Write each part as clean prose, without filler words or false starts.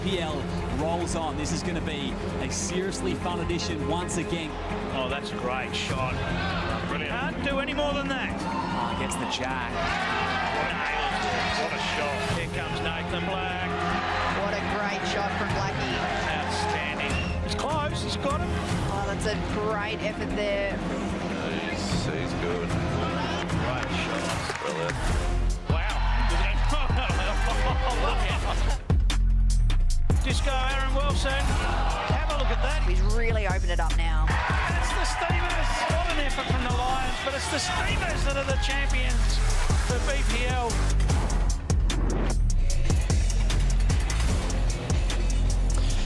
BPL rolls on. This is going to be a seriously fun edition once again. Oh, that's a great shot. Brilliant. Can't do any more than that. Oh, gets the jack. What a shot. Here comes Nathan Black. What a great shot from Blackie. Outstanding. It's close. He's got him. Oh, that's a great effort there. He's good. Great shot. Brilliant. Wow. Disco Aaron Wilson. Have a look at that. He's really opened it up now. And it's the Steamers. What an effort from the Lions, but it's the Steamers that are the champions for BPL.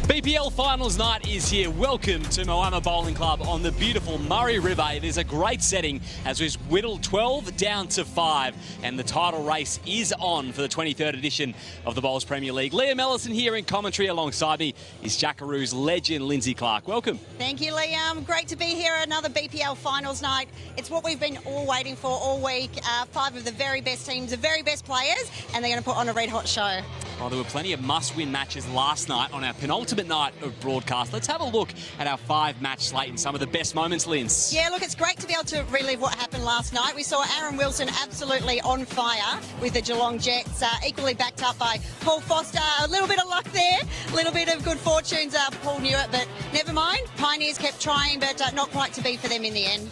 BPL Finals night is here. Welcome to Moama Bowling Club on the beautiful Murray River. It is a great setting as we've whittled 12 down to 5, and the title race is on for the 23rd edition of the Bowls Premier League. Liam Ellison here in commentary. Alongside me is Jackaroo's legend, Lindsay Clark. Welcome. Thank you, Liam. Great to be here at another BPL Finals night. It's what we've been all waiting for all week. 5 of the very best teams, the very best players, and they're going to put on a red-hot show. Oh, there were plenty of must-win matches last night on our penultimate night of broadcast. Let's have a look at our 5-match slate and some of the best moments, Linz. Yeah, look, it's great to be able to relive what happened last night. We saw Aaron Wilson absolutely on fire with the Geelong Jets, equally backed up by Paul Foster. A little bit of luck there, a little bit of good fortunes. Paul knew it, but never mind. Pioneers kept trying, but not quite to be for them in the end.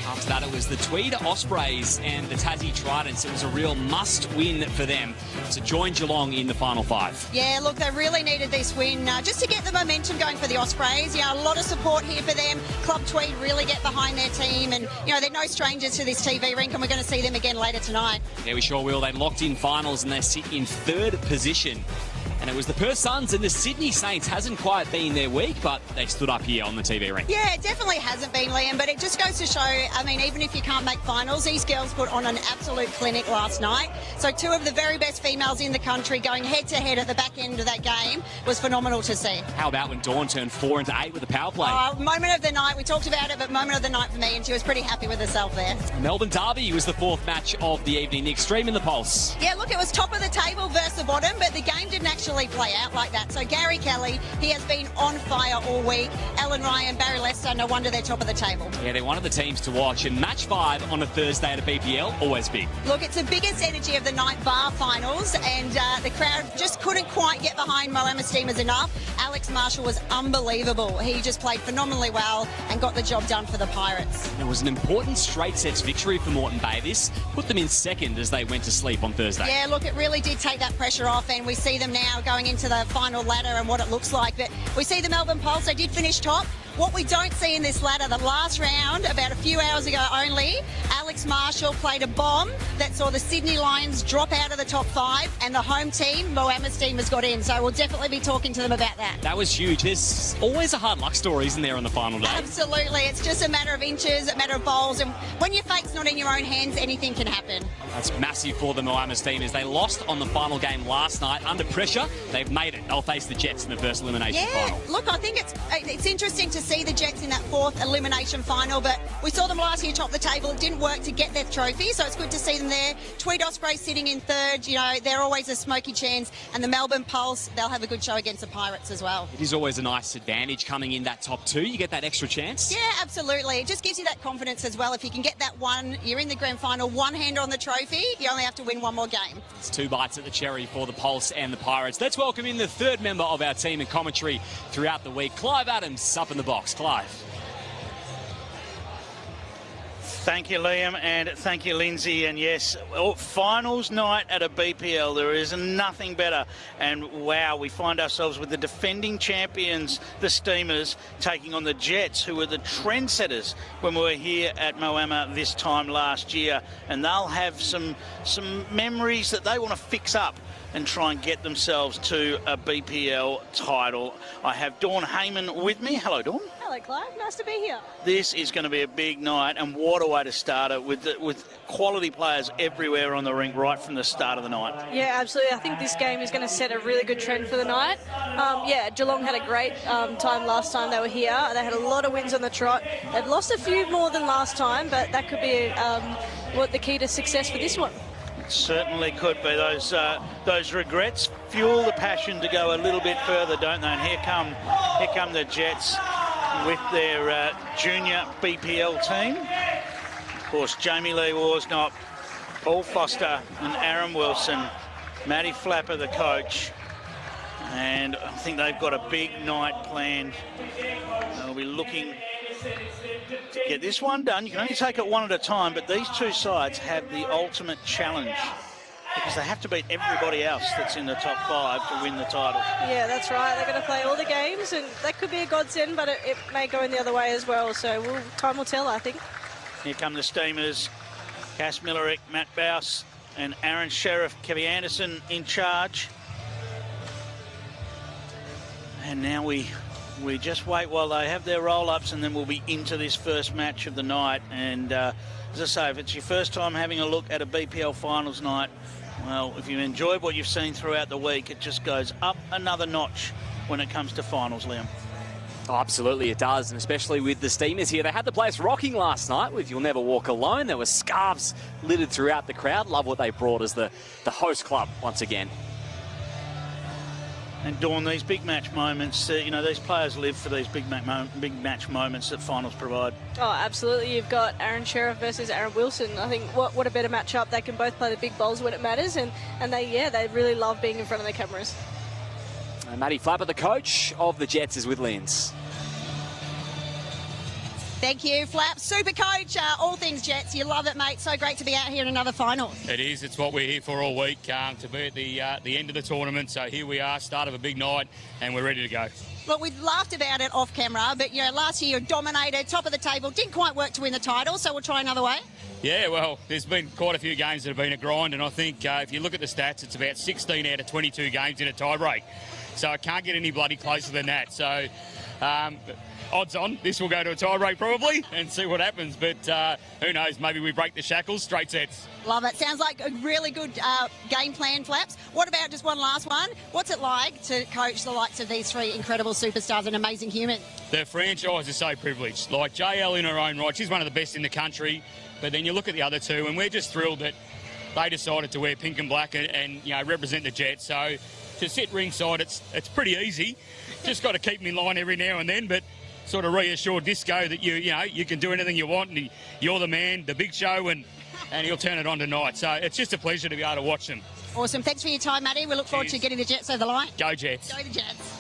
After that, it was the Tweed Ospreys and the Tassie Tridents. It was a real must-win for them to join Geelong in the final 5. Yeah, look, they really needed this win just to get the momentum going for the Ospreys. A lot of support here for them. Club Tweed really get behind their team, and, they're no strangers to this TV rink, and we're going to see them again later tonight. Yeah, we sure will. They locked in finals, and they sit in 3rd position. And it was the Perth Suns, and the Sydney Saints hasn't quite been their week, but they stood up here on the TV ring. Yeah, it definitely hasn't been, Liam, but it just goes to show, even if you can't make finals, these girls put on an absolute clinic last night. So 2 of the very best females in the country going head-to-head at the back end of that game was phenomenal to see. How about when Dawn turned 4 into 8 with the power play? Moment of the night. We talked about it, but moment of the night for me, and she was pretty happy with herself there. Melbourne Derby was the 4th match of the evening. The Extreme in the Pulse. Yeah, look, it was top of the table versus the bottom, but the game didn't actually play out like that. So Gary Kelly, he has been on fire all week. Ellen Ryan, Barry Lester, no wonder they're top of the table. Yeah, they're one of the teams to watch. And match 5 on a Thursday at a BPL, always big. Look, it's the biggest energy of the night bar finals, and the crowd just couldn't quite get behind Moama Steamers enough. Alex Marshall was unbelievable. He just played phenomenally well and got the job done for the Pirates. It was an important straight sets victory for Moreton Bay. This put them in 2nd as they went to sleep on Thursday. Yeah, look, it really did take that pressure off, and we see them now going into the final ladder and what it looks like. But we see the Melbourne Pulse, they did finish top. What we don't see in this ladder, the last round, about a few hours ago only, Alex Marshall played a bomb that saw the Sydney Lions drop out of the top 5, and the home team, Moama Steamers, got in. So we'll definitely be talking to them about that. That was huge. There's always a hard luck story, isn't there, on the final day? Absolutely. It's just a matter of inches, a matter of bowls, and when your fate's not in your own hands, anything can happen. That's massive for the Moama Steamers. They lost on the final game last night. Under pressure, they've made it. They'll face the Jets in the first elimination final. Look, I think it's interesting to see the Jets in that 4th elimination final, but we saw them last year top the table. It didn't work to get their trophy, so it's good to see them there. Tweed Ospreys sitting in 3rd. They're always a smoky chance, and the Melbourne Pulse, they'll have a good show against the Pirates as well. It is always a nice advantage coming in that top 2. You get that extra chance. Yeah, absolutely. It just gives you that confidence as well. If you can get that one, you're in the grand final, one hand on the trophy, you only have to win one more game. It's 2 bites at the cherry for the Pulse and the Pirates. Let's welcome in the 3rd member of our team in commentary throughout the week, Clive Adams, up in the box. Clive. Thank you, Liam, and thank you, Lindsay. And yes, finals night at a BPL, there is nothing better. And wow, we find ourselves with the defending champions, the Steamers, taking on the Jets, who were the trendsetters when we were here at Moama this time last year. And they'll have some memories that they want to fix up and try and get themselves to a BPL title. I have Dawn Heyman with me. Hello, Dawn. Hello, Clive. Nice to be here. This is going to be a big night, and what a way to start it with quality players everywhere on the rink right from the start of the night. Yeah, absolutely. I think this game is going to set a really good trend for the night. Geelong had a great time last time they were here. They had a lot of wins on the trot. They've lost a few more than last time, but that could be what the key to success for this one. Certainly could be. Those regrets fuel the passion to go a little bit further, don't they? And here come the Jets with their junior BPL team. Of course, Jamie Lee Worsnop, Paul Foster and Aaron Wilson, Matty Flapper, the coach. And I think they've got a big night planned. They'll be looking to get this one done. You can only take it one at a time, but these two sides have the ultimate challenge because they have to beat everybody else that's in the top 5 to win the title. Yeah, that's right. They're going to play all the games, and that could be a godsend, but it may go in the other way as well. So time will tell, I think. Here come the Steamers. Cass Millerick, Matt Bouse, and Aaron Sheriff, Kevy Anderson in charge. And now we just wait while they have their roll-ups, and then we'll be into this first match of the night. And as I say, if it's your first time having a look at a BPL finals night, well, if you've enjoyed what you've seen throughout the week, it just goes up another notch when it comes to finals, Liam. Oh, absolutely it does, and especially with the Steamers here. They had the place rocking last night with You'll Never Walk Alone. There were scarves littered throughout the crowd. Love what they brought as the host club once again. And Dawn, these big match moments, these players live for these big match moments that finals provide. Oh, absolutely. You've got Aaron Sheriff versus Aaron Wilson. I think what a better matchup. They can both play the big bowls when it matters, and they really love being in front of the cameras. And Matty Flapper, the coach of the Jets, is with Linz. Thank you, Flap. Super coach, all things Jets. You love it, mate. So great to be out here in another final. It is. It's what we're here for all week, to be at the end of the tournament. So here we are, start of a big night, and we're ready to go. Look, we laughed about it off camera, but, last year you dominated, top of the table, didn't quite work to win the title, so we'll try another way. Yeah, well, there's been quite a few games that have been a grind, and I think if you look at the stats, it's about 16 out of 22 games in a tiebreak. So it can't get any bloody closer than that. So odds on, this will go to a tiebreak probably and see what happens. But who knows, maybe we break the shackles, straight sets. Love it. Sounds like a really good game plan, Flaps. What about just one last one? What's it like to coach the likes of these three incredible superstars and amazing humans? The franchise is so privileged. Like JL in her own right, she's one of the best in the country. But then you look at the other two, and we're just thrilled that they decided to wear pink and black and represent the Jets. So to sit ringside, it's pretty easy. Just got to keep them in line every now and then, but sort of reassure Disco that you can do anything you want, and you're the man, the big show, and he'll turn it on tonight. So it's just a pleasure to be able to watch them. Awesome. Thanks for your time, Matty. We look forward to getting the Jets over the line. Go Jets. Go the Jets.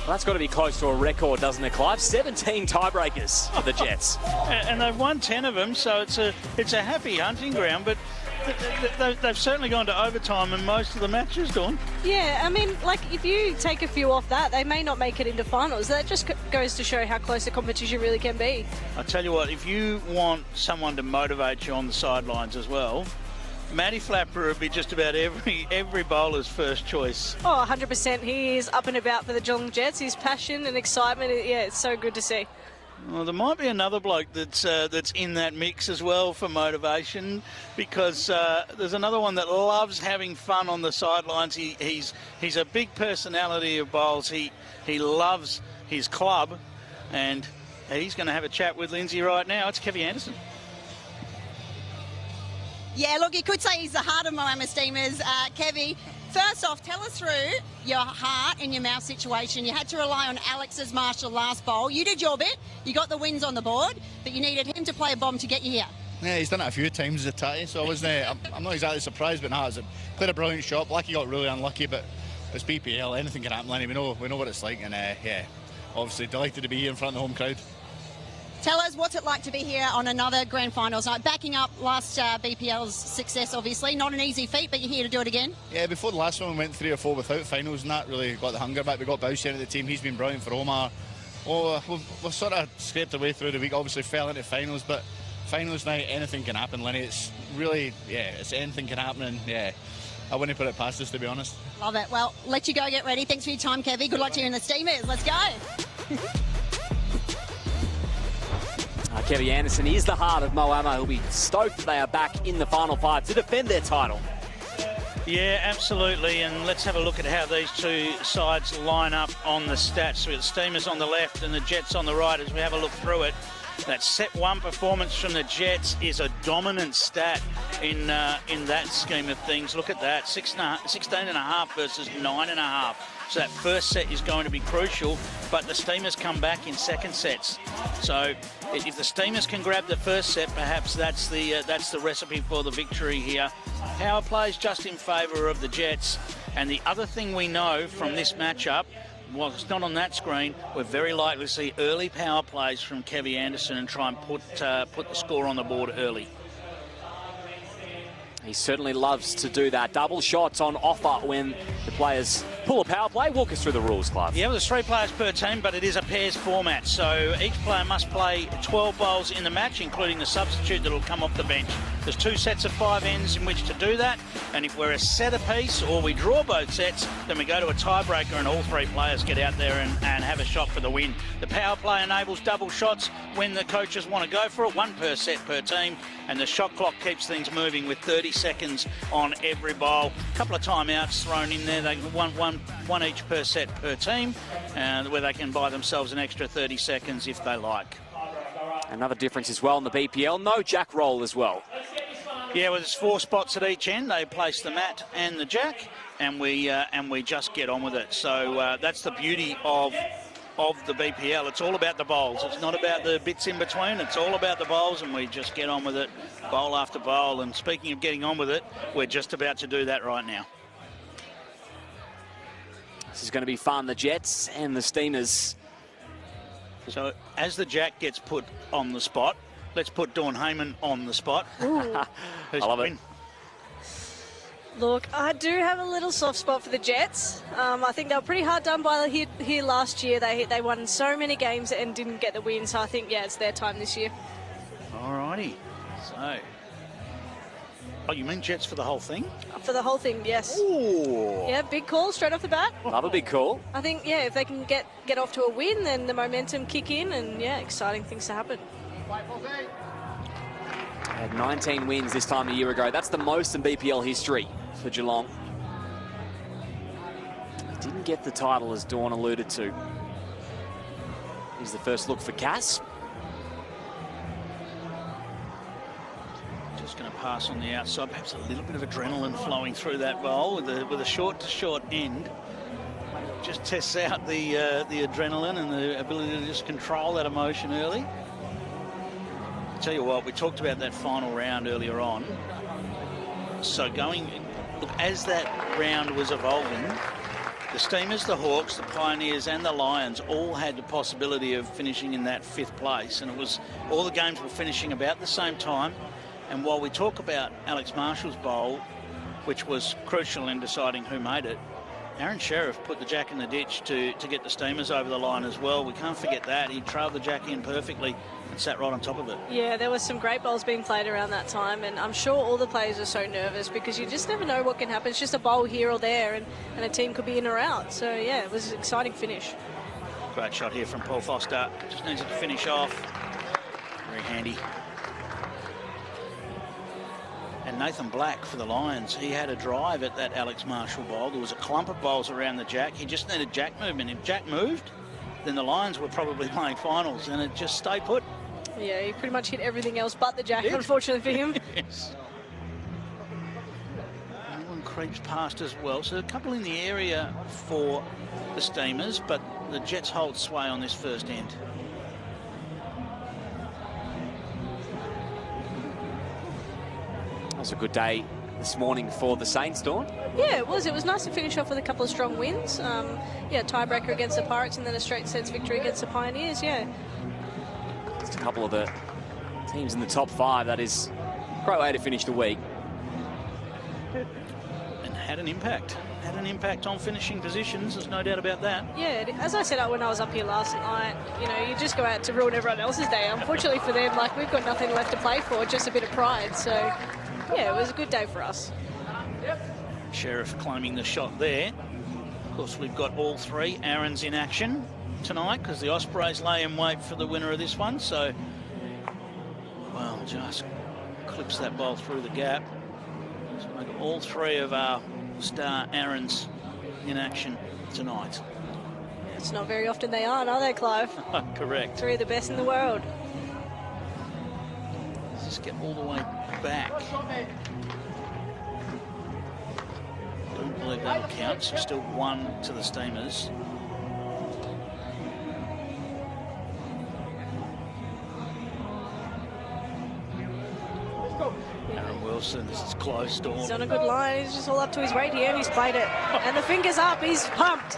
Well, that's got to be close to a record, doesn't it, Clive? 17 tiebreakers for the Jets. And they've won 10 of them, so it's a happy hunting ground, but they've certainly gone to overtime in most of the matches, Dawn. Yeah, I mean, if you take a few off that, they may not make it into finals. That just goes to show how close the competition really can be. I tell you what, if you want someone to motivate you on the sidelines as well, Matty Flapper would be just about every bowler's first choice. Oh, 100%. He is up and about for the Geelong Jets. His passion and excitement, it's so good to see. Well, there might be another bloke that's in that mix as well for motivation, because there's another one that loves having fun on the sidelines. He's a big personality of bowls. He loves his club, and he's going to have a chat with Lindsay right now. It's Kevy Anderson. Yeah, look, you could say he's the heart of Moama Steamers. Kevy, first off, tell us through your heart and your mouth situation. You had to rely on Alex's marshal last bowl. You did your bit. You got the wins on the board, but you needed him to play a bomb to get you here. Yeah, he's done it a few times as a tatty, so I wasn't. I'm not exactly surprised, but played a brilliant shot. Blackie got really unlucky, but it's BPL. Anything can happen, Lenny. We know what it's like, and obviously delighted to be here in front of the home crowd. Tell us, what's it like to be here on another grand finals night? Backing up last BPL's success, obviously. Not an easy feat, but you're here to do it again. Yeah, before the last one we went 3 or 4 without finals, and that really got the hunger back. We got Bouse into the team. He's been brilliant for Omar. Well, we've sort of scraped our way through the week. Obviously fell into finals, but finals night, anything can happen, Lenny. It's really, it's anything can happen, and I wouldn't put it past us, to be honest. Love it. Well, let you go get ready. Thanks for your time, Kevy. Good luck to you in the Steamers. Let's go. Kevy Anderson is the heart of Moama. He'll be stoked that they are back in the final 5 to defend their title. Yeah, absolutely. And let's have a look at how these two sides line up on the stats. We've got the Steamers on the left and the Jets on the right as we have a look through it. That set one performance from the Jets is a dominant stat in that scheme of things. Look at that, 16.5 versus 9.5. So that first set is going to be crucial, but the Steamers come back in second sets. So if the Steamers can grab the first set, perhaps that's the recipe for the victory here. Power plays just in favour of the Jets. And the other thing we know from this matchup, well, it's not on that screen, we're very likely to see early power plays from Kevy Anderson and try and put the score on the board early. He certainly loves to do that. Double shots on offer when the players pull a power play. Walk us through the rules, Clive. Yeah, well, there's 3 players per team, but it is a pairs format. So each player must play 12 bowls in the match, including the substitute that will come off the bench. There's 2 sets of 5 ends in which to do that. And if we're a set apiece or we draw both sets, then we go to a tiebreaker and all 3 players get out there and have a shot for the win. The power play enables double shots when the coaches want to go for it, 1 per set per team. And the shot clock keeps things moving with 30 seconds on every bowl. A couple of timeouts thrown in there. They one each per set per team, where they can buy themselves an extra 30 seconds if they like. Another difference as well in the BPL, no jack roll as well. Yeah, well, there's 4 spots at each end. They place the mat and the jack, and we just get on with it. So that's the beauty of the BPL. It's all about the bowls. It's not about the bits in between. It's all about the bowls, and we just get on with it, bowl after bowl. And speaking of getting on with it, we're just about to do that right now. This is going to be fun. The Jets and the Steamers. So as the jack gets put on the spot, let's put Dawn Heyman on the spot. I love it. Look, I do have a little soft spot for the Jets. I think they were pretty hard done by here last year. They won so many games and didn't get the win. So I think, yeah, it's their time this year. All righty. So, oh, you mean Jets for the whole thing? For the whole thing, yes. Ooh. Yeah, big call straight off the bat. Love a big call. I think, yeah, if they can get off to a win, then the momentum kick in and, yeah, exciting things to happen. Had 19 wins this time a year ago. That's the most in BPL history for Geelong. Didn't get the title, as Dawn alluded to. Here's the first look for Cass. Just going to pass on the outside. Perhaps a little bit of adrenaline flowing through that bowl with a short-to-short end. Just tests out the adrenaline and the ability to just control that emotion early. Tell you what, we talked about that final round earlier on. So look, as that round was evolving, the Steamers, the Hawks, the Pioneers and the Lions all had the possibility of finishing in that 5th place. And it was all the games were finishing about the same time. And while we talk about Alex Marshall's bowl, which was crucial in deciding who made it, Aaron Sheriff put the jack in the ditch to get the Steamers over the line as well. We can't forget that. He trailed the jack in perfectly and sat right on top of it. Yeah, there was some great bowls being played around that time, and I'm sure all the players are so nervous because you just never know what can happen. It's just a bowl here or there, and a team could be in or out. So, yeah, it was an exciting finish. Great shot here from Paul Foster. Just needs it to finish off. Very handy. And Nathan Black for the Lions, he had a drive at that Alex Marshall bowl. There was a clump of bowls around the jack. He just needed jack movement. If jack moved, then the Lions were probably playing finals, and it just stayed put. Yeah, he pretty much hit everything else but the jack, unfortunately for him. Yes. One creeps past as well. So a couple in the area for the Steamers, but the Jets hold sway on this first end. It was a good day this morning for the Saints, Dawn. Yeah, it was. It was nice to finish off with a couple of strong wins. Yeah, tiebreaker against the Pirates and then a straight sets victory against the Pioneers, yeah. Just a couple of the teams in the top 5. That is a great way to finish the week. And had an impact. Had an impact on finishing positions, there's no doubt about that. Yeah, as I said when I was up here last night, you know, you just go out to ruin everyone else's day. Unfortunately for them, like, we've got nothing left to play for, just a bit of pride. So, yeah, it was a good day for us. Sheriff claiming the shot there. Of course, we've got all 3 Aarons in action tonight because the Ospreys lay in wait for the winner of this one. So, well, just clips that ball through the gap. So we've got all 3 of our star Aarons in action tonight. It's not very often they aren't, are they, Clive? Correct. 3 of the best in the world. to get all the way back. Don't believe that'll count. So still 1 to the Steamers. Aaron Wilson, this is close, Storm. He's on a good line. He's just all up to his weight here, and he's played it. And the finger's up. He's pumped.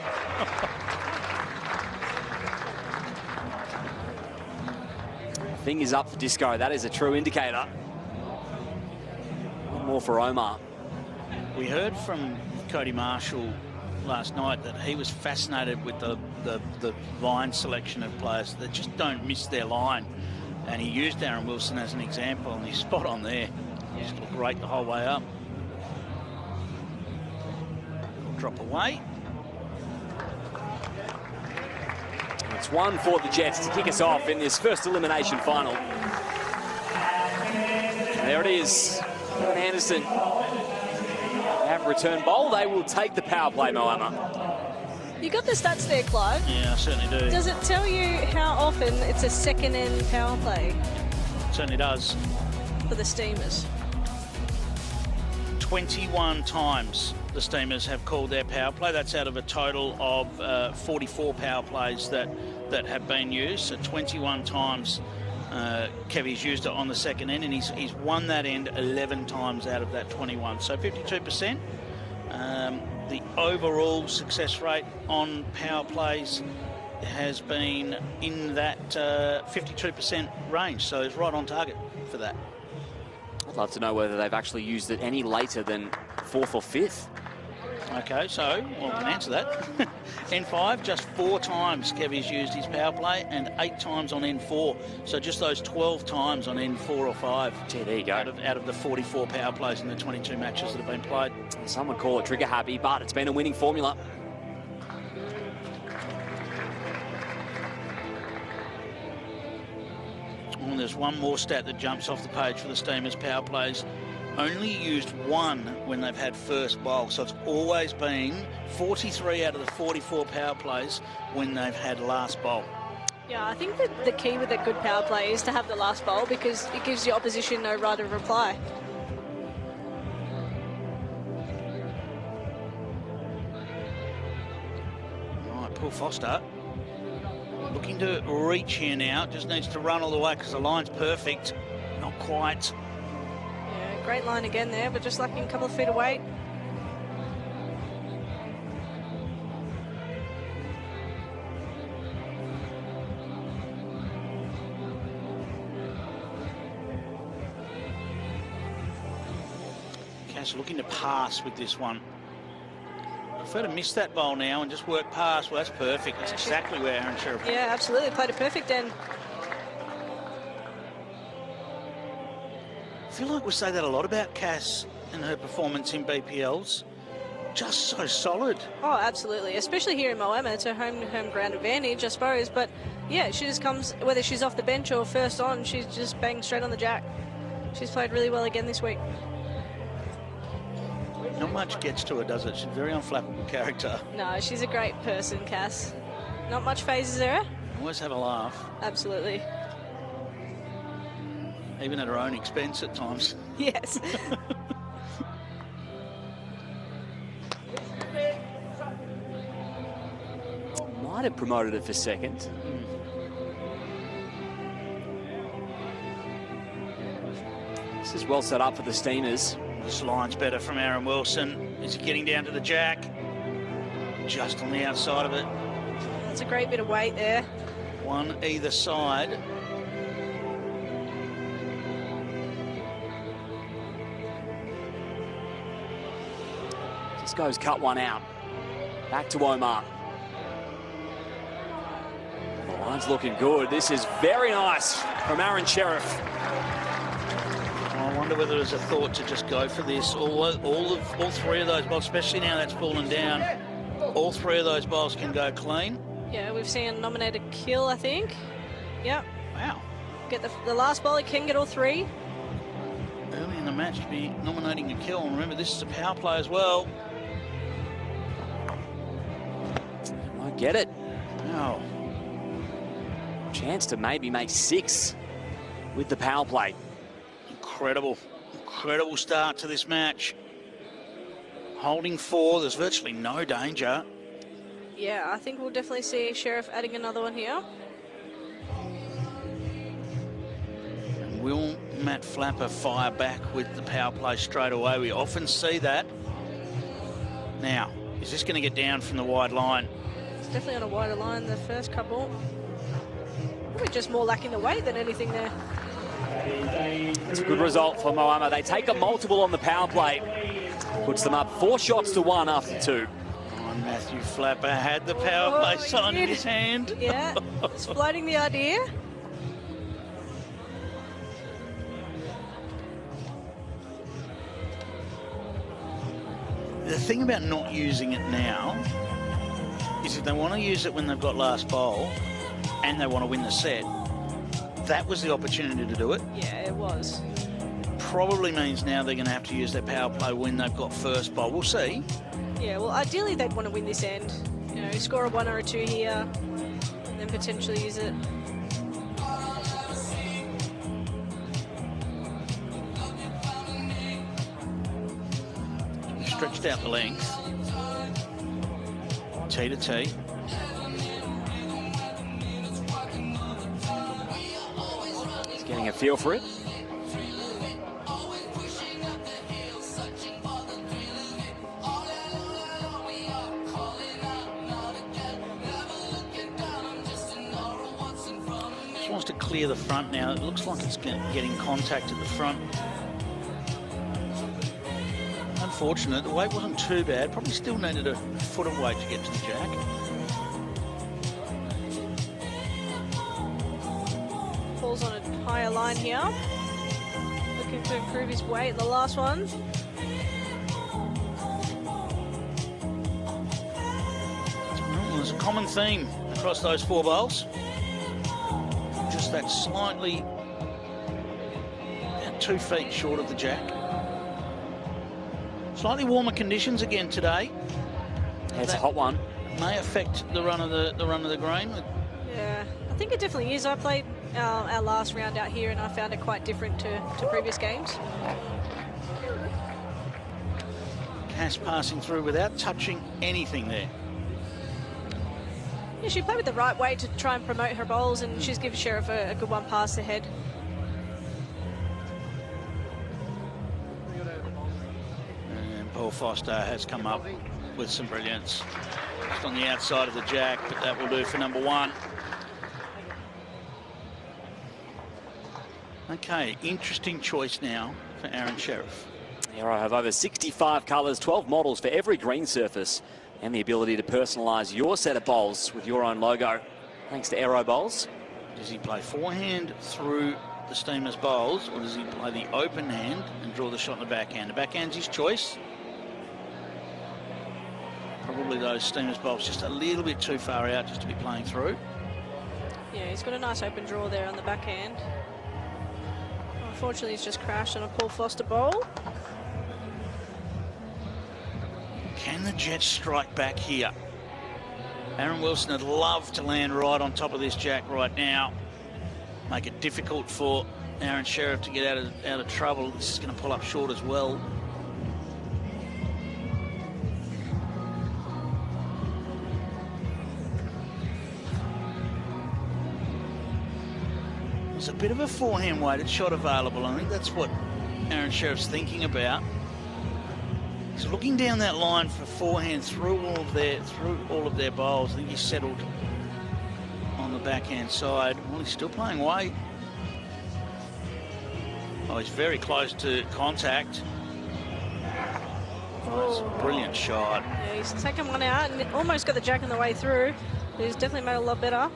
Fingers up for Disco. That is a true indicator. One more for Omar. We heard from Cody Marshall last night that he was fascinated with the line selection of players that just don't miss their line. And he used Aaron Wilson as an example, and he's spot on there. He's looked great the whole way up. Drop away. It's 1 for the Jets to kick us off in this first elimination final. There it is. Anderson have return bowl. They will take the power play, Moama. You got the stats there, Clive. Yeah, I certainly do. Does it tell you how often it's a second end power play? Certainly does. For the Steamers. 21 times the Steamers have called their power play. That's out of a total of 44 power plays that have been used. So 21 times Kevy's used it on the second end, and he's won that end 11 times out of that 21. So 52%. The overall success rate on power plays has been in that 52% range. So it's right on target for that. I'd love to know whether they've actually used it any later than 4th or 5th. Okay, so, well, I can answer that. N5, just 4 times Kevy's used his power play, and 8 times on N4. So just those 12 times on N4 or 5. Gee, there you go. Out of the 44 power plays in the 22 matches that have been played. Some would call it trigger happy, but it's been a winning formula. And there's one more stat that jumps off the page for the Steamers power plays. Only used 1 when they've had first bowl. So it's always been 43 out of the 44 power plays when they've had last bowl. Yeah, I think that the key with a good power play is to have the last bowl, because it gives the opposition no right of reply. Right, Paul Foster looking to reach here now. Just needs to run all the way because the line's perfect. Not quite. Yeah, great line again there, but just lacking a couple of feet away. Cass looking to pass with this one. Prefer to miss that bowl now and just work past. Well, that's perfect. That's exactly where Aaron Sheriff. Yeah, absolutely. Played a perfect end. I feel like we say that a lot about Cass and her performance in BPLs. Just so solid. Oh, absolutely. Especially here in Moama. It's her home ground advantage, I suppose. But, yeah, she just comes, whether she's off the bench or first on, she's just banged straight on the jack. She's played really well again this week. Not much gets to her, does it? She's a very unflappable character. No, she's a great person, Cass. Not much phases her. Always have a laugh. Absolutely. Even at her own expense at times. Yes. Might have promoted it for second. This is well set up for the Steamers. This line's better from Aaron Wilson. Is he getting down to the jack? Just on the outside of it. That's a great bit of weight there. One either side. Just goes cut one out. Back to Omar. The line's looking good. This is very nice from Aaron Sheriff. I wonder whether there's a thought to just go for this. All 3 of those balls, especially now that's fallen down, all 3 of those balls can go clean. Yeah, we've seen a nominated kill, I think. Yep. Wow. Get the last ball, he can get all 3. Early in the match to be nominating a kill. And remember, this is a power play as well. Might get it. Wow. Chance to maybe make 6 with the power play. Incredible start to this match. Holding 4, there's virtually no danger. Yeah, I think we'll definitely see Sheriff adding another one here. Will Matt Flapper fire back with the power play straight away? We often see that. Now, is this going to get down from the wide line? It's definitely on a wider line, the first couple. Probably just more lacking the weight than anything there. It's a good result for Moama. They take a multiple on the power play. Puts them up 4 shots to 1 after 2. Oh, Matthew Flapper had the power play sign in his hand. Yeah, it's floating the idea. The thing about not using it now is if they want to use it when they've got last bowl and they want to win the set, that was the opportunity to do it. Yeah, it was. Probably means now they're going to have to use their power play when they've got first bowl. We'll see. Yeah, well, ideally they'd want to win this end. You know, score a 1 or a 2 here, and then potentially use it. Stretched out the length. Tee to tee. He's getting a feel for it. Just wants to clear the front now. It looks like it's getting contact at the front. Unfortunate, the weight wasn't too bad. Probably still needed a foot of weight to get to the jack. Falls on a higher line here. Looking to improve his weight. The last one. Well, there's a common theme across those 4 bowls. Just that slightly, about 2 feet short of the jack. Slightly warmer conditions again today. Yeah, it's a hot one. May affect the run of the green. Yeah, I think it definitely is. I played our last round out here and I found it quite different to previous games. Cass passing through without touching anything there. Yeah, she played with the right way to try and promote her bowls, and she's given Sheriff a good one past the head. Paul Foster has come up with some brilliance. Just on the outside of the jack, but that will do for number 1. Okay, interesting choice now for Aaron Sheriff. Here I have over 65 colours, 12 models for every green surface, and the ability to personalise your set of bowls with your own logo. Thanks to Aero Bowls. Does he play forehand through the Steamers bowls, or does he play the open hand and draw the shot in the backhand? The backhand's his choice. Probably those Steamers bowls just a little bit too far out just to be playing through. Yeah, he's got a nice open draw there on the backhand. Unfortunately, he's just crashed on a Paul Foster bowl. Can the Jets strike back here? Aaron Wilson would love to land right on top of this jack right now. Make it difficult for Aaron Sheriff to get out of trouble. This is going to pull up short as well. There's a bit of a forehand weighted shot available. I think that's what Aaron Sheriff's thinking about. He's looking down that line for forehand through all of their bowls. I think he's settled on the backhand side. Well, he's still playing weight. Oh, he's very close to contact. Oh, that's a brilliant shot. Yeah, he's taken one out and almost got the jack on the way through. He's definitely made it a lot better.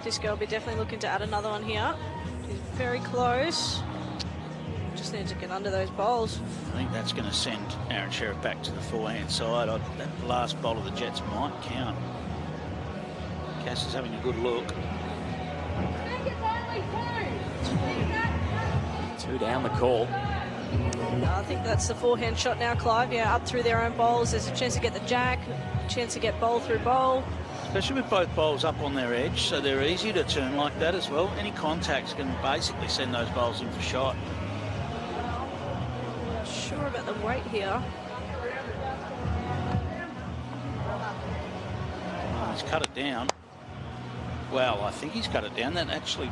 Disco will be definitely looking to add another one here. He's very close. Just needs to get under those bowls. I think that's going to send Aaron Sheriff back to the forehand side. That last bowl of the Jets might count. Cass is having a good look. 2 down the call. I think that's the forehand shot now, Clive. Yeah, up through their own bowls. There's a chance to get the jack, a chance to get bowl through bowl. Especially with both bowls up on their edge, so they're easy to turn like that as well. Any contacts can basically send those bowls in for shot. Not sure about the weight here. Oh, he's cut it down. Well, I think he's cut it down. That actually...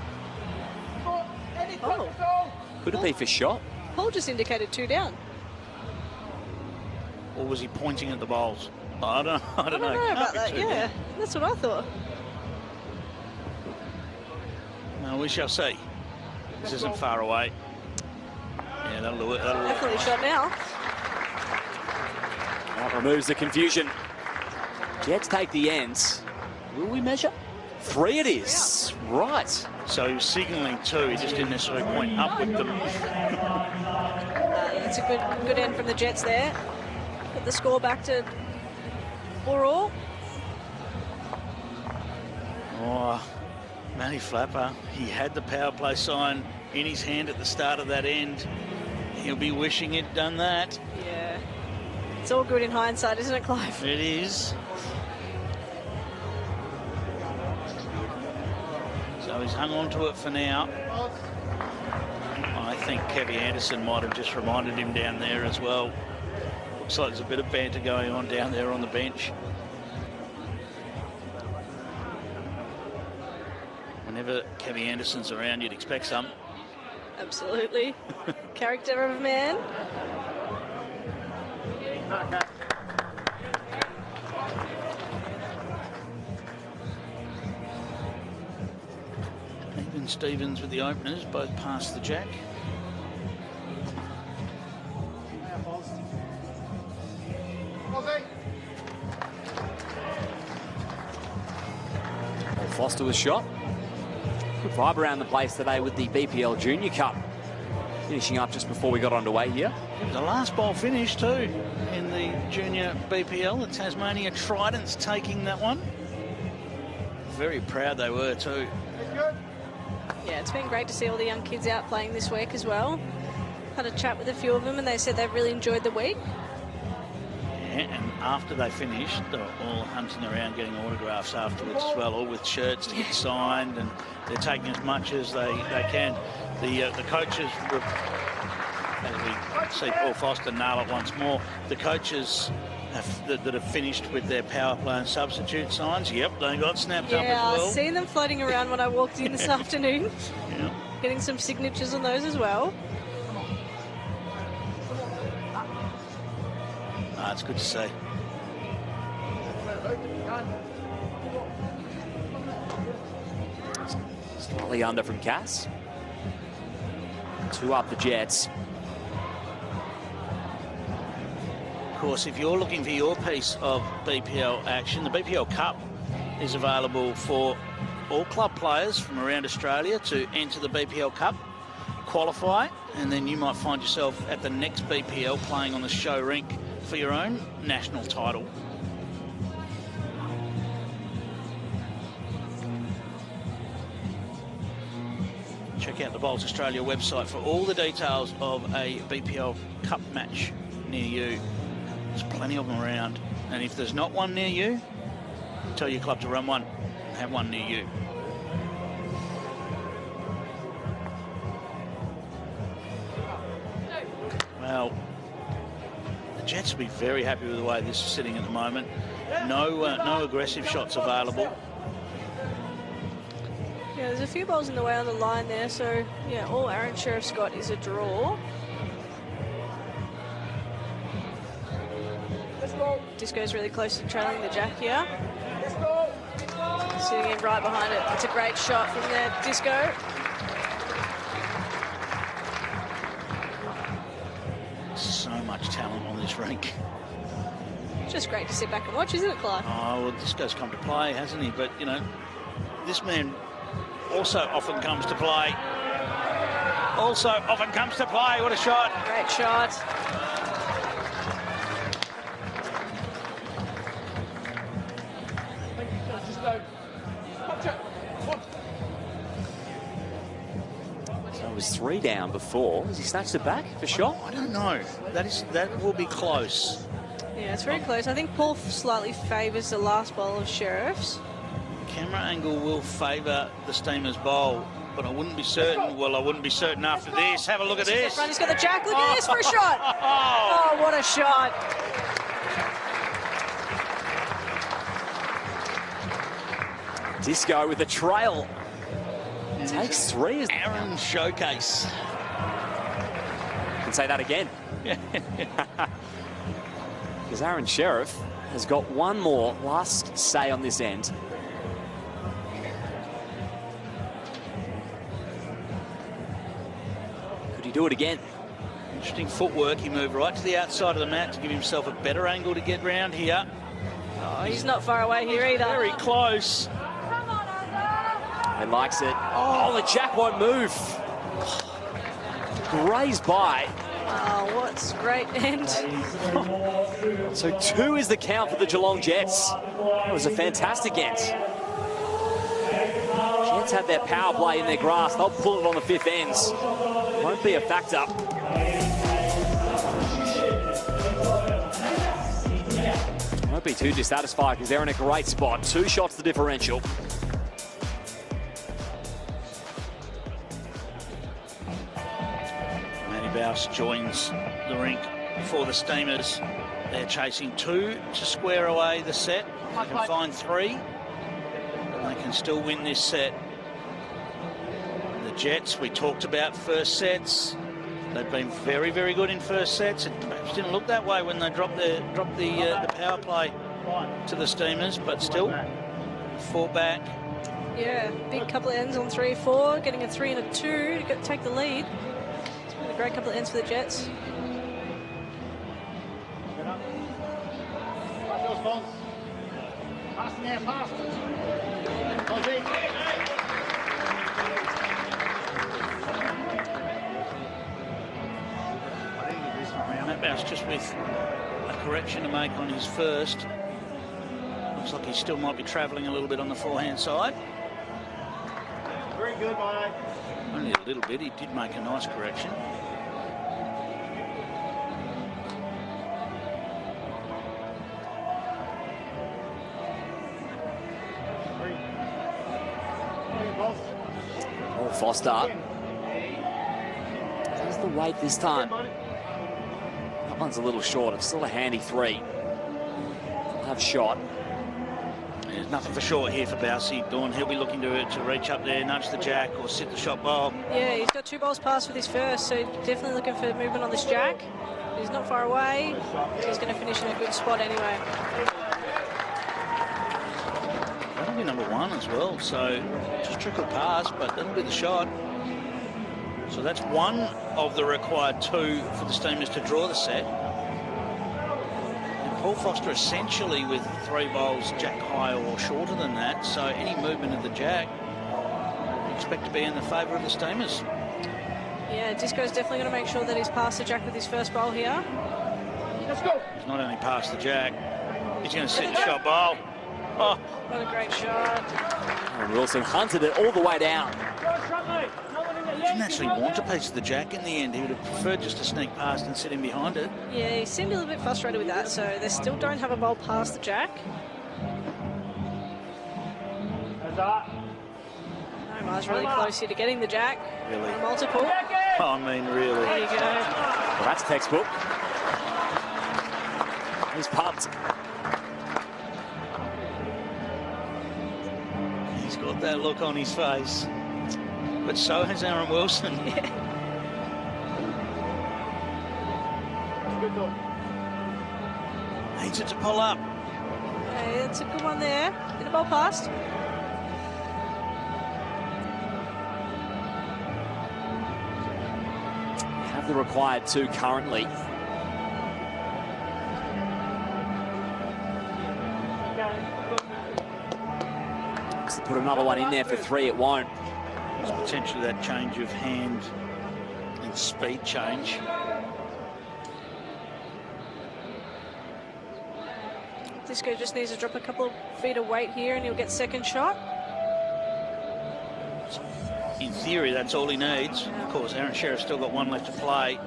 Oh, Could it be for shot? Paul just indicated 2 down. Or was he pointing at the bowls? I don't know. I don't know Can't about be that, too yeah. bad. That's what I thought. Well, we shall see. This isn't far away. Yeah, that'll do it. That'll work. Definitely shot now. That removes the confusion. Jets take the ends. Will we measure? 3 it is. Right. So he was signalling 2. He just didn't necessarily point up with them. It's a good end from the Jets there. Put the score back to 4-all. Oh, Matty Flapper, he had the power play sign in his hand at the start of that end. He'll be wishing he'd done that. Yeah. It's all good in hindsight, isn't it, Clive? It is. So he's hung on to it for now. I think Kevy Anderson might have just reminded him down there as well. Looks like there's a bit of banter going on down there on the bench. Whenever Kevy Anderson's around, you'd expect some. Absolutely. Character of a man. Even Stevens with the openers, both past the jack. Paul Foster was shot. Good vibe around the place today with the BPL Junior Cup. Finishing up just before we got underway here. The last bowl finish too in the Junior BPL. The Tasmania Tridents taking that one. Very proud they were too. Yeah, it's been great to see all the young kids out playing this week as well. Had a chat with a few of them and they said they've really enjoyed the week. Yeah, and after they finished, they were all hunting around getting autographs afterwards as well, all with shirts to get signed, and they're taking as much as they can. The coaches, as we see Paul Foster nail it once more, the coaches that have finished with their power play and substitute signs, yep, they got snapped up as well. Yeah, I've seen them floating around when I walked in this afternoon. Yeah. Getting some signatures on those as well. It's good to see. Slightly under from Cass. 2 up the Jets. Of course, if you're looking for your piece of BPL action, the BPL Cup is available for all club players from around Australia to enter the BPL Cup, qualify, and then you might find yourself at the next BPL playing on the show rink for your own national title. Check out the Bowls Australia website for all the details of a BPL Cup match near you. There's plenty of them around, and if there's not one near you, tell your club to run one. Have one near you. Well, the Jets will be very happy with the way this is sitting at the moment. No aggressive shots available. Yeah, there's a few balls in the way on the line there, so yeah, all Aaron Sheriff's got is a draw. Disco's really close to trailing the jack here. Sitting in right behind it. It's a great shot from there, Disco. So much talent on this rink. Just great to sit back and watch, isn't it, Clive? Oh, well, Disco's come to play, hasn't he? But, you know, this man also often comes to play. What a shot. Great shot. So it was 3 down before. Has he snatched it back for shot? I don't know. That will be close. Yeah, it's very close. I think Paul slightly favours the last ball of Sheriff's. camera angle will favour the Steamers bowl, but I wouldn't be certain. Well, I wouldn't be certain after this. Have a look at this. He's got the jack. Look at this for a shot. Oh, what a shot. Disco with the trail. Takes 3. Aaron showcase. Can say that again. Because Aaron Sheriff has got one more last say on this end. Could he do it again? Interesting footwork. He moved right to the outside of the mat to give himself a better angle to get round here. Oh, he's not far away here either. Very close. He likes it. Oh, the jack won't move. Grazed by. Oh, what's great end. So 2 is the count for the Geelong Jets. That was a fantastic end. Jets have their power play in their grasp. They'll pull it on the 5th ends. Won't be a factor. Won't be too dissatisfied because they're in a great spot. 2 shots the differential. Bouse joins the rink for the Steamers. They're chasing 2 to square away the set. They can find 3, and they can still win this set. The Jets, we talked about first sets. They've been very, very good in first sets. It perhaps didn't look that way when they dropped the power play to the Steamers, but still 4 back. Yeah, big couple of ends on 3-4, getting a 3 and a 2 to take the lead. A great couple of ends for the Jets. Matt Bouse just with a correction to make on his first. Looks like he still might be travelling a little bit on the forehand side. Very good, mate. Only a little bit. He did make a nice correction. Oh, Foster. There's the weight this time. That one's a little short. It's still a handy 3. Have shot. There's nothing for short here for Bousey. Dawn, he'll be looking to reach up there, nudge the jack, or sit the shot bowl. Yeah, he's got 2 balls passed with his first, so definitely looking for movement on this jack. He's not far away. He's going to finish in a good spot anyway. That'll be number 1 as well, so just trickle past, but that'll be the shot. So that's 1 of the required 2 for the Steamers to draw the set. And Paul Foster essentially with 3 bowls jack higher or shorter than that, so any movement of the jack expect to be in the favour of the Steamers. Yeah, Disco's definitely going to make sure that he's passed the jack with his first bowl here. Let's go. He's not only passed the jack, he's going to sit the shot bowl. Oh. What a great shot. And Wilson hunted it all the way down. He didn't actually want a piece of the jack in the end. He would have preferred just to sneak past and sit in behind it. Yeah, he seemed a little bit frustrated with that, so they still don't have a bowl past the jack. Omar's really close here to getting the jack. Really? Multiple. I mean, really. There you go. Well, that's textbook. He's pumped. He's got that look on his face. But so has Aaron Wilson. Yeah. Needs it to pull up. Okay, that's a good one there. Get the ball past. Have the required 2 currently. To put another one in there for 3, it won't. There's potentially that change of hand and speed change. Disco just needs to drop a couple of feet of weight here and he'll get second shot. In theory, that's all he needs. Of course, Aaron Sheriff's still got 1 left to play.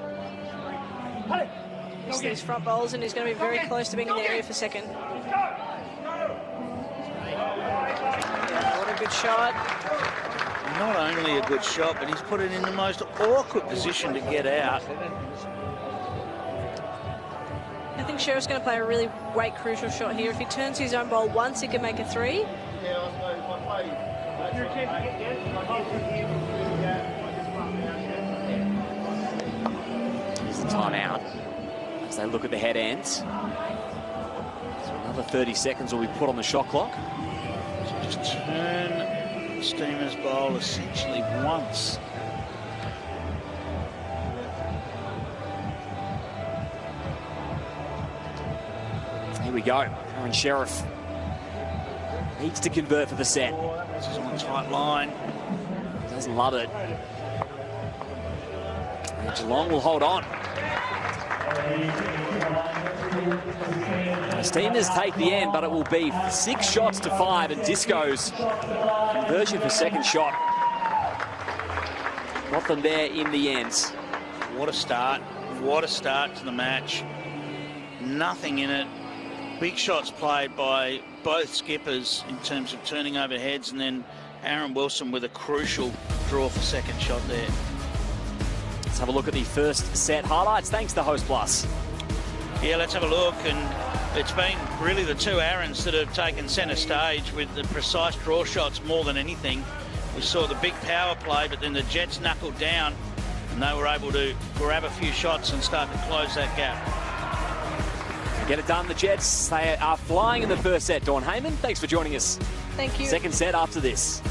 He's these front bowls and he's going to be very close to being in the area for second. good shot. Not only a good shot, but he's put it in the most awkward position to get out. I think Sheriff's going to play a really great crucial shot here. If he turns his own ball once, he can make a 3. Here's the timeout as they look at the head ends. So another 30 seconds will be put on the shot clock. So just turn Steamer's bowl essentially once. Here we go. Aaron Sheriff needs to convert for the set. This is on a tight line. Doesn't love it. And Geelong will hold on. The Steamers take the end, but it will be 6 shots to 5, and Disco's conversion for second shot got them there in the end. What a start. What a start to the match. Nothing in it. Big shots played by both skippers in terms of turning over heads, and then Aaron Wilson with a crucial draw for second shot there. Let's have a look at the first set highlights. Thanks to Host Plus. Yeah, let's have a look, and it's been really the two Aarons that have taken centre stage with the precise draw shots more than anything. We saw the big power play, but then the Jets knuckled down, and they were able to grab a few shots and start to close that gap. Get it done, the Jets. They are flying in the first set. Dawn Heyman, thanks for joining us. Thank you. Second set after this.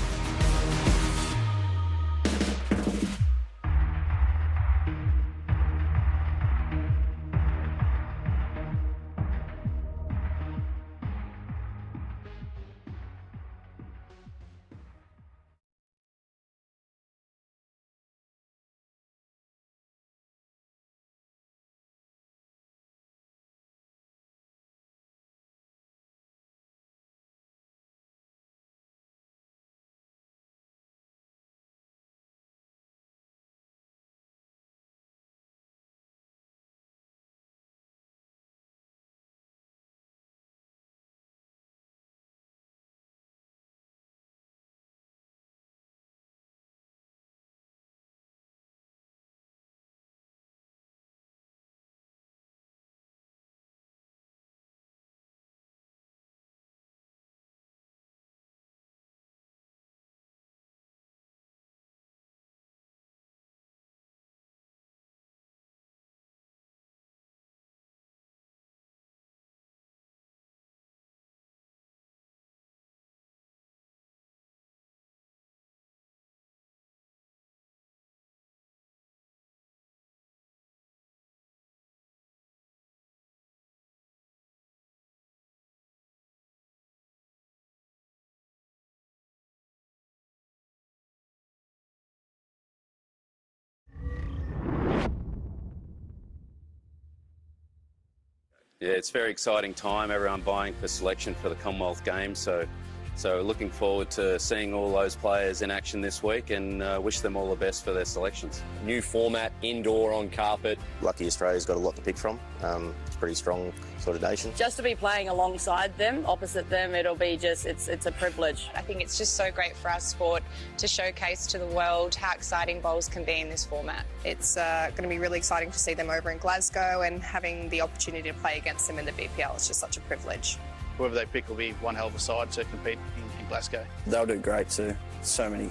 Yeah, it's a very exciting time. Everyone buying for selection for the Commonwealth Games. So looking forward to seeing all those players in action this week, and wish them all the best for their selections. New format, indoor on carpet. Lucky Australia's got a lot to pick from. It's a pretty strong sort of nation. Just to be playing alongside them, opposite them, it'll be just, it's a privilege. I think it's just so great for our sport to showcase to the world how exciting bowls can be in this format. It's going to be really exciting to see them over in Glasgow, and having the opportunity to play against them in the BPL is just such a privilege. Whoever they pick will be one hell of a side to compete in Glasgow. They'll do great too. So many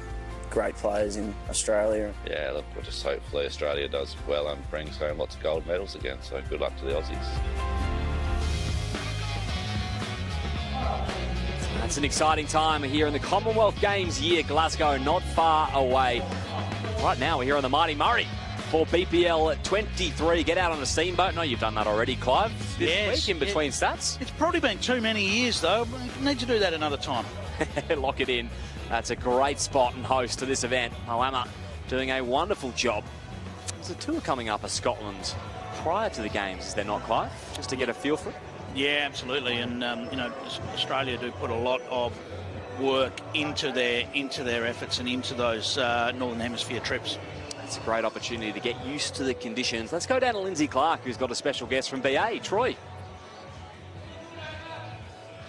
great players in Australia. Yeah, look, we'll just hopefully Australia does well and brings home lots of gold medals again. So good luck to the Aussies. It's an exciting time here in the Commonwealth Games year. Glasgow not far away. Right now we're here on the Mighty Murray for BPL 23. Get out on a steamboat. No, you've done that already, Clive. This week in between stats. It's probably been too many years, though. We need to do that another time. Lock it in. That's a great spot and host to this event. Moama doing a wonderful job. There's a tour coming up of Scotland prior to the games, is there not, Clive? Just to get a feel for it. Yeah, absolutely. And, you know, Australia do put a lot of work into their efforts and into those Northern Hemisphere trips. It's a great opportunity to get used to the conditions. Let's go down to Lindsay Clark, who's got a special guest from BA, Troy.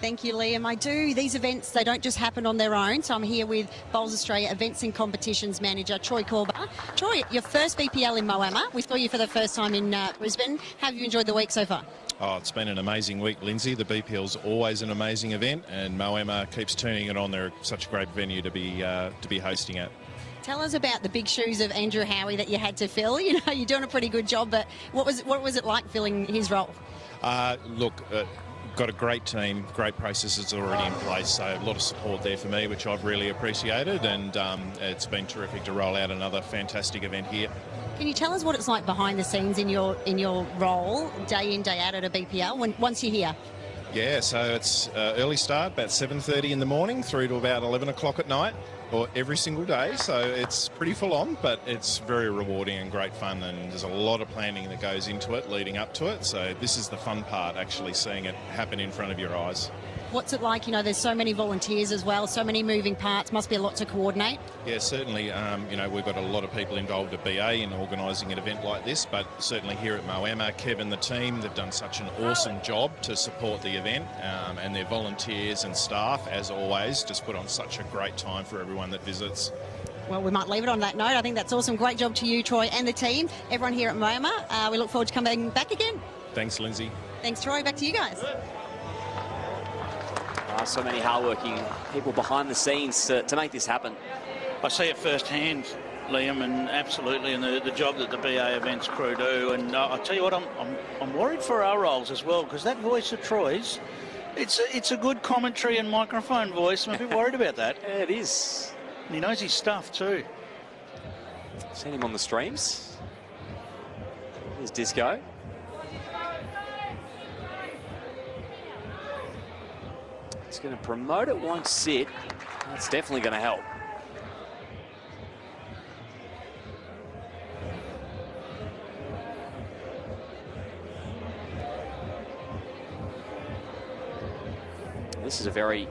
Thank you, Liam. I do. These events, they don't just happen on their own. So I'm here with Bowls Australia Events and Competitions Manager, Troy Corber. Troy, your first BPL in Moama. We saw you for the first time in Brisbane. How have you enjoyed the week so far? Oh, it's been an amazing week, Lindsay. The BPL's always an amazing event, and Moama keeps turning it on. They're such a great venue to be hosting at. Tell us about the big shoes of Andrew Howie that you had to fill. You know, you're doing a pretty good job, but what was it like filling his role? Got a great team, great processes already in place, so a lot of support there for me, which I've really appreciated, and it's been terrific to roll out another fantastic event here. Can you tell us what it's like behind the scenes in your role, day in, day out at a BPL, once you're here? Yeah, so it's early start, about 7:30 in the morning through to about 11 o'clock at night, or every single day, so it's pretty full on, but it's very rewarding and great fun, and there's a lot of planning that goes into it leading up to it, so this is the fun part, actually seeing it happen in front of your eyes. What's it like? You know, there's so many volunteers as well, so many moving parts, must be a lot to coordinate. Yeah, certainly, you know, we've got a lot of people involved at BA in organising an event like this, but certainly here at Moama, Kev and the team, they've done such an awesome job to support the event, and their volunteers and staff, as always, just put on such a great time for everyone that visits. Well, we might leave it on that note. I think that's awesome. Great job to you, Troy, and the team. Everyone here at Moama, we look forward to coming back again. Thanks, Lindsay. Thanks, Troy. Back to you guys. So many hardworking people behind the scenes to make this happen. I see it firsthand, Liam, and absolutely, and the job that the BA events crew do. And I'll tell you what, I'm worried for our roles as well, because that voice of Troy's, it's a good commentary and microphone voice. I'm a bit worried about that. Yeah, it is. And he knows his stuff too. Seen him on the streams. There's Disco. It's going to promote it, won't sit. That's definitely going to help. This is a very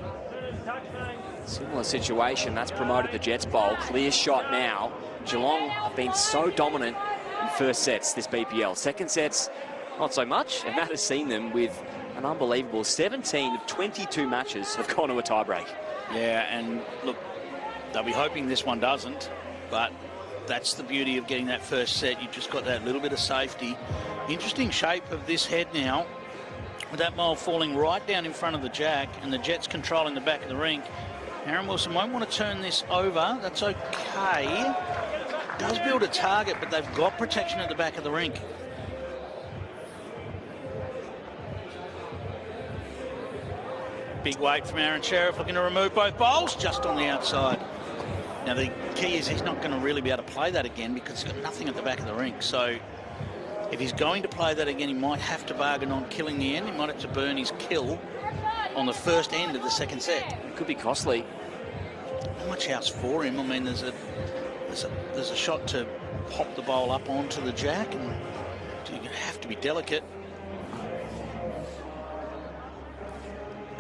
similar situation. That's promoted the Jets Bowl. Clear shot now. Geelong have been so dominant in first sets this BPL. Second sets, not so much, and that has seen them with an unbelievable 17 of 22 matches have gone to a tiebreak. Yeah, and look, they'll be hoping this one doesn't, but that's the beauty of getting that first set. You've just got that little bit of safety. Interesting shape of this head now, with that mole falling right down in front of the jack and the Jets controlling the back of the rink. Aaron Wilson won't want to turn this over. That's okay. Does build a target, but they've got protection at the back of the rink. Big weight from Aaron Sheriff, looking to remove both bowls, just on the outside. Now, the key is he's not going to really be able to play that again because he's got nothing at the back of the rink. So if he's going to play that again, he might have to bargain on killing the end. He might have to burn his kill on the first end of the second set. It could be costly. Not much else for him. I mean, there's a shot to pop the bowl up onto the jack, and you have to be delicate.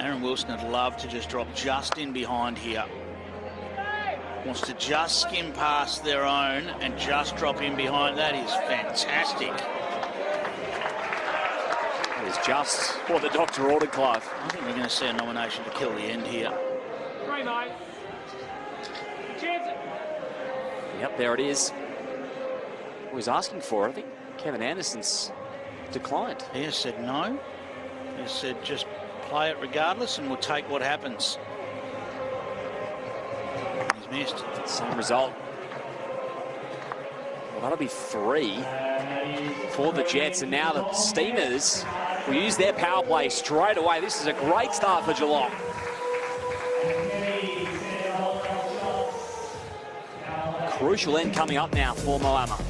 Aaron Wilson would love to just drop just in behind here. Wants to just skim past their own and just drop in behind. That is fantastic. That is just what the doctor ordered, Clive. I think we're going to see a nomination to kill the end here. Yep, there it is. He was asking for it. I think Kevin Anderson's declined. He has said no. He said just play it regardless and we'll take what happens. He's missed. Same result. Well, that'll be 3 for the Jets, and now the Steamers will use their power play straight away. This is a great start for Geelong. Crucial end coming up now for Moama.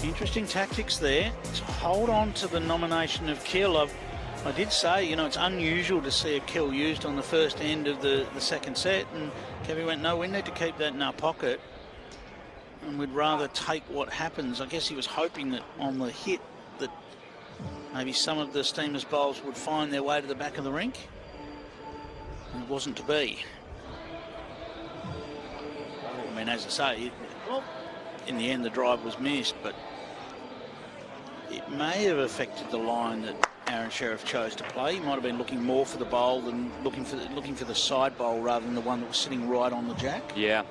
Interesting tactics there to hold on to the nomination of kill. I did say, you know, it's unusual to see a kill used on the first end of the second set, and Kevin went, no, we need to keep that in our pocket and we'd rather take what happens. I guess he was hoping that on the hit that maybe some of the Steamers bowls would find their way to the back of the rink, and it wasn't to be. I mean, as I say, in the end the drive was missed, but it may have affected the line that Aaron Sheriff chose to play. He might have been looking more for the bowl than looking for the side bowl rather than the one that was sitting right on the jack. Yeah.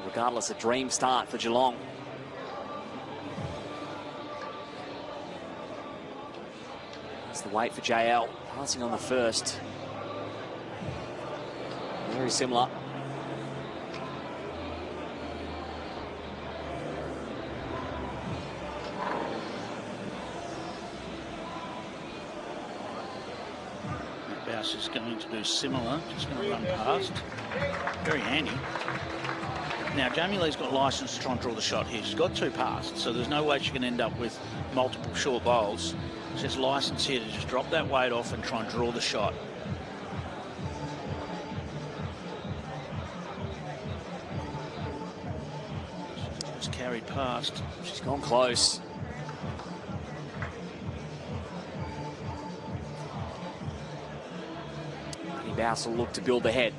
Regardless, a dream start for Geelong. That's the wait for JL. Passing on the first. Very similar. Bouse is going to do similar, just going to run past. Very handy. Now, Jamie Lee's got licence to try and draw the shot here. She's got 2 past, so there's no way she can end up with multiple short bowls. She has licence here to just drop that weight off and try and draw the shot. She's carried past. She's gone close. Bouse will look to build ahead.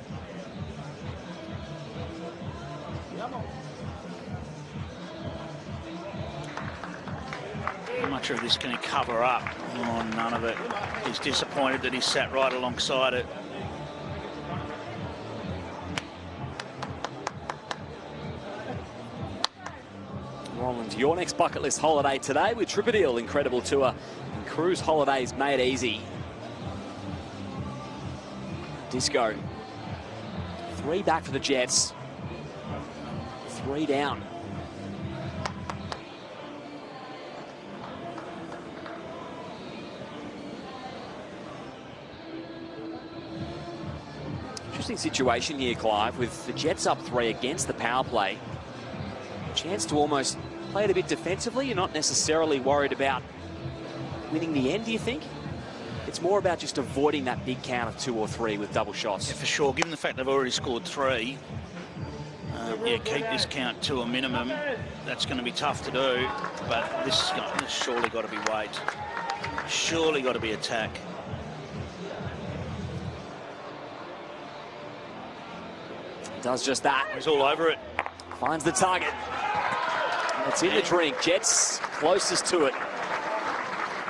How much of this can he cover up? Oh, none of it. He's disappointed that he sat right alongside it. Roland, your next bucket list holiday today with Tripadil Incredible Tour and Cruise Holidays made easy. Disco. 3 back for the Jets. 3 down. Interesting situation here, Clive, with the Jets up 3 against the power play. A chance to almost play it a bit defensively. You're not necessarily worried about winning the end, do you think? It's more about just avoiding that big count of 2 or 3 with double shots. Yeah, for sure. Given the fact they've already scored 3, yeah, keep this count to a minimum. That's going to be tough to do, but this has surely got to be weight. Surely got to be attack. Does just that. He's all over it. Finds the target. It's in the drink. Jets closest to it.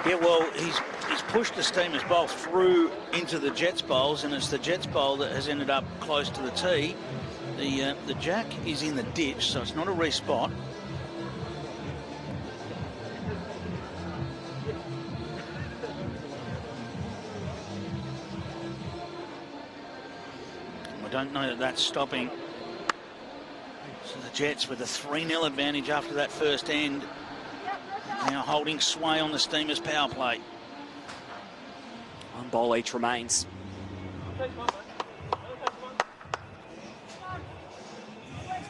Yeah, well, he's pushed the Steamers bowl through into the Jets bowls, and it's the Jets bowl that has ended up close to the tee. The jack is in the ditch, so it's not a respot. I don't know that that's stopping. So the Jets with a 3-0 advantage after that first end, now holding sway on the Steamers power play. 1 bowl each remains.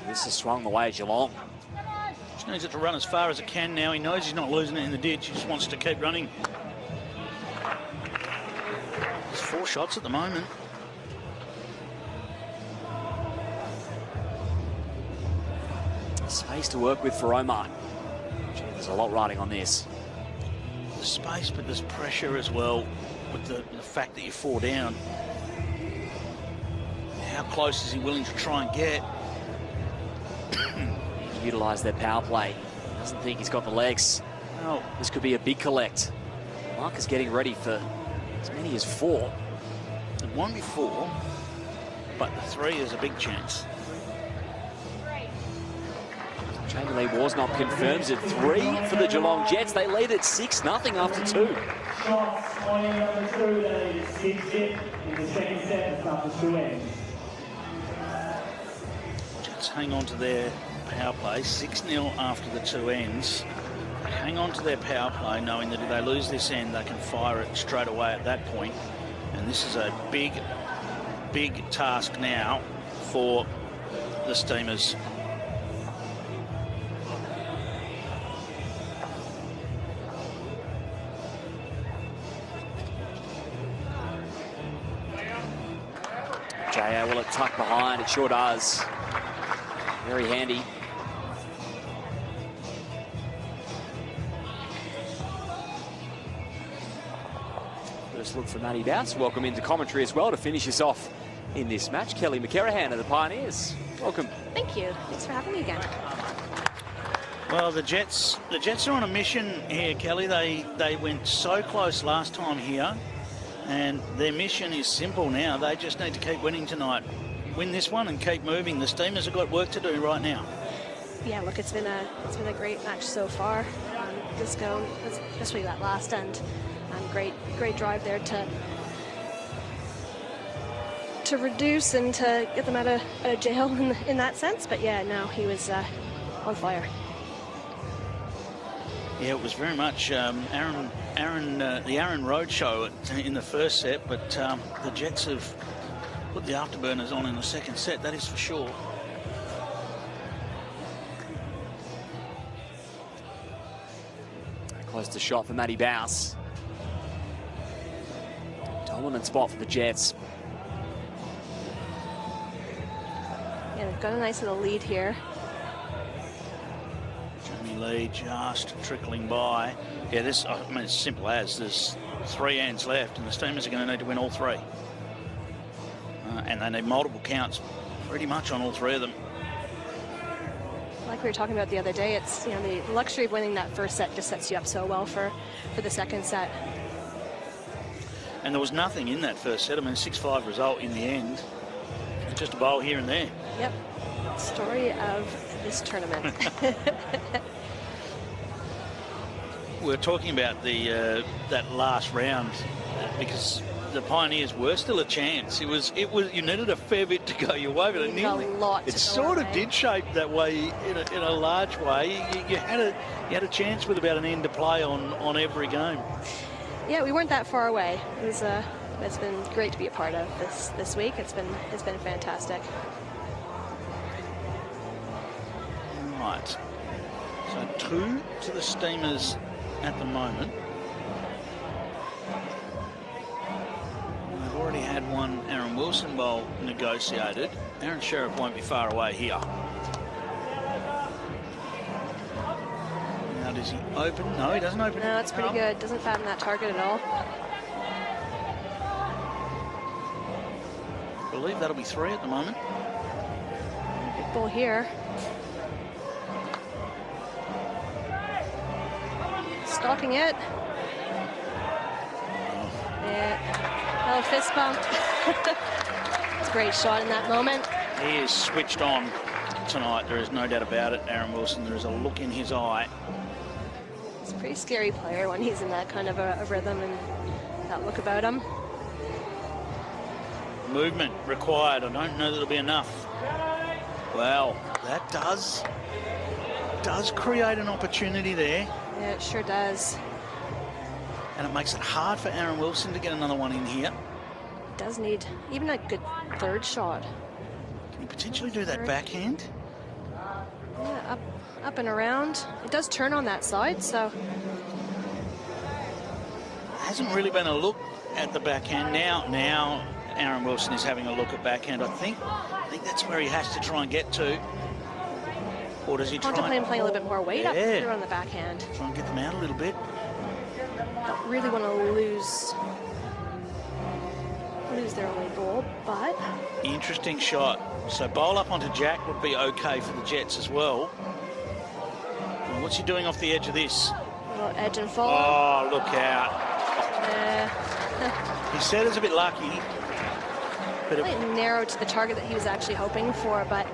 This has swung the way of Geelong. Just needs it to run as far as it can now. He knows he's not losing it in the ditch. He just wants to keep running. There's 4 shots at the moment. Space to work with for Omar. Gee, there's a lot riding on this. There's space, but there's pressure as well with the fact that you're 4 down. How close is he willing to try and get? Utilise their power play. Doesn't think he's got the legs. No. This could be a big collect. Mark is getting ready for as many as 4. It won't be 4, but the 3 is a big chance. Jamie Lee Worsnop confirms it. 3 for the Geelong Jets. They lead at 6-0 after 2. Shots on number 2, that is 6-0 in the second set after 2 ends. Jets hang on to their power play, 6-0 after the 2 ends. Hang on to their power play, knowing that if they lose this end, they can fire it straight away at that point. And this is a big, big task now for the Steamers. JO, will it tuck behind? It sure does. Very handy. First look for Matty Bouse. Welcome into commentary as well to finish us off in this match. Kelly McCarahan of the Pioneers. Welcome. Thank you. Thanks for having me again. Well, the Jets are on a mission here, Kelly. They went so close last time here, and their mission is simple now. They just need to keep winning tonight. Win this one and keep moving. The Steamers have got work to do right now. Yeah, look, it's been a great match so far. Especially that last end. Great drive there to reduce and to get them out of jail in that sense. But yeah, no, he was on fire. Yeah, it was very much the Aaron Road show in the first set, but the Jets have put the afterburners on in the second set, that is for sure. Close to shot for Matty Bouse. Dominant spot for the Jets. Yeah, they've got a nice little lead here. Jamie Lee just trickling by. Yeah, it's simple as. There's 3 hands left, and the Steamers are going to need to win all 3. And they need multiple counts pretty much on all 3 of them. Like we were talking about the other day, it's, you know, the luxury of winning that first set just sets you up so well for the second set. And there was nothing in that first set. I mean, 6-5 result in the end. Just a bowl here and there. Yep. Story of this tournament. We're talking about that last round because the Pioneers were still a chance. It was you needed a fair bit to go your way, but it sort of did shape that way in a large way. You had a chance with about an end to play on every game. Yeah, we weren't that far away. It was it's been great to be a part of this week. It's been fantastic. Right. So 2 to the Steamers at the moment. We've already had one Aaron Wilson bowl negotiated. Aaron Sheriff won't be far away here. Now does he open? No, he doesn't open. No, it's pretty good. Doesn't fatten that target at all. I believe that'll be 3 at the moment. Big ball here. Stalking it. Yeah. Oh, fist bump. It's a great shot in that moment. He is switched on tonight. There is no doubt about it, Aaron Wilson. There is a look in his eye. He's a pretty scary player when he's in that kind of a rhythm and that look about him. Movement required. I don't know that it'll be enough. Well, that does create an opportunity there. Yeah, it sure does. And it makes it hard for Aaron Wilson to get another one in here. Does need even a good third shot. Can he potentially do that backhand? Yeah, up and around. It does turn on that side, so. Hasn't really been a look at the backhand. Now Aaron Wilson is having a look at backhand. I think that's where he has to try and get to. Or does he try and playing a little bit more weight up here on the backhand? Try and get them out a little bit. Don't really want to lose their only ball, but interesting shot. So bowl up onto Jack would be okay for the Jets as well. And what's he doing off the edge of this? A little edge and fall. Oh, look out! He said it's a bit lucky, but it narrowed to the target that he was actually hoping for, but.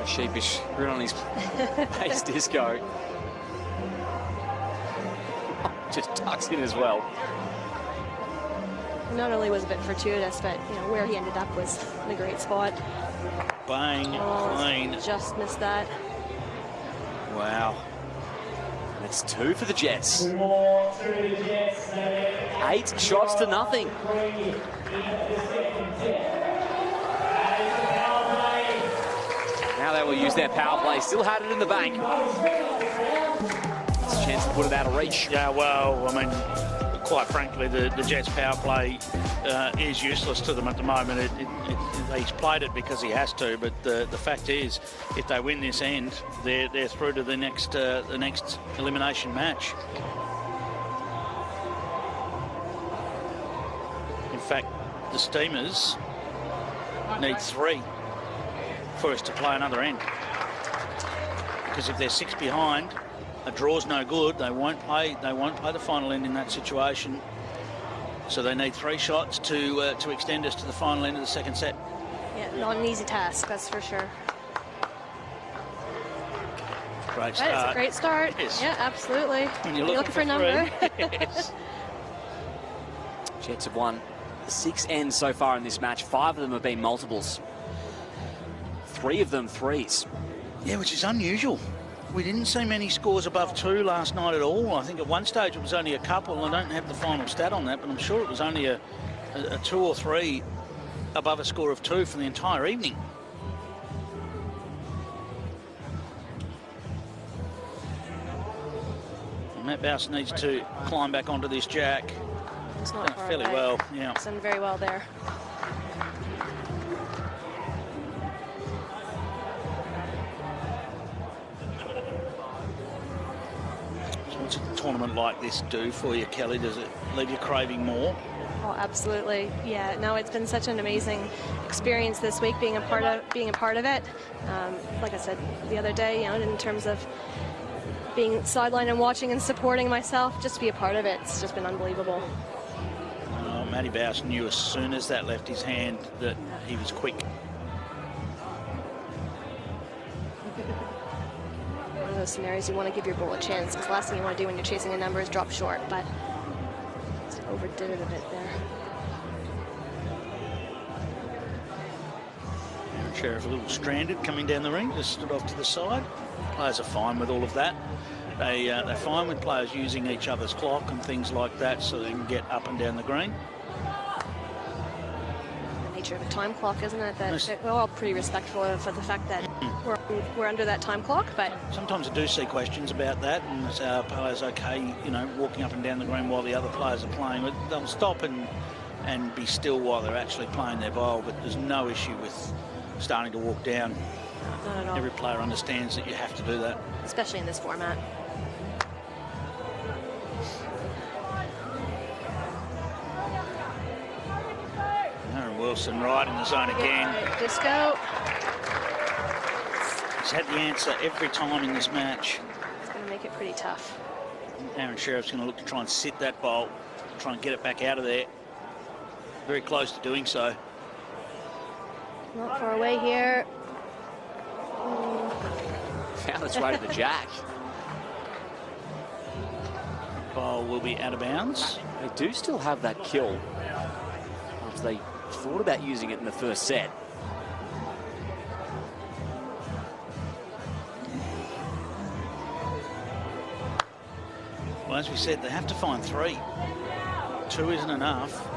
Sheepish grin on his face disco. Just tucks in as well. Not only was a bit fortuitous, but you know where he ended up was in a great spot. Bang, clean. Just missed that. Wow. That's 2 for the Jets. 2 more to the Jets. 8 shots to nothing. Now they will use their power play. Still had it in the bank. It's a chance to put it out of reach. Yeah, well, I mean, quite frankly, the Jets' power play is useless to them at the moment. He's played it because he has to, but the fact is, if they win this end, they're through to the next elimination match. fact, the Steamers need 3 for us to play another end. Because if they're 6 behind, a draw's no good. They won't play the final end in that situation. So they need 3 shots to extend us to the final end of the second set. Yeah, not an easy task, that's for sure. Great start. Right, it's a great start. Yes. Yeah, absolutely. When you're looking for a number. Yes. Jets have won 6 ends so far in this match. 5 of them have been multiples. 3 of them threes. Yeah, which is unusual. We didn't see many scores above 2 last night at all. I think at one stage it was only a couple. I don't have the final stat on that, but I'm sure it was only a 2 or 3 above a score of 2 for the entire evening. And Matt Bouse needs to climb back onto this jack. It's not far fairly away. well, yeah. It's done very well there. What's a tournament like this do for you, Kelly? Does it leave you craving more? Oh, absolutely. Yeah. No, it's been such an amazing experience this week being a part of it. Like I said the other day, you know, in terms of being sidelined and watching and supporting myself, just to be a part of it, it's just been unbelievable. Oh, Matty Bouse knew as soon as that left his hand that he was quick. One of those scenarios you want to give your ball a chance, because the last thing you want to do when you're chasing a number is drop short, but just overdid it a bit there. Sheriff a little stranded coming down the ring, just stood off to the side. Players are fine with all of that. They're fine with players using each other's clock and things like that so they can get up and down the green. The nature of a time clock, isn't it? That we're all pretty respectful for the fact that we're under that time clock, but Sometimes I do see questions about that, and are players okay, you know, walking up and down the green while the other players are playing? But they'll stop and be still while they're actually playing their bowl, but there's no issue with starting to walk down. not at all. Every player understands that you have to do that. Especially in this format. Aaron Wilson right in the zone again. Disco. He's had the answer every time in this match. It's going to make it pretty tough. Aaron Sheriff's going to look to try and sit that bowl, try and get it back out of there. Very close to doing so. Not far away here. Found its way to the jack. Bowl will be out of bounds. They do still have that kill after they thought about using it in the first set. Well, as we said, they have to find 3. 2 isn't enough.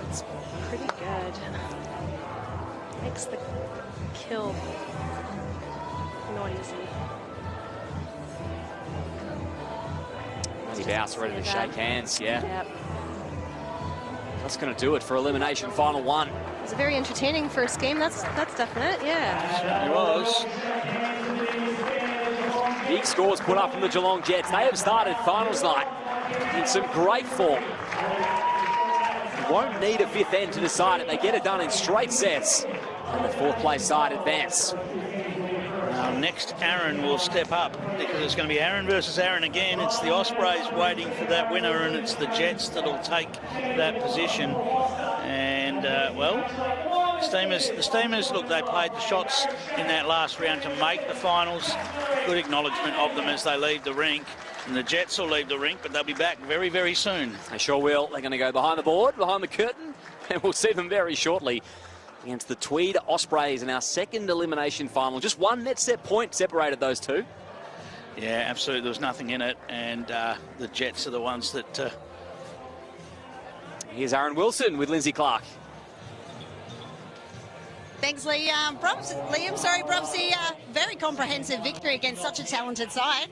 It's pretty good. Makes the kill not easy. Matty Bouse ready to shake hands, yeah. Yep. That's going to do it for elimination final 1. It was a very entertaining first game. That's definite, yeah. It was. Big scores put up from the Geelong Jets. They have started finals night in some great form. Won't need a 5th end to decide it. They get it done in straight sets. And the 4th place side advance. Now next Aaron will step up because it's going to be Aaron versus Aaron again. It's the Ospreys waiting for that winner, and it's the Jets that'll take that position. And well, the Steamers, look, they played the shots in that last round to make the finals. Good acknowledgement of them as they leave the rink. And the Jets will leave the rink, but they'll be back very, very soon. They sure will. They're going to go behind the board, behind the curtain, and we'll see them very shortly against the Tweed Ospreys in our second elimination final. Just one net set point separated those two. Yeah, absolutely. There was nothing in it, and the Jets are the ones that... Here's Aaron Wilson with Lindsay Clark. Thanks, Liam. Brubsy, very comprehensive victory against such a talented side.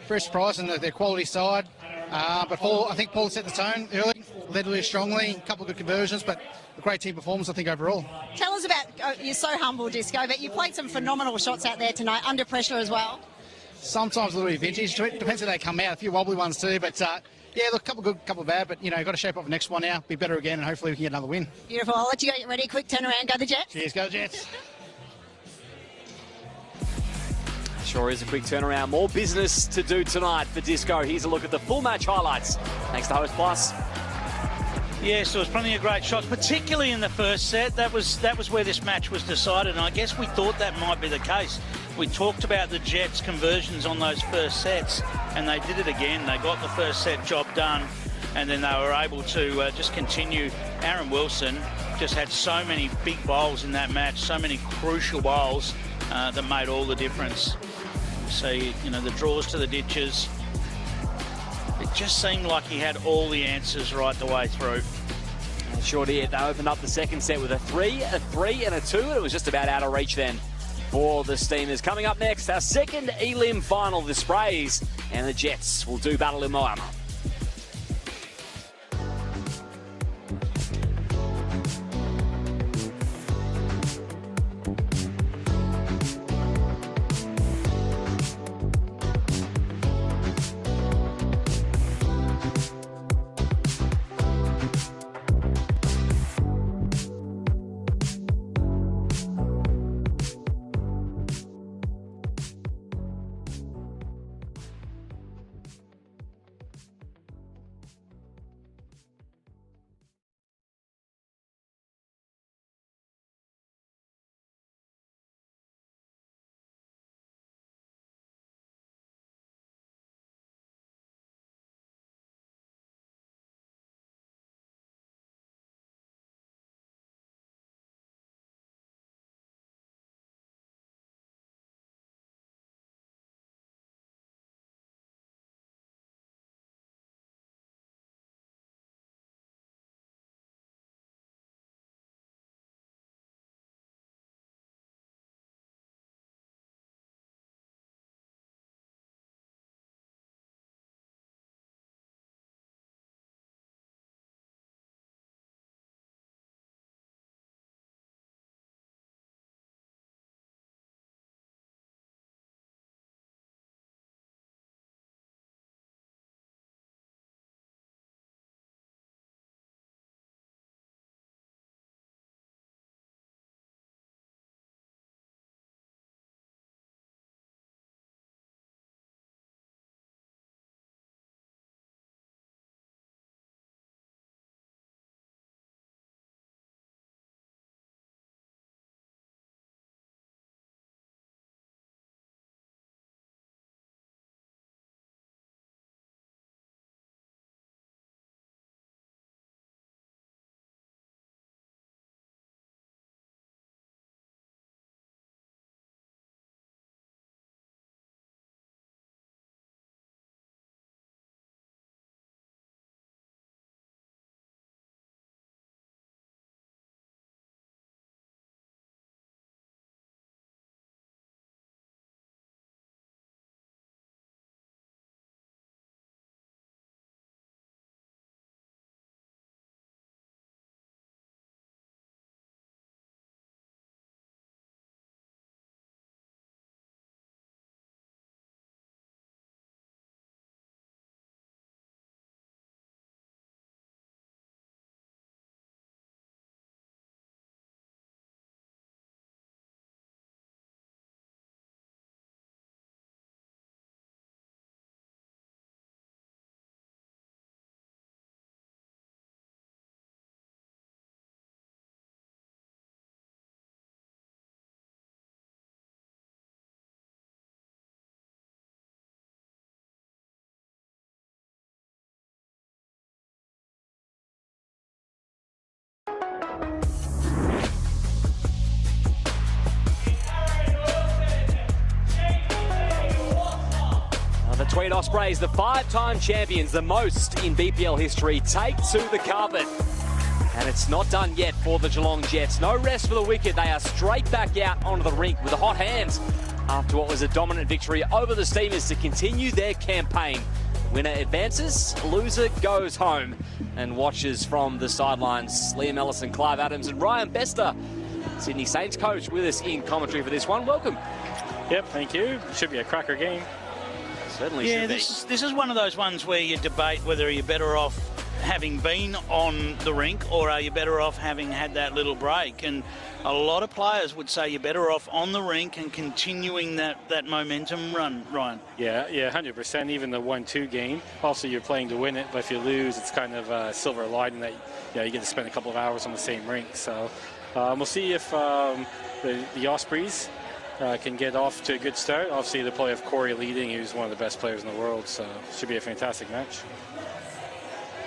Very surprising that their quality side. But I think Paul set the tone early, led really strongly, a couple of good conversions, but a great team performance, I think, overall. Tell us about, you're so humble, Disco, but you played some phenomenal shots out there tonight, under pressure as well. Sometimes a little bit vintage, depends how they come out, a few wobbly ones too, but Yeah, look, couple good, couple bad, but, got to shape up the next one now. Be better again, and hopefully we can get another win. Beautiful. I'll let you go get ready. Quick turnaround. Go the Jets. Cheers, go Jets. Sure is a quick turnaround. More business to do tonight for Disco. Here's a look at the full match highlights. Thanks to Host Plus. Yes, there was plenty of great shots, particularly in the first set. That was where this match was decided, and I guess we thought that might be the case. We talked about the Jets' conversions on those first sets, and they did it again. They got the first set job done, and then they were able to just continue. Aaron Wilson just had so many big bowls in that match, so many crucial bowls that made all the difference. See, the draws to the ditches. It just seemed like he had all the answers right the way through. Sure did. They opened up the second set with a 3, a 3 and a 2, and it was just about out of reach then for the Steamers. Coming up next, our second Elim final, the Sprays and the Jets will do battle in Moama. The Tweed Ospreys, the 5-time champions, the most in BPL history, take to the carpet. And it's not done yet for the Geelong Jets. No rest for the wicked. They are straight back out onto the rink with the hot hands after what was a dominant victory over the Steamers to continue their campaign. Winner advances, loser goes home. And watchers from the sidelines, Liam Ellison, Clive Adams and Ryan Bester, Sydney Saints coach, with us in commentary for this one. Welcome. Yep, thank you. Should be a cracker game. Certainly Yeah, should be. this is one of those ones where you debate whether you're better off having been on the rink or are you better off having had that little break. And a lot of players would say you're better off on the rink and continuing that momentum run, Ryan. Yeah, 100%. Even the 1-2 game, also you're playing to win it, but if you lose, it's kind of a silver lining that you get to spend a couple of hours on the same rink. So we'll see if the Ospreys can get off to a good start. Obviously, they probably have Corey leading, who's one of the best players in the world, so it should be a fantastic match.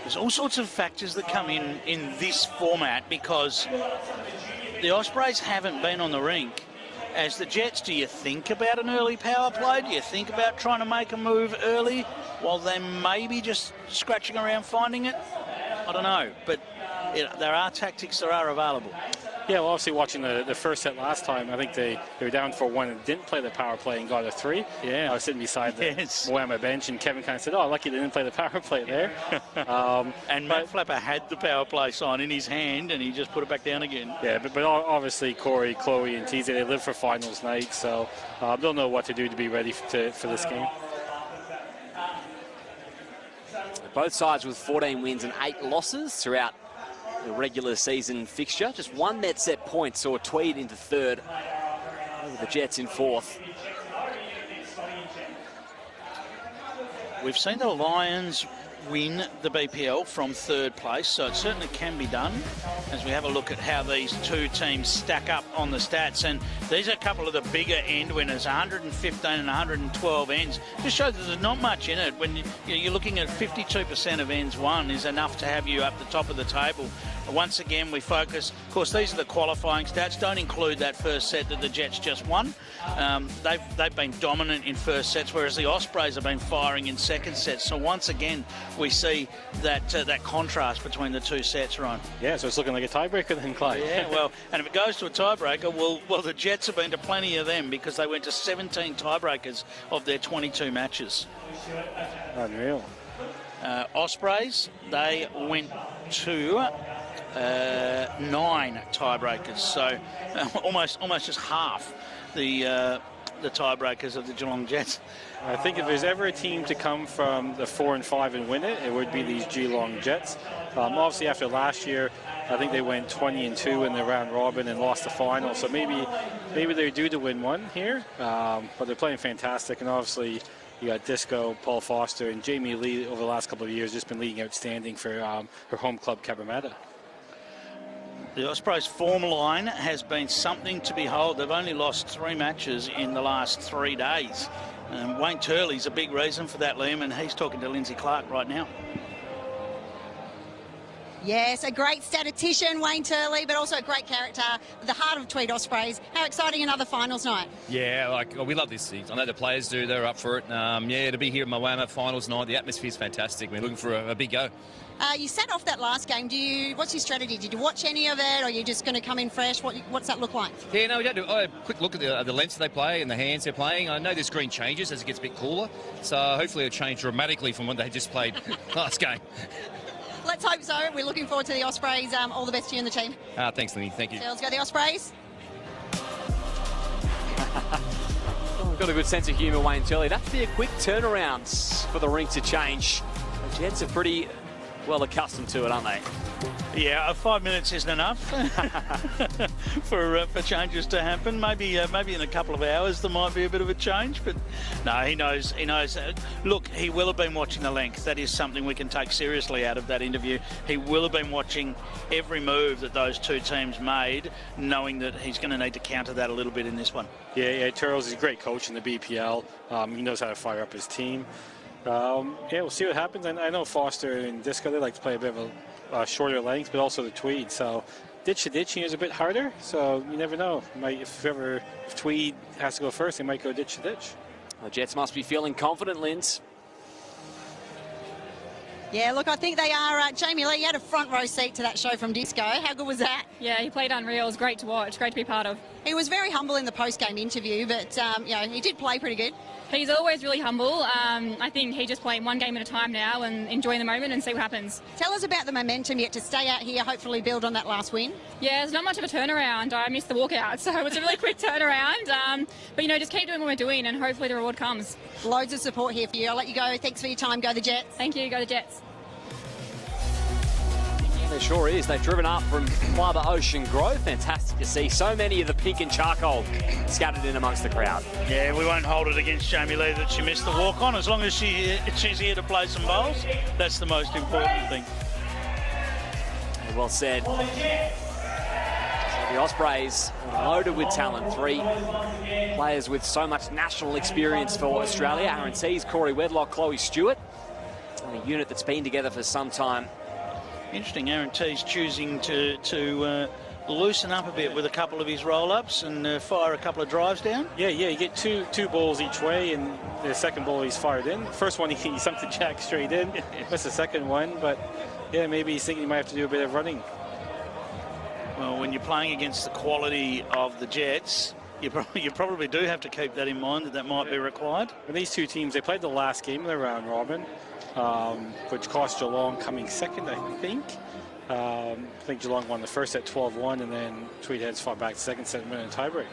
There's all sorts of factors that come in this format because the Ospreys haven't been on the rink. As the Jets, do you think about an early power play? Do you think about trying to make a move early while they maybe just scratching around finding it? I don't know, but there are tactics that are available. Yeah, well, obviously watching the first set last time, I think they were down 4-1 and didn't play the power play and got a 3. Yeah. I was sitting beside the Moama bench, and Kevin kind of said, "Oh, lucky they didn't play the power play there." And Matt Flapper had the power play sign in his hand, and he just put it back down again. Yeah, but obviously Corey, Chloe, and TZ, they live for finals night, so they'll know what to do to be ready for this game. Both sides with 14 wins and 8 losses throughout the regular season fixture. Just one net set point saw Tweed into third over the Jets in fourth. We've seen the Lions win the BPL from third place, so it certainly can be done as we have a look at how these two teams stack up on the stats. And these are a couple of the bigger end winners, 115 and 112 ends. Just shows that there's not much in it. When you're looking at 52% of ends won is enough to have you up the top of the table. Once again, we focus, of course, these are the qualifying stats, don't include that first set that the Jets just won. They've been dominant in first sets, whereas the Ospreys have been firing in second sets. So once again, we see that contrast between the two sets, Ryan. Yeah, so it's looking like a tiebreaker then, Clay. Yeah, well, and if it goes to a tiebreaker, well, the Jets have been to plenty of them because they went to 17 tiebreakers of their 22 matches. Unreal. Ospreys, they went to 9 tiebreakers, so almost just half the tiebreakers of the Geelong Jets. I think if there's ever a team to come from the 4 and 5 and win it, it would be these Geelong Jets. Obviously, after last year, I think they went 20-2 in the round robin and lost the final. So maybe they're due to win one here, but they're playing fantastic. And obviously, you got Disco, Paul Foster, and Jamie Lee over the last couple of years just been leading outstanding for her home club, Cabramatta. The Ospreys form line has been something to behold. They've only lost 3 matches in the last 3 days. Wayne Turley's a big reason for that, Liam, and he's talking to Lindsay Clark right now. Yes, a great statistician, Wayne Turley, but also a great character, the heart of Tweed Ospreys. How exciting another finals night. Yeah, we love this thing. I know the players do, they're up for it. To be here at Moama finals night, the atmosphere's fantastic. We're looking for a big go. You sat off that last game. What's your strategy? Did you watch any of it, or are you just going to come in fresh? What's that look like? Yeah, no, we don't do. I had a quick look at the lengths they play and the hands they're playing. I know the screen changes as it gets a bit cooler, so hopefully it'll change dramatically from what they just played last game. Let's hope so. We're looking forward to the Ospreys. All the best to you and the team. Thanks, Lenny. Thank you. So let's go the Ospreys. Got a good sense of humour, Wayne Turley. That'd be a quick turnaround for the rink to change. The Jets are pretty well accustomed to it, aren't they? Yeah, 5 minutes isn't enough for changes to happen. Maybe in a couple of hours there might be a bit of a change, but no, he knows. Look, he will have been watching the length. That is something we can take seriously out of that interview. He will have been watching every move that those two teams made, knowing that he's going to need to counter that a little bit in this one. Yeah, Turles is a great coach in the BPL. He knows how to fire up his team. We'll see what happens. I know Foster and Disco, they like to play a bit of a shorter length, but also the Tweed. So ditch-to-ditching is a bit harder, so you never know. If Tweed has to go first, they might go ditch-to-ditch. The Jets must be feeling confident, Linz. Yeah, look, I think they are. Jamie Lee, you had a front row seat to that show from Disco. How good was that? Yeah, he played unreal. It was great to watch, great to be part of. He was very humble in the post-game interview, but he did play pretty good. He's always really humble. I think he's just playing one game at a time now and enjoying the moment and see what happens. Tell us about the momentum yet to stay out here, hopefully build on that last win. Yeah, there's not much of a turnaround. I missed the walkout, so it was a really quick turnaround. But, you know, just keep doing what we're doing and hopefully the reward comes. Loads of support here for you. I'll let you go. Thanks for your time. Go the Jets. Thank you. Go the Jets. There sure is. They've driven up from Club Ocean Grove. Fantastic to see so many of the pink and charcoal scattered in amongst the crowd. Yeah, we won't hold it against Jamie Lee that she missed the walk-on. As long as she's here to play some bowls, that's the most important thing. Well said. So the Ospreys loaded with talent. 3 players with so much national experience for Australia. Aaron Tees, Corey Wedlock, Chloe Stewart. And a unit that's been together for some time. Interesting, Aaron Tees choosing to loosen up a bit with a couple of his roll-ups and fire a couple of drives down. Yeah, you get two balls each way, and the second ball he's fired in. First one he sunk the jack straight in. Missed the second one, but yeah, maybe he's thinking he might have to do a bit of running. Well, when you're playing against the quality of the Jets, you probably do have to keep that in mind, that might be required. And these two teams, they played the last game of the round robin, which cost Geelong coming second, I think. I think Geelong won the first set 12-1, and then Tweedheads fought back the second set and won in a tiebreak.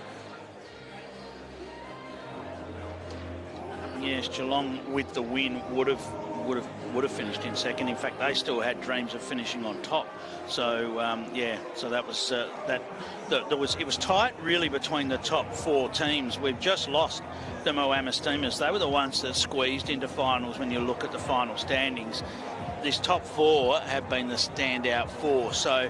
Yes, Geelong with the win would have finished in second. In fact, they still had dreams of finishing on top. So yeah, so that was it was tight really between the top 4 teams. We've just lost the Moama Steamers. They were the ones that squeezed into finals. When you look at the final standings, this top 4 have been the standout 4. So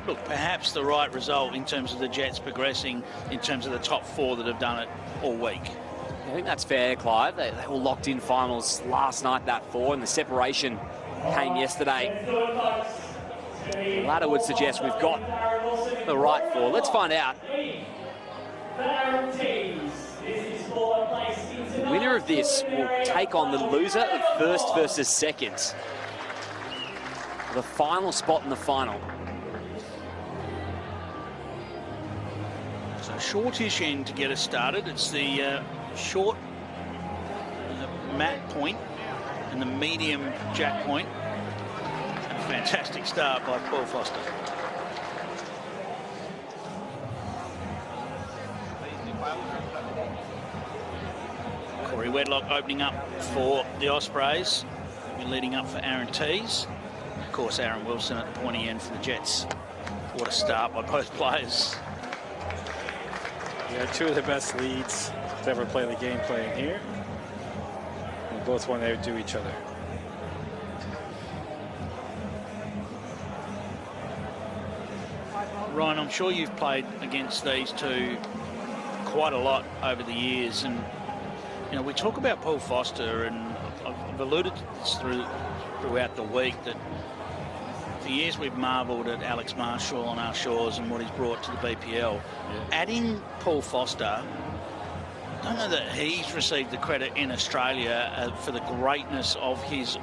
look, perhaps the right result in terms of the Jets progressing in terms of the top 4 that have done it all week. I think that's fair, Clive. They were locked in finals last night, that 4, and the separation came yesterday. The ladder would suggest we've got the right 4. Let's find out. The winner of this will take on the loser of first versus second. The final spot in the final. So shortish end to get us started. It's the short mat point and the medium jack point. A fantastic start by Paul Foster. Corey Wedlock opening up for the Ospreys. We're leading up for Aaron Tees. Of course, Aaron Wilson at the pointy end for the Jets. What a start by both players. Yeah, 2 of the best leads to ever play the game playing here. And both want to outdo each other. Ryan, I'm sure you've played against these two quite a lot over the years, and you know, we talk about Paul Foster, and I've alluded to this throughout the week that for years we've marvelled at Alex Marshall on our shores and what he's brought to the BPL. Yeah. Adding Paul Foster, I don't know that he's received the credit in Australia for the greatness of his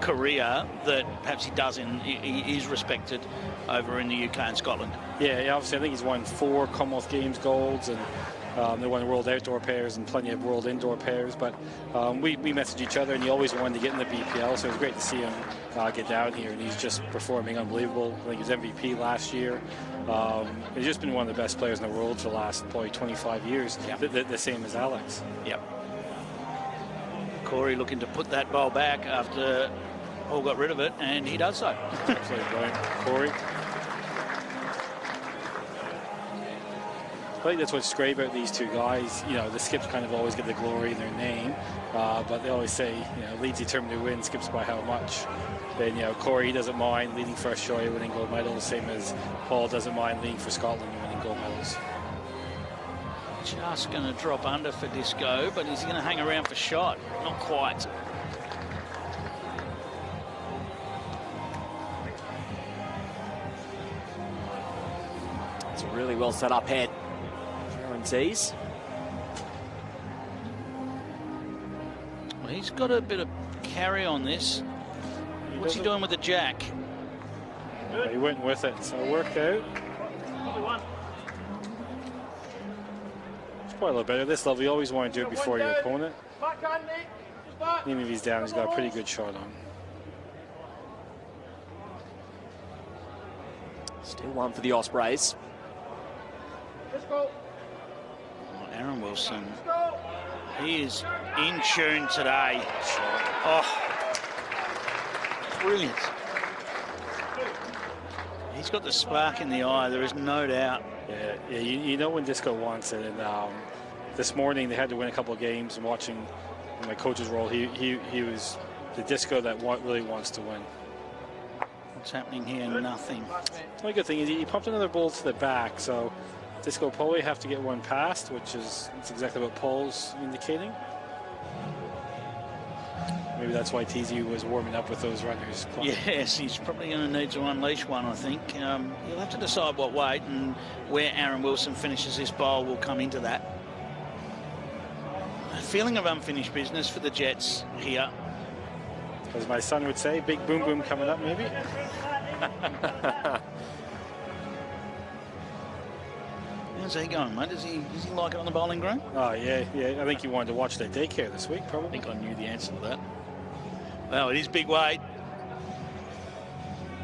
career that perhaps he does he is respected over in the UK and Scotland. Yeah, obviously I think he's won 4 Commonwealth Games golds, and they won World Outdoor Pairs and plenty of World Indoor Pairs, but we messaged each other, and he always wanted to get in the BPL, so it was great to see him get down here, and he's just performing unbelievable. I think he was MVP last year. He's just been one of the best players in the world for the last probably 25 years, the same as Alex. Yep. Corey looking to put that ball back after Paul got rid of it, and he does so. Absolutely brilliant, Corey. I think that's what's great about these two guys. You know, the skips kind of always get the glory in their name, but they always say, you know, leads determined to win, skips by how much. Then, you know, Corey doesn't mind leading for Australia, winning gold medals, same as Paul doesn't mind leading for Scotland and winning gold medals. Just going to drop under for Disco, but he's going to hang around for shot. Not quite. It's a really well set up head. Aaron Tees. Well, he's got a bit of carry on this. What's he doing with the jack? Yeah, he went with it, so it worked out. It's quite a little better. This level, you always want to do it before your opponent. Even if he's down, he's got a pretty good shot on. Still one for the Ospreys. Wilson. He is in tune today. Oh, brilliant. He's got the spark in the eye, there is no doubt. Yeah, you know when Disco wants it. And this morning they had to win a couple of games, and watching in my coach's role, he was the Disco that really wants to win. What's happening here? Nothing. The only good thing is he pumped another ball to the back, so Disco will probably have to get one past, which is exactly what Paul's indicating. Maybe that's why TZ was warming up with those runners. Yes, he's probably going to need to unleash one, I think. He'll have to decide what weight, and where Aaron Wilson finishes this bowl will come into that. A feeling of unfinished business for the Jets here. As my son would say, big boom boom coming up, maybe. How's he going, mate? Does he like it on the bowling green? Oh, yeah. I think he wanted to watch their daycare this week, probably. I think I knew the answer to that. Well, it is big weight.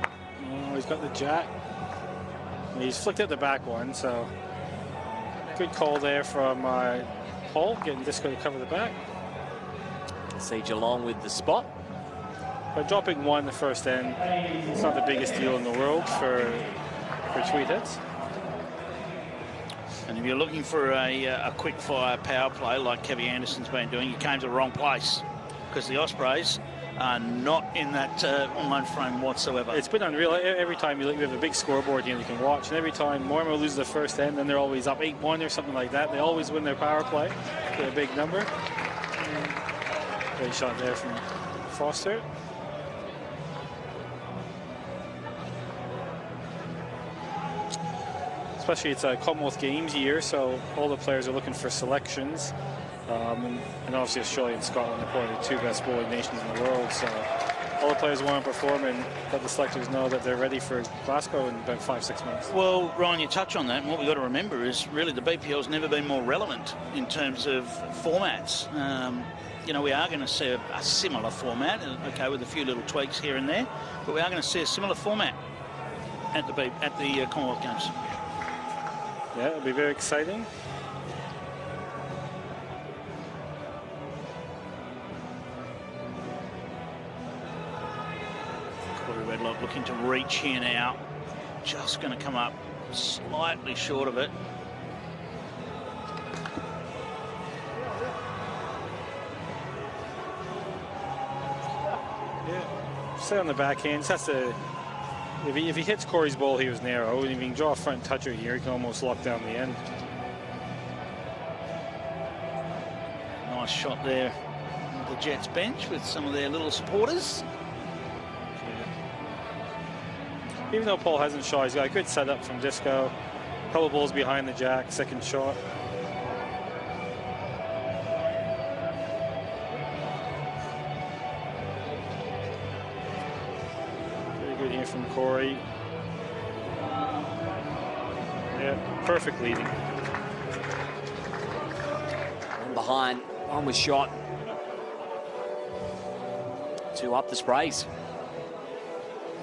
Oh, he's got the jack. He's flicked out the back one, so good call there from Paul, getting Disco to cover the back. See Geelong with the spot. But dropping one the first end, it's not the biggest deal in the world for tweet hits. And if you're looking for a quick fire power play like Kevy Anderson's been doing, you came to the wrong place, because the Ospreys are not in that mind frame whatsoever. It's been unreal. Every time you have a big scoreboard here you can watch, and every time Moama loses the first end, then they're always up 8-1 or something like that. They always win their power play, get a big number. Great shot there from Foster. Especially it's a Commonwealth Games year, so all the players are looking for selections. And obviously Australia and Scotland are probably the two best bowling nations in the world, so all the players want to perform and let the selectors know that they're ready for Glasgow in about 5-6 months. Well, Ryan, you touch on that, and what we've got to remember is really the BPL's never been more relevant in terms of formats. You know, we are going to see a similar format, okay, with a few little tweaks here and there, but we are going to see a similar format at the Commonwealth Games. Yeah, it'll be very exciting. Corey Redlock looking to reach here now. Just going to come up slightly short of it. Yeah, stay on the backhand. Just has to. If he hits Corey's ball, he was narrow. If he can draw a front toucher here, he can almost lock down the end. Nice shot there. The Jets bench with some of their little supporters. Even though Paul hasn't shot, he's got a good setup from Disco. A couple of balls behind the jack, second shot. From Corey. Yeah, perfect leading. Behind, one was shot. Two up the sprays.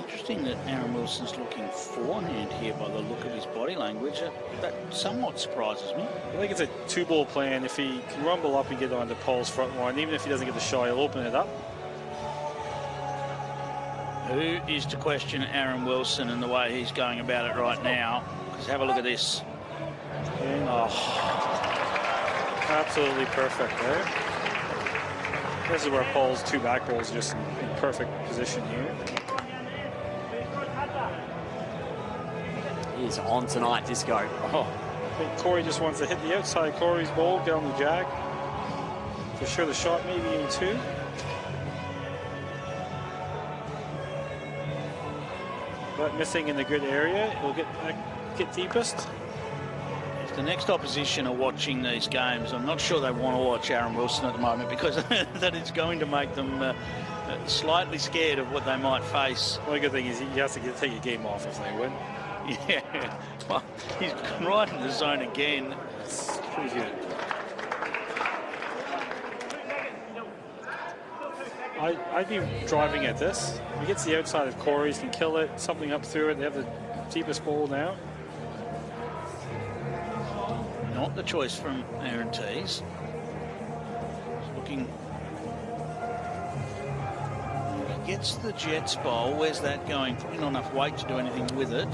Interesting that Aaron Wilson's looking forehand here by the look of his body language. That somewhat surprises me. I think it's a two-ball plan. If he can rumble up and get onto Paul's front one, even if he doesn't get the shot, he'll open it up. Who is to question Aaron Wilson and the way he's going about it right now? Because have a look at this. Oh, absolutely perfect there. This is where Paul's two back balls are just in perfect position here. He's on tonight, Disco. Oh, I think Corey just wants to hit the outside Corey's ball, get on the jack. For sure the shot maybe in two. But missing in a good area, we'll get deepest. If the next opposition are watching these games, I'm not sure they want to watch Aaron Wilson at the moment, because that is going to make them slightly scared of what they might face. Well, the good thing is he has to take a game off if they win. Yeah, well, he's right in the zone again. It's pretty good. I'd be driving at this. If he gets the outside of Corey's, can kill it, something up through it. They have the deepest ball now. not the choice from Aaron Tees. Looking. He gets the Jets bowl. Where's that going? Probably not enough weight to do anything with it.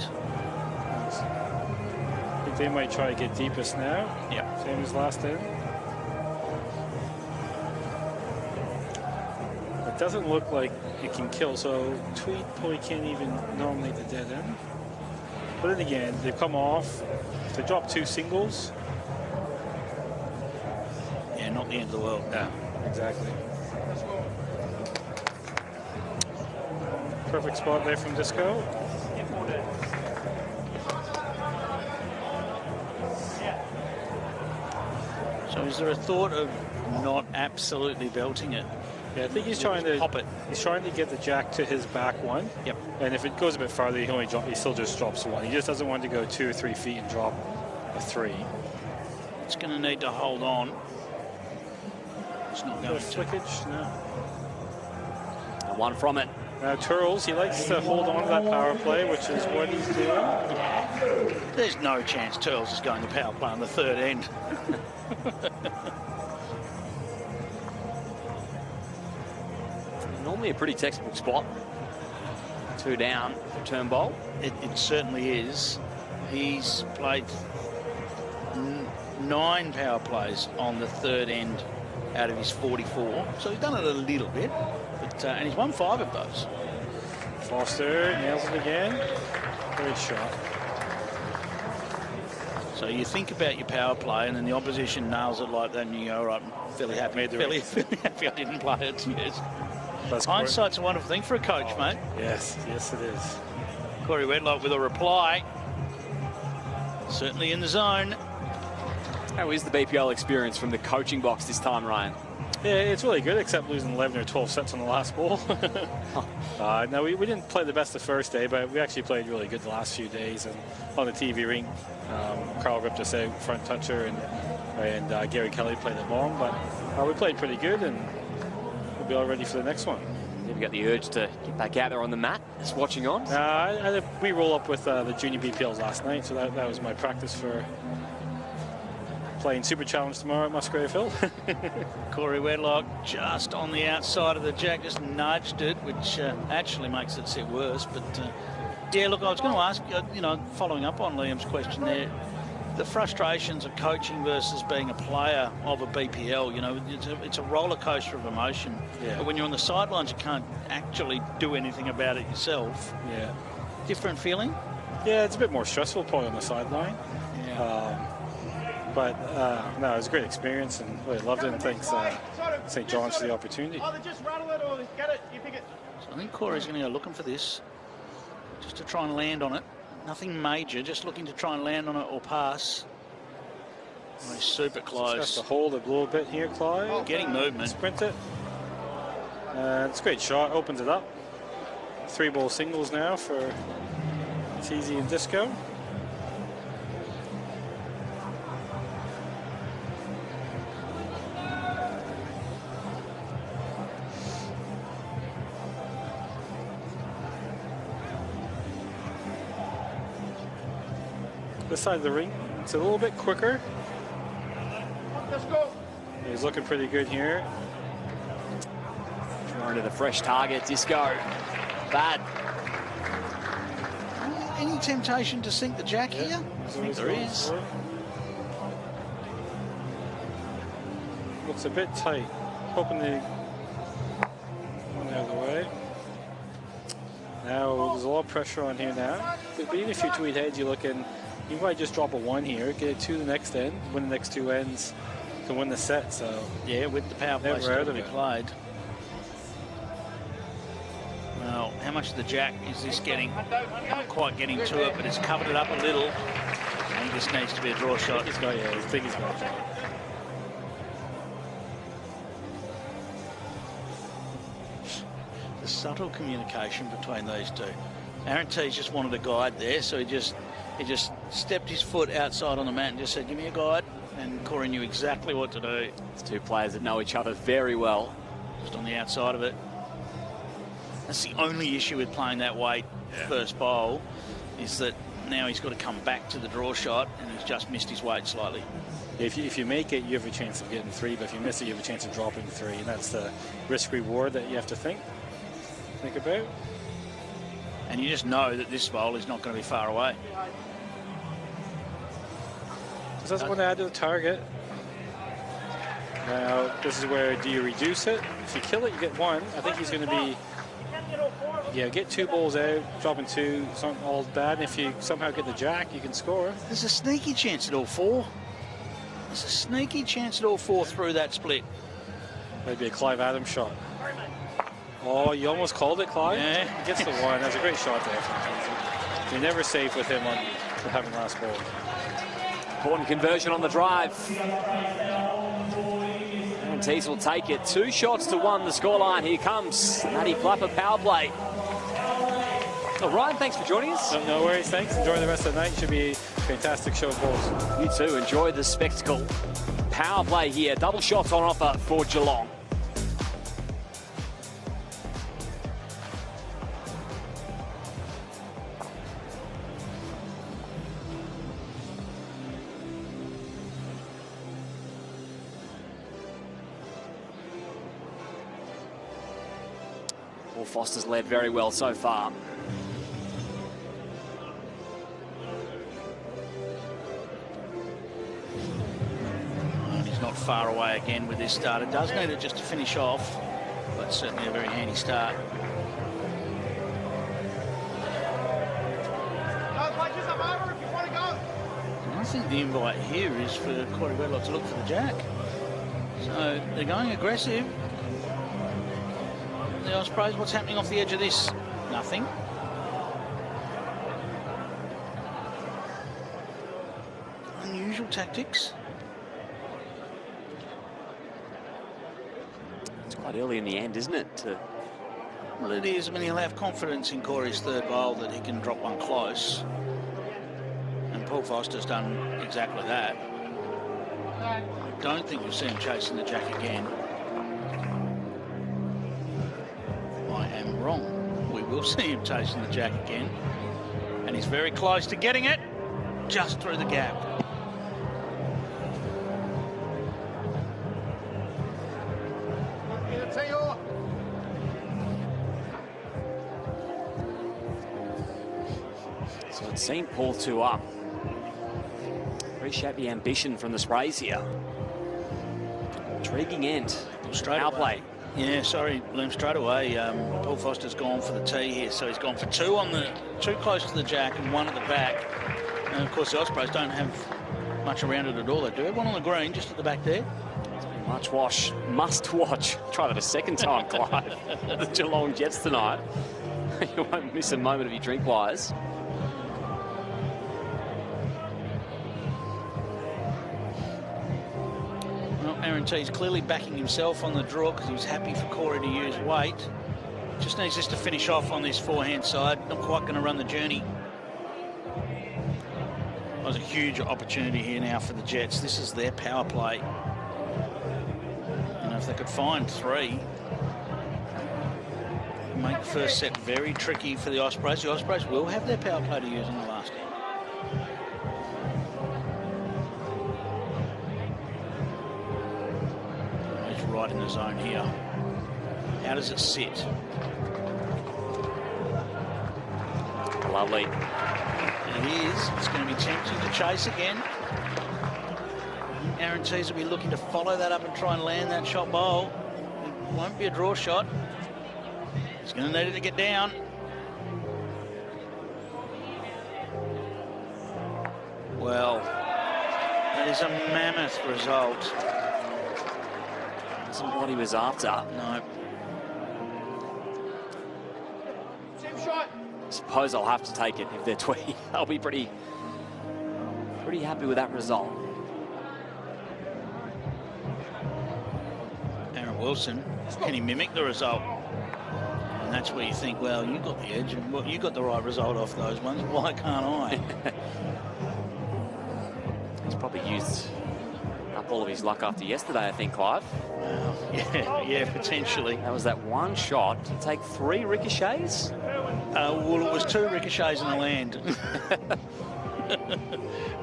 I think they might try to get deepest now. Yeah. Same as last end. It doesn't look like it can kill, so Tweed probably can't even nominate the dead end. But then again, they've come off. If they drop 2 singles. Yeah, not the end of the world. No, exactly. Perfect spot there from Disco. So is there a thought of not absolutely belting it? Yeah, I think he's trying to pop it. He's trying to get the jack to his back one. Yep. And if it goes a bit farther, he still just drops 1. He just doesn't want to go 2 or 3 feet and drop a 3. It's going to need to hold on. It's not going to. Flickage, no. And one from it. Now Turles, he likes to hold on to that power play, which is what he's doing. There's no chance Turles is going to power play on the third end. Normally a pretty textbook spot. 2 down for Turnbull. It certainly is. He's played 9 power plays on the third end out of his 44. So he's done it a little bit, but and he's won 5 of those. Foster nails it again. Great shot. So you think about your power play, and then the opposition nails it like that, and you go, all right, I'm fairly happy. Fairly happy I didn't play it. Yes. Hindsight's a wonderful thing for a coach, mate. Yes, yes it is. Corey Wedlock with a reply. Certainly in the zone. How is the BPL experience from the coaching box this time, Ryan? Yeah, it's really good, except losing 11 or 12 sets on the last ball. No, we didn't play the best the first day, but we actually played really good the last few days. And on the TV ring, Carl ripped us out, front toucher, and Gary Kelly played it long. But we played pretty good, and we'll be all ready for the next one. Have you got the urge to get back out there on the mat, just watching on? We roll up with the junior BPLs last night, so that was my practice for playing Super Challenge tomorrow at Musgrave Hill. Corey Wedlock just on the outside of the jack, just nudged it, which actually makes it sit worse. But yeah, look, I was going to ask, following up on Liam's question there, the frustrations of coaching versus being a player of a BPL, it's a roller coaster of emotion. Yeah. But when you're on the sidelines, you can't actually do anything about it yourself. Yeah. Different feeling? Yeah, it's a bit more stressful probably on the sideline. Yeah. But no, it was a great experience, and really loved it. And thanks St. John's for the opportunity. Just rattle it or get it, you pick it. So I think Corey's going to go looking for this, just to try and land on it. Nothing major, just looking to try and land on it or pass. Oh, he's super close. Just has to hold it a little bit here, Clive. Getting movement. Sprint it. It's a great shot, opens it up. 3-ball singles now for TZ and Disco. This side of the ring, it's a little bit quicker. Let's go. He's looking pretty good here. Throwing to the fresh target, Disco. Bad. Any temptation to sink the jack here? I think there is. Looks a bit tight. Hoping to one out of the way. Now there's a lot of pressure on here now. But even if you tweet heads, you're looking. You might just drop a 1 here, get it to the next end, win the next 2 ends to win the set. So yeah, with the power play still to be played. Well, how much of the jack is this getting? Not quite getting to it, but it's covered it up a little. I think this needs to be a draw shot. He's got, yeah, I think he's got it. The subtle communication between these two. Aaron T's just wanted a guide there, so he just stepped his foot outside on the mat and just said, give me a guide. And Corey knew exactly what to do. It's 2 players that know each other very well. Just on the outside of it. That's the only issue with playing that weight first bowl, is that Now he's got to come back to the draw shot, and he's just missed his weight slightly. If you make it, you have a chance of getting 3, but if you miss it, you have a chance of dropping 3, and that's the risk-reward that you have to think about. And you just know that this bowl is not going to be far away. Just doesn't want to add to the target. Now, this is where, do you reduce it? If you kill it, you get 1. I think he's going to be, get 2 balls out, dropping 2, it's not all bad. And if you somehow get the jack, you can score. There's a sneaky chance at all 4. There's a sneaky chance at all 4 through that split. Maybe a Clive Adams shot. Oh, you almost called it, Clive. Yeah. He gets the 1. That's a great shot there. You're never safe with him on having last ball. Important conversion on the drive. And Tees will take it. 2 shots to 1, the scoreline. Here comes Matty Clapper power play. Oh, Ryan, thanks for joining us. No worries, thanks. Enjoy the rest of the night. Should be a fantastic show of balls. You too. Enjoy the spectacle. Power play here. Double shots on offer for Geelong. Paul Foster's led very well so far. He's not far away again with this start. It does need it just to finish off, but certainly a very handy start. I think the invite here is for Corey Redlock to look for the jack. So they're going aggressive. The Ospreys, what's happening off the edge of this? Nothing. Unusual tactics. It's quite early in the end, isn't it? Well, it is. I mean, he'll have confidence in Corey's third bowl that he can drop one close. And Paul Foster's done exactly that. I don't think you'll see him chasing the jack again. I am wrong. We will see him chasing the jack again. And he's very close to getting it. Just through the gap. So it's seen Paul 2 up. Appreciate the ambition from the Sprays here. Intriguing end. Straight Power away. play. Yeah, sorry, Liam, straight away. Paul Foster's gone for the tee here, so he's gone for 2 on the 2 close to the jack and 1 at the back. And of course, the Ospreys don't have much around it at all. They do have 1 on the green, just at the back there. Must watch. Try that a second time, Clive. The Geelong Jets tonight. You won't miss a moment of your drink wise. Well, Aaron T's clearly backing himself on the draw because he was happy for Corey to use weight. Just needs this to finish off on this forehand side. Not quite going to run the journey. There's a huge opportunity here now for the Jets. This is their power play. And if they could find 3, make the first set very tricky for the Ospreys. The Ospreys will have their power play to use in the last end. He's right in the zone here. How does it sit? Lovely. And it is. It's going to be tempting to chase again. Aaron Tees will be looking to follow that up and try and land that shot bowl. It won't be a draw shot. He's going to need it to get down. Well, that is a mammoth result. Isn't what he was after. No. I suppose I'll have to take it if they're Tweed. I'll be pretty happy with that result. Aaron Wilson, can he mimic the result? And that's where you think, well, you got the edge, and you got the right result off those ones. Why can't I? He's probably used up all of his luck after yesterday, I think, Clive. Yeah, potentially. That was that one shot to take 3 ricochets. Well, it was 2 ricochets in the land.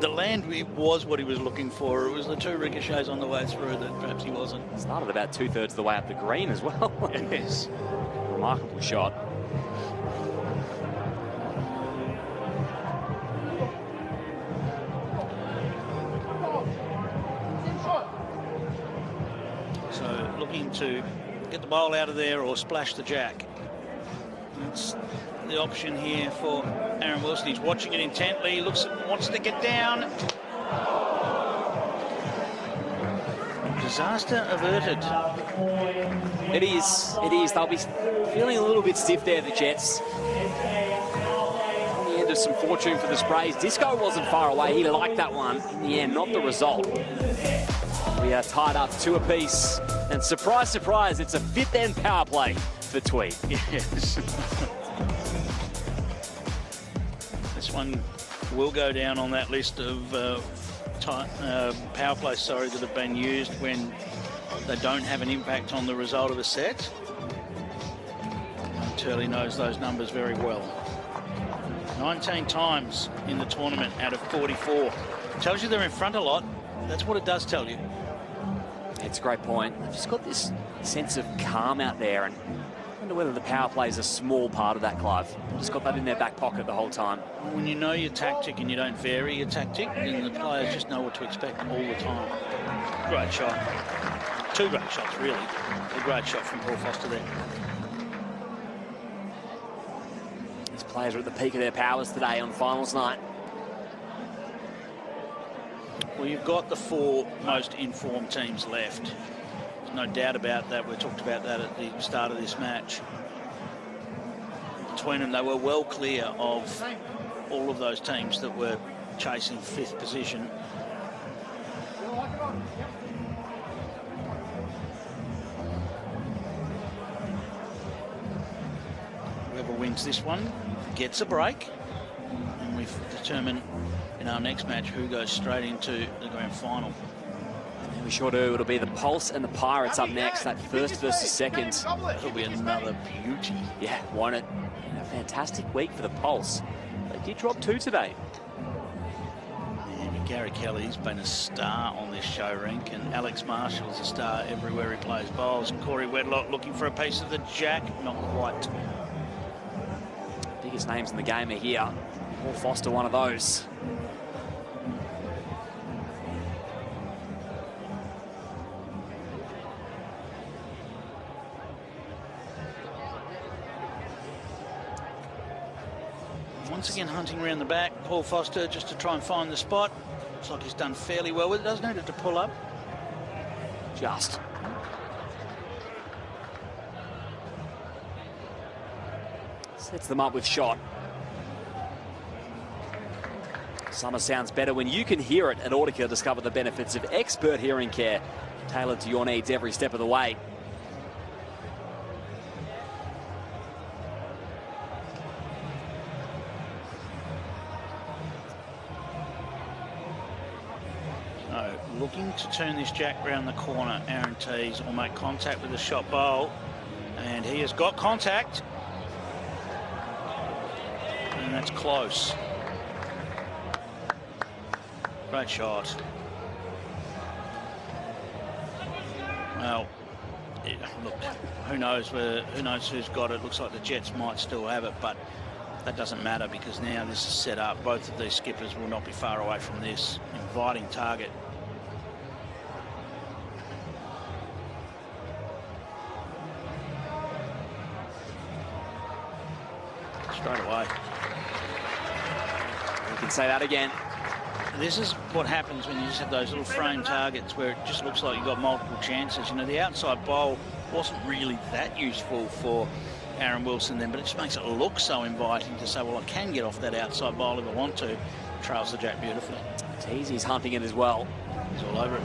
The land was what he was looking for. It was the 2 ricochets on the way through that perhaps he wasn't. Started about 2/3 of the way up the green as well. Yes. Remarkable shot. So looking to get the bowl out of there or splash the jack. That's the option here for Aaron Wilson. He's watching it intently. He wants to get down. Disaster averted. It is. They'll be feeling a little bit stiff there, the Jets. On the end of some fortune for the Sprays. Disco wasn't far away. He liked that one. In the end, not the result. We are tied up 2 apiece. And surprise, surprise, it's a 5th end power play for Tweed. Yes. This one will go down on that list of power plays, that have been used when they don't have an impact on the result of a set. And Turley knows those numbers very well. 19 times in the tournament out of 44. Tells you they're in front a lot. That's what it does tell you. It's a great point. They've just got this sense of calm out there, and I wonder whether the power play is a small part of that, Clive. They've just got that in their back pocket the whole time. When you know your tactic and you don't vary your tactic, then the players just know what to expect all the time. Great shot. 2 great shots, really. A great shot from Paul Foster there. These players are at the peak of their powers today on finals night. Well, you've got the 4 most informed teams left. There's no doubt about that. We talked about that at the start of this match. Between them, they were well clear of all of those teams that were chasing 5th position. Whoever wins this one gets a break. And we've determined in our next match who goes straight into the grand final. We sure do. It'll be the Pulse and the Pirates up next. That 1st versus 2nd. It'll be another beauty. Yeah, won it. A fantastic week for the Pulse. They did drop 2 today. And Gary Kelly's been a star on this show rink, and Alex Marshall's a star everywhere he plays bowls. Corey Wedlock looking for a piece of the jack. Not quite. Biggest names in the game are here. Paul Foster, one of those. Once again, hunting around the back. Paul Foster just to try and find the spot. Looks like he's done fairly well with it. Doesn't need it to pull up. Just. Sets them up with shot. Summer sounds better when you can hear it. At Audica, discover the benefits of expert hearing care tailored to your needs every step of the way. So, looking to turn this jack round the corner. Aaron Tees will make contact with the shot bowl, and he has got contact. And that's close. Great shot. Well, yeah, look, who knows who's got it. Looks like the Jets might still have it, but that doesn't matter because now this is set up. Both of these skippers will not be far away from this inviting target. Straight away. You can say that again. This is what happens when you just have those little frame targets where it just looks like you've got multiple chances. You know, the outside bowl wasn't really that useful for Aaron Wilson then, but it just makes it look so inviting to say, well, I can get off that outside bowl if I want to. Trails the jack beautifully. Teasey's hunting it as well. He's all over it.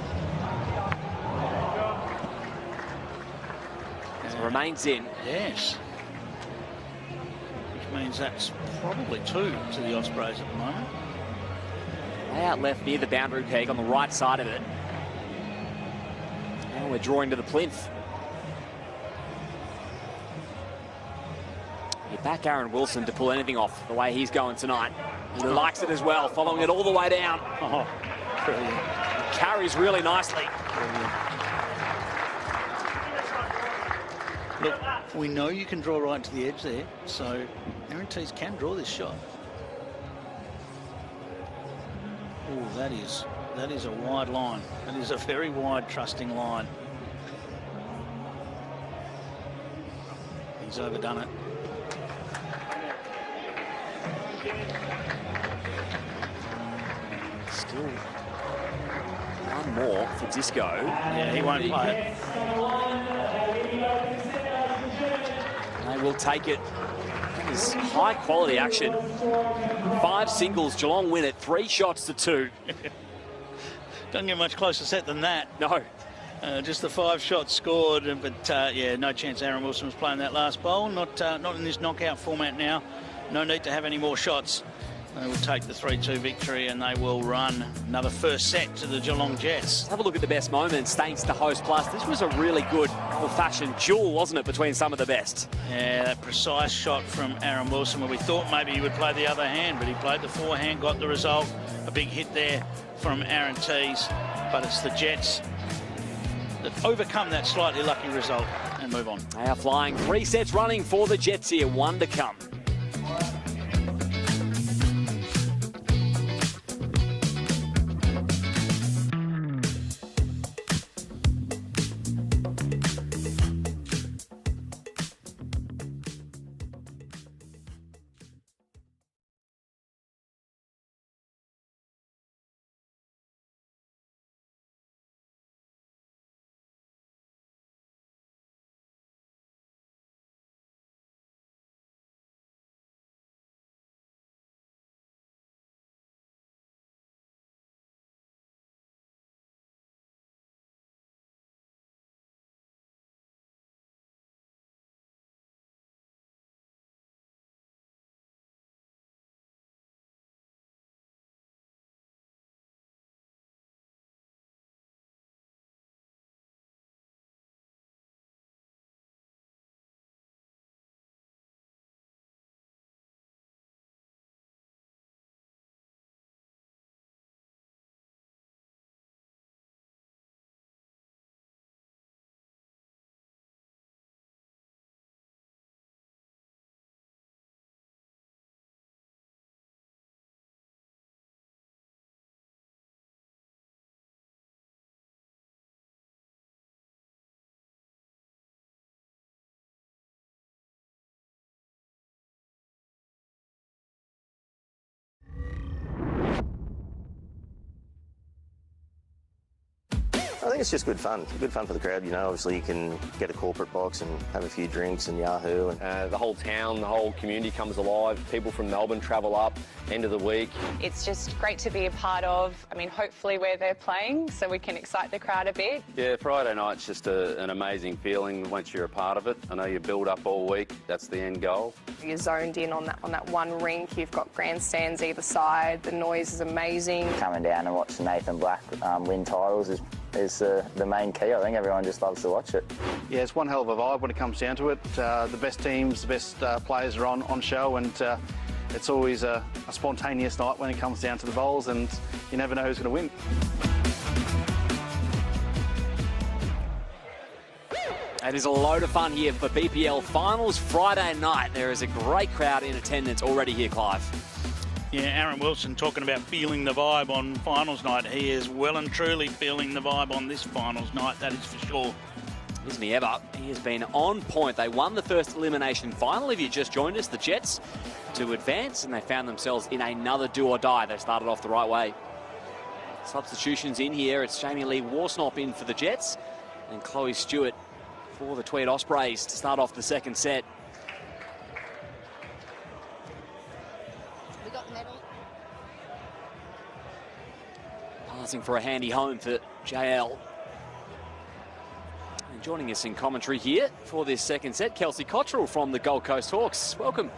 So remains in. Yes. Which means that's probably 2 to the Ospreys at the moment. Way out left near the boundary peg on the right side of it. Now we're drawing to the plinth. You back Aaron Wilson to pull anything off the way he's going tonight. He likes it as well, following it all the way down. Oh, brilliant. He carries really nicely. Brilliant. Look, we know you can draw right to the edge there, so Aaron Tees can draw this shot. Oh, that is a wide line. That is a very wide, trusting line. He's overdone it. Still one more for Disco. Yeah, he won't play it. They will take it. It's high quality action. 5 singles, Geelong win it, 3 shots to 2. Doesn't get much closer set than that. No. Just the 5 shots scored, but yeah, no chance Aaron Wilson was playing that last bowl. Not in this knockout format now. No need to have any more shots. They will take the 3-2 victory and they will run another first set to the Geelong Jets. Have a look at the best moments thanks to Host Plus. This was a really good old-fashioned duel, wasn't it, between some of the best? Yeah, that precise shot from Aaron Wilson where we thought maybe he would play the other hand, but he played the forehand, got the result. A big hit there from Aaron Tees, but it's the Jets that overcome that slightly lucky result and move on. They are flying 3 sets running for the Jets here, 1 to come. I think it's just good fun. Good fun for the crowd, you know. Obviously, you can get a corporate box and have a few drinks and Yahoo. The whole town, the whole community comes alive. People from Melbourne travel up, end of the week. It's just great to be a part of. I mean, hopefully where they're playing so we can excite the crowd a bit. Yeah, Friday night's just an amazing feeling once you're a part of it. I know you build up all week. That's the end goal. You're zoned in on that one rink. You've got grandstands either side. The noise is amazing. Coming down and watching Nathan Black win titles is the main key. I think everyone just loves to watch it. Yeah, it's one hell of a vibe when it comes down to it. The best teams, the best players are on show, and it's always a spontaneous night when it comes down to the bowls, and you never know who's going to win. It is a load of fun here for BPL Finals Friday night. There is a great crowd in attendance already here, Clive. Yeah, Aaron Wilson talking about feeling the vibe on finals night. He is well and truly feeling the vibe on this finals night, that is for sure. Isn't he ever? He has been on point. They won the first elimination final. If you just joined us, the Jets to advance, and they found themselves in another do or die. They started off the right way. Substitutions in here. It's Jamie Lee Warsnop in for the Jets and Chloe Stewart for the Tweed Ospreys to start off the second set. We got the medal. Passing for a handy home for JL. And joining us in commentary here for this second set, Kelsey Cottrell from the Gold Coast Hawks. Welcome.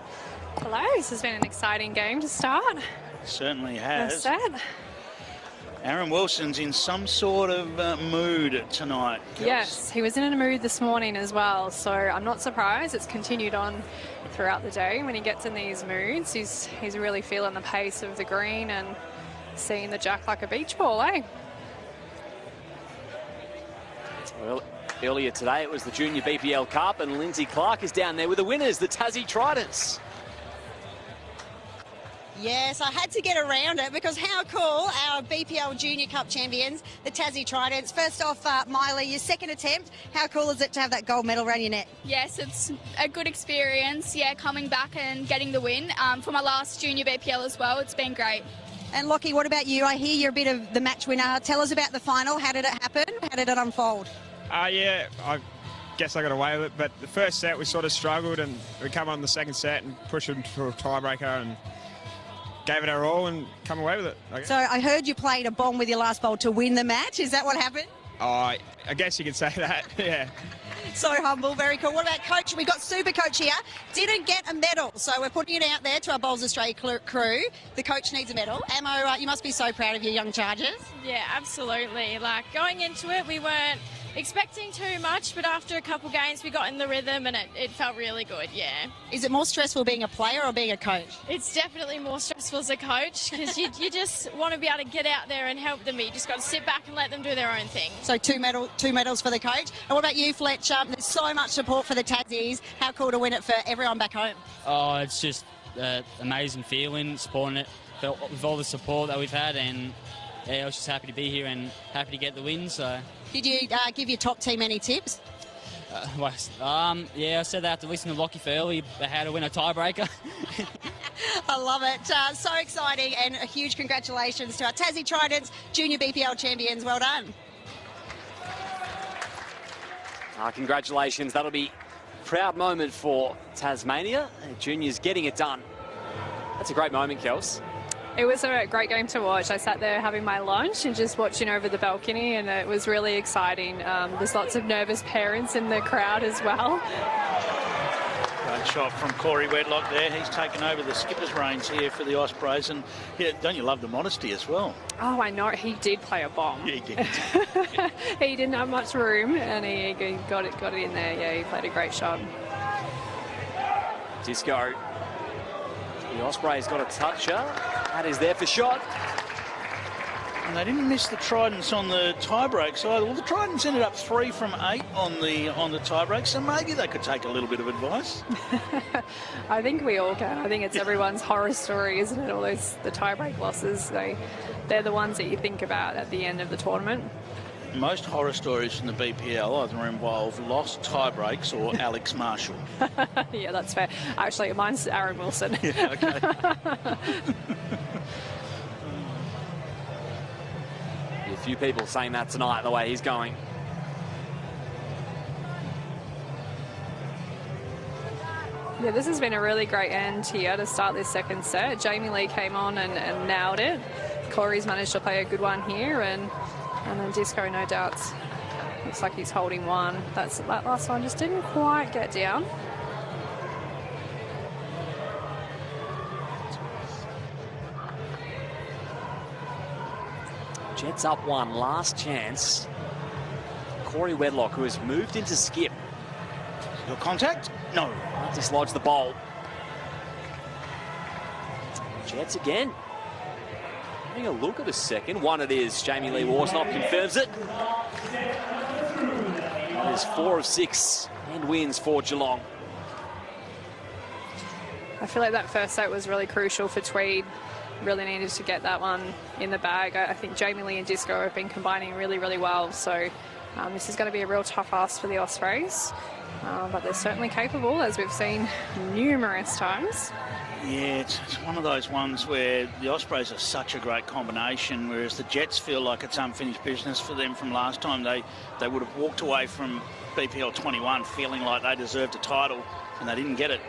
Hello, this has been an exciting game to start. Certainly has. Well said. Aaron Wilson's in some sort of mood tonight. Yes, he was in a mood this morning as well, so I'm not surprised. It's continued on throughout the day. When he gets in these moods, he's really feeling the pace of the green and seeing the jack like a beach ball, eh? Well, earlier today it was the Junior BPL Cup, and Lindsay Clark is down there with the winners, the Tassie Tridents. Yes, I had to get around it because how cool, our BPL Junior Cup champions, the Tassie Tridents. First off, Miley, your second attempt, how cool is it to have that gold medal around your neck? Yes, it's a good experience, yeah, coming back and getting the win. For my last Junior BPL as well, it's been great. And Lockie, what about you? I hear you're a bit of the match winner. Tell us about the final. How did it happen? How did it unfold? Yeah, I guess I got away with it, but the first set we sort of struggled, and we come on the second set and pushed it to a tiebreaker and gave it our all and come away with it. So I heard you played a bomb with your last bowl to win the match. Is that what happened? I guess you could say that, yeah. So humble, very cool. What about coach? We've got Super Coach here. Didn't get a medal, so we're putting it out there to our Bowls Australia crew. The coach needs a medal. Amo, you must be so proud of your young chargers. Yeah, absolutely. Like, going into it, we weren't expecting too much, but after a couple games we got in the rhythm and it felt really good, yeah. Is it more stressful being a player or being a coach? It's definitely more stressful as a coach because you just want to be able to get out there and help them. You just got to sit back and let them do their own thing. So two medals for the coach. And what about you, Fletch? There's so much support for the Tassies. How cool to win it for everyone back home? Oh, it's just an amazing feeling, supporting it with all the support that we've had, and yeah, I was just happy to be here and happy to get the win. So, did you give your top team any tips? Yeah, I said they have to listen to Lockie for early how to win a tiebreaker. I love it. So exciting, and a huge congratulations to our Tassie Tridents Junior BPL champions. Well done. Congratulations. That'll be a proud moment for Tasmania. Juniors getting it done. That's a great moment, Kels. It was a great game to watch. I sat there having my lunch and just watching over the balcony, and it was really exciting. There's lots of nervous parents in the crowd as well. Great shot from Corey Wedlock there. He's taken over the skipper's reins here for the Ospreys, and yeah, don't you love the modesty as well? Oh, I know. He did play a bomb. Yeah, he did. He didn't have much room, and he got it in there. Yeah, he played a great shot. Disco. The Ospreys got a toucher. That is there for shot. And they didn't miss the Tridents on the tiebreaks either. Well, the Tridents ended up 3 from 8 on the tiebreak, so maybe they could take a little bit of advice. I think we all can. I think it's everyone's horror story, isn't it? All those the tiebreak losses. They're the ones that you think about at the end of the tournament. Most horror stories from the BPL either involve lost tiebreaks or Alex Marshall. Yeah, that's fair. Actually, mine's Aaron Wilson. Yeah, okay. A few people saying that tonight, the way he's going. Yeah, this has been a really great end here to start this second set. Jamie Lee came on and nailed it. Corey's managed to play a good one here, and then Disco, no doubts. Looks like he's holding one. That last one just didn't quite get down. Jets up one, last chance. Corey Wedlock, who has moved into skip. Your contact? No. Dislodged the bowl. Jets again. Having a look at the second. One it is. Jamie Lee Warsnop confirms it. It is 4 of 6 and wins for Geelong. I feel like that first set was really crucial for Tweed. Really needed to get that one in the bag. I think Jamie Lee and Disco have been combining really, really well. So this is going to be a real tough ask for the Ospreys. But they're certainly capable, as we've seen numerous times. Yeah, it's one of those ones where the Ospreys are such a great combination, whereas the Jets feel like it's unfinished business for them from last time. They would have walked away from BPL 21 feeling like they deserved a title, and they didn't get it.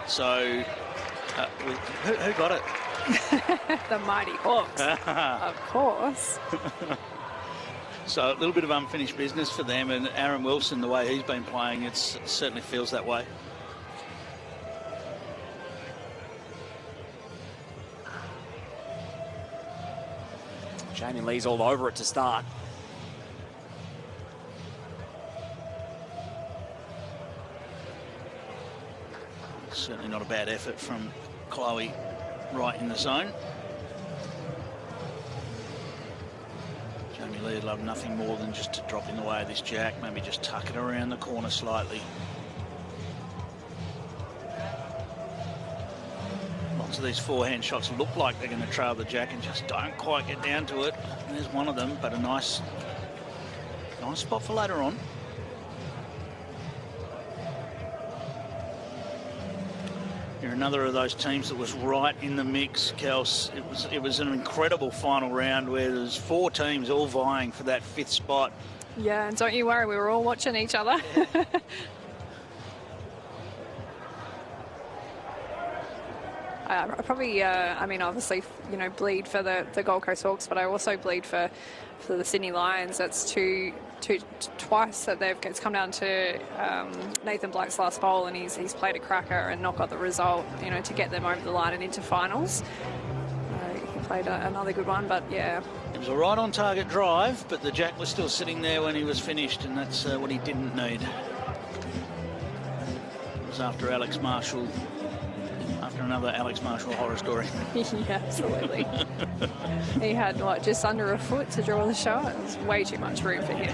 So, who got it? The Mighty Hawks, of course. So a little bit of unfinished business for them, and Aaron Wilson, the way he's been playing, it certainly feels that way. Jamie Lee's all over it to start. Certainly not a bad effort from Chloe right in the zone. Jamie Lee would love nothing more than just to drop in the way of this jack, maybe just tuck it around the corner slightly. Lots of these forehand shots look like they're going to trail the jack and just don't quite get down to it. And there's one of them, but a nice spot for later on. You're another of those teams that was right in the mix, Kels. It was an incredible final round where there's 4 teams all vying for that 5th spot. Yeah, and don't you worry, we were all watching each other. I probably, I mean, obviously, you know, bleed for the Gold Coast Hawks, but I also bleed for the Sydney Lions. That's twice that it's come down to Nathan Black's last bowl, and he's played a cracker and not got the result, you know, to get them over the line and into finals. He played another good one, but yeah. It was a right on target drive, but the jack was still sitting there when he was finished, and that's what he didn't need. It was after Alex Marshall. After another Alex Marshall horror story. Yeah, absolutely. He had, what, just under a foot to draw the shot? It was way too much room for him.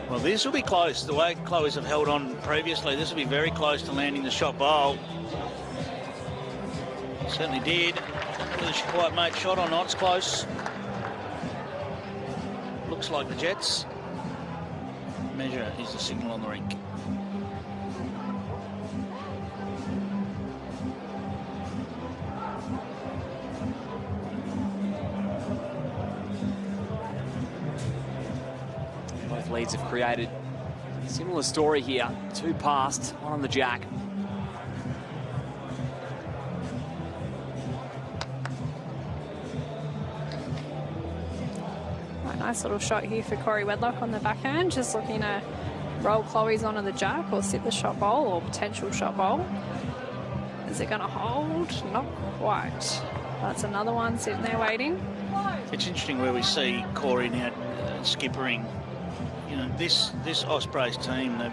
Well, this will be close. The way Chloe's have held on previously, this will be very close to landing the shot bowl. Certainly did. Whether she quite made shot or not, it's close. Looks like the Jets. Measure is the signal on the rink. Both leads have created a similar story here. 2 past, 1 on the jack. Right, nice little shot here for Corey Wedlock on the backhand, just looking to roll Chloe's onto the jack or sit the shot bowl or potential shot bowl. Is it going to hold? Not quite. That's another one sitting there waiting. It's interesting where we see Corey now skippering. You know, this Ospreys team, they've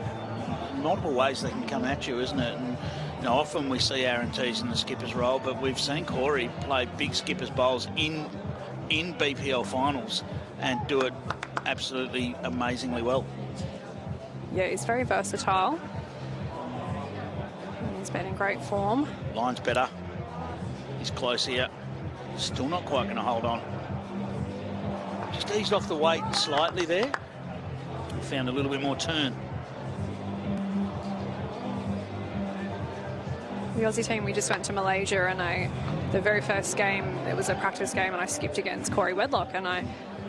multiple ways they can come at you, isn't it? And you know, often we see Aaron Tees in the skipper's role, but we've seen Corey play big skipper's bowls in BPL finals and do it absolutely amazingly well. Yeah, he's very versatile. And he's been in great form. Line's better. He's close here. Still not quite going to hold on. Just eased off the weight slightly there. Found a little bit more turn. The Aussie team, we just went to Malaysia, and the very first game, it was a practice game, and I skipped against Corey Wedlock, and I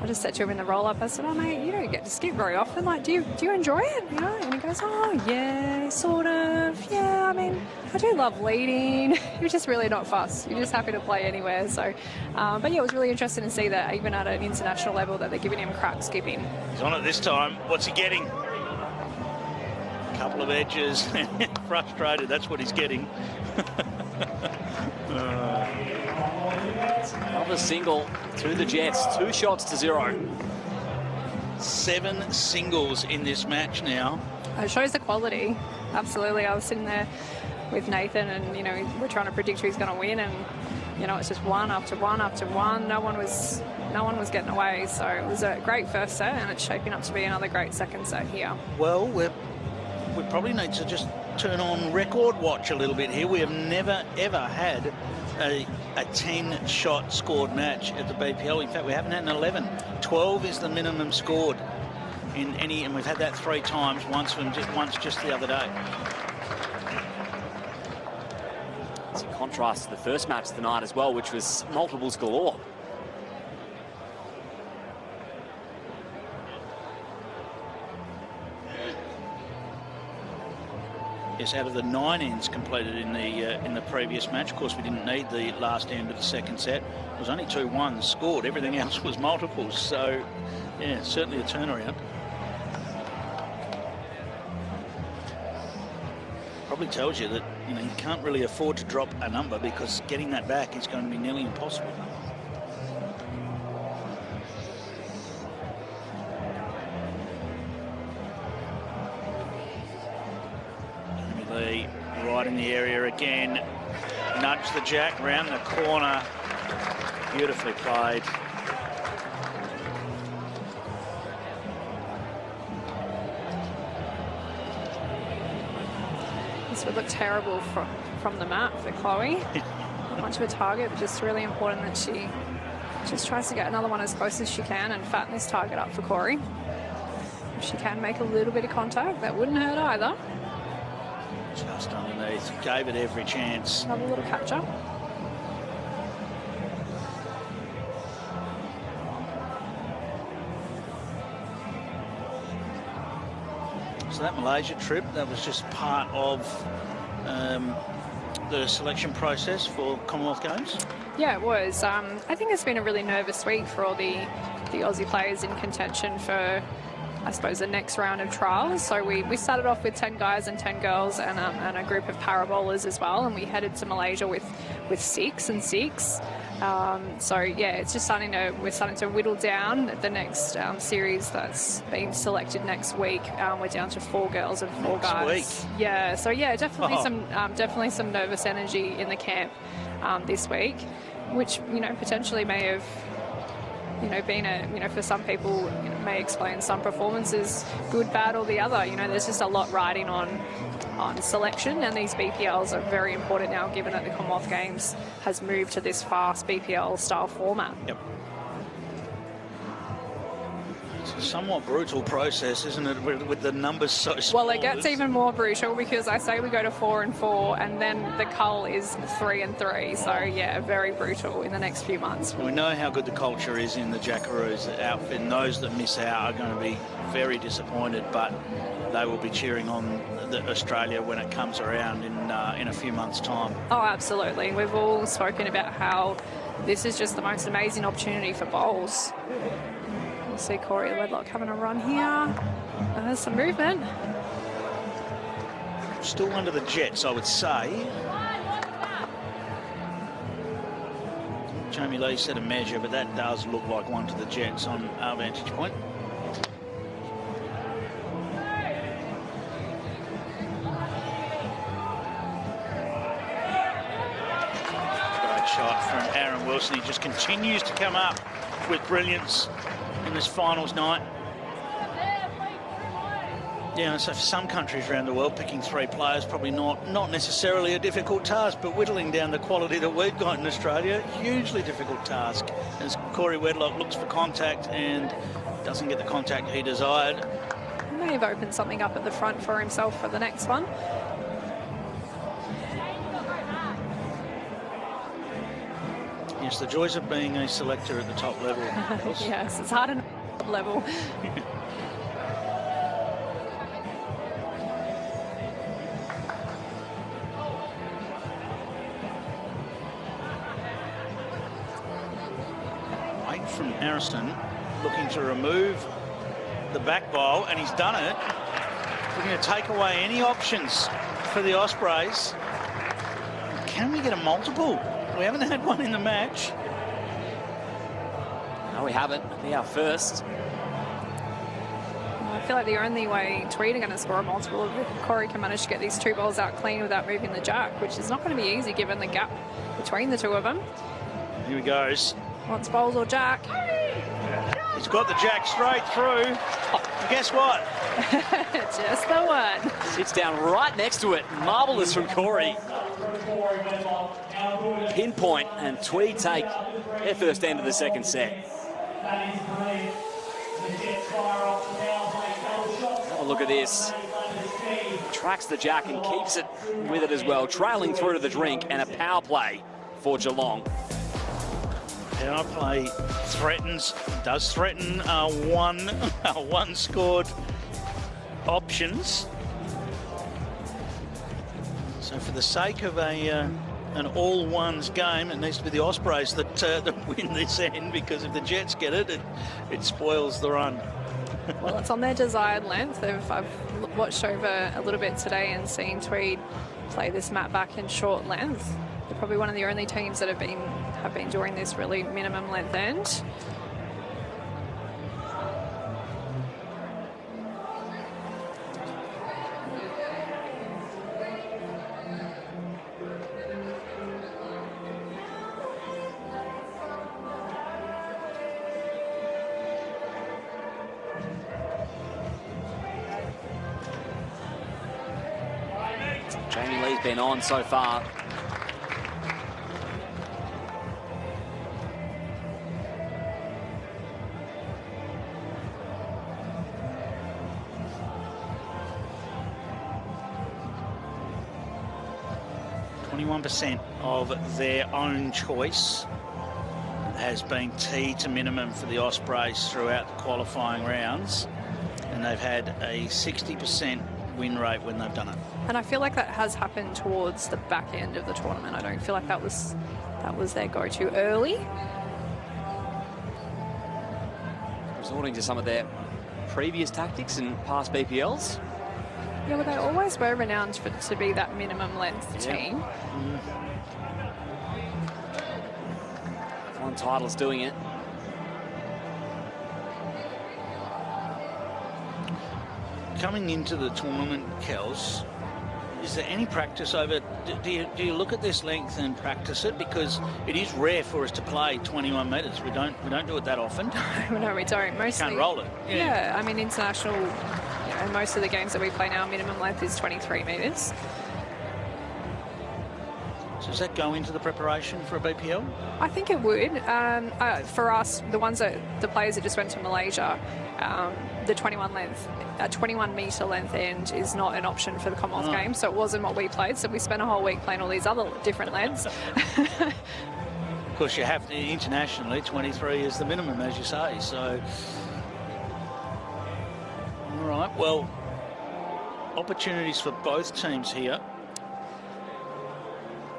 just said to him in the roll-up, I said, oh, mate, you don't get to skip very often. Like, do you enjoy it? You know? And he goes, oh, yeah, sort of. Yeah, I mean, I do love leading. You're just really not fussed. You're just happy to play anywhere. So, but yeah, it was really interesting to see that even at an international level that they're giving him crack skipping. He's on it this time. What's he getting? Couple of edges. Frustrated, that's what he's getting. Another single through the Jets. 2 shots to 0. 7 singles in this match now. It shows the quality. Absolutely. I was sitting there with Nathan, and you know, we're trying to predict who's going to win, and you know, it's just one after one after one. No one was getting away. So it was a great first set, and it's shaping up to be another great second set here. Well, we probably need to just turn on record watch a little bit here. We have never ever had a 10-shot scored match at the BPL. In fact, we haven't had an 11. 12 is the minimum scored in any, and we've had that 3 times. Once just the other day. It's in contrast to the first match of the night as well, which was multiples galore. Yes, out of the 9 ends completed in the previous match. Of course, we didn't need the last end of the second set. It was only 2 ones scored. Everything else was multiples. So, yeah, certainly a turnaround. probably tells you that, you know, you can't really afford to drop a number because getting that back is going to be nearly impossible. Lee right in the area again. Nudge the jack round the corner. Beautifully played. This would look terrible from the map for Chloe. Not much of a target, but just really important that she just tries to get another one as close as she can and fatten this target up for Corey. If she can make a little bit of contact, that wouldn't hurt either. Just underneath, gave it every chance. Another little catch-up. So that Malaysia trip, that was just part of the selection process for Commonwealth Games? Yeah, it was. I think it's been a really nervous week for all the Aussie players in contention for, I suppose, the next round of trials. So we started off with 10 guys and 10 girls and a group of parabolers as well, and we headed to Malaysia with 6 and 6. So yeah, it's just we're starting to whittle down the next series that's being selected next week. We're down to 4 girls and 4 guys. Week. Yeah, so yeah, definitely some nervous energy in the camp this week, which, you know, potentially may have, you know, been for some people, you know, may explain some performances, good, bad, or the other. You know, there's just a lot riding on selection, and these BPLs are very important now, given that the Commonwealth Games has moved to this fast BPL style format. Yep. It's a somewhat brutal process, isn't it, with the numbers so small? Well, it gets even more brutal because I say we go to 4 and 4, and then the cull is 3 and 3. So yeah, very brutal in the next few months. We know how good the culture is in the Jackaroos outfit, and those that miss out are going to be very disappointed, but they will be cheering on Australia when it comes around in a few months' time. Oh, absolutely. We've all spoken about how this is just the most amazing opportunity for bowls. You see Corey Wedlock having a run here. There's some movement. Still under the jets, I would say. Jamie Lee set a measure, but that does look like one to the jets on our vantage point. Great shot from Aaron Wilson. He just continues to come up with brilliance in this finals night. Yeah, so for some countries around the world, picking 3 players probably not necessarily a difficult task, but whittling down the quality that we've got in Australia, hugely difficult task. As Corey Wedlock looks for contact and doesn't get the contact he desired. He may have opened something up at the front for himself for the next one. Yes, the joys of being a selector at the top level. Yes, it's hard enough at the top level. From Harrison, looking to remove the back bowl, and he's done it. Looking to take away any options for the Ospreys. Can we get a multiple? We haven't had one in the match. No, we haven't. I think our first. I feel like the only way Tweed are going to score a multiple if Corey can manage to get these 2 balls out clean without moving the jack, which is not going to be easy given the gap between the 2 of them. Here he goes. Wants bowls or jack. He's got the jack straight through. And guess what? Just the one. Sits down right next to it. Marvellous from Corey. Pinpoint, and Tweed take their first end of the second set. Have a look at this. Tracks the jack and keeps it with it as well. Trailing through to the drink, and a power play for Geelong. Power play does threaten one scored options. So for the sake of an all-ones game, it needs to be the Ospreys that win this end, because if the Jets get it, it spoils the run. Well, it's on their desired length. I've watched over a little bit today and seen Tweed play this mat back in short length. They're probably one of the only teams that have been doing this really minimum length end. Jamie Lee's been on so far. %, of their own choice has been tee to minimum for the Ospreys throughout the qualifying rounds, and they've had a 60% win rate when they've done it. And I feel like that has happened towards the back end of the tournament. I don't feel like that was their go-to early. Resorting to some of their previous tactics in past BPLs. Yeah, well, they always were renowned to be that minimum length team. One title's doing it. Coming into the tournament, Kels, is there any practice over? Do you look at this length and practice it? Because it is rare for us to play 21 metres. We don't do it that often. No, we don't. Mostly can't roll it. Yeah, I mean international. And most of the games that we play now, minimum length is 23 metres. So does that go into the preparation for a BPL? I think it would. For us, the players that just went to Malaysia, the 21 metre length end is not an option for the Commonwealth Games, so it wasn't what we played. So we spent a whole week playing all these other different lengths. Of course, you have to, internationally, 23 is the minimum, as you say. So. All right, well, opportunities for both teams here.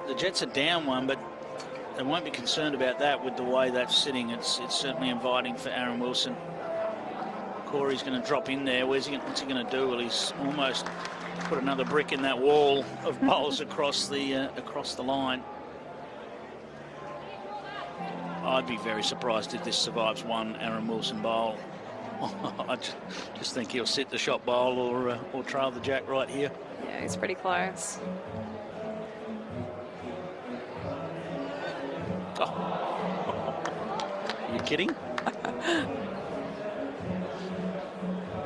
The Jets are down one, but they won't be concerned about that with the way that's sitting. It's certainly inviting for Aaron Wilson. Corey's going to drop in there. What's he going to do? Well, he's almost put another brick in that wall of bowls across the line. I'd be very surprised if this survives one Aaron Wilson bowl. I just think he'll sit the shot bowl or trail the jack right here. Yeah, he's pretty close. Are you kidding?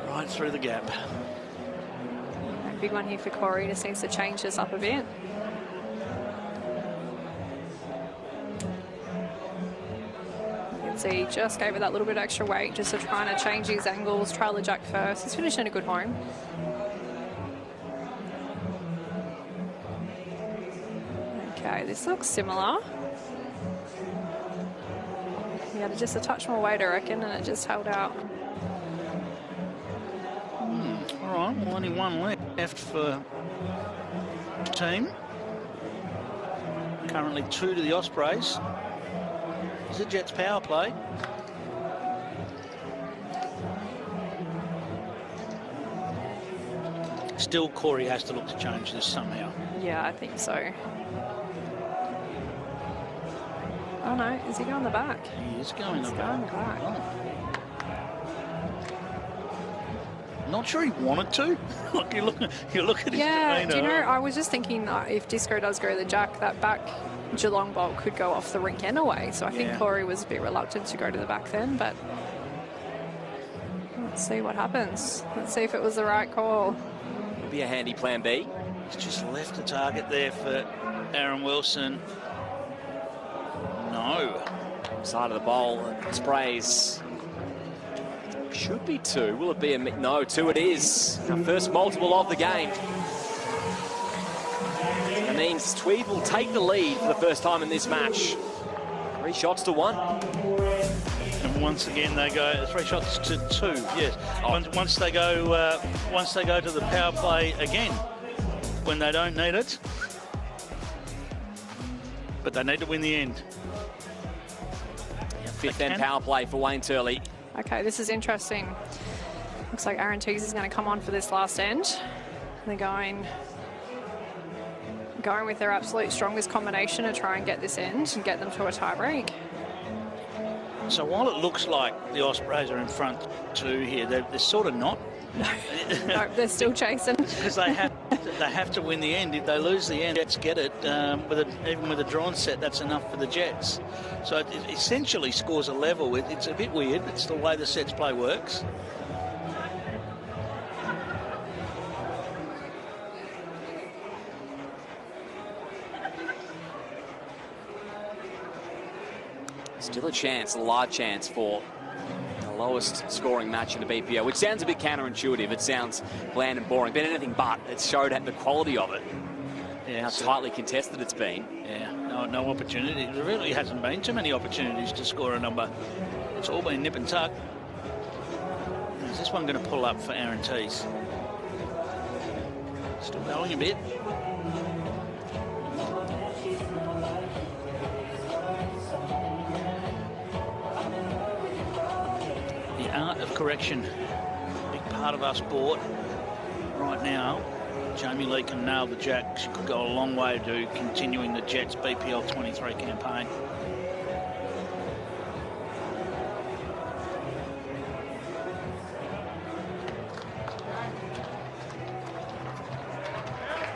Right through the gap. A big one here for Corey. Just needs to change this up a bit. So he just gave it that little bit extra weight just to trying to change his angles, trail the jack first. He's finishing a good home. Okay, this looks similar. Yeah, just a touch more weight, I reckon, and it just held out. All right, well, only one left for the team. Currently 2 to the Ospreys. Is it Jets power play? Still, Corey has to look to change this somehow. Yeah, I think so. Oh no, is he going the back? He is going the back. Oh. Not sure he wanted to. Look, you look at his demeanour. Do you know, I was just thinking if Disco does go the jack, that back Geelong bolt could go off the rink anyway. So I think Corey was a bit reluctant to go to the back then, but let's see what happens. Let's see if it was the right call. It'll be a handy plan B. He's just left the target there for Aaron Wilson. No. Side of the bowl, sprays. Should be 2. Will it be a... No, 2 it is. Our first multiple of the game. That means Tweed will take the lead for the first time in this match. 3 shots to 1. And once again, they go 3 shots to 2. Yes. Once they go to the power play again, when they don't need it, but they need to win the end. 5th end power play for Wayne Turley. Okay, this is interesting. Looks like Aaron Tees is going to come on for this last end. They're going with their absolute strongest combination to try and get this end and get them to a tie-break. So while it looks like the Ospreys are in front 2 here, they're sort of not. No, they're still chasing. Because they have to win the end. If they lose the end, Jets get it. Even with a drawn set, that's enough for the Jets. So it essentially scores a level. It's a bit weird. It's the way the sets play works. Still a chance, a large chance for the lowest scoring match in the BPL, which sounds a bit counterintuitive. It sounds bland and boring, but anything but. It showed the quality of it. Yeah, how tightly contested it's been. Yeah, no opportunity. There really hasn't been too many opportunities to score a number. It's all been nip and tuck. Is this one going to pull up for Aaron Tees? Still going a bit. Art of correction, big part of our sport right now. Jamie Lee can nail the jack. She could go a long way to continuing the Jets BPL 23 campaign.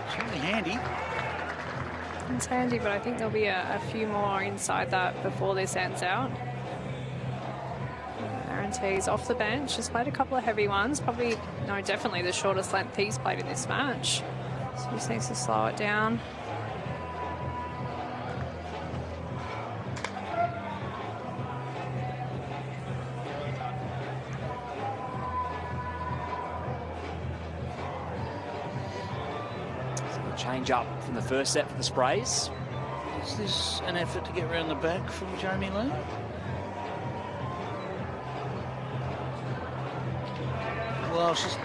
It's really handy. It's handy, but I think there'll be a few more inside that before this ends out. Tees off the bench, has played a couple of heavy ones, probably, no, definitely the shortest length he's played in this match. So he just needs to slow it down. So a change up from the first set for the Sprays. Is this an effort to get around the back from Jamie Lee? Well, she's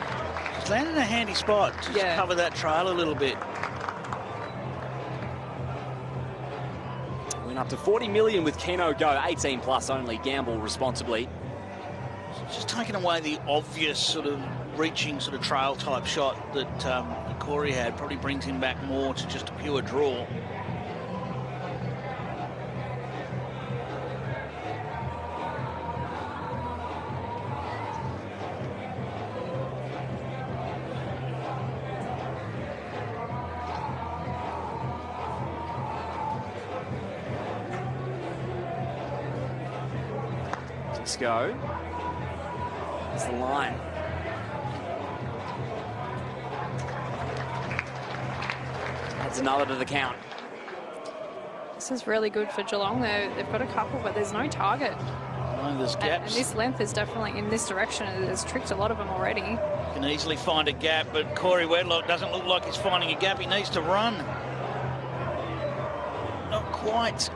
landed in a handy spot to just cover that trail a little bit. Went up to 40 million with Keno Go, 18 plus only. Gamble responsibly. Just taking away the obvious sort of reaching sort of trail type shot that Corey had. Probably brings him back more to just a pure draw. Go. That's the line. That's another to the count. This is really good for Geelong. They've got a couple, but there's no target. No, there's gaps. And this length is definitely in this direction. It has tricked a lot of them already. You can easily find a gap, but Corey Wedlock doesn't look like he's finding a gap. He needs to run. Not quite.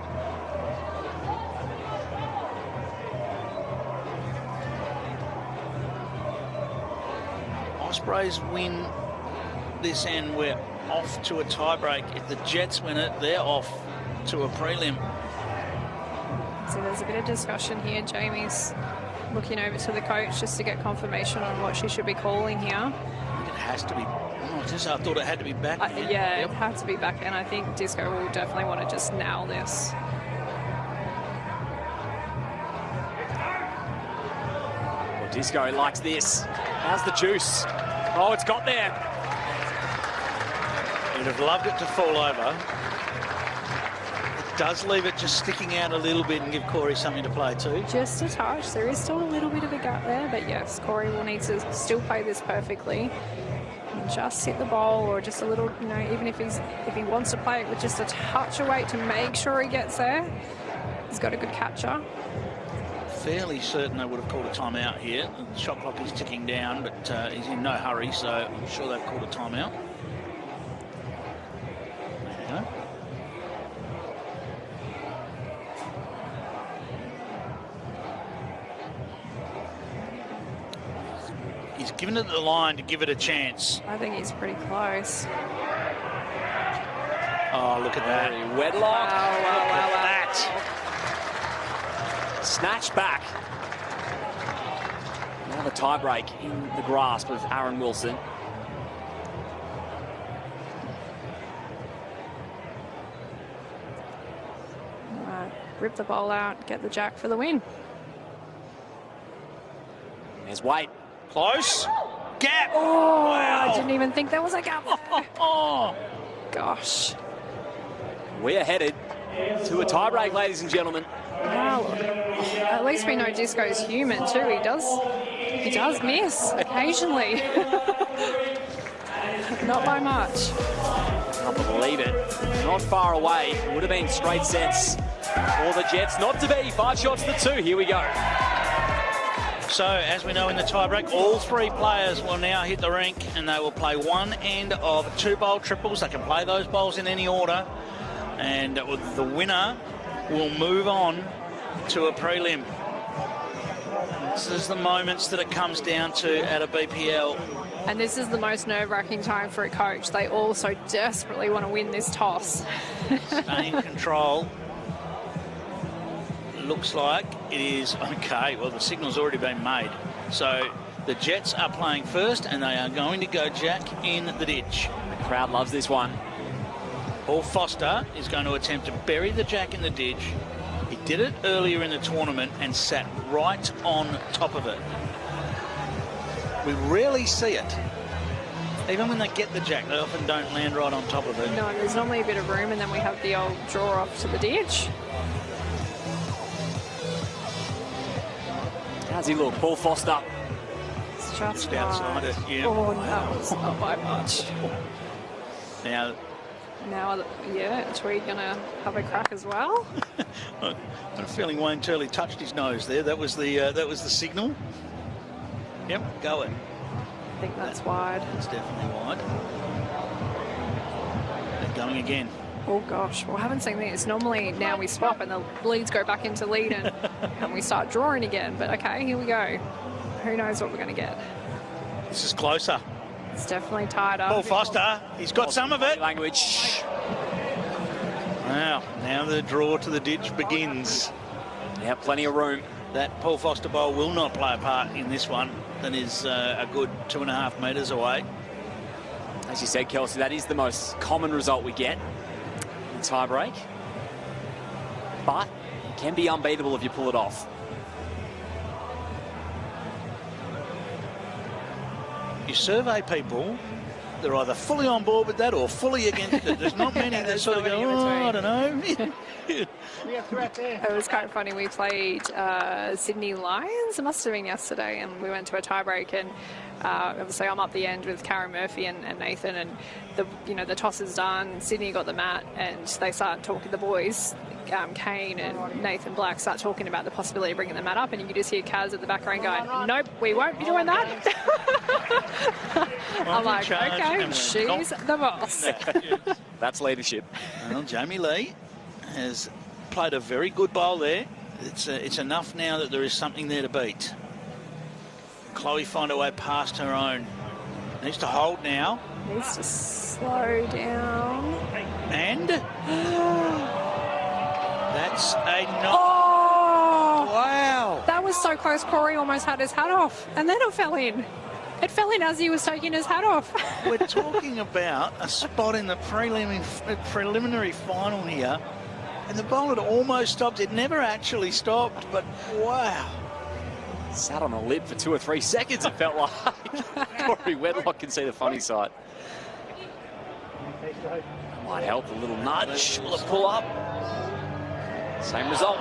Ospreys win this end, we're off to a tiebreak. If the Jets win it, they're off to a prelim. So there's a bit of discussion here. Jamie's looking over to the coach just to get confirmation on what she should be calling here. I think it has to be. Oh, I thought it had to be back. Yeah, it had to be back, and I think Disco will definitely want to just nail this. Well, Disco likes this. How's the juice? Oh, it's got there. You'd have loved it to fall over. It does leave it just sticking out a little bit and give Corey something to play too. Just a touch. There is still a little bit of a gap there, but yes, Corey will need to still play this perfectly. And just hit the ball, or just a little, you know, even if he wants to play it with just a touch of weight to make sure he gets there. He's got a good catcher. Fairly certain they would have called a timeout here. The shot clock is ticking down, but he's in no hurry, so I'm sure they've called a timeout. There you go. He's given it the line to give it a chance. I think he's pretty close. Oh, look at that. Wedlock. Wow. Snatched back. Now the tiebreak in the grasp of Aaron Wilson. Rip the bowl out, get the jack for the win. There's Wade. Close. Gap. Oh, wow. I didn't even think there was a gap there. Oh, gosh. We are headed to a tiebreak, ladies and gentlemen. Wow. At least we know Disco's human too. He does miss occasionally. Not by much. Can't believe it. Not far away. Would have been straight sets for the Jets. Not to be. 5 shots to 2. Here we go. So, as we know in the tiebreak, all 3 players will now hit the rink and they will play one end of 2 bowl triples. They can play those bowls in any order. And the winner will move on to a prelim. This is the moments that it comes down to at a BPL. And this is the most nerve-wracking time for a coach. They all so desperately want to win this toss. Stay in control. Looks like it is okay. Well, the signal's already been made. So the Jets are playing first and they are going to go jack in the ditch. The crowd loves this one. Paul Foster is going to attempt to bury the jack in the ditch. He did it earlier in the tournament and sat right on top of it. We rarely see it. Even when they get the jack, they often don't land right on top of it. No, there's normally a bit of room and then we have the old draw off to the ditch. How's he look? Paul Foster. It's just outside it, yeah. Oh, that was not by much. Now, yeah, Tweed going to have a crack as well. I've got a feeling Wayne Turley touched his nose there. That was the signal. Yep, go it. I think that's wide. It's definitely wide. They're going again. Oh gosh, well, I haven't seen this. Normally now we swap and the leads go back into lead and we start drawing again. But okay, here we go. Who knows what we're going to get? This is closer. It's definitely tied up. Paul Foster, he's got some of it. Language. Wow, now the draw to the ditch begins. Yeah, plenty of room. That Paul Foster bowl will not play a part in this one. That is a good 2.5 metres away. As you said, Kelsey, that is the most common result we get in tiebreak. But it can be unbeatable if you pull it off. You survey people, they're either fully on board with that or fully against it. There's not many that sort of go, oh, I don't know. It was kind of funny. We played Sydney Lions. It must have been yesterday, and we went to a tiebreak. And obviously, I'm up the end with Karen Murphy and Nathan, and the toss is done. Sydney got the mat, and they start talking. The boys, Kane and Nathan Black, start talking about the possibility of bringing the mat up, and you can just hear Kaz at the background going, "Nope, we won't be doing that." I'm like, okay, she's the boss. That's leadership. Well, Jamie Lee has played a very good bowl there. It's enough now that there is something there to beat. Chloe find a way past her own. Needs to hold now. Needs to slow down. And that's a knock. Oh! Wow. That was so close. Corey almost had his hat off, and then it fell in. It fell in as he was taking his hat off. We're talking about a spot in the preliminary final here, and the bowl had almost stopped. It never actually stopped, but wow. Sat on the lid for 2 or 3 seconds, it felt like. Corey Wedlock can see the funny side. Might help, a little nudge. Will it pull up? Same result.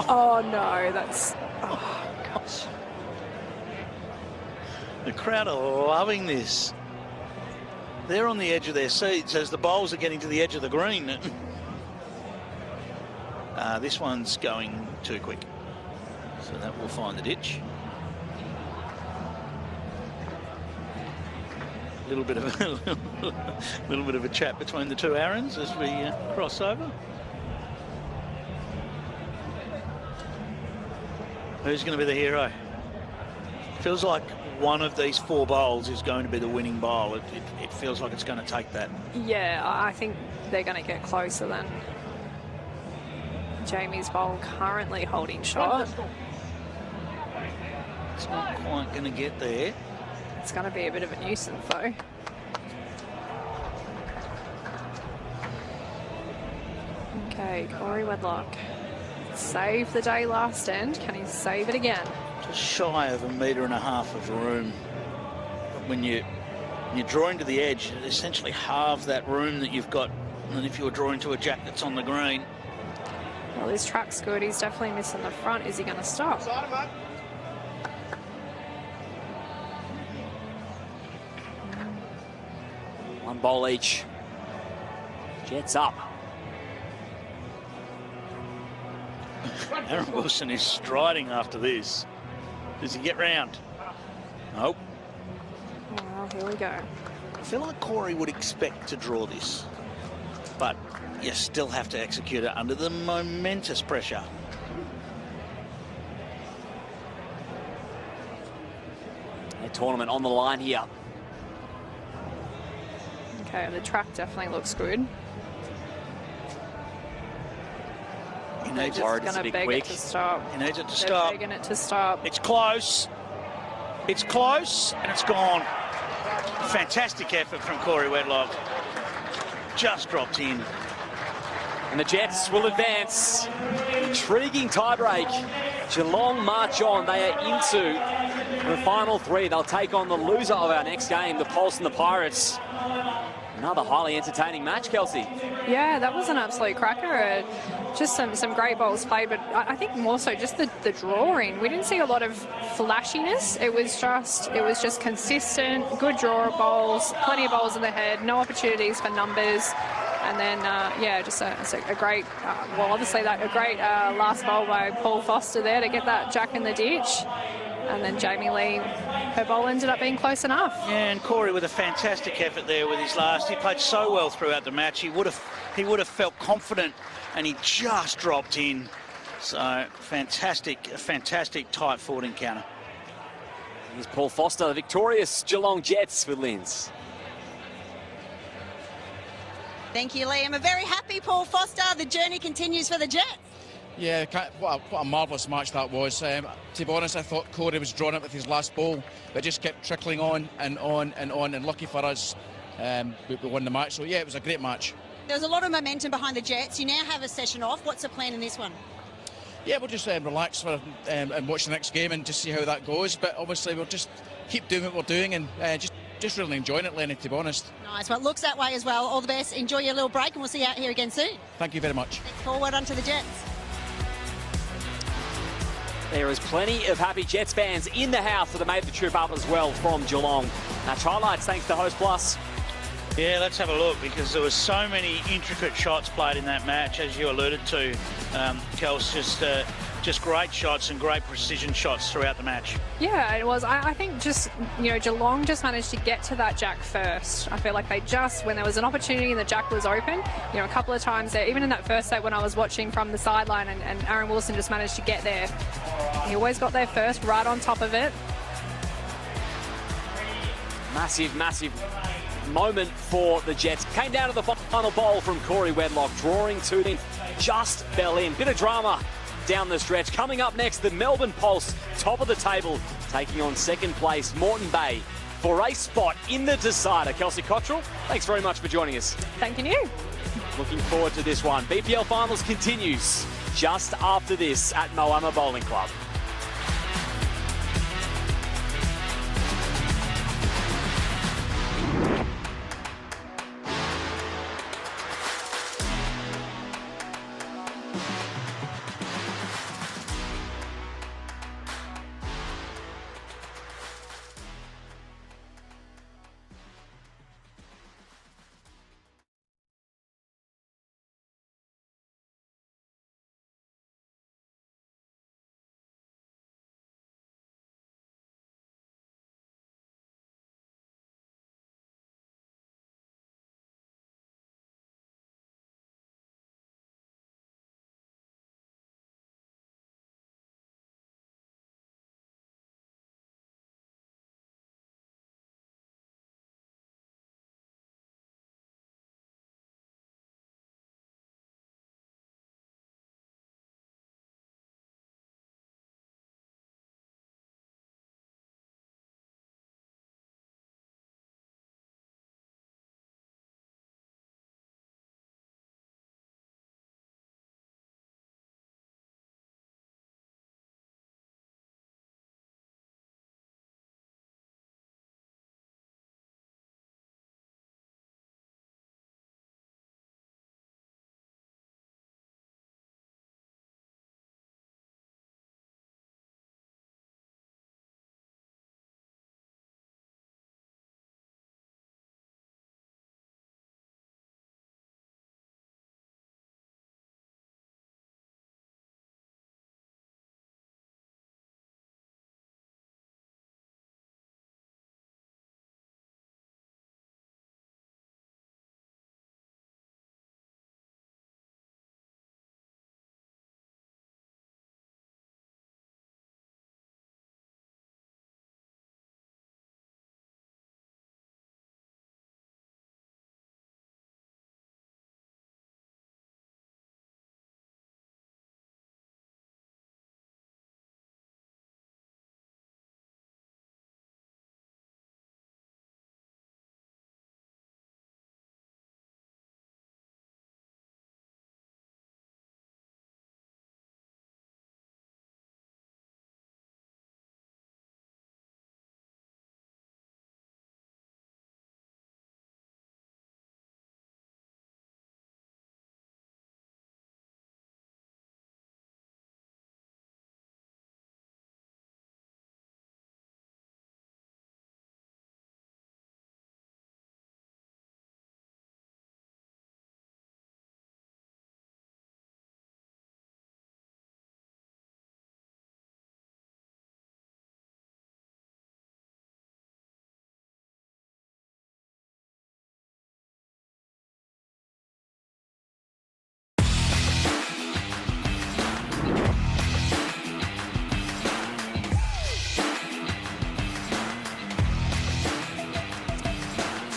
Oh, no, that's... Oh, gosh. The crowd are loving this. They're on the edge of their seats as the bowls are getting to the edge of the green. This one's going too quick. So that will find the ditch. A little bit of a chat between the two Aarons as we cross over. Who's going to be the hero? Feels like one of these 4 bowls is going to be the winning bowl. It feels like it's going to take that. Yeah, I think they're going to get closer than Jamie's bowl currently holding shot. It's not quite going to get there. It's going to be a bit of a nuisance, though. Okay, Corey Wedlock. Saved the day last end. Can he save it again? Just shy of 1.5 meters of room. But when you're drawing to the edge, it essentially halves that room that you've got than if you were drawing to a jack that's on the green. Well, his track's good. He's definitely missing the front. Is he going to stop? One bowl each. Jets up. Aaron Wilson is striding after this. Does he get round? Nope. Well, here we go. I feel like Corey would expect to draw this, but you still have to execute it under the momentous pressure. A tournament on the line here. Okay, the track definitely looks good. He They're needs just it going to beg it to stop. He needs it to They're stop. begging it to stop. It's close. It's close, and it's gone. Fantastic effort from Corey Wedlock. Just dropped in. And the Jets will advance. Intriguing tiebreak. Geelong march on. They are into the final three. They'll take on the loser of our next game, the Pulse and the Pirates. Another highly entertaining match, Kelsey. Yeah, that was an absolute cracker. Just some great bowls played, but I think more so just the drawing. We didn't see a lot of flashiness. It was just consistent, good draw of bowls, plenty of bowls in the head, no opportunities for numbers. And then, yeah, just a great, well, obviously a great last bowl by Paul Foster there to get that jack in the ditch. And then Jamie Lee, her bowl ended up being close enough. Yeah, and Corey with a fantastic effort there with his last. He played so well throughout the match. He would have felt confident, and he just dropped in. So a fantastic tight forward encounter. Here's Paul Foster, the victorious Geelong Jets with Linz. Thank you, Liam. A very happy Paul Foster. The journey continues for the Jets. Yeah, what a marvellous match that was. To be honest, I thought Corey was drawn up with his last ball, but just kept trickling on and on and on, and lucky for us, we won the match. So yeah, it was a great match. There was a lot of momentum behind the Jets. You now have a session off. What's the plan in this one? Yeah, we'll just relax and watch the next game and just see how that goes. But obviously, we'll just keep doing what we're doing and just really enjoying it, Lenny, to be honest. Nice. Well, it looks that way as well. All the best. Enjoy your little break, and we'll see you out here again soon. Thank you very much. Thanks, Paul. Well done to the Jets. There is plenty of happy Jets fans in the house that have made the trip up as well from Geelong. Match highlights thanks to Host Plus. Yeah, let's have a look, because there were so many intricate shots played in that match, as you alluded to. Kels, just great shots and great precision shots throughout the match. Yeah, it was. I think just, Geelong just managed to get to that jack first. I feel like they just, when there was an opportunity and the jack was open, a couple of times there, even in that first set when I was watching from the sideline, and Aaron Wilson just managed to get there. He always got there first, right on top of it. Massive moment for the Jets. Came down to the final bowl from Corey Wedlock, drawing to them, just fell in. Bit of drama down the stretch. Coming up next, the Melbourne Pulse, top of the table, taking on second place Moreton Bay for a spot in the decider. Kelsey Cottrell, thanks very much for joining us. Thank you. Looking forward to this one. BPL Finals continues just after this at Moama Bowling Club.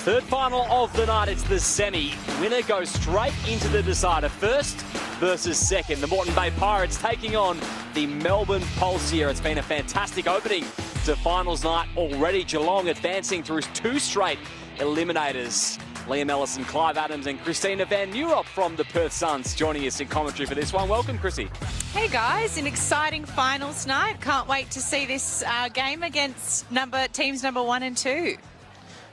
Third final of the night, it's the semi. Winner goes straight into the decider. First versus second. The Moreton Bay Pirates taking on the Melbourne Pulse here. It's been a fantastic opening to finals night already. Geelong advancing through 2 straight eliminators. Liam Ellison, Clive Adams and Christina Van Nierop from the Perth Suns joining us in commentary for this one. Welcome, Chrissy. Hey guys, an exciting finals night. Can't wait to see this game against teams number 1 and 2.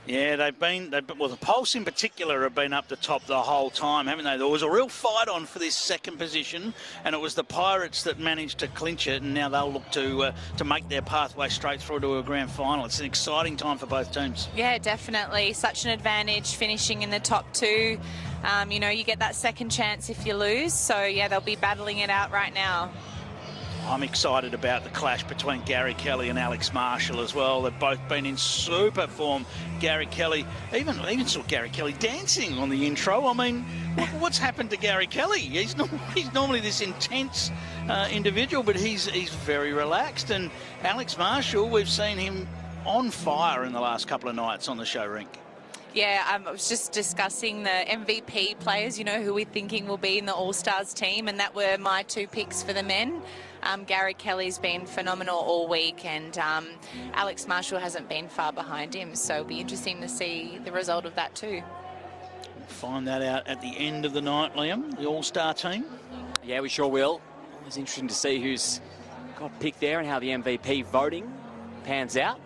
Yeah, well, the Pulse in particular have been up the top the whole time, haven't they? There was a real fight on for this second position, and it was the Pirates that managed to clinch it, and now they'll look to make their pathway straight through to a grand final. It's an exciting time for both teams. Yeah, definitely. Such an advantage finishing in the top 2. You know, you get that second chance if you lose, so yeah, they'll be battling it out right now. I'm excited about the clash between Gary Kelly and Alex Marshall as well. They've both been in super form. Gary Kelly, even saw Gary Kelly dancing on the intro. I mean, what's happened to Gary Kelly? He's normally this intense individual, but he's very relaxed. And Alex Marshall, we've seen him on fire in the last couple of nights on the show rink. Yeah, I was just discussing the MVP players, you know, who we're thinking will be in the All-Stars team, and that were my 2 picks for the men. Gary Kelly's been phenomenal all week, and Alex Marshall hasn't been far behind him, so it'll be interesting to see the result of that too. We'll find that out at the end of the night, Liam, the All-Star team. Yeah, we sure will. It's interesting to see who's got picked there and how the MVP voting pans out.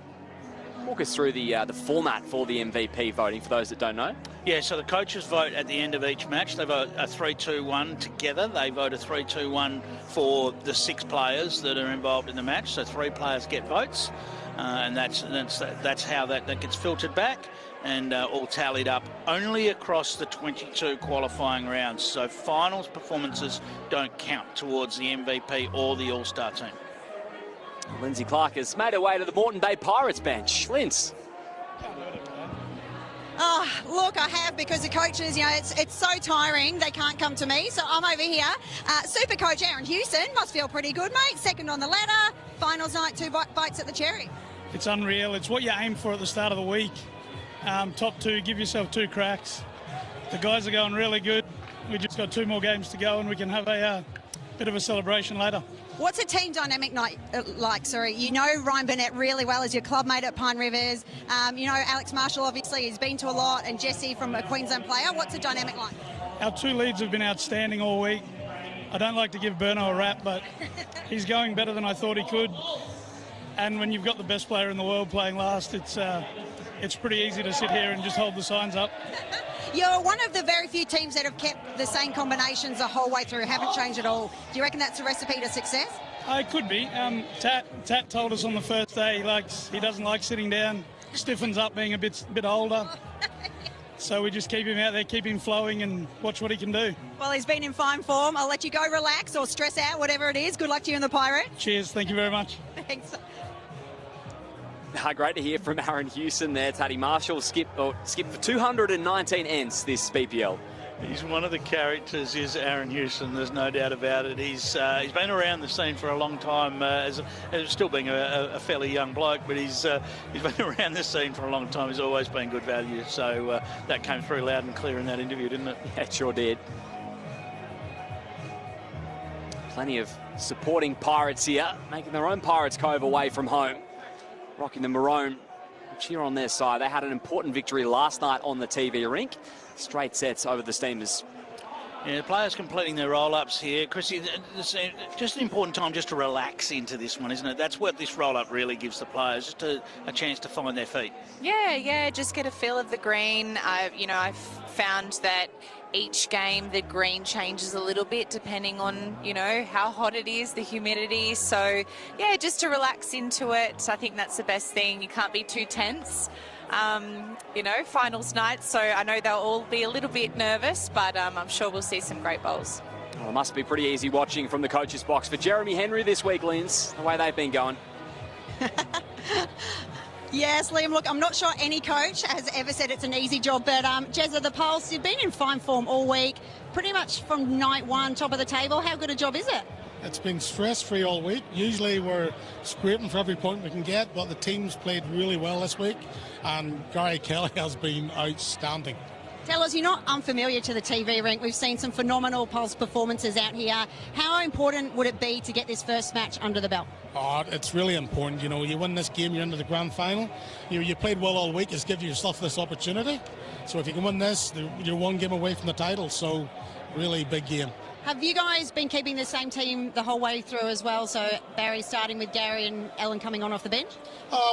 Walk us through the format for the MVP voting for those that don't know. Yeah, so the coaches vote at the end of each match. They vote a 3-2-1 together. They vote a 3-2-1 for the 6 players that are involved in the match. So 3 players get votes, and that's how that gets filtered back and all tallied up only across the 22 qualifying rounds. So finals performances don't count towards the MVP or the All-Star team. Lindsay Clark has made her way to the Moreton Bay Pirates bench. Linz. Oh, look, I have, because the coaches, you know, it's so tiring, they can't come to me, so I'm over here. Super coach Aaron Hewson must feel pretty good, mate. Second on the ladder, finals night, 2 bites at the cherry. It's unreal. It's what you aim for at the start of the week. Top 2, give yourself 2 cracks. The guys are going really good. We've just got 2 more games to go, and we can have a bit of a celebration later. What's a team dynamic night like? Sorry, you know Ryan Burnett really well as your club mate at Pine Rivers. You know Alex Marshall, obviously, he's been to a lot, and Jesse from a Queensland player. What's the dynamic like? Our 2 leads have been outstanding all week. I don't like to give Burno a rap, but he's going better than I thought he could. And when you've got the best player in the world playing last, it's pretty easy to sit here and just hold the signs up. You're one of the very few teams that have kept the same combinations the whole way through, haven't changed at all. Do you reckon that's a recipe to success? It could be. Tat told us on the first day he doesn't like sitting down, stiffens up being a bit older. So we just keep him out there, keep him flowing and watch what he can do. Well, he's been in fine form. I'll let you go relax or stress out, whatever it is. Good luck to you and the Pirates. Cheers, thank you very much. Thanks. Great to hear from Aaron Hewson there. Taddy Marshall skipped for 219 ends this BPL. He's one of the characters, is Aaron Hewson, there's no doubt about it. He's been around the scene for a long time, as still being a fairly young bloke, but he's been around the scene for a long time. He's always been good value, so that came through loud and clear in that interview, didn't it? Yeah, it sure did. Plenty of supporting Pirates here, making their own Pirates Cove away from home. Rocking the maroon cheer on their side. They had an important victory last night on the TV rink. Straight sets over the Steamers. Yeah, the players completing their roll-ups here. Chrissy, it's just an important time just to relax into this one, isn't it? That's what this roll-up really gives the players, just a chance to find their feet. Yeah, just get a feel of the green. I've found that each game the green changes a little bit depending on, how hot it is, the humidity. So, yeah, just to relax into it. I think that's the best thing. You can't be too tense. Finals night, so I know they'll all be a little bit nervous, but I'm sure we'll see some great bowls. Well, it must be pretty easy watching from the coach's box for Jeremy Henry this week, Linz, the way they've been going. Yes, Liam, look, I'm not sure any coach has ever said it's an easy job, but Jezza, the Pulse, you've been in fine form all week, pretty much from night 1, top of the table. How good a job is it? It's been stress-free all week. Usually we're scraping for every point we can get, but the team's played really well this week, and Gary Kelly has been outstanding. Tell us, you're not unfamiliar to the TV rink. We've seen some phenomenal Pulse performances out here. How important would it be to get this first match under the belt? Oh, it's really important. You know, you win this game, you're into the grand final. You played well all week. It's given yourself this opportunity. So if you can win this, you're one game away from the title. So really big game. Have you guys been keeping the same team the whole way through as well? So Barry starting with Gary and Ellen coming on off the bench?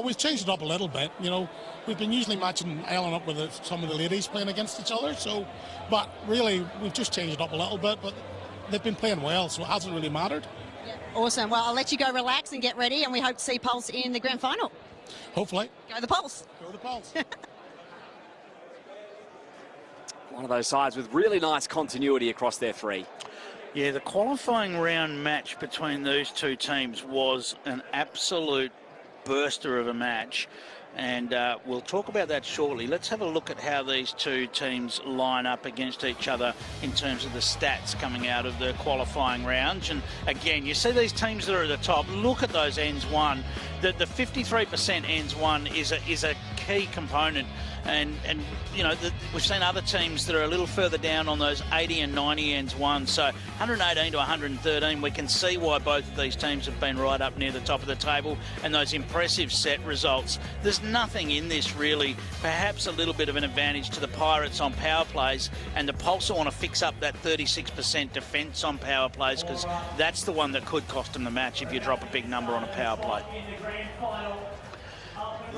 We've changed it up a little bit. You know, we've been usually matching Ellen up with some of the ladies playing against each other. So, but really, we've just changed it up a little bit. But they've been playing well, so it hasn't really mattered. Yeah. Awesome. Well, I'll let you go relax and get ready, and we hope to see Pulse in the grand final. Hopefully. Go the Pulse. Go the Pulse. One of those sides with really nice continuity across their three. Yeah, the qualifying round match between those two teams was an absolute burster of a match, and we'll talk about that shortly. Let's have a look at how these two teams line up against each other in terms of the stats coming out of the qualifying rounds. And again, you see these teams that are at the top. Look at those ends one. The 53% ends one is a key component. And you know, we've seen other teams that are a little further down on those 80 and 90 ends one. So 118 to 113, we can see why both of these teams have been right up near the top of the table, and those impressive set results. There's nothing in this really. Perhaps a little bit of an advantage to the Pirates on power plays, and the Pulse will want to fix up that 36% defence on power plays, because that's the one that could cost them the match if you drop a big number on a power play.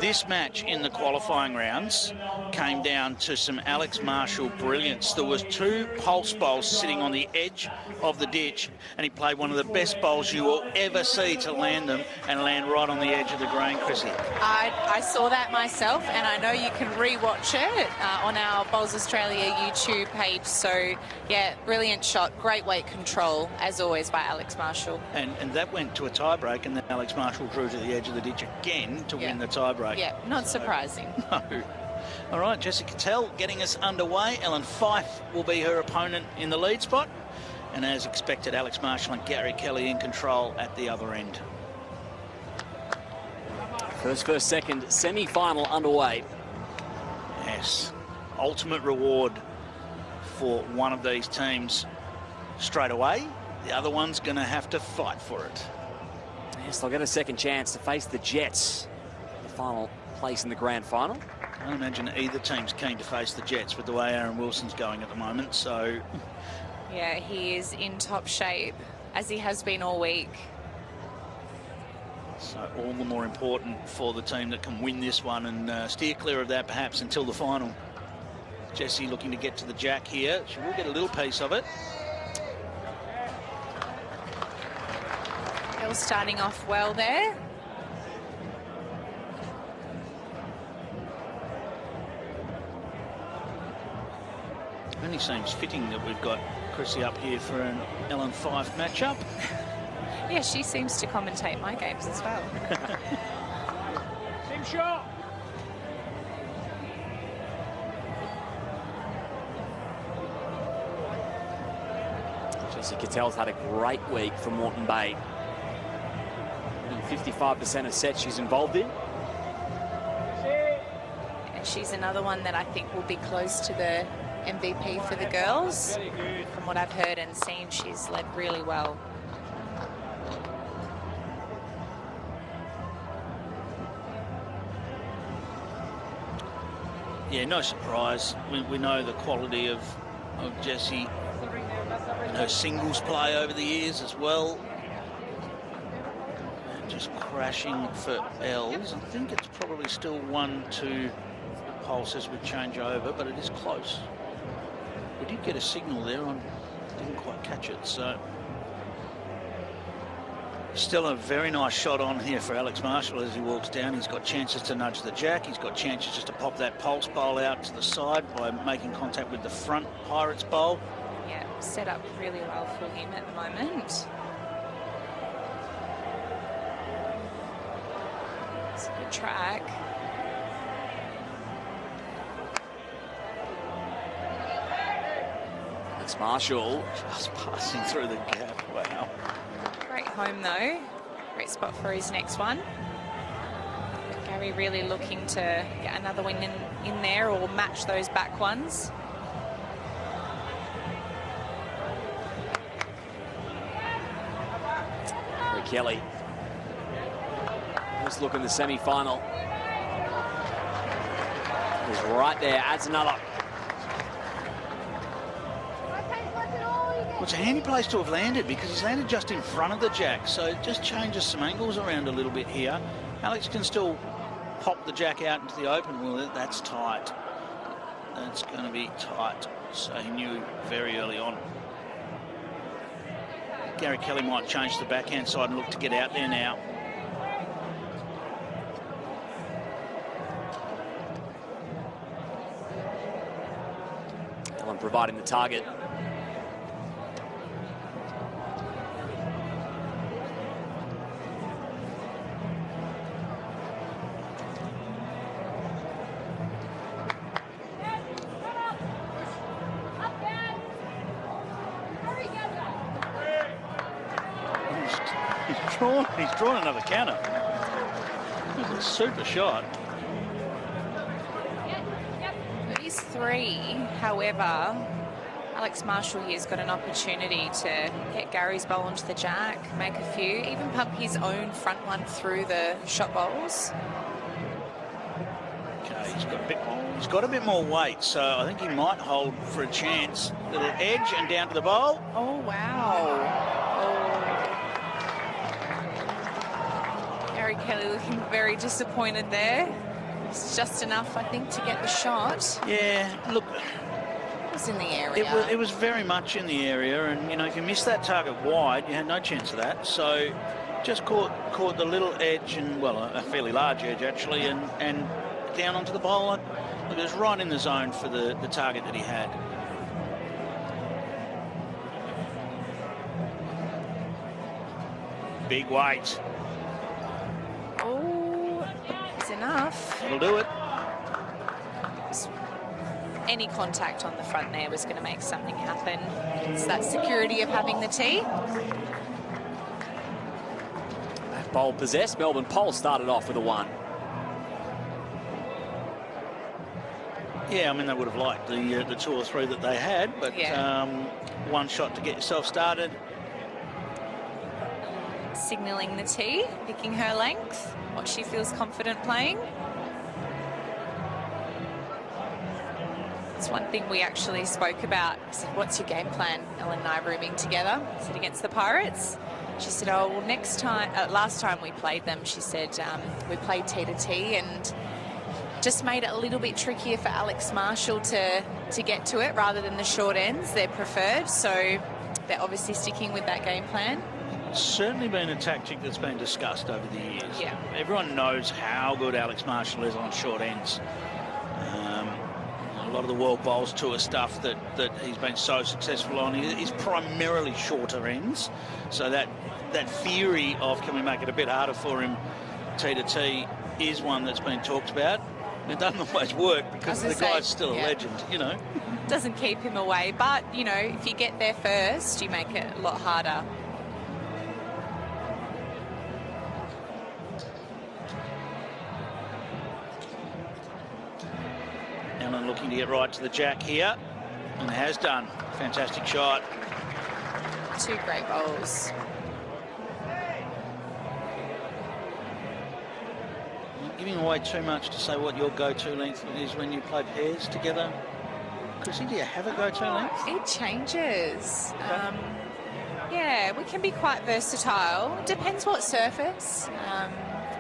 This match in the qualifying rounds came down to some Alex Marshall brilliance. There was two Pulse bowls sitting on the edge of the ditch, and he played one of the best bowls you will ever see to land them, and land right on the edge of the green, Chrissy. I saw that myself, and I know you can re-watch it on our Bowls Australia YouTube page. So, yeah, brilliant shot, great weight control, as always, by Alex Marshall. And that went to a tiebreak, and then Alex Marshall drew to the edge of the ditch again to win the tiebreak. Yeah, not surprising. No. All right, Jessica Tell getting us underway. Ellen Fife will be her opponent in the lead spot. And as expected, Alex Marshall and Gary Kelly in control at the other end. First, second, semi-final underway. Yes. Ultimate reward for one of these teams straight away. The other one's going to have to fight for it. Yes, they'll get a second chance to face the Jets. The final place in the grand final. I can't imagine either team's keen to face the Jets with the way Aaron Wilson's going at the moment, so... Yeah, he is in top shape, as he has been all week. So all the more important for the team that can win this one and steer clear of that perhaps until the final. Jessie looking to get to the jack here. She will get a little piece of it. Hill starting off well there. Only seems fitting that we've got Chrissy up here for an Ellen Fife matchup. Yeah, she seems to commentate my games as well. Team shot. Jessica Tell's had a great week for Moreton Bay. 55% of sets she's involved in. And she's another one that I think will be close to the MVP for the girls. From what I've heard and seen, she's led really well. Yeah, no surprise. We know the quality of Jessie and her singles play over the years as well. Just crashing for Els. I think it's probably still 1-2 Pulse as we change over, but it is close. We did get a signal there. I didn't quite catch it, so... Still a very nice shot on here for Alex Marshall as he walks down. He's got chances to nudge the jack. He's got chances just to pop that Pulse bowl out to the side by making contact with the front Pirates bowl. Yeah, set up really well for him at the moment. It's a good track. Alex Marshall just passing through the gap. Wow. home though. Great spot for his next one. But Gary really looking to get another win in there or match those back ones. Kelly. Let's look in the semi-final. He's right there, adds another. Well, it's a handy place to have landed because he's landed just in front of the jack, so it just changes some angles around a little bit here. Alex can still pop the jack out into the open. Well, that's tight. That's going to be tight. So he knew very early on. Gary Kelly might change the backhand side and look to get out there now. Ellen providing the target. He's drawn another counter. It was a super shot. He's 3, however, Alex Marshall here's got an opportunity to get Gary's bowl onto the jack, make a few, even pump his own front one through the shot bowls. Okay, he's got a bit more weight, so I think he might hold for a chance. Little edge and down to the bowl. Oh, wow. Gary Kelly looking very disappointed there. It's just enough, I think, to get the shot. Yeah, look. It was in the area. It was very much in the area, and, you know, if you missed that target wide, you had no chance of that. So just caught the little edge, and, well, a fairly large edge, actually, and down onto the bowl. Look, it was right in the zone for the target that he had. Big weight. Oh, it's enough. That'll do it. Any contact on the front there was going to make something happen. It's that security of having the tee. That bowl possessed. Melbourne Pole started off with a 1. Yeah, I mean, they would have liked the 2 or 3 that they had, but yeah. One shot to get yourself started. Signalling the tee, picking her length, what she feels confident playing. It's one thing we actually spoke about. I said, what's your game plan? Ellen and I rooming together. I said, against the Pirates. She said, oh, well, next time, last time we played them, she said, we played tee to tee and just made it a little bit trickier for Alex Marshall to get to it rather than the short ends. They're preferred, so they're obviously sticking with that game plan. It's certainly been a tactic that's been discussed over the years. Yeah. Everyone knows how good Alex Marshall is on short ends. A lot of the World Bowls Tour stuff that he's been so successful on is primarily shorter ends. So that theory of can we make it a bit harder for him tee to tee is one that's been talked about. It doesn't always work because the guy's still a legend, you know. Doesn't keep him away, but, you know, if you get there first, you make it a lot harder. Ellen looking to get right to the jack here, and has done. Fantastic shot. 2 great bowls. Not giving away too much to say what your go-to length is when you play pairs together. Chrissy, do you have a go-to length? It changes. Yeah, we can be quite versatile. Depends what surface.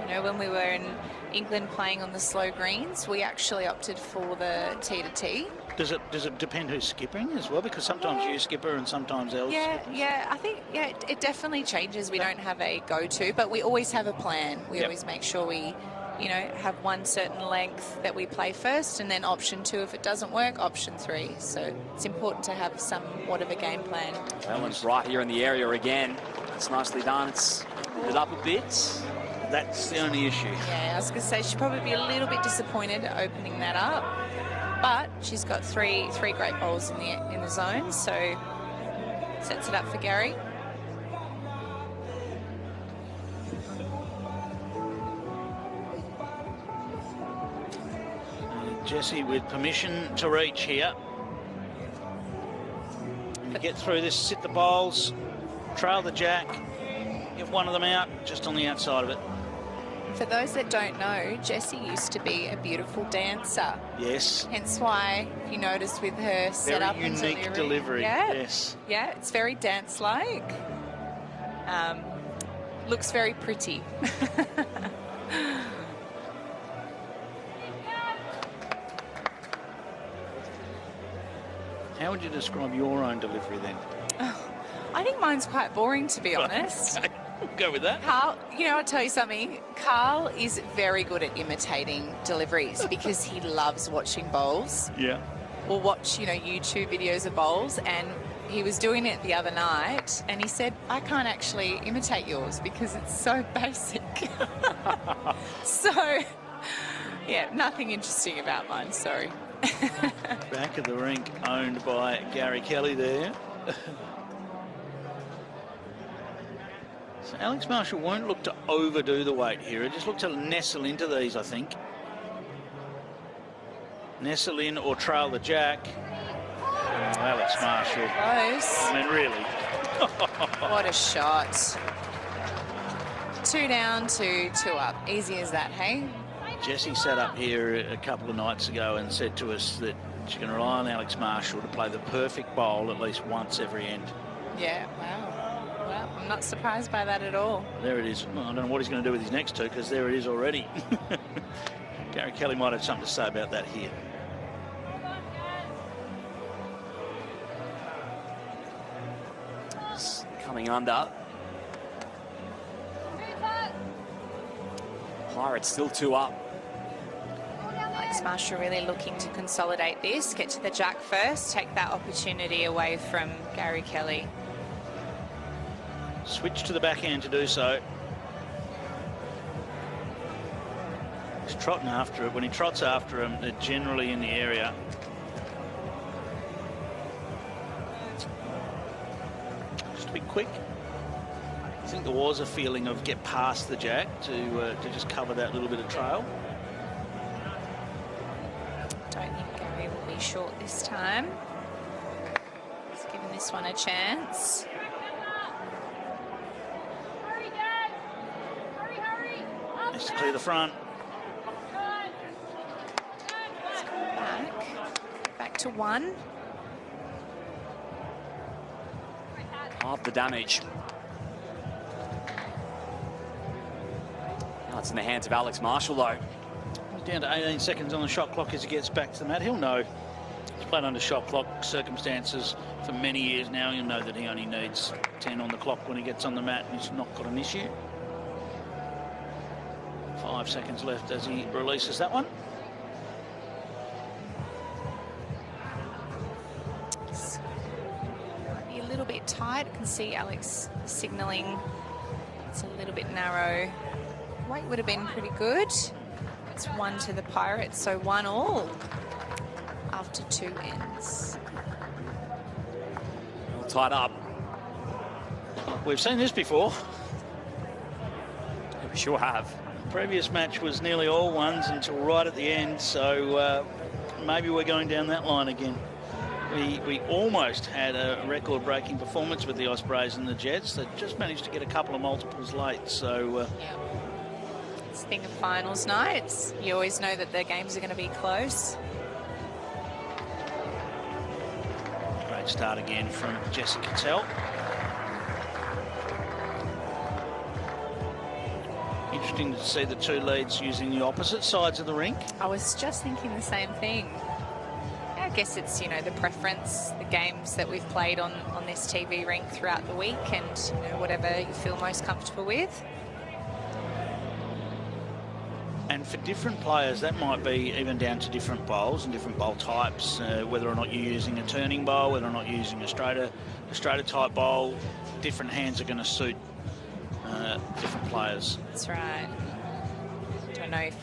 You know, when we were in England playing on the slow greens, we actually opted for the tee to tee. Does it depend who's skipping as well? Because sometimes you skipper and sometimes else. Yeah, I think it definitely changes. We don't have a go-to, but we always have a plan. We always make sure we, you know, have one certain length that we play first, and then option 2 if it doesn't work, option 3. So it's important to have somewhat of a game plan. Ellen's right here in the area again. It's nicely done. It's it up a bit. That's the only issue. Yeah, I was going to say she'd probably be a little bit disappointed opening that up, but she's got three great bowls in the zone, so sets it up for Gary. Jessie with permission to reach here. And to get through this, sit the bowls, trail the jack, give one of them out, just on the outside of it. For those that don't know, Jessie used to be a beautiful dancer. Yes. Hence why you noticed with her setup and Very unique delivery. Yeah. Yes. Yeah, it's very dance-like. Looks very pretty. How would you describe your own delivery then? I think mine's quite boring, to be honest. Okay, we'll go with that. Carl, you know, I'll tell you something. Carl is very good at imitating deliveries because he loves watching bowls. Yeah. We'll watch, you know, YouTube videos of bowls, and he was doing it the other night, and he said, I can't actually imitate yours because it's so basic. So, yeah, nothing interesting about mine, sorry. Back of the rink, owned by Gary Kelly there. So Alex Marshall won't look to overdo the weight here. He'll just look to nestle into these, I think. Nestle in or trail the jack. Oh, Alex Marshall. Close. I mean, really. What a shot. 2 down to 2 up. Easy as that, hey? Jessie sat up here a couple of nights ago and said to us that she can rely on Alex Marshall to play the perfect bowl at least once every end. Yeah, wow. Well, I'm not surprised by that at all. There it is. Well, I don't know what he's going to do with his next two, because there it is already. Gary Kelly might have something to say about that here. Coming under. Pirates still 2 up. Alex Marshall really looking to consolidate this, get to the jack first, take that opportunity away from Gary Kelly. Switch to the backhand to do so. He's trotting after it. When he trots after him, they're generally in the area. Just a bit quick. I think there was a feeling of get past the jack to just cover that little bit of trail. Don't think Gary will be short this time. He's given this one a chance. Needs to clear the front. Back to 1. Half the damage. Now it's in the hands of Alex Marshall, though. He's down to 18 seconds on the shot clock as he gets back to the mat. He'll know. He's played under shot clock circumstances for many years now. He'll know that he only needs 10 on the clock when he gets on the mat, and he's not got an issue. 5 seconds left as he releases that one. Might be a little bit tight. I can see Alex signalling it's a little bit narrow. Weight would have been pretty good. It's 1 to the Pirates, so 1 all after 2 ends. All tied up. We've seen this before. We sure have. Previous match was nearly all ones until right at the end, so maybe we're going down that line again. We almost had a record-breaking performance with the Ospreys and the Jets. They just managed to get a couple of multiples late, so... It's the thing of finals nights. You always know that the games are going to be close. Great start again from Jessica Tell. Interesting to see the 2 leads using the opposite sides of the rink. I was just thinking the same thing. I guess it's, you know, the preference, the games that we've played on this TV rink throughout the week, and, you know, whatever you feel most comfortable with. And for different players, that might be even down to different bowls and different bowl types, whether or not you're using a turning bowl, whether or not you're using a straighter type bowl. Different hands are going to suit different players. That's right. Don't know if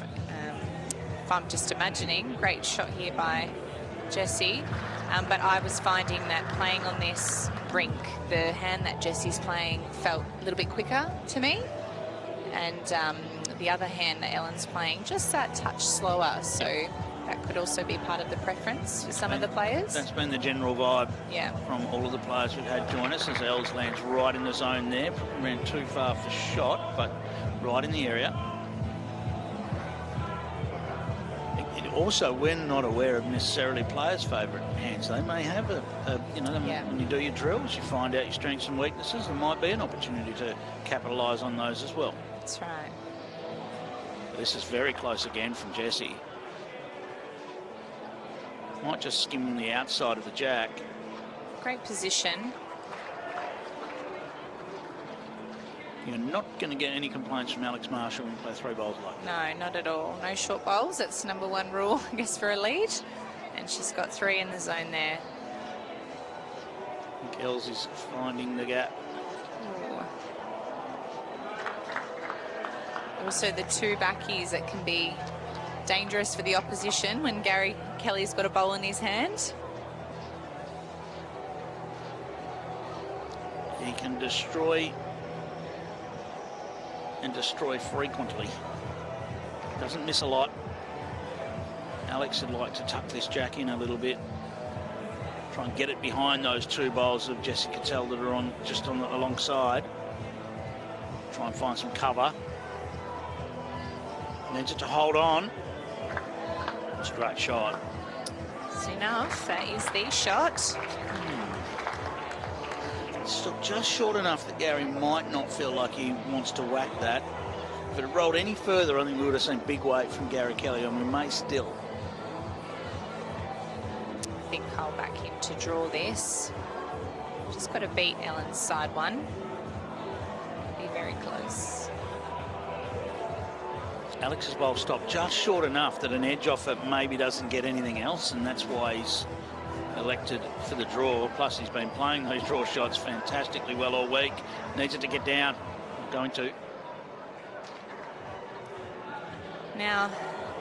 I'm just imagining. Great shot here by Jessie, but I was finding that playing on this rink, the hand that Jessie's playing felt a little bit quicker to me, and the other hand that Ellen's playing just that touch slower. So That could also be part of the preference for some of the players. That's been the general vibe Yeah. from all of the players we've had join us, as Els lands right in the zone there. Ran too far for shot, but right in the area. Also, we're not aware of necessarily players' favourite hands. They may have when you do your drills, you find out your strengths and weaknesses. There might be an opportunity to capitalise on those as well. That's right. This is very close again from Jesse. Might just skim the outside of the jack. Great position. You're not going to get any complaints from Alex Marshall when you play 3 bowls like that. No, not at all. No short bowls. That's number 1 rule, I guess, for a lead. And she's got 3 in the zone there. I think Els is finding the gap. Ooh. Also, the 2 backies that can be dangerous for the opposition when Gary Kelly's got a bowl in his hand. He can destroy and destroy frequently. Doesn't miss a lot. Alex would like to tuck this jack in a little bit. Try and get it behind those 2 bowls of Jesse Cattell that are on just on the alongside. Try and find some cover. Needs it to hold on. Straight shot. That's enough. That is the shot. Still just short enough that Gary might not feel like he wants to whack that. If it had rolled any further, I think we would have seen big weight from Gary Kelly, and we may still. I think I'll back him to draw this. Just got to beat Ellen's side one. Be very close. Alex's bowl stopped just short enough that an edge off it maybe doesn't get anything else, and that's why he's elected for the draw. Plus, he's been playing those draw shots fantastically well all week. Needs it to get down. Not going to. Now,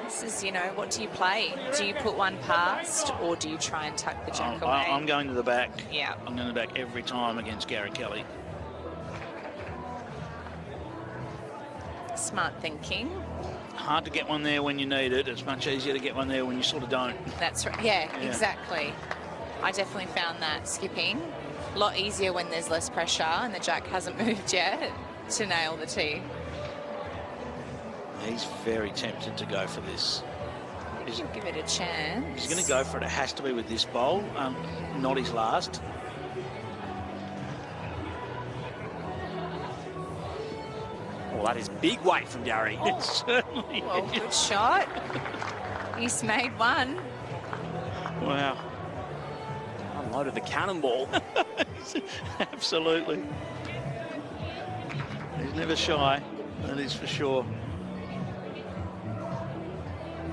this is, what do you play? Do you put one past, or do you try and tuck the jack away? I'm going to the back. Yeah. I'm going to the back every time against Gary Kelly. Smart thinking. Hard to get one there when you need it. It's much easier to get one there when you sort of don't. That's right. Yeah, exactly. I definitely found that skipping a lot easier when there's less pressure and the jack hasn't moved yet to nail the tee. He's very tempted to go for this. He'll give it a chance. He's going to go for it. It has to be with this bowl, not his last. Well, that is big weight from Gary. It certainly Well, is. good shot. He's made one. Wow. Unloaded the cannonball. Absolutely. He's never shy, that is for sure.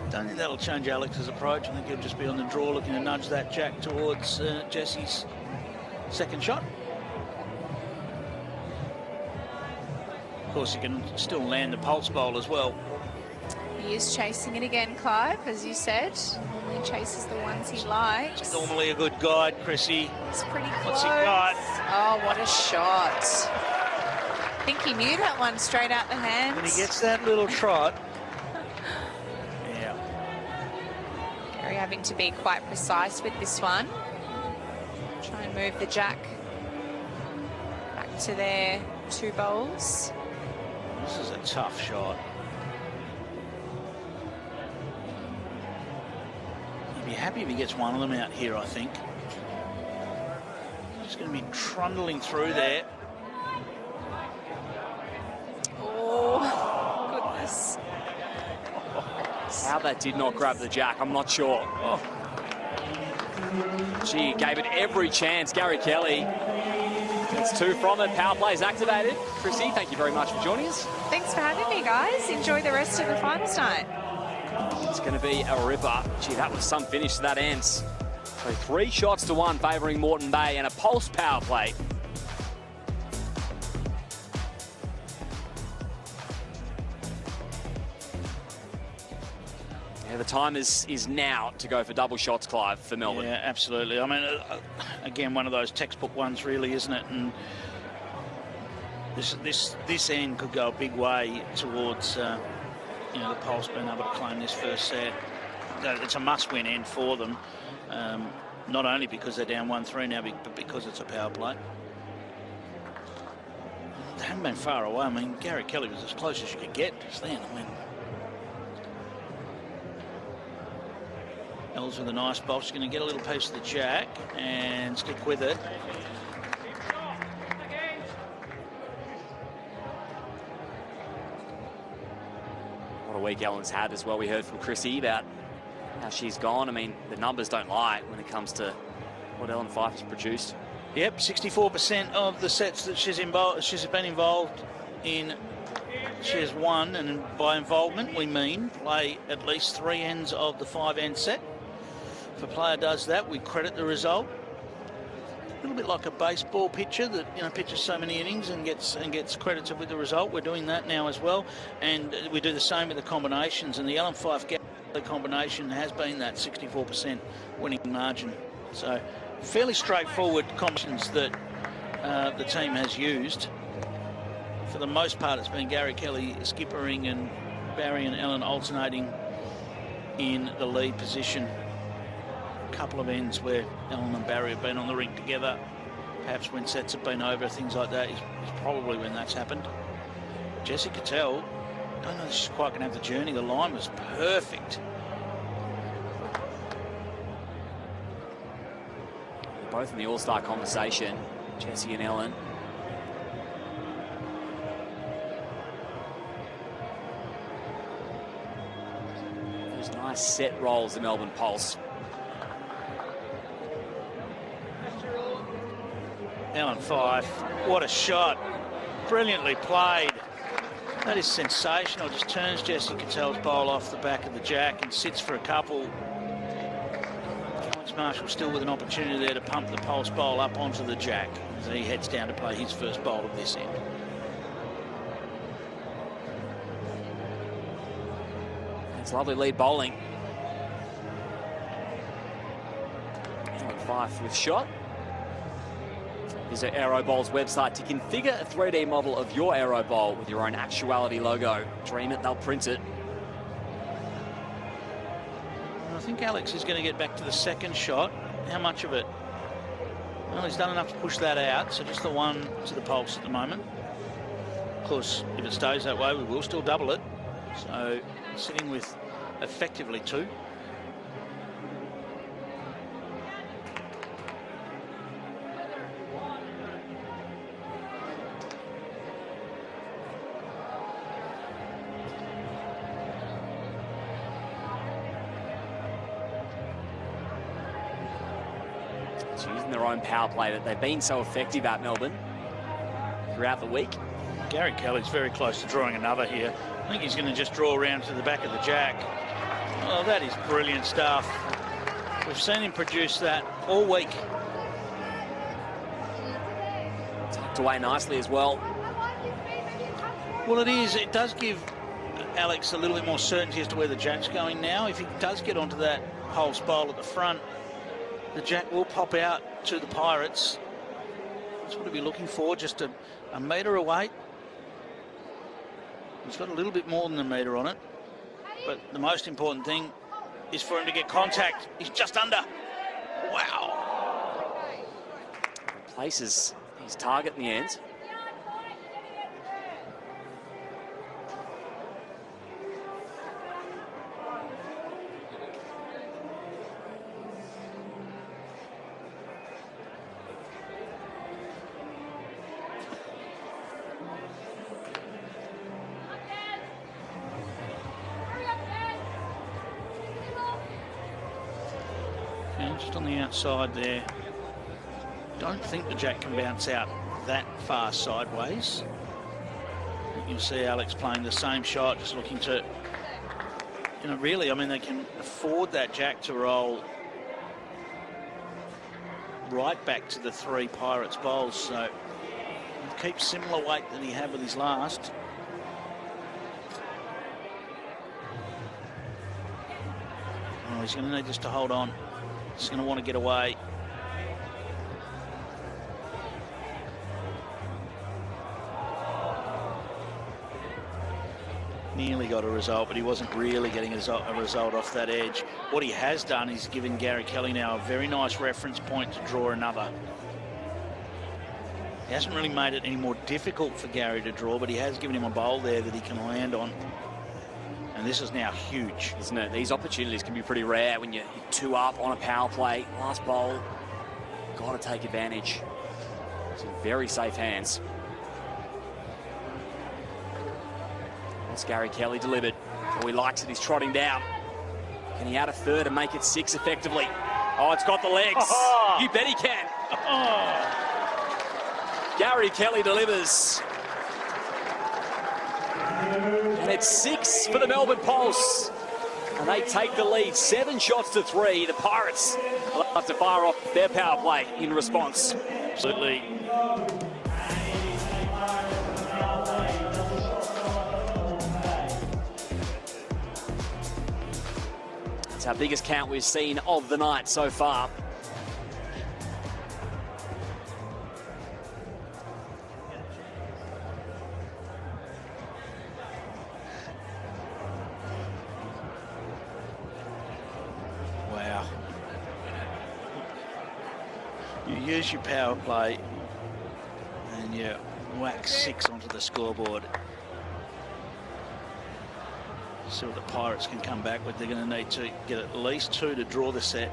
Don't think that'll change Alex's approach. I think he'll just be on the draw looking to nudge that jack towards Jesse's second shot. Of course, he can still land the pulse bowl as well. He is chasing it again, Clive, as you said. He chases the ones he likes. It's normally a good guide, Chrissy. It's pretty close. What's he got? Oh, what a shot. I think he knew that one straight out the hands. When he gets that little trot. Yeah. Gary having to be quite precise with this one. Try and move the jack back to their 2 bowls. This is a tough shot. He'd be happy if he gets one of them out here, I think. He's going to be trundling through there. Oh, goodness. How that did not grab the jack, I'm not sure. Oh. Gee, gave it every chance. Gary Kelly. It's 2 from it. Power play is activated. Chrissy, thank you very much for joining us. Thanks for having me, guys. Enjoy the rest of the finals night. It's going to be a ripper. Gee, that was some finish to that ends. So 3 shots to 1 favouring Moreton Bay and a pulse power play. Yeah, the time is now to go for double shots, Clive, for Melbourne. Yeah, absolutely. I mean, again, one of those textbook ones, really, isn't it? And this end could go a big way towards, the Pulse being able to claim this first set. it's a must-win end for them, not only because they're down 1-3 now, but because it's a power play. They haven't been far away. I mean, Gary Kelly was as close as you could get just then. I mean, Els with a nice bowl. She's going to get a little piece of the jack and stick with it. What a week Ellen's had as well. We heard from Chrissy about how she's gone. I mean, the numbers don't lie when it comes to what Ellen Fyfe has produced. Yep, 64% of the sets that she's been involved in, she has won, and by involvement we mean play at least 3 ends of the 5-end set. If a player does that, we credit the result. A little bit like a baseball pitcher that, you know, pitches so many innings and gets credited with the result. We're doing that now as well, and we do the same with the combinations. And the Ellen Fyfe combination has been that 64% winning margin. So fairly straightforward combinations that the team has used. For the most part, it's been Gary Kelly skippering and Barry and Ellen alternating in the lead position. A couple of ends where Ellen and Barry have been on the ring together, perhaps when sets have been over, things like that is probably when that's happened. Jessie Cattell, don't know if she's quite going to have the journey. The line was perfect. Both in the All-Star conversation, Jessie and Ellen. Those nice set rolls, the Melbourne Pulse. Ellen Fyfe, what a shot. Brilliantly played. That is sensational. Just turns Jessie Cattell's bowl off the back of the jack and sits for a couple. Alex Marshall still with an opportunity there to pump the Pulse bowl up onto the jack as he heads down to play his first bowl of this end. It's lovely lead bowling. Ellen Fyfe with shot. Visit Aerobowl's website to configure a 3D model of your Aerobowl with your own Actuality logo. Dream it, they'll print it. I think Alex is going to get back to the second shot. How much of it? Well, he's done enough to push that out, so just the one to the Pulse at the moment. Of course, if it stays that way, we will still double it. So sitting with effectively 2. Using their own power play that they've been so effective at, Melbourne, throughout the week. Gary Kelly's very close to drawing another here. I think he's going to just draw around to the back of the jack. Oh, that is brilliant stuff. We've seen him produce that all week. Tucked away nicely as well. Well, it is. It does give Alex a little bit more certainty as to where the jack's going now. If he does get onto that Pulse bowl at the front, the jack will pop out to the Pirates. That's what he'll be looking for, just a metre away. He's got a little bit more than a metre on it. But the most important thing is for him to get contact. He's just under. Wow. Places his target in the end. Just on the outside there. Don't think the jack can bounce out that far sideways. You'll see Alex playing the same shot, just looking to, you know, really, I mean, they can afford that jack to roll right back to the 3 Pirates bowls. So keep similar weight that he had with his last. Oh, he's going to need just to hold on. He's going to want to get away. nearly got a result, but he wasn't really getting a result off that edge. What he has done is given Gary Kelly now a very nice reference point to draw another. He hasn't really made it any more difficult for Gary to draw, but he has given him a bowl there that he can land on. And this is now huge. Isn't it? These opportunities can be pretty rare when you're 2 up on a power play. Last bowl, got to take advantage. It's in very safe hands. That's Gary Kelly delivered. Oh, he likes it. He's trotting down. Can he add a third and make it 6 effectively? Oh, it's got the legs. Oh. You bet he can. Oh. Gary Kelly delivers. And it's 6 for the Melbourne Pulse. And they take the lead, 7 shots to 3. The Pirates will have to fire off their power play in response. Absolutely. It's our biggest count we've seen of the night so far. Wow. You use your power play and you whack 6 onto the scoreboard. See what the Pirates can come back with. They're going to need to get at least 2 to draw the set.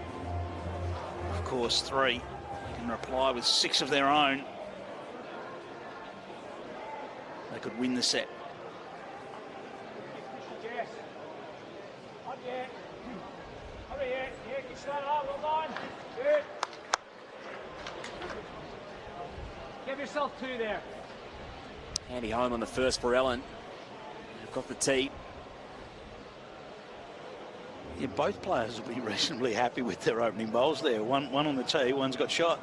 Of course, 3 can reply with 6 of their own. They could win the set. Give yourself 2 there. Handy home on the first for Ellen. They've got the tee. Yeah, both players will be reasonably happy with their opening bowls there. One on the tee, one's got shot.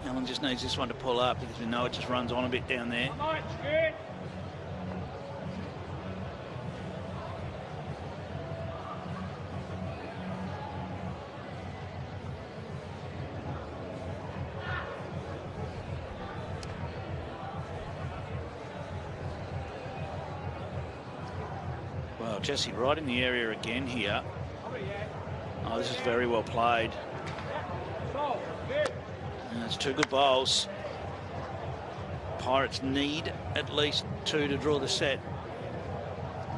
Ellen just needs this one to pull up because we know it just runs on a bit down there. Well, Jesse right in the area again here. Oh, this is very well played. And it's 2 good bowls. Pirates need at least 2 to draw the set.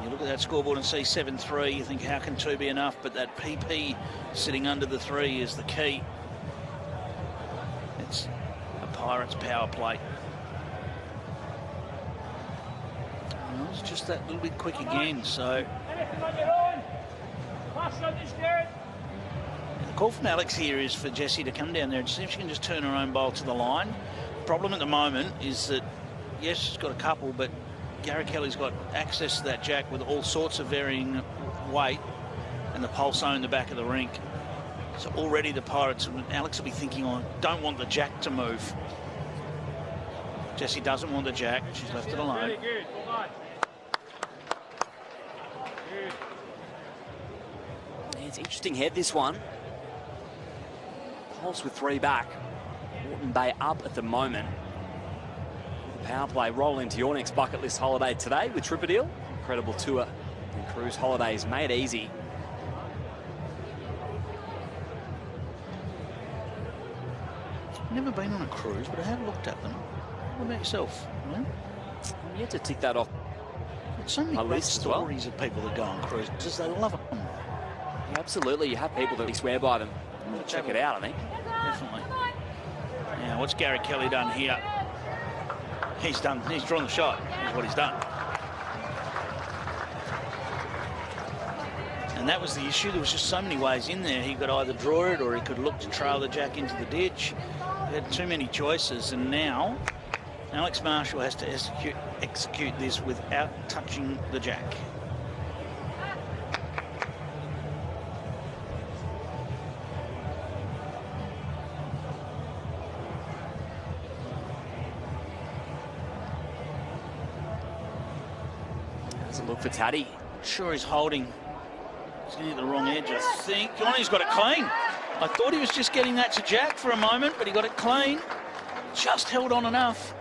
You look at that scoreboard and see 7-3, you think how can 2 be enough? But that PP sitting under the 3 is the key. It's a Pirates power play. Well, it's just that little bit quick again, so. The call from Alex here is for Jessie to come down there and see if she can just turn her own bowl to the line. The problem at the moment is that, yes, she's got a couple, but Gary Kelly's got access to that jack with all sorts of varying weight, and the Pulse own the back of the rink. So already the Pirates, Alex will be thinking, oh, don't want the jack to move. Jessie doesn't want the jack. She's left it alone. Very good. Well done. It's interesting head, this one. Pulse with 3 back. Moreton Bay up at the moment. The power play roll into your next bucket list holiday today with Tripadil. Incredible tour and cruise holidays made easy. Never been on a cruise, but I have looked at them. What about yourself? I'm yet to tick that off. So many great list as well. stories of people that go on cruises. They love them. Yeah, absolutely. You have people that swear by them. Check it out, I think. Definitely. Now, what's Gary Kelly done here? He's drawn the shot, is what he's done. And that was the issue. There was just so many ways in there. He could either draw it or he could look to trail the jack into the ditch. He had too many choices, and now Alex Marshall has to execute this without touching the jack. There's a look for Taddy. Sure he's holding. He's getting at the wrong edge, I think. Johnny's got it clean. I thought he was just getting that to jack for a moment, but he got it clean. Just held on enough.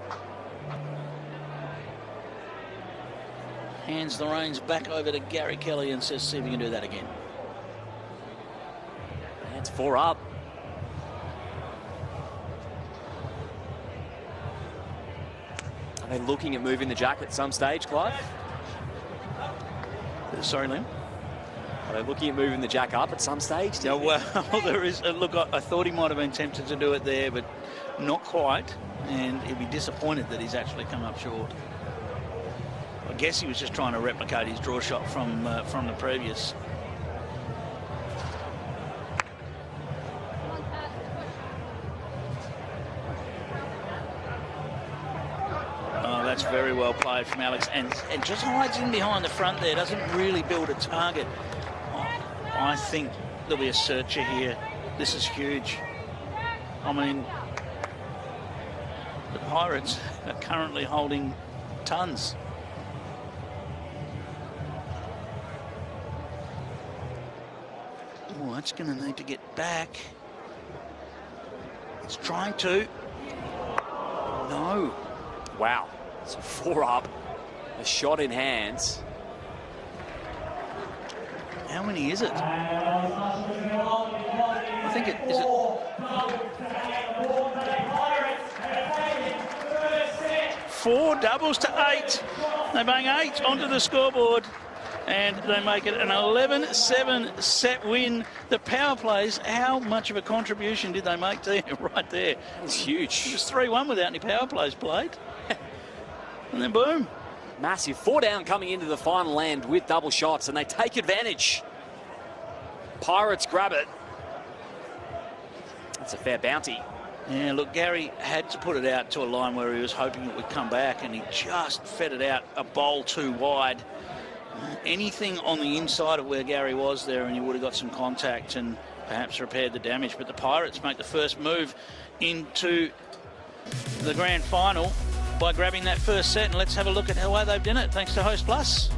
hands the reins back over to Gary Kelly and says, see if you can do that again. That's 4 up. Are they looking at moving the jack at some stage, Clive? Sorry, Liam? Are they looking at moving the jack up at some stage? Yeah, well, there is. Look, I thought he might have been tempted to do it there, but not quite. And he'd be disappointed that he's actually come up short. I guess he was just trying to replicate his draw shot from the previous. Oh, that's very well played from Alex, and just hides in behind the front there. Doesn't really build a target. I think there'll be a searcher here. This is huge. I mean, the Pirates are currently holding tons. Oh, that's going to need to get back. It's trying to. No. Wow. So 4 up. A shot in hands. How many is it? I think it is. Four doubles to 8. They bang 8 onto the scoreboard, and they make it an 11-7 set win. The power plays, how much of a contribution did they make there? Right there. It's huge. It was 3-1 without any power plays played. And then boom. Massive. 4 down coming into the final end with double shots, and they take advantage. Pirates grab it. That's a fair bounty. Yeah, look, Gary had to put it out to a line where he was hoping it would come back, and he just fed it out a bowl too wide. Anything on the inside of where Gary was there, and you would have got some contact and perhaps repaired the damage. But the Pirates make the first move into the grand final by grabbing that first set, and let's have a look at how they've done it, thanks to Host Plus.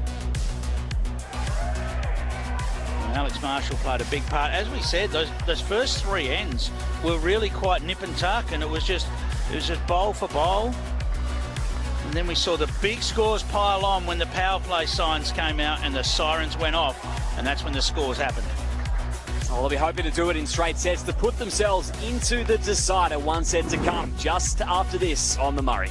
Alex Marshall played a big part. As we said, those first 3 ends were really quite nip and tuck, and it was just bowl for bowl. And then we saw the big scores pile on when the power play signs came out and the sirens went off, and that's when the scores happened. Well, they'll be hoping to do it in straight sets to put themselves into the decider. 1 set to come just after this on the Murray.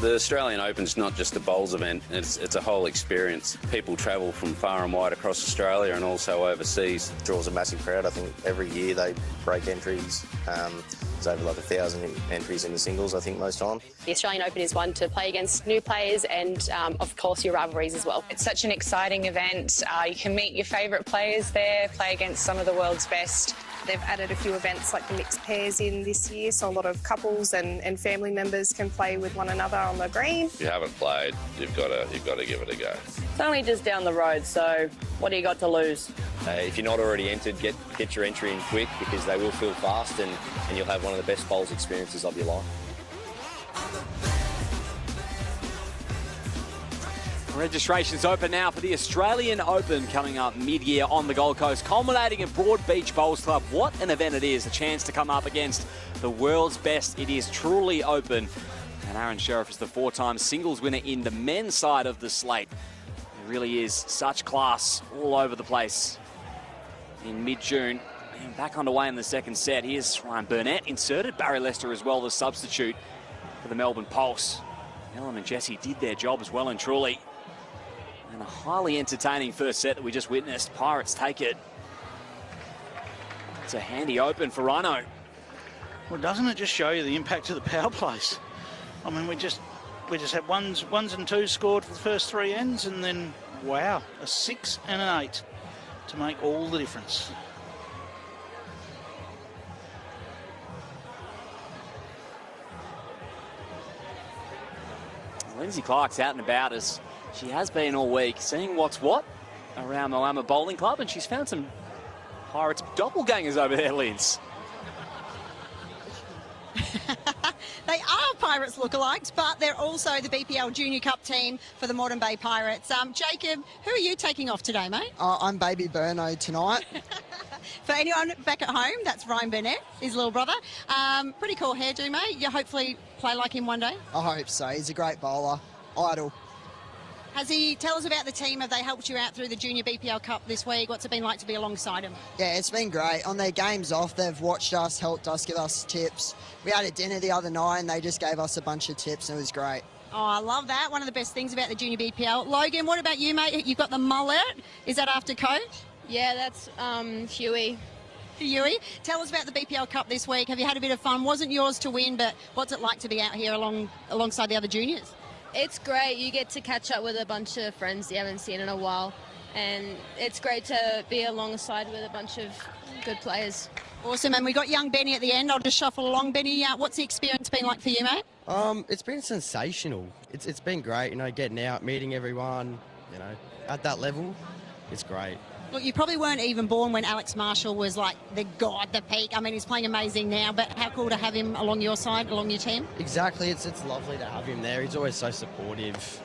The Australian Open's not just a bowls event, it's a whole experience. People travel from far and wide across Australia and also overseas. It draws a massive crowd. I think every year they break entries. It's over like 1,000 entries in the singles, I think, most time. The Australian Open is one to play against new players and, of course, your rivalries as well. It's such an exciting event. You can meet your favourite players there, play against some of the world's best. They've added a few events like the mixed pairs in this year, so a lot of couples and family members can play with one another on the green. If you haven't played, you've got to give it a go. It's only just down the road, so what do you got to lose? If you're not already entered, get your entry in quick, because they will fill fast and you'll have one of the best bowls experiences of your life. Registration's open now for the Australian Open coming up mid-year on the Gold Coast, culminating at Broad Beach Bowls Club. What an event it is, a chance to come up against the world's best. It is truly open. And Aaron Sheriff is the 4-time singles winner in the men's side of the slate. There really is such class all over the place. In mid-June, and back underway in the second set. Here's Ryan Burnett inserted Barry Lester as well, the substitute for the Melbourne Pulse. Ellen and Jesse did their job as well and truly. And a highly entertaining first set that we just witnessed. Pirates take it. It's a handy open for Rhino. Well, doesn't it just show you the impact of the power plays? I mean, we just had ones and twos scored for the first 3 ends, and then, wow, a 6 and an 8 to make all the difference. Lindsay Clark's out and about as she has been all week, seeing what's what around Moama Bowling Club, and she's found some Pirates doppelgangers over there, Linz. They are Pirates lookalikes, but they're also the BPL Junior Cup team for the Moreton Bay Pirates. Jacob, who are you taking off today, mate? I'm Baby Burno tonight. For anyone back at home, that's Ryan Burnett, his little brother. Pretty cool hairdo, mate. You hopefully play like him one day. I hope so. He's a great bowler. Idol. Tell us about the team. Have they helped you out through the Junior BPL Cup this week? What's it been like to be alongside him? Yeah, it's been great. On their games off, they've watched us, helped us, give us tips. We had a dinner the other night and they just gave us a bunch of tips and it was great. Oh, I love that. One of the best things about the Junior BPL. Logan, what about you, mate? You've got the mullet. Is that after coach? Yeah, that's Huey. Huey, tell us about the BPL Cup this week. Have you had a bit of fun? Wasn't yours to win, but what's it like to be out here alongside the other juniors? It's great. You get to catch up with a bunch of friends you haven't seen in a while, and it's great to be alongside with a bunch of good players. Awesome, and we got young Benny at the end. I'll just shuffle along. Benny, what's the experience been like for you, mate? It's been sensational. It's been great, getting out, meeting everyone, at that level, it's great. Look, you probably weren't even born when Alex Marshall was like the peak. I mean, he's playing amazing now, but how cool to have him along your side, along your team? Exactly, it's lovely to have him there. He's always so supportive.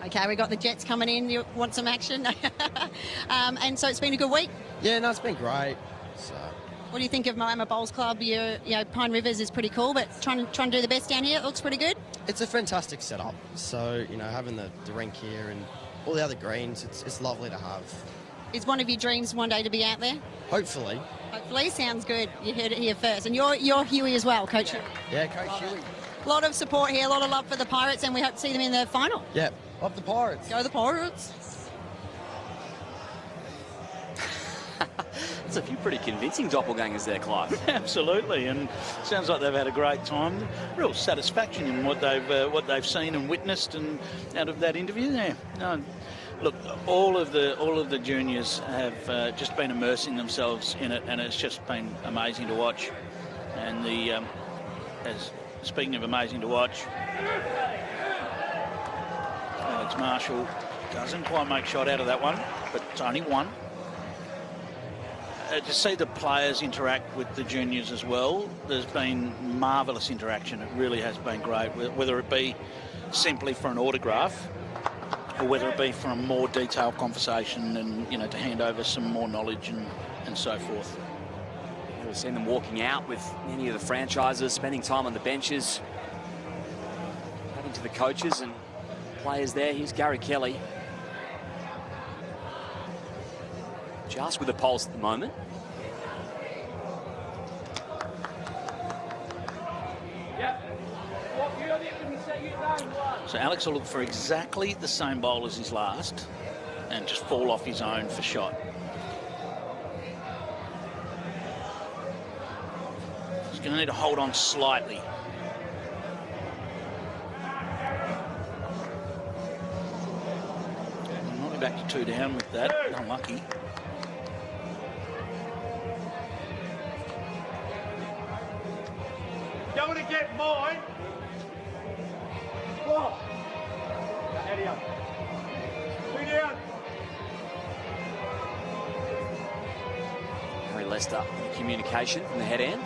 Okay, we got the Jets coming in. You want some action? And so it's been a good week? Yeah, no, it's been great. So. What do you think of Moama Bowls Club? Pine Rivers is pretty cool, but trying to do the best down here, it looks pretty good. It's a fantastic setup. So, having the rink here and all the other greens, it's lovely to have. Is one of your dreams one day to be out there? Hopefully. Hopefully, sounds good. You heard it here first. And you're Huey as well, Coach. Yeah, Coach Huey. A lot of support here, a lot of love for the Pirates, and we hope to see them in the final. Yeah, love the Pirates. Go the Pirates. That's a few pretty convincing doppelgangers there, Clive. Absolutely, and sounds like they've had a great time. Real satisfaction in what they've seen and witnessed, and out of that interview there. No, look, all of the juniors have just been immersing themselves in it, and it's just been amazing to watch. And speaking of amazing to watch, Alex Marshall doesn't quite make shot out of that one, but it's only one. To see the players interact with the juniors as well, there's been marvellous interaction. It really has been great, whether it be simply for an autograph or whether it be for a more detailed conversation and, to hand over some more knowledge and so forth. Yeah, we've seen them walking out with many of the franchises, spending time on the benches, chatting to the coaches and players there. Here's Gary Kelly. Just with a pulse at the moment. So Alex will look for exactly the same bowl as his last and just fall off his own for shot. He's going to need to hold on slightly. Might be back to 2 down with that. Unlucky. Going to get mine. What? Eddie up. Two down. Harry Lester, communication from the head end.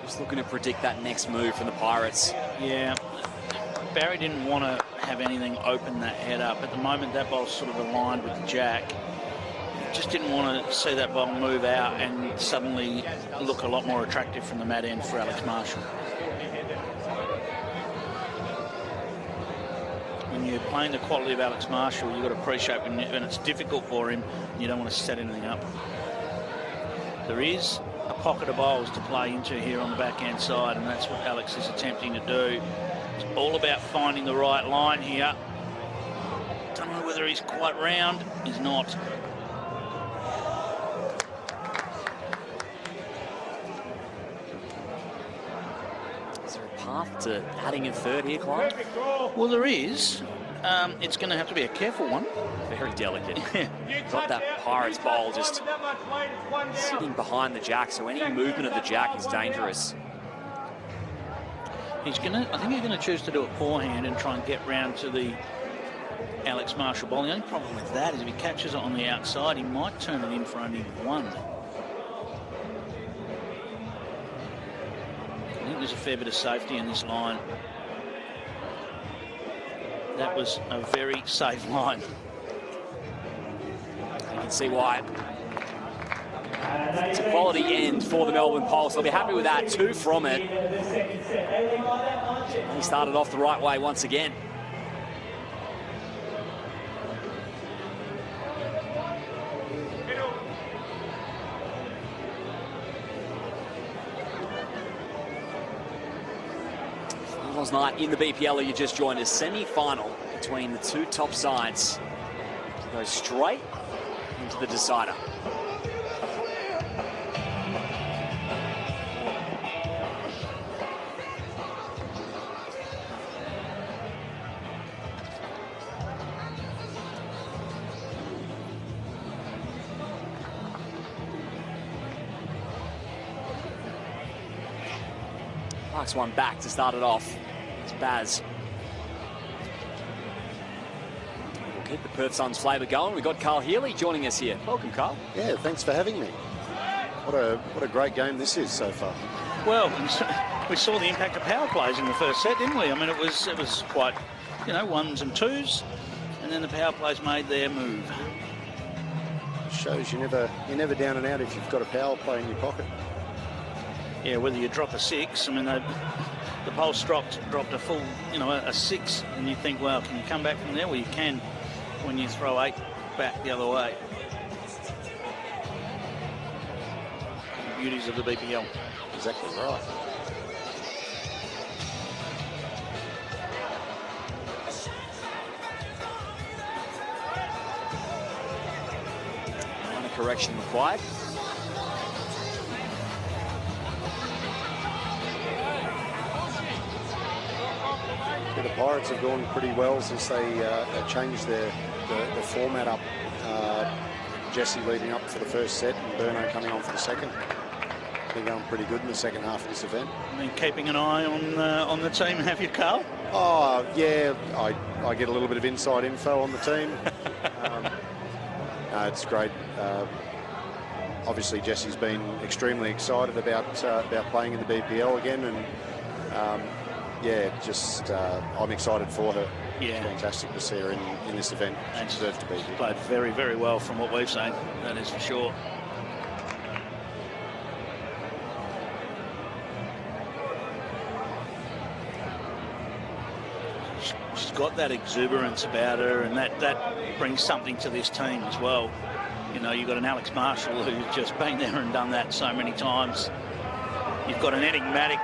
Just looking to predict that next move from the Pirates. Yeah, Barry didn't want to have anything open that head up. At the moment, that ball's sort of aligned with the jack. He just didn't want to see that ball move out and suddenly look a lot more attractive from the mat end for Alex Marshall. When you're playing the quality of Alex Marshall, you've got to appreciate when it's difficult for him, you don't want to set anything up. There is a pocket of bowls to play into here on the backhand side, and that's what Alex is attempting to do. It's all about finding the right line here. Don't know whether he's quite round. He's not. Is there a path to adding a third here, Clive? Well, there is. It's going to have to be a careful one. Very delicate. Got that Pirates bowl just sitting behind the jack, so any movement of the jack is dangerous. I think he's going to choose to do it forehand and try and get round to the Alex Marshall ball. The only problem with that is if he catches it on the outside, he might turn it in for only one. I think there's a fair bit of safety in this line. That was a very safe line. You can see why. It's a quality end for the Melbourne Pulse. They'll be happy with that. 2 from it. He started off the right way once again. Finals night in the BPL. You just joined a semi-final between the two top sides. Go straight into the decider. Parks one back to start it off. It's Baz. We'll keep the Perth Suns flavour going. We've got Carl Healy joining us here. Welcome, Carl. Yeah, thanks for having me. What a great game this is so far. Well, we saw the impact of power plays in the first set, didn't we? I mean, it was quite, you know, 1s and 2s, and then the power plays made their move. Shows you're never down and out if you've got a power play in your pocket. Yeah, whether you drop a 6, I mean, the Pulse dropped a full, you know, a 6, and you think, well, can you come back from there? Well, you can when you throw 8 back the other way. The beauties of the BPL. Exactly right. Minor correction required. The Pirates have gone pretty well since they changed the format up. Jesse leading up for the first set and Berno coming on for the second. They're going pretty good in the second half of this event. I mean, keeping an eye on the team, have you, Carl? Oh, yeah, I get a little bit of inside info on the team. No, it's great. Obviously, Jesse's been extremely excited about playing in the BPL again, and yeah, just I'm excited for her. Yeah, it's fantastic to see her in this event. She deserves to be here. Played very, very well from what we've seen. That is for sure. She's got that exuberance about her, and that brings something to this team as well. You know, you've got an Alex Marshall who's just been there and done that so many times. You've got an enigmatic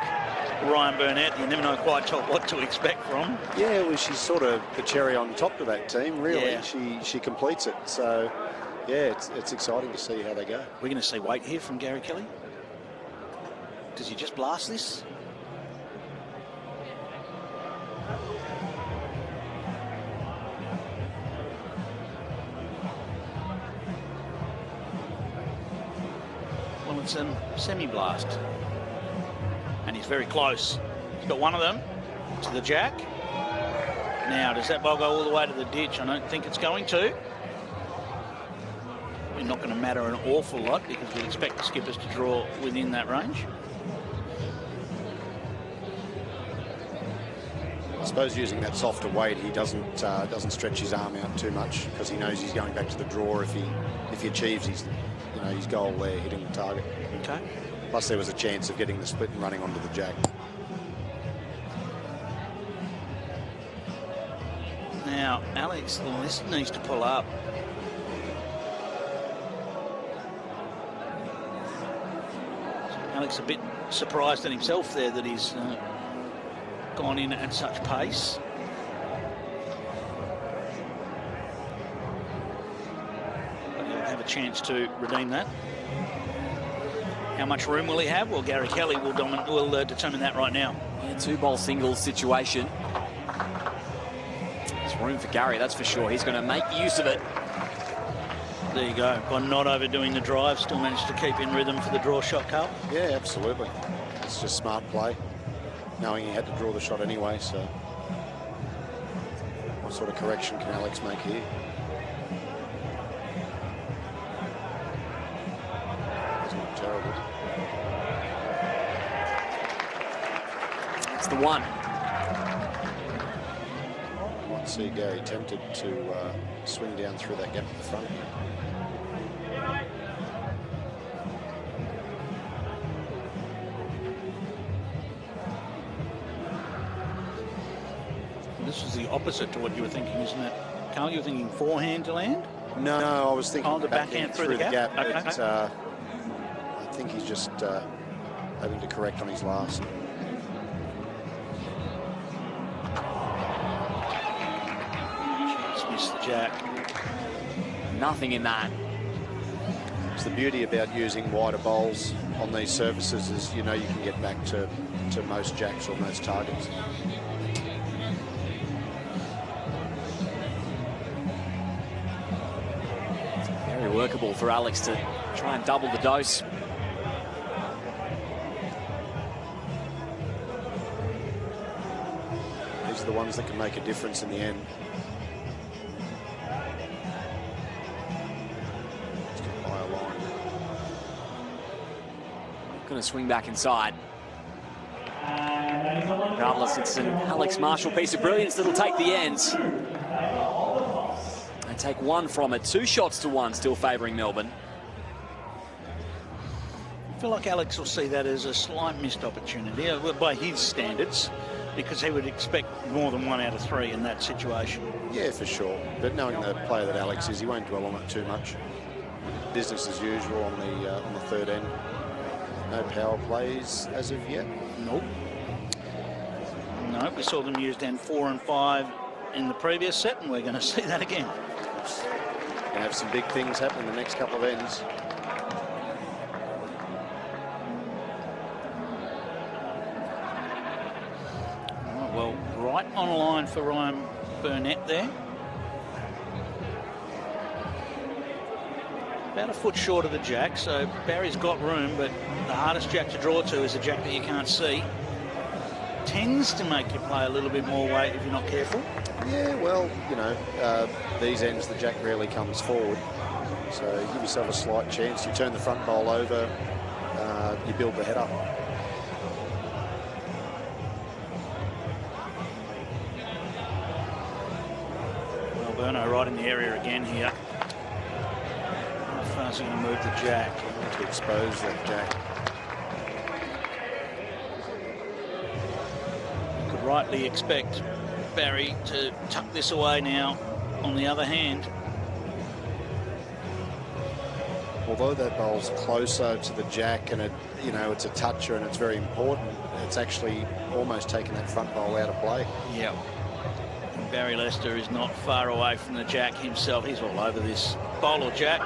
Ryan Burnett. You never know quite what to expect from. Yeah, well, she's sort of the cherry on top to that team, really. Yeah. She completes it. So, yeah, it's exciting to see how they go. We're going to see weight here from Gary Kelly. Does he just blast this? it's a semi-blast. And he's very close. He's got one of them to the jack. Now, does that ball go all the way to the ditch? I don't think it's going to. Probably not going to matter an awful lot because we expect the skippers to draw within that range. I suppose using that softer weight, he doesn't stretch his arm out too much because he knows he's going back to the draw if he achieves his goal there, hitting the target. Okay. Plus there was a chance of getting the split and running onto the jack. Now, Alex, this needs to pull up. Alex a bit surprised at himself there that he's gone in at such pace. But he'll have a chance to redeem that. How much room will he have? Well, Gary Kelly will determine that right now. Yeah, 2-bowl singles situation. There's room for Gary, that's for sure. He's going to make use of it. There you go. By not overdoing the drive, still managed to keep in rhythm for the draw shot, Carl. Yeah, absolutely. It's just smart play, knowing he had to draw the shot anyway, so what sort of correction can Alex make here? It's not terrible. It's the one. Might see Gary tempted to swing down through that gap at the front. This is the opposite to what you were thinking, isn't it? Carl, you were thinking forehand to land? No, I was thinking the backhand through the gap. But, Okay. I think he's just hoping to correct on his last. Just missed the jack. Nothing in that. It's the beauty about using wider bowls on these surfaces is, you can get back to most jacks or most targets. Very workable for Alex to try and double the dose. These are the ones that can make a difference in the end. Going to swing back inside. Regardless, it's an Alex Marshall piece of brilliance that'll take the ends. They take one from it. 2 shots to 1, still favouring Melbourne. I feel like Alex will see that as a slight missed opportunity by his standards, because he would expect more than 1 out of 3 in that situation. Yeah, for sure. But knowing the player that Alex is, he won't dwell on it too much. Business as usual on the third end. No power plays as of yet. Nope. No, we saw them used end 4 and 5 in the previous set, and we're going to see that again. Going to have some big things happen in the next couple of ends. Oh, well, right on a line for Ryan Burnett there. About a foot short of the jack, so Barry's got room, but the hardest jack to draw to is a jack that you can't see. Tends to make you play a little bit more weight if you're not careful. Yeah, well, these ends the jack rarely comes forward, so give yourself a slight chance. You turn the front bowl over, you build the head up. Well, Burno right in the area again here. How far is he going to move the jack? To expose that jack. You could rightly expect Barry to tuck this away now. On the other hand, although that bowl's closer to the jack and it's a toucher and it's very important, it's actually almost taken that front bowl out of play. Yeah. Barry Lester is not far away from the jack himself. He's all over this bowl or jack.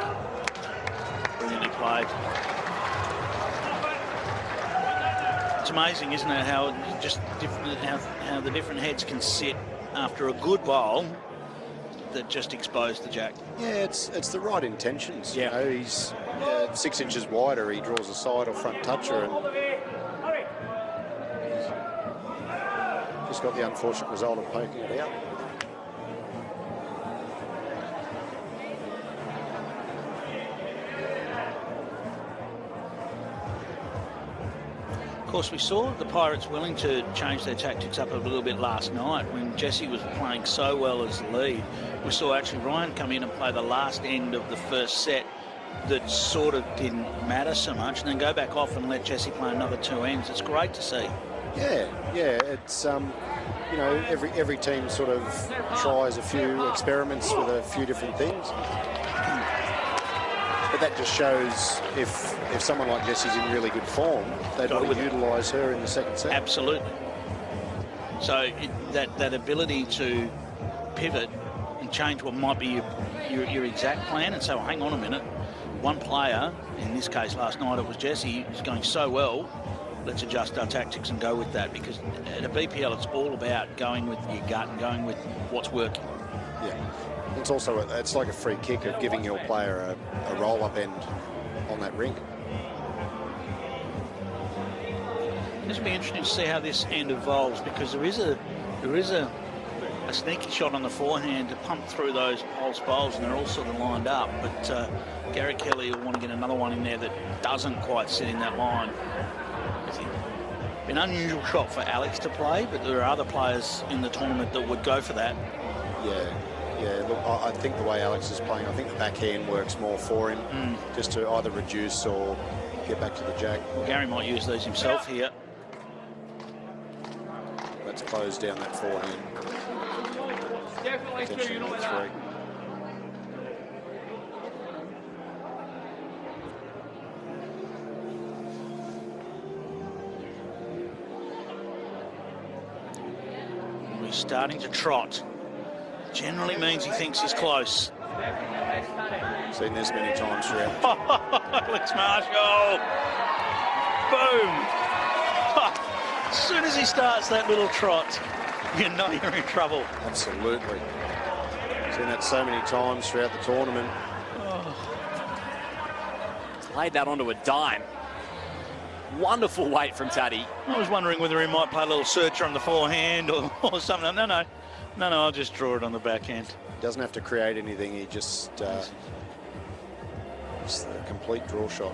Brilliantly played. It's amazing, isn't it, how just different, how the different heads can sit after a good bowl. that just exposed the jack. Yeah, it's the right intentions. You know, he's 6 inches wider. He draws a side or front toucher, and just got the unfortunate result of poking it out. Of course, we saw the Pirates willing to change their tactics up a little bit last night when Jesse was playing so well as the lead. We saw actually Ryan come in and play the last end of the first set that sort of didn't matter so much, and then go back off and let Jesse play another 2 ends. It's great to see. Yeah, it's you know, every team sort of tries a few experiments with a few different things. But that just shows if someone like Jessie's in really good form, they'd want to utilise her in the second set. Absolutely. So that ability to pivot and change what might be your exact plan and say, well, hang on a minute, one player, in this case last night it was Jessie, is going so well, let's adjust our tactics and go with that, because at a BPL it's all about going with your gut and going with what's working. Yeah. It's also it's like a free kick of giving your player a roll-up end on that rink. This will be interesting to see how this end evolves, because there is a sneaky shot on the forehand to pump through those pulse bowls, and they're all sort of lined up. But Gary Kelly will want to get another one in there that doesn't quite sit in that line. It's an unusual shot for Alex to play, but there are other players in the tournament that would go for that. Yeah, look, I think the way Alex is playing, I think the backhand works more for him, just to either reduce or get back to the jack. Well, Gary might use these himself here. Let's close down that forehand. Potentially make 3. He's starting to trot. Generally means he thinks he's close. Seen this many times throughout. Alex Marshall. Boom. As soon as he starts that little trot, you know you're in trouble. Absolutely. Seen that so many times throughout the tournament. Laid that onto a dime. Wonderful weight from Taddy. I was wondering whether he might play a little searcher on the forehand or something. No, I'll just draw it on the backhand. Doesn't have to create anything. He just a complete draw shot.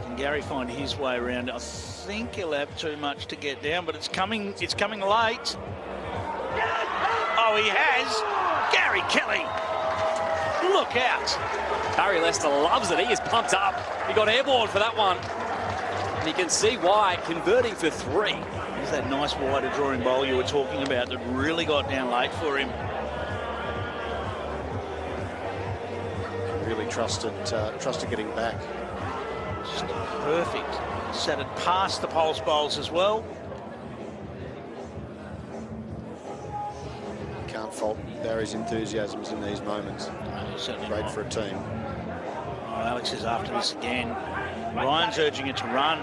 Can Gary find his way around? I think he'll have too much to get down, but it's coming late. Oh, he has. Gary Kelly. Look out. Barry Lester loves it. He is pumped up. He got airborne for that one. And you can see why, converting for 3. There's that nice wider drawing bowl you were talking about that really got down late for him. Really trusted getting back. Just perfect. Set it past the pulse bowls as well. Can't fault Barry's enthusiasms in these moments. Great for a team. Oh, Alex is after this again. Ryan's urging it to run.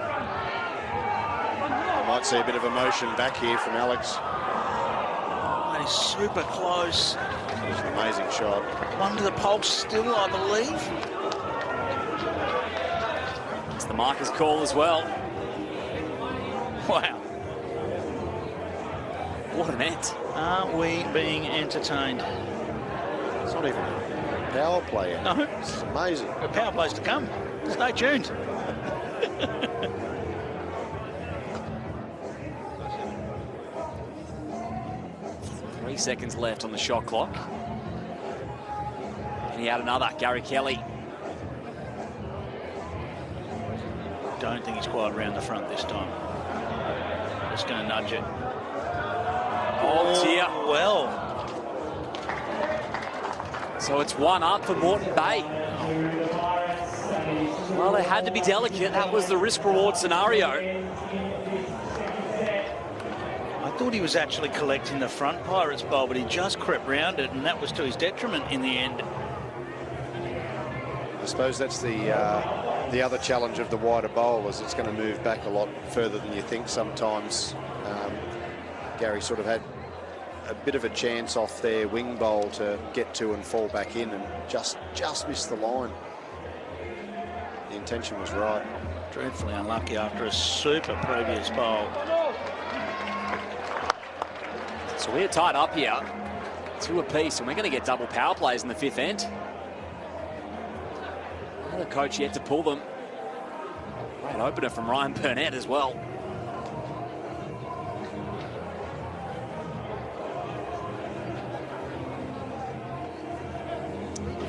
I might see a bit of emotion back here from Alex. That is super close. It's an amazing shot. One to the pulse still, I believe. It's the marker's call as well. Wow. What an end. Are we being entertained? It's not even a power play. No. It's amazing. The power play's to come. Stay tuned. 3 seconds left on the shot clock. And he had another, Gary Kelly. Don't think he's quite around the front this time. Just going to nudge it. Oh dear. Well. So it's 1 up for Moreton Bay. Well, they had to be delicate. That was the risk-reward scenario. I thought he was actually collecting the front Pirates bowl, but he just crept round it, and that was to his detriment in the end. I suppose that's the other challenge of the wider bowl, is it's going to move back a lot further than you think sometimes. Gary sort of had a bit of a chance off their wing bowl to get to and fall back in, and just missed the line. The intention was right. Dreadfully unlucky after a super previous bowl. So we're tied up here, 2 apiece, and we're going to get double power plays in the 5th end. Another coach yet to pull them. Great opener from Ryan Burnett as well.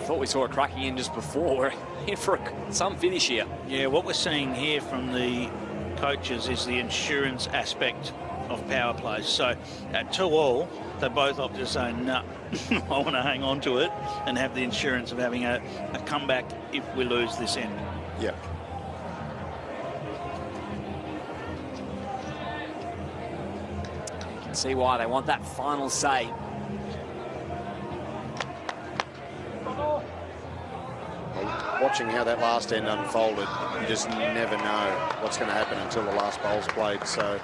Thought we saw a cracking in just before. We're in for some finish here. Yeah, what we're seeing here from the coaches is the insurance aspect of power plays. So at 2-all, they both opted to say, no, I want to hang on to it and have the insurance of having a comeback if we lose this end. Yeah. You can see why they want that final say. Watching how that last end unfolded, you just never know what's going to happen until the last bowl's played. So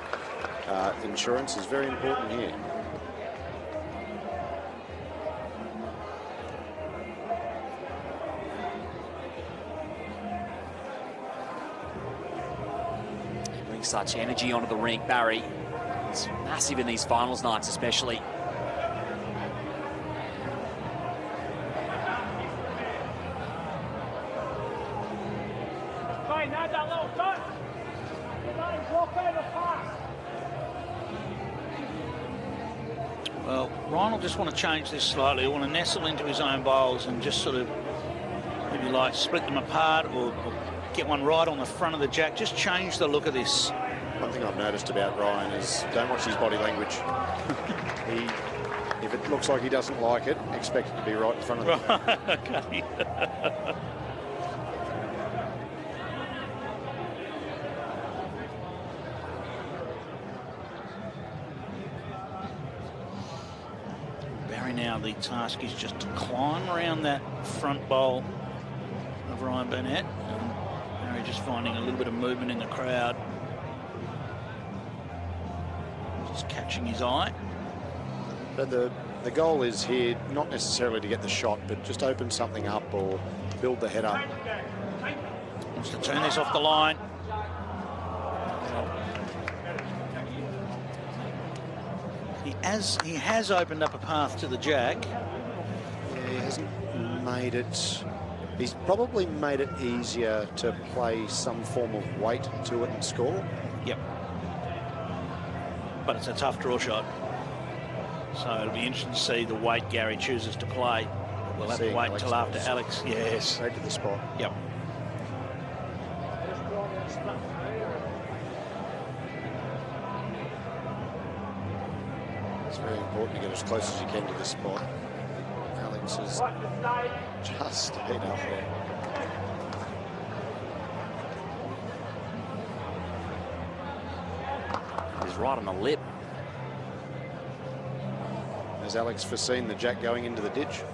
insurance is very important here. He brings such energy onto the rink, Barry. It's massive in these finals nights especially. Well, Ryan will just want to change this slightly. He'll want to nestle into his own bowls and just sort of, maybe like split them apart or get one right on the front of the jack. Just change the look of this. One thing I've noticed about Ryan is don't watch his body language. If it looks like he doesn't like it, expect it to be right in front of him. Okay. Now the task is just to climb around that front bowl of Ryan Burnett. And Barry just finding a little bit of movement in the crowd. Just catching his eye. But the goal is here not necessarily to get the shot, but just open something up or build the head up. Wants to turn this off the line. He has opened up a path to the jack. Yeah, he hasn't made it. He's probably made it easier to play some form of weight to it and score. Yep. But it's a tough draw shot. So it'll be interesting to see the weight Gary chooses to play. We'll have to wait until after Alex. Yes. Straight to the spot. Yep. It's very important to get as close as you can to this spot. Alex has just stayed up there. He's right on the lip. Has Alex foreseen the jack going into the ditch?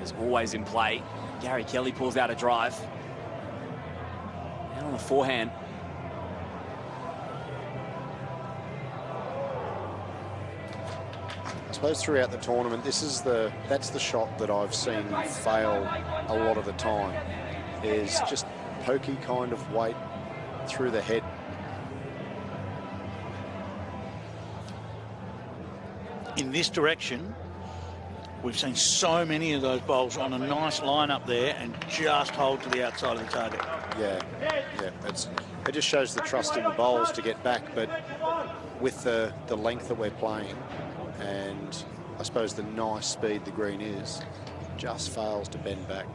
Is always in play. Gary Kelly pulls out a drive. And on the forehand. I suppose throughout the tournament, that's the shot that I've seen fail a lot of the time. Is just pokey kind of weight through the head. In this direction, we've seen so many of those bowls on a nice line up there and just hold to the outside of the target. Yeah. It just shows the trust in the bowls to get back, but with the length that we're playing and I suppose the nice speed the green is, just fails to bend back.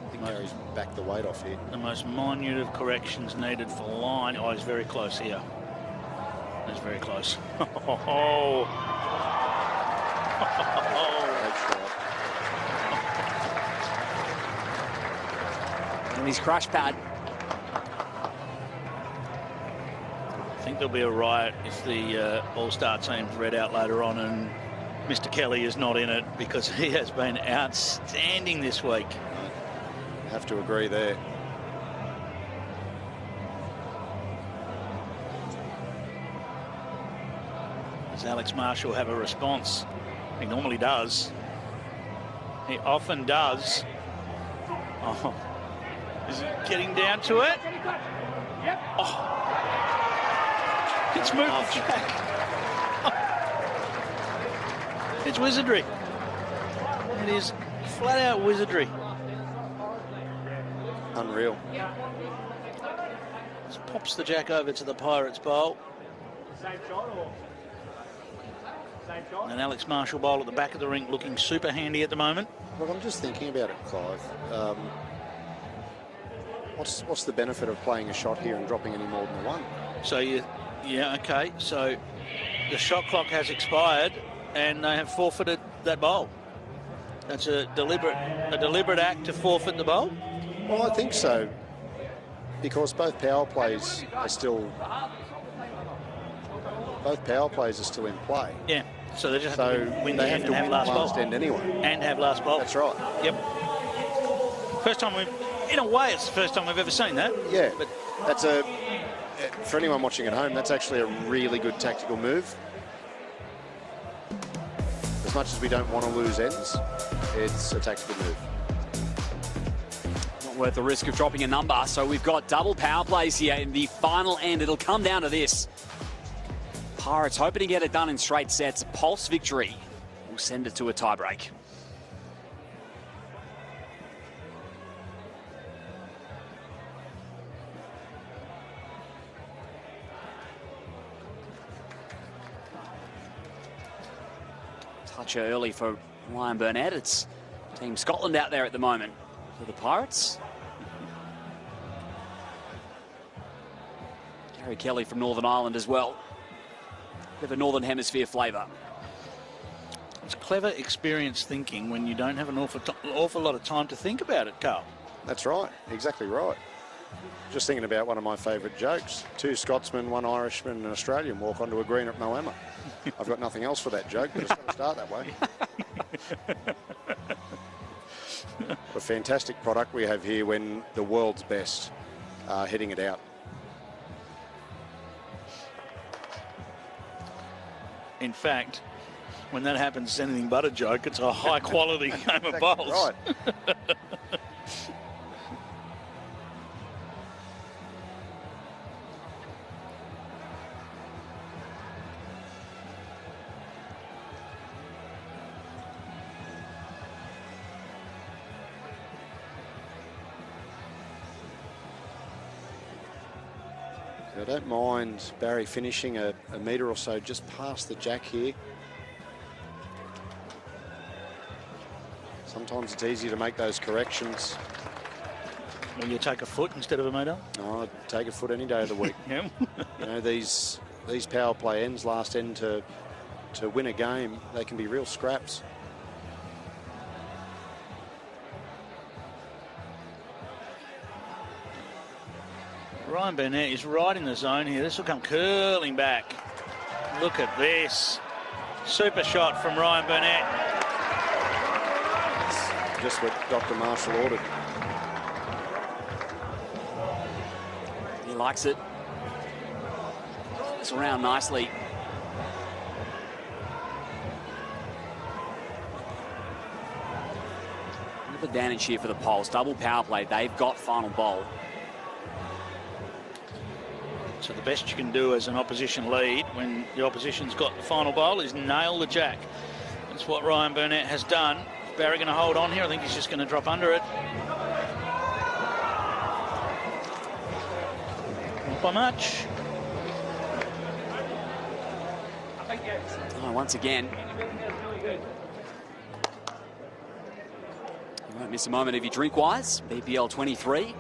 I think Gary's backed the weight off here. The most minute of corrections needed for line. Oh, he's very close here. He's very close. And his crash pad. I think there'll be a riot if the All-Star team's read out later on and Mr. Kelly is not in it, because he has been outstanding this week. I have to agree there. Does Alex Marshall have a response? He normally does. He often does. Oh, is he getting down to it? Oh. It's moved the jack. It's wizardry. It is flat out wizardry. Unreal. Just pops the jack over to the Pirates bowl. And Alex Marshall bowl at the back of the rink looking super handy at the moment. Look, I'm just thinking about it, Clive. What's the benefit of playing a shot here and dropping any more than the one? So yeah, okay. So the shot clock has expired and they have forfeited that bowl. That's a deliberate act to forfeit the bowl? Well, I think so, because both power plays are still in play. Yeah. So they just have to win the end and have last end anyway. And have last bowl. That's right. Yep. First time in a way, it's the first time we've ever seen that. Yeah. But that's for anyone watching at home, that's actually a really good tactical move. As much as we don't want to lose ends, it's a tactical move. Not worth the risk of dropping a number, so we've got double power plays here in the final end. It'll come down to this. Pirates hoping to get it done in straight sets. A pulse victory will send it to a tiebreak. Touch early for Ryan Burnett. It's Team Scotland out there at the moment for the Pirates. Gary Kelly from Northern Ireland as well. Bit of a Northern Hemisphere flavour. It's clever, experienced thinking when you don't have an awful lot of time to think about it, Carl. That's right. Exactly right. Just thinking about one of my favourite jokes. 2 Scotsmen, 1 Irishman and an Australian walk onto a green at Moama. I've got nothing else for that joke, but it's got to start that way. A fantastic product we have here when the world's best are hitting it out. In fact, when that happens, it's anything but a joke. It's a high-quality game of bowls. Right. I don't mind Barry finishing a metre or so just past the jack here. Sometimes it's easy to make those corrections. Will you take a foot instead of a metre? Oh, I'd take a foot any day of the week. Yeah. You know, these power play ends, last end to win a game, they can be real scraps. Ryan Burnett is right in the zone here. This will come curling back. Look at this. Super shot from Ryan Burnett. Just what Dr. Marshall ordered. He likes it. It's around nicely. Another advantage here for the Poles. Double power play. They've got final bowl. So the best you can do as an opposition lead when the opposition's got the final bowl is nail the jack. That's what Ryan Burnett has done. Is Barry going to hold on here? I think he's just going to drop under it. Not by much. Oh, once again. You won't miss a moment of your drink-wise. BPL 23.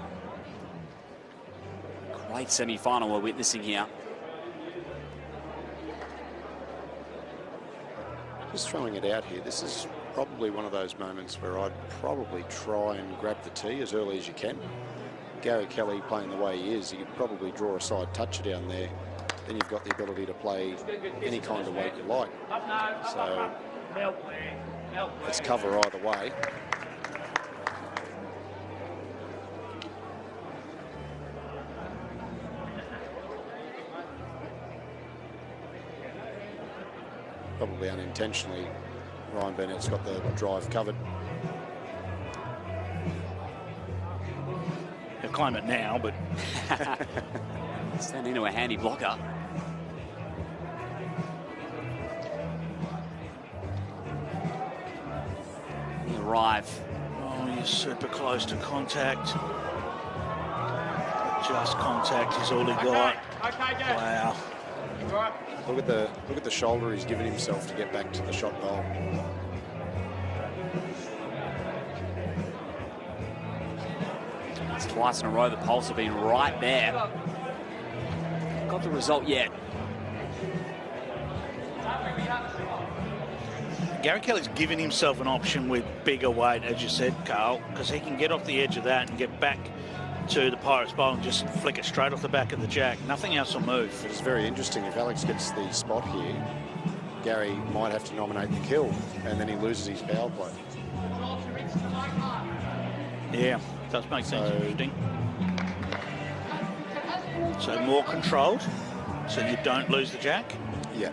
Great semi-final we're witnessing here. Just throwing it out here, this is probably one of those moments where I'd probably try and grab the tee as early as you can. Gary Kelly playing the way he is, you could probably draw a side toucher down there. Then you've got the ability to play any kind of weight you like. So it's cover either way. probably unintentionally, Ryan Bennett's got the drive covered. He'll climb it now, but stand into a handy blocker. He arrive. Oh, you're super close to contact. Just contact is all he got. Wow. Look at the shoulder he's given himself to get back to the shot goal. It's twice in a row the Pulse have been right there. Got the result yet. Gary Kelly's given himself an option with bigger weight, as you said, Carl, because he can get off the edge of that and get back to the Pirates' bowl and just flick it straight off the back of the jack. Nothing else will move. It's very interesting. If Alex gets the spot here, Gary might have to nominate the kill, and then he loses his power play. Yeah, does make things interesting. So more controlled, so you don't lose the jack. Yeah.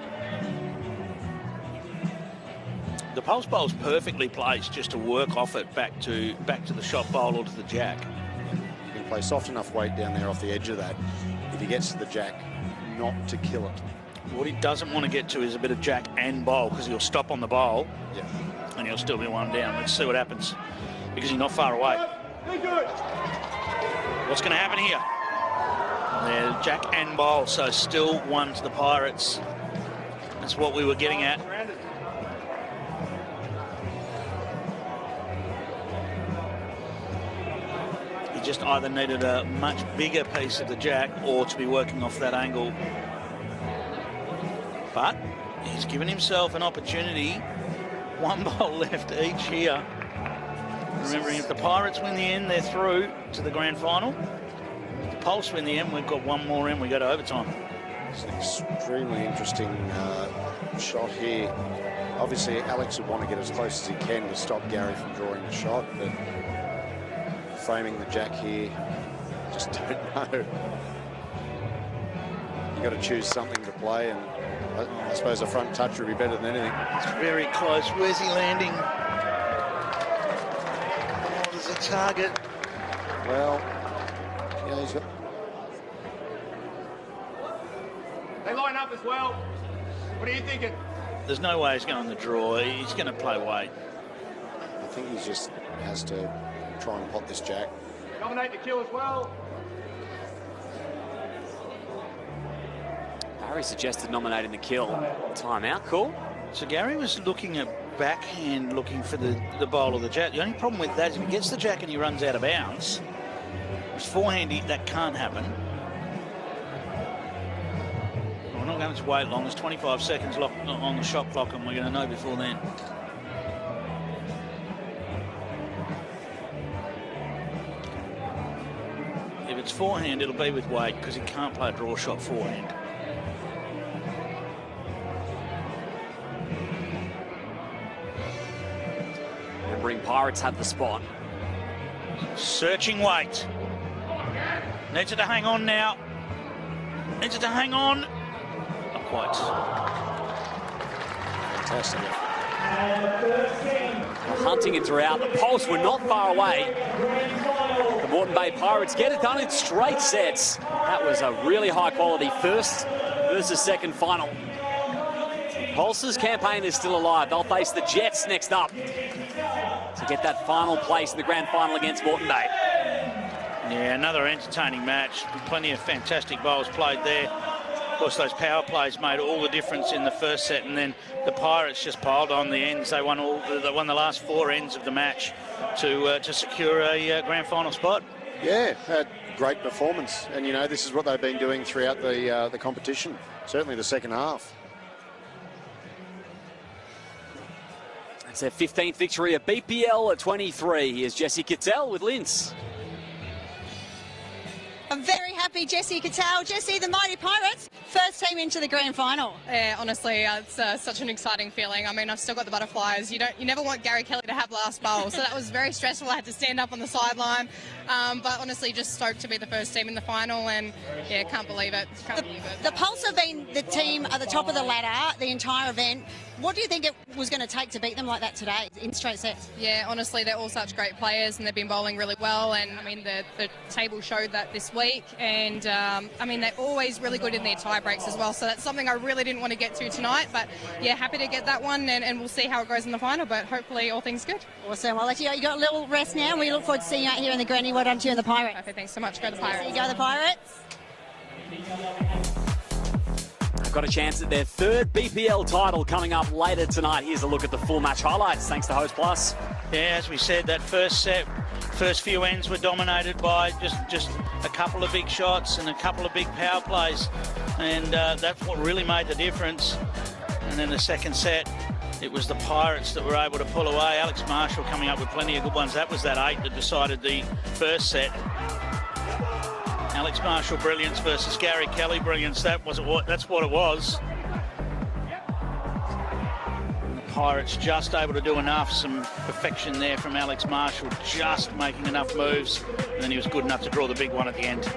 The pulse bowl's perfectly placed just to work off it back to the shot bowl or to the jack. You can play soft enough weight down there off the edge of that, if he gets to the jack, not to kill it. What he doesn't want to get to is a bit of jack and bowl, because he'll stop on the bowl, and he'll still be one down. Let's see what happens, because he's not far away. What's going to happen here? There, jack and bowl, so still one to the Pirates. That's what we were getting at. He just either needed a much bigger piece of the jack or to be working off that angle. But he's given himself an opportunity. One bowl left each here. Remembering, if the Pirates win the end, they're through to the grand final. If the Pulse win the end, we've got one more in, we go to overtime. It's an extremely interesting shot here. Obviously, Alex would want to get as close as he can to stop Gary from drawing the shot, but framing the jack here, just don't know. You've got to choose something to play, and I suppose a front touch would be better than anything. It's very close. Where's he landing? Oh, there's a target. Well, yeah, he's got... They line up as well. What are you thinking? There's no way he's going to draw. He's going to play weight. I think he just has to try and pot this jack. Nominate the kill as well. Barry suggested nominating the kill. Timeout, cool. So Gary was looking at backhand, looking for the bowl of the jack. The only problem with that is if he gets the jack and he runs out of bounds, his forehand, that can't happen. We're not going to wait long. There's 25 seconds on the shot clock, and we're going to know before then. If it's forehand, it'll be with weight, because he can't play a draw shot forehand. Remembering Pirates have the spot. Searching weight. Needs it to hang on now. Needs it to hang on. Not quite. Fantastic. Hunting it throughout. The Pulse were not far away. The Moreton Bay Pirates get it done in straight sets. That was a really high quality first versus second final. Pulse's campaign is still alive. They'll face the Jets next up to get that final place in the grand final against Moreton Bay. Yeah, another entertaining match. Plenty of fantastic bowls played there. Of course, those power plays made all the difference in the first set, and then the Pirates just piled on the ends. They won the last 4 ends of the match to secure a grand final spot. Yeah, great performance, and you know this is what they've been doing throughout the competition. Certainly the second half. It's their 15th victory at BPL at 23. Here's Jessie Cattell with Linz. I'm very happy, Jessie Cattell. Jessie, the Mighty Pirates First team into the grand final. Yeah, honestly, it's such an exciting feeling. I mean, I've still got the butterflies. You never want Gary Kelly to have last bowl, so that was very stressful. I had to stand up on the sideline, but honestly, just stoked to be the first team in the final, and yeah, can't believe it. The Pulse have been the team at the top of the ladder the entire event. What do you think it was going to take to beat them like that today in straight sets? Yeah, honestly, they're all such great players, and they've been bowling really well. And I mean, the table showed that this week, and I mean, they're always really good in their tie breaks as well. So that's something I really didn't want to get to tonight, but yeah, happy to get that one, and we'll see how it goes in the final. But hopefully, all things good. Awesome. I'll let you go. You got a little rest now, and we look forward to seeing you out here in the granny. Well done to you and the Pirates. Okay, thanks so much. Go the Pirates. You go the Pirates. Got a chance at their third BPL title coming up later tonight. Here's a look at the full match highlights, thanks to Host Plus. Yeah, as we said, that first set, first few ends were dominated by just a couple of big shots and a couple of big power plays, and that's what really made the difference. And then the second set, it was the Pirates that were able to pull away. Alex Marshall coming up with plenty of good ones. That was that 8 that decided the first set. Alex Marshall brilliance versus Gary Kelly brilliance. That's what it was. The Pirates just able to do enough. Some perfection there from Alex Marshall, just making enough moves, and then he was good enough to draw the big one at the end.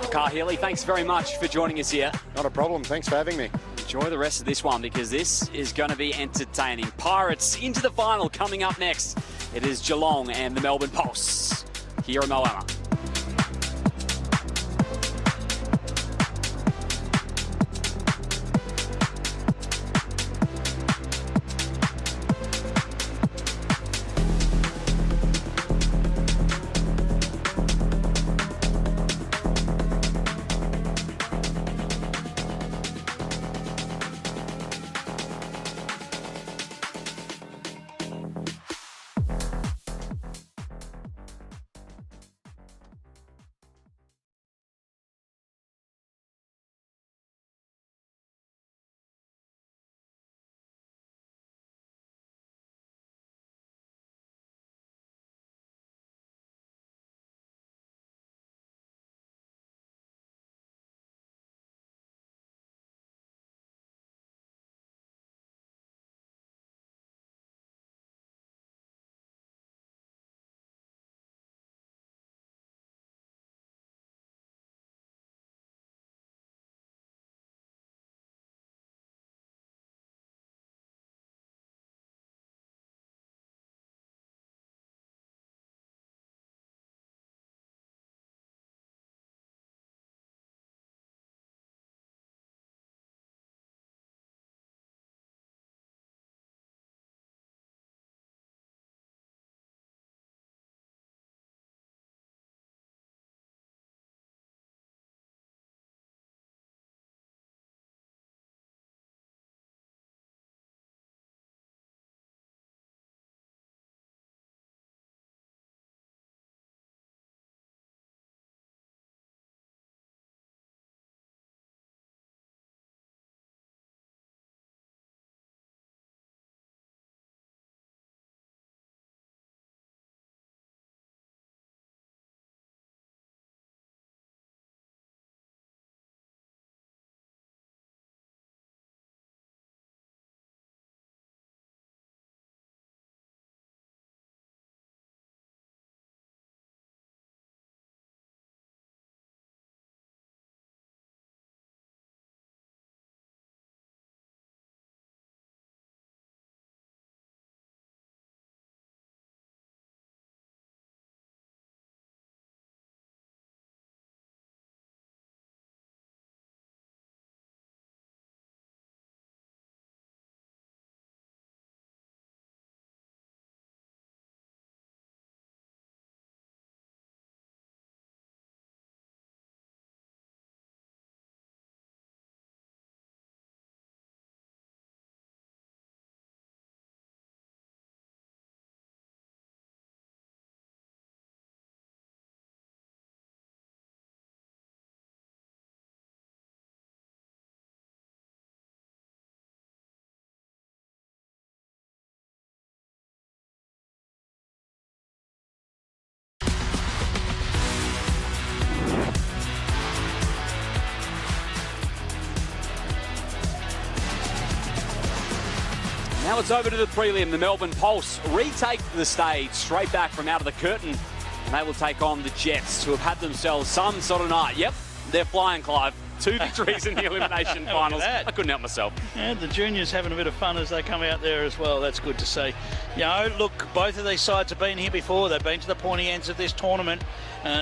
Carl Healy, thanks very much for joining us here. Not a problem. Thanks for having me. Enjoy the rest of this one, because this is going to be entertaining. Pirates into the final coming up next. It is Geelong and the Melbourne Pulse here at Moama. Now it's over to the prelim. The Melbourne Pulse retake the stage straight back from out of the curtain. And they will take on the Jets, who have had themselves some sort of night. Yep, they're flying, Clive. 2 victories in the elimination finals. I couldn't help myself. Yeah, the juniors having a bit of fun as they come out there as well. That's good to see. You know, look, both of these sides have been here before. They've been to the pointy ends of this tournament.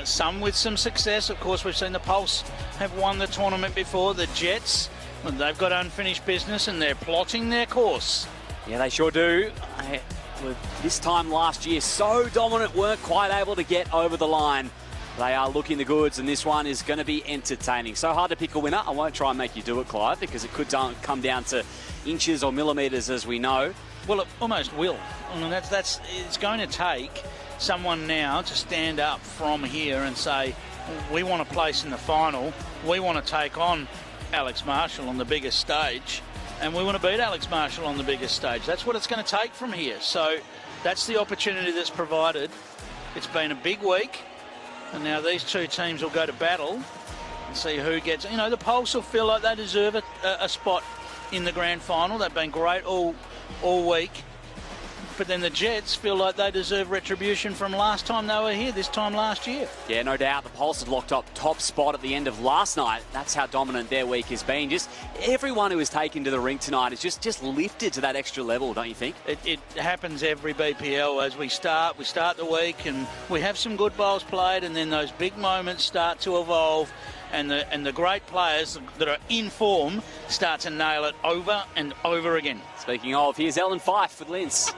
Some with some success. Of course, we've seen the Pulse have won the tournament before. The Jets, they've got unfinished business and they're plotting their course. Yeah, they sure do. This time last year, so dominant, weren't quite able to get over the line. They are looking the goods, and this one is going to be entertaining. So hard to pick a winner. I won't try and make you do it, Clive, because it could come down to inches or millimetres, as we know. Well, it almost will. I mean, it's going to take someone now to stand up from here and say, we want a place in the final. We want to take on Alex Marshall on the biggest stage, and we want to beat Alex Marshall on the biggest stage. That's what it's going to take from here. So that's the opportunity that's provided. It's been a big week. And now these two teams will go to battle and see who gets... You know, the Pulse will feel like they deserve a spot in the grand final. They've been great all week. But then the Jets feel like they deserve retribution from last time they were here, this time last year. Yeah, no doubt. The Pulse had locked up top spot at the end of last night. That's how dominant their week has been. Just everyone who has taken to the rink tonight is just lifted to that extra level, don't you think? It happens every BPL as we start the week and we have some good bowls played, and then those big moments start to evolve, and the great players that are in form start to nail it over and over again. Speaking of, here's Ellen Fife with Linz.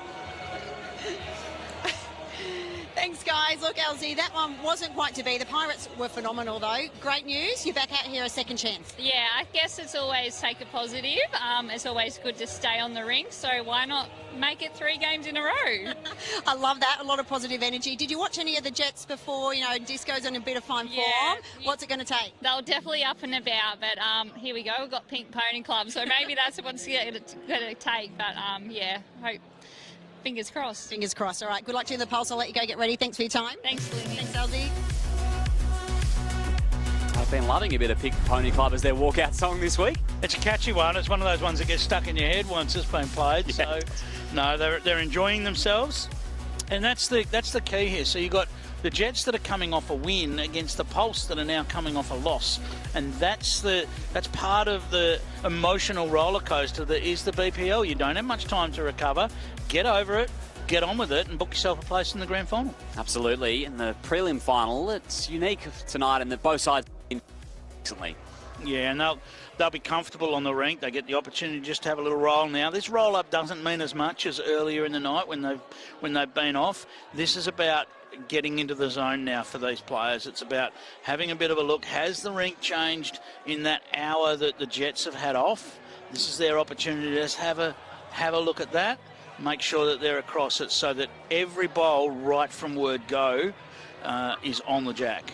Thanks, guys. Look, LZ, that one wasn't quite to be. The Pirates were phenomenal, though. Great news. You're back out here a second chance. Yeah, I guess it's always take a positive. It's always good to stay on the rink, so why not make it 3 games in a row? I love that. A lot of positive energy. Did you watch any of the Jets before? You know, Disco's on a bit of fine form. What's it going to take? They're definitely up and about, but here we go. We've got Pink Pony Club, so maybe that's what's going to take. But, yeah, hope. Fingers crossed. Fingers crossed. All right. Good luck to you in the Pulse. I'll let you go get ready. Thanks for your time. Thanks, Lily. Thanks, LZ. I've been loving a bit of Pink Pony Club as their walkout song this week. It's a catchy one. It's one of those ones that gets stuck in your head once it's been played. Yeah. So, no, they're enjoying themselves, and that's the key here. So you got the Jets that are coming off a win against the Pulse that are now coming off a loss, and that's part of the emotional roller coaster that is the BPL. You don't have much time to recover. Get over it, get on with it, and book yourself a place in the grand final. Absolutely. In the prelim final, it's unique tonight in that both sides recently. Yeah, and they'll be comfortable on the rink. They get the opportunity just to have a little roll now. This roll-up doesn't mean as much as earlier in the night when they've been off. This is about getting into the zone now for these players. It's about having a bit of a look. Has the rink changed in that hour that the Jets have had off? This is their opportunity to just have a look at that. Make sure that they're across it so that every bowl right from word go is on the jack.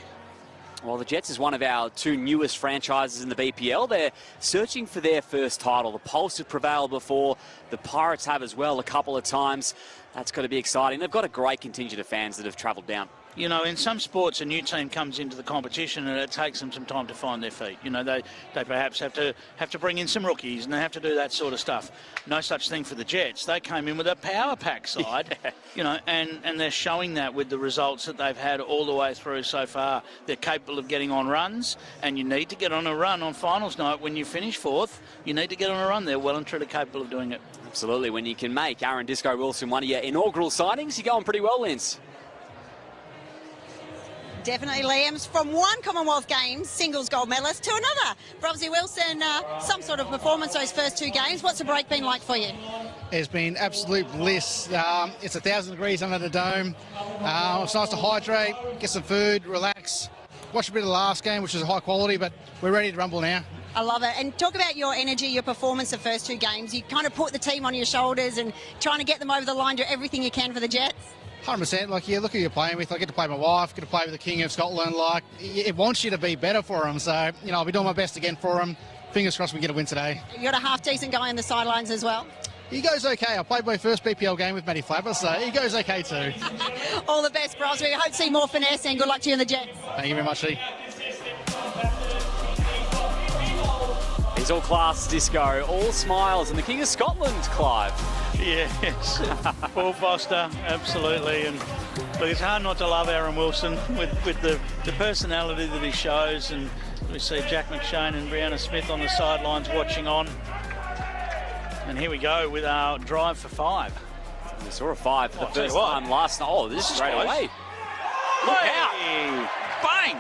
Well, the Jets is one of our 2 newest franchises in the BPL. They're searching for their first title. The Pulse have prevailed before. The Pirates have as well a couple of times. That's got to be exciting. They've got a great contingent of fans that have travelled down. You know, in some sports, a new team comes into the competition and it takes them some time to find their feet. You know, they perhaps have to bring in some rookies and they have to do that sort of stuff. No such thing for the Jets. They came in with a power pack side, you know, and they're showing that with the results that they've had all the way through so far. They're capable of getting on runs, and you need to get on a run on finals night when you finish 4th. You need to get on a run. They're well and truly capable of doing it. Absolutely. When you can make Aaron Disco Wilson one of your inaugural signings, you're going pretty well, Linz. Definitely, Liam's from one Commonwealth Games singles gold medalist to another. Brobsy Wilson, some sort of performance those first 2 games. What's the break been like for you? It's been absolute bliss. It's 1,000 degrees under the dome. It's nice to hydrate, get some food, relax, watch a bit of the last game, which is high quality, but we're ready to rumble now. I love it. And talk about your energy, your performance the first 2 games. You kind of put the team on your shoulders and trying to get them over the line, do everything you can for the Jets. 100%. Like, yeah, look who you're playing with. I get to play my wife, get to play with the King of Scotland. Like, it wants you to be better for them. So, you know, I'll be doing my best again for them. Fingers crossed we get a win today. You got a half-decent guy on the sidelines as well? He goes okay. I played my first BPL game with Matty Flapper, so he goes okay too. All the best, Bros. We hope to see more finesse, and good luck to you in the Jets. Thank you very much, Lee. He's all class, Disco, all smiles, and the King of Scotland, Clive. Yes, Paul Foster, absolutely. And look, it's hard not to love Aaron Wilson with the personality that he shows. And we see Jack McShane and Brianna Smith on the sidelines watching on. And here we go with our drive for 5. We saw a 5 for the first time last night. Oh, this is straight away. Look out. Bang!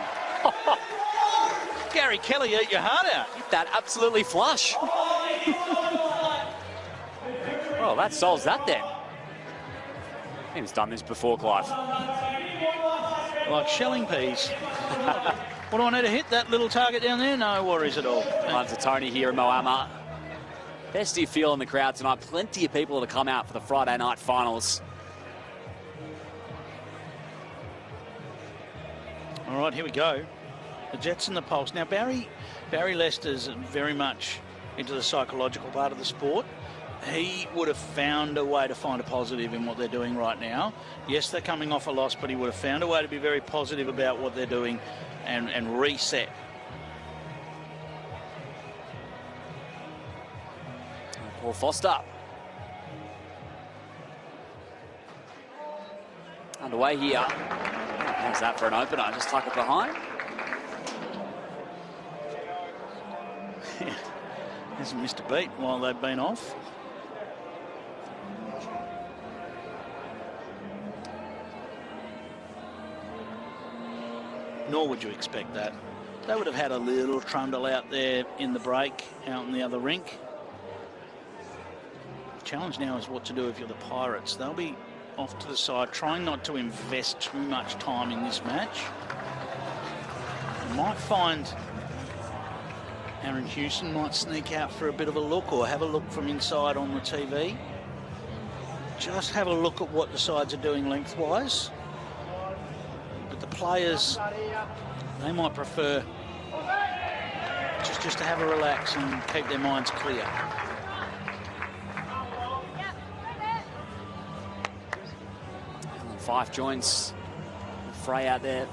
Gary Kelly, eat your heart out. Hit that absolutely flush. Well, that solves that then. He's done this before, Clive. Like shelling peas. What do I need to hit? That little target down there? No worries at all. On to Tony here in Moama. Best do you feel in the crowd tonight? Plenty of people that have come out for the Friday night finals. All right, here we go. The Jets and the Pulse. Now, Barry Lester's very much into the psychological part of the sport. He would have found a way to find a positive in what they're doing right now. Yes, they're coming off a loss, but he would have found a way to be very positive about what they're doing and reset. Paul Foster. Underway here. How's that for an opener? Just tuck it behind. Hasn't missed a beat while they've been off. Nor would you expect that. They would have had a little trundle out there in the break, out in the other rink. The challenge now is what to do if you're the Pirates. They'll be off to the side, trying not to invest too much time in this match. You might find Aaron Houston might sneak out for a bit of a look or have a look from inside on the TV. Just have a look at what the sides are doing lengthwise. But the players, they might prefer just to have a relax and keep their minds clear. Fife joins the fray out there.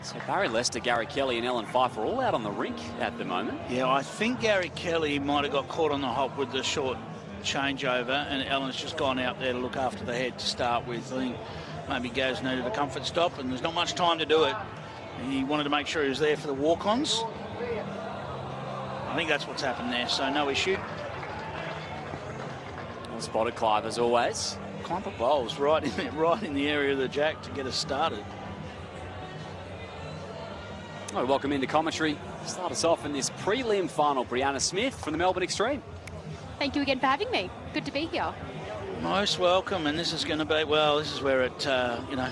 So Barry Lester, Gary Kelly and Ellen Fife are all out on the rink at the moment. Yeah, I think Gary Kelly might have got caught on the hop with the short changeover, and Ellen's just gone out there to look after the head to start with. I think maybe Gaz needed a comfort stop, and there's not much time to do it. He wanted to make sure he was there for the walk-ons. I think that's what's happened there, so no issue. Well spotted, Clive, as always. Clump of bowls right in the area of the jack to get us started. Well, welcome into commentary. Start us off in this prelim final. Brianna Smith from the Melbourne Extreme. Thank you again for having me. Good to be here. Most welcome, and this is going to be, well, this is where it, you know,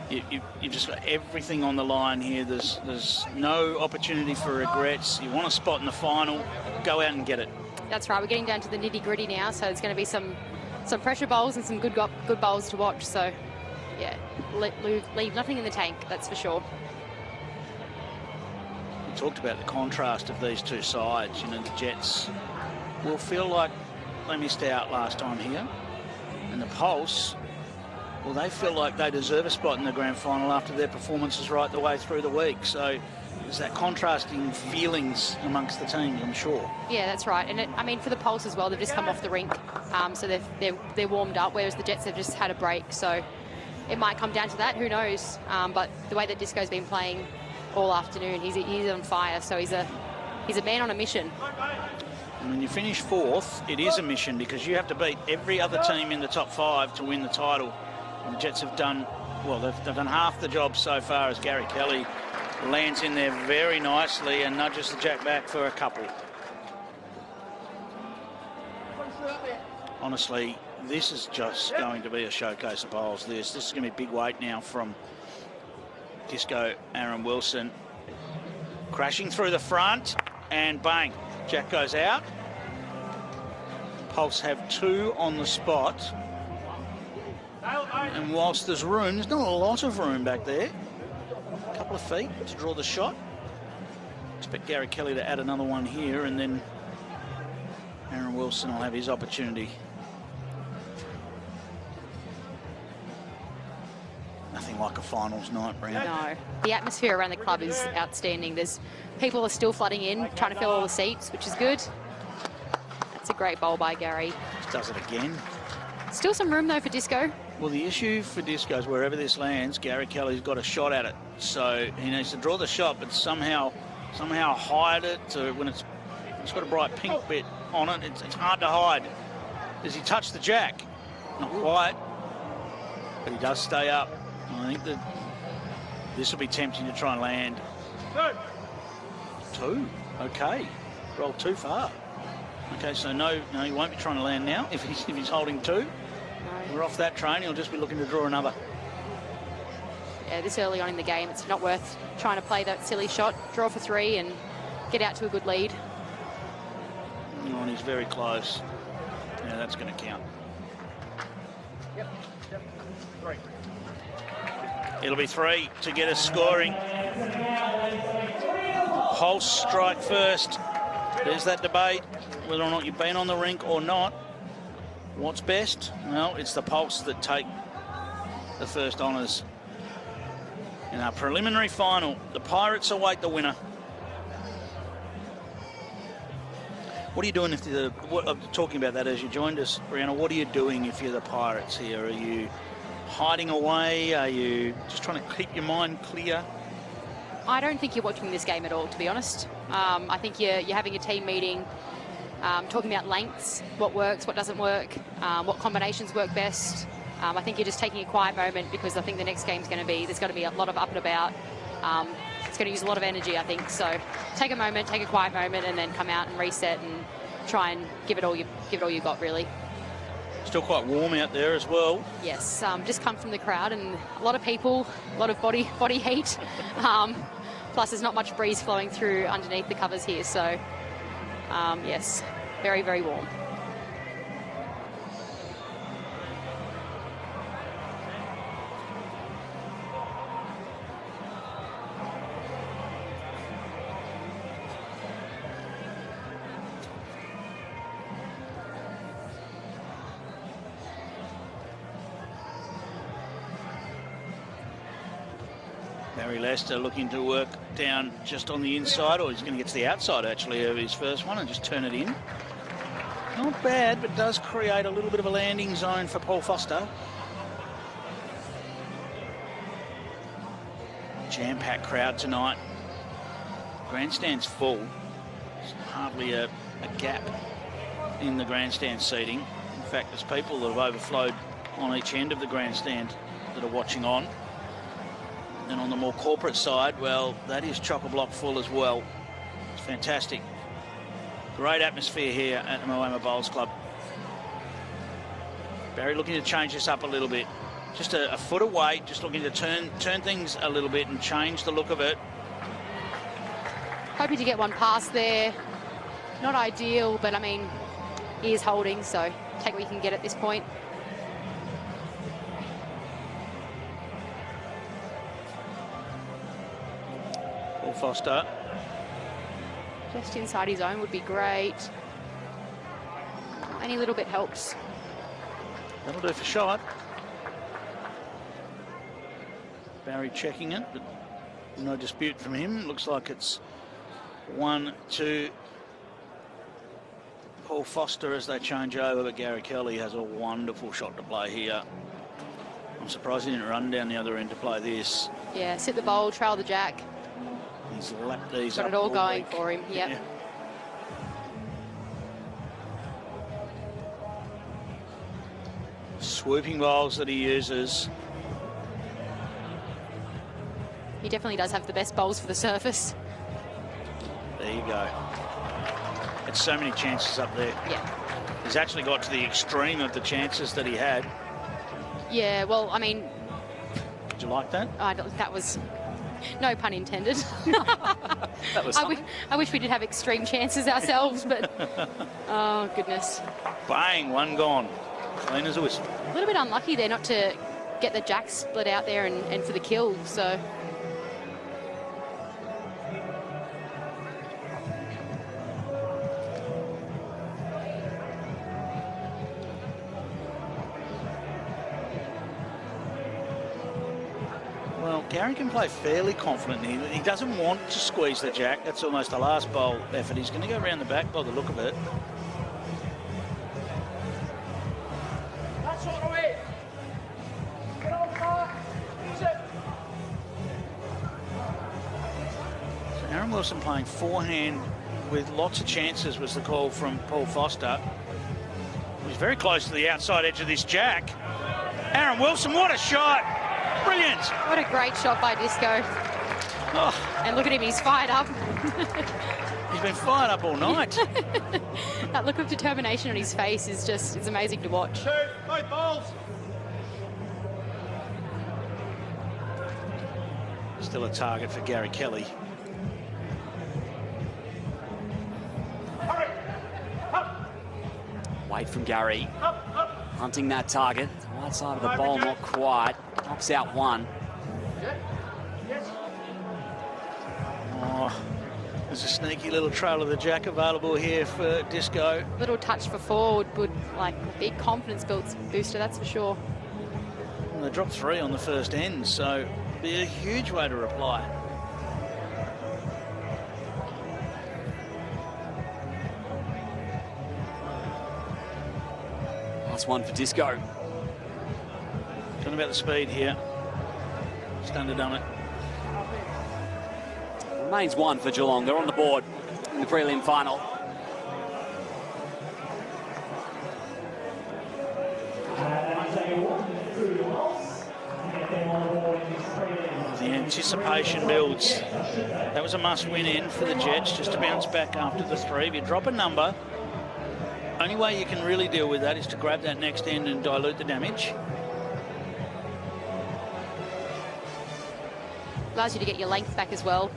you've just got everything on the line here. There's no opportunity for regrets. You want a spot in the final, go out and get it. That's right. We're getting down to the nitty-gritty now, so it's going to be some pressure bowls and some good bowls to watch. So, yeah, leave nothing in the tank, that's for sure. We talked about the contrast of these two sides. You know, the Jets will feel like they missed out last time here, and the Pulse, well, they feel like they deserve a spot in the grand final after their performances right the way through the week. So there's that contrasting feelings amongst the teams, I'm sure. Yeah, that's right. And I mean, for the Pulse as well, they've just come off the rink, so they're warmed up, whereas the Jets have just had a break. So it might come down to that. Who knows? But the way that Disco's been playing all afternoon, he's on fire. So he's a man on a mission. And when you finish fourth, it is a mission because you have to beat every other team in the top 5 to win the title. And the Jets have done, well, they've done half the job so far, as Gary Kelly lands in there very nicely and nudges the jack back for a couple. Honestly, this is just going to be a showcase of bowls. This is going to be big weight now from Disco Aaron Wilson. Crashing through the front, and bang, jack goes out. Pulse have 2 on the spot. And whilst there's room, there's not a lot of room back there. A couple of feet to draw the shot. Expect Gary Kelly to add another one here, and then Aaron Wilson will have his opportunity. Nothing like a finals night, Brown. No, the atmosphere around the club is outstanding. There's people are still flooding in, trying to fill all the seats, which is good. That's a great bowl by Gary. Just does it again. Still some room though for Disco. Well, the issue for Disco is wherever this lands, Gary Kelly's got a shot at it. So he needs to draw the shot, but somehow hide it. So when it's got a bright pink bit on it, it's hard to hide. Does he touch the jack? Not quite, but he does stay up. I think that this will be tempting to try and land. Two. Okay. Rolled too far. Okay, so no, he won't be trying to land now if he's holding two. No. We're off that train. He'll just be looking to draw another. Yeah, this early on in the game, it's not worth trying to play that silly shot. Draw for three and get out to a good lead. Oh, and he's very close. Yeah, that's going to count. Yep. Three. It'll be three to get us scoring. Pulse strike first. There's that debate, whether or not you've been on the rink or not. What's best? Well, it's the Pulse that take the first honours. In our preliminary final, the Pirates await the winner. What are you doing if talking about that as you joined us, Brianna, what are you doing if you're the Pirates here? Are you hiding away? Are you just trying to keep your mind clear? I don't think you're watching this game at all, to be honest. I think you're having a team meeting, talking about lengths, what works, what doesn't work, what combinations work best. I think you're just taking a quiet moment because I think the next game's going to be, there's going to be a lot of up and about. It's going to use a lot of energy, I think. So take a moment, take a quiet moment, and then come out and reset and try and give it all you got, really. Still quite warm out there as well. Yes, just come from the crowd and a lot of people, a lot of body heat. Plus, there's not much breeze flowing through underneath the covers here. So, yes, very, very warm. Lester looking to work down just on the inside, or he's going to get to the outside actually of his first one and just turn it in. Not bad, but does create a little bit of a landing zone for Paul Foster. Jam-packed crowd tonight. Grandstand's full. There's hardly a gap in the grandstand seating. In fact, there's people that have overflowed on each end of the grandstand that are watching on. And on the more corporate side, well, that is chock-a-block full as well. It's fantastic. Great atmosphere here at the Moama Bowls Club. Barry looking to change this up a little bit. Just a foot away, just looking to turn things a little bit and change the look of it. Hoping to get one past there. Not ideal, but I mean, he is holding, so take what you can get at this point. Foster. Just inside his own would be great. Any little bit helps. That'll do for shot. Barry checking it, but no dispute from him. Looks like it's 1-2. Paul Foster as they change over, but Gary Kelly has a wonderful shot to play here. I'm surprised he didn't run down the other end to play this. Yeah, sit the bowl, trail the jack. He's lapped these got up it all going week. for him. Yep. Yeah. Swooping bowls that he uses. He definitely does have the best bowls for the surface. There you go. Had so many chances up there. Yeah. He's actually got to the extreme of the chances that he had. Yeah, well, I mean... Did you like that? That was... No pun intended. That was I wish we did have extreme chances ourselves, but... Oh, goodness. Bang, one gone. Clean as a whistle. A little bit unlucky there not to get the jack split out there and for the kill. So. Well, Gary can play fairly confidently. He doesn't want to squeeze the jack. That's almost the last bowl effort. He's going to go around the back by the look of it. That's all the way. Get on, Mark. Use it. So Aaron Wilson playing forehand with lots of chances was the call from Paul Foster. He's very close to the outside edge of this jack. Aaron Wilson, what a shot! Brilliant. What a great shot by Disco. Oh. And look at him, he's fired up. He's been fired up all night. That look of determination on his face is just, it's amazing to watch. Both balls. Still a target for Gary Kelly. Wait from Gary. Hunting that target. Right side of the bowl, not quite. Knocks out one. Oh, there's a sneaky little trail of the jack available here for Disco. Little touch for four would like a big confidence booster, that's for sure. And they dropped 3 on the first end, so it'd be a huge way to reply. Last one for Disco. Talking about the speed here. Just underdone it. Remains one for Geelong. They're on the board in the prelim final. The anticipation builds. That was a must-win end for the Jets, just to bounce back after the 3. If you drop a number, only way you can really deal with that is to grab that next end and dilute the damage. Allows you to get your length back as well.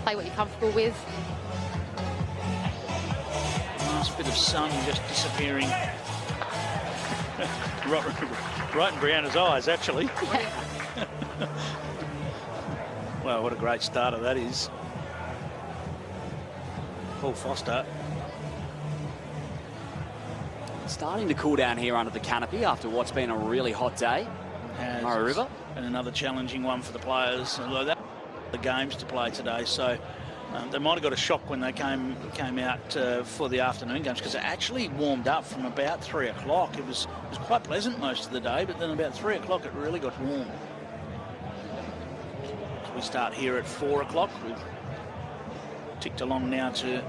Play what you're comfortable with. Nice bit of sun just disappearing. right in Brianna's eyes, actually. Well, what a great starter that is. Paul Foster. Starting to cool down here under the canopy after what's been a really hot day. Murray River. And another challenging one for the players. Although that the games to play today, so they might have got a shock when they came out for the afternoon games, because it actually warmed up from about 3 o'clock. It was quite pleasant most of the day, but then about 3 o'clock it really got warm. So we start here at 4 o'clock. We've ticked along now to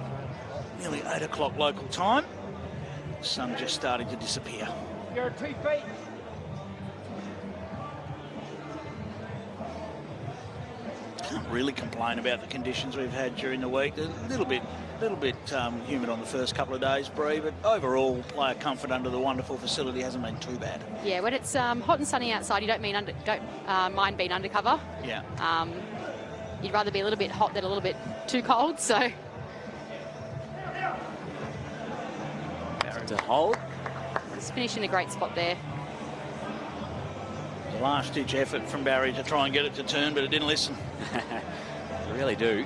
nearly 8 o'clock local time. The sun just starting to disappear. You're 2 feet. Can't really complain about the conditions we've had during the week. A little bit humid on the first couple of days, Bree, but overall player comfort under the wonderful facility hasn't been too bad. Yeah, when it's hot and sunny outside, you don't mind being undercover. Yeah. You'd rather be a little bit hot than a little bit too cold. So. To hold. He's finished in a great spot there. A last-ditch effort from Barry to try and get it to turn, but it didn't listen. They really do.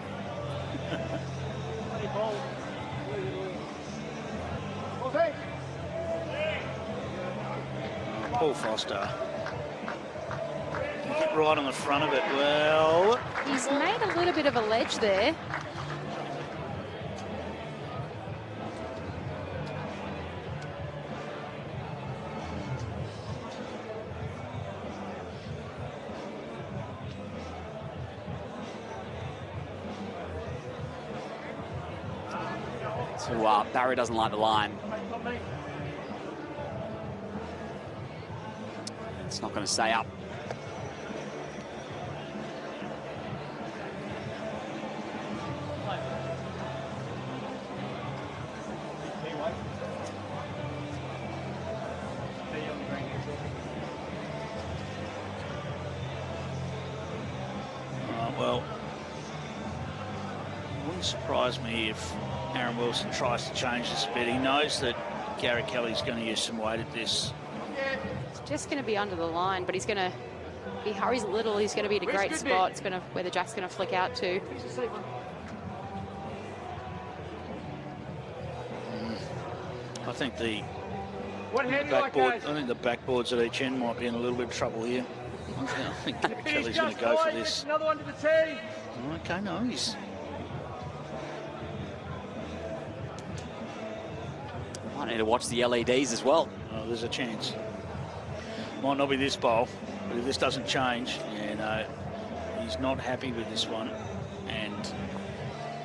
Paul Foster. Get right on the front of it. Well, he's made a little bit of a ledge there. So Barry doesn't like the line. It's not going to stay up. Well, it wouldn't surprise me if Aaron Wilson tries to change the speed. He knows that Gary Kelly's going to use some weight at this. just going to be under the line, but he's going to, if he hurries a little, he's going to be in a great spot. It's going to, where the jack's going to flick out to. I think the backboards at each end might be in a little bit of trouble here. I think Kelly's going to go for this. Another one to the tee. Okay, no, he's... Might need to watch the LEDs as well. Oh, there's a chance. Might not be this bowl, but if this doesn't change, he's not happy with this one, and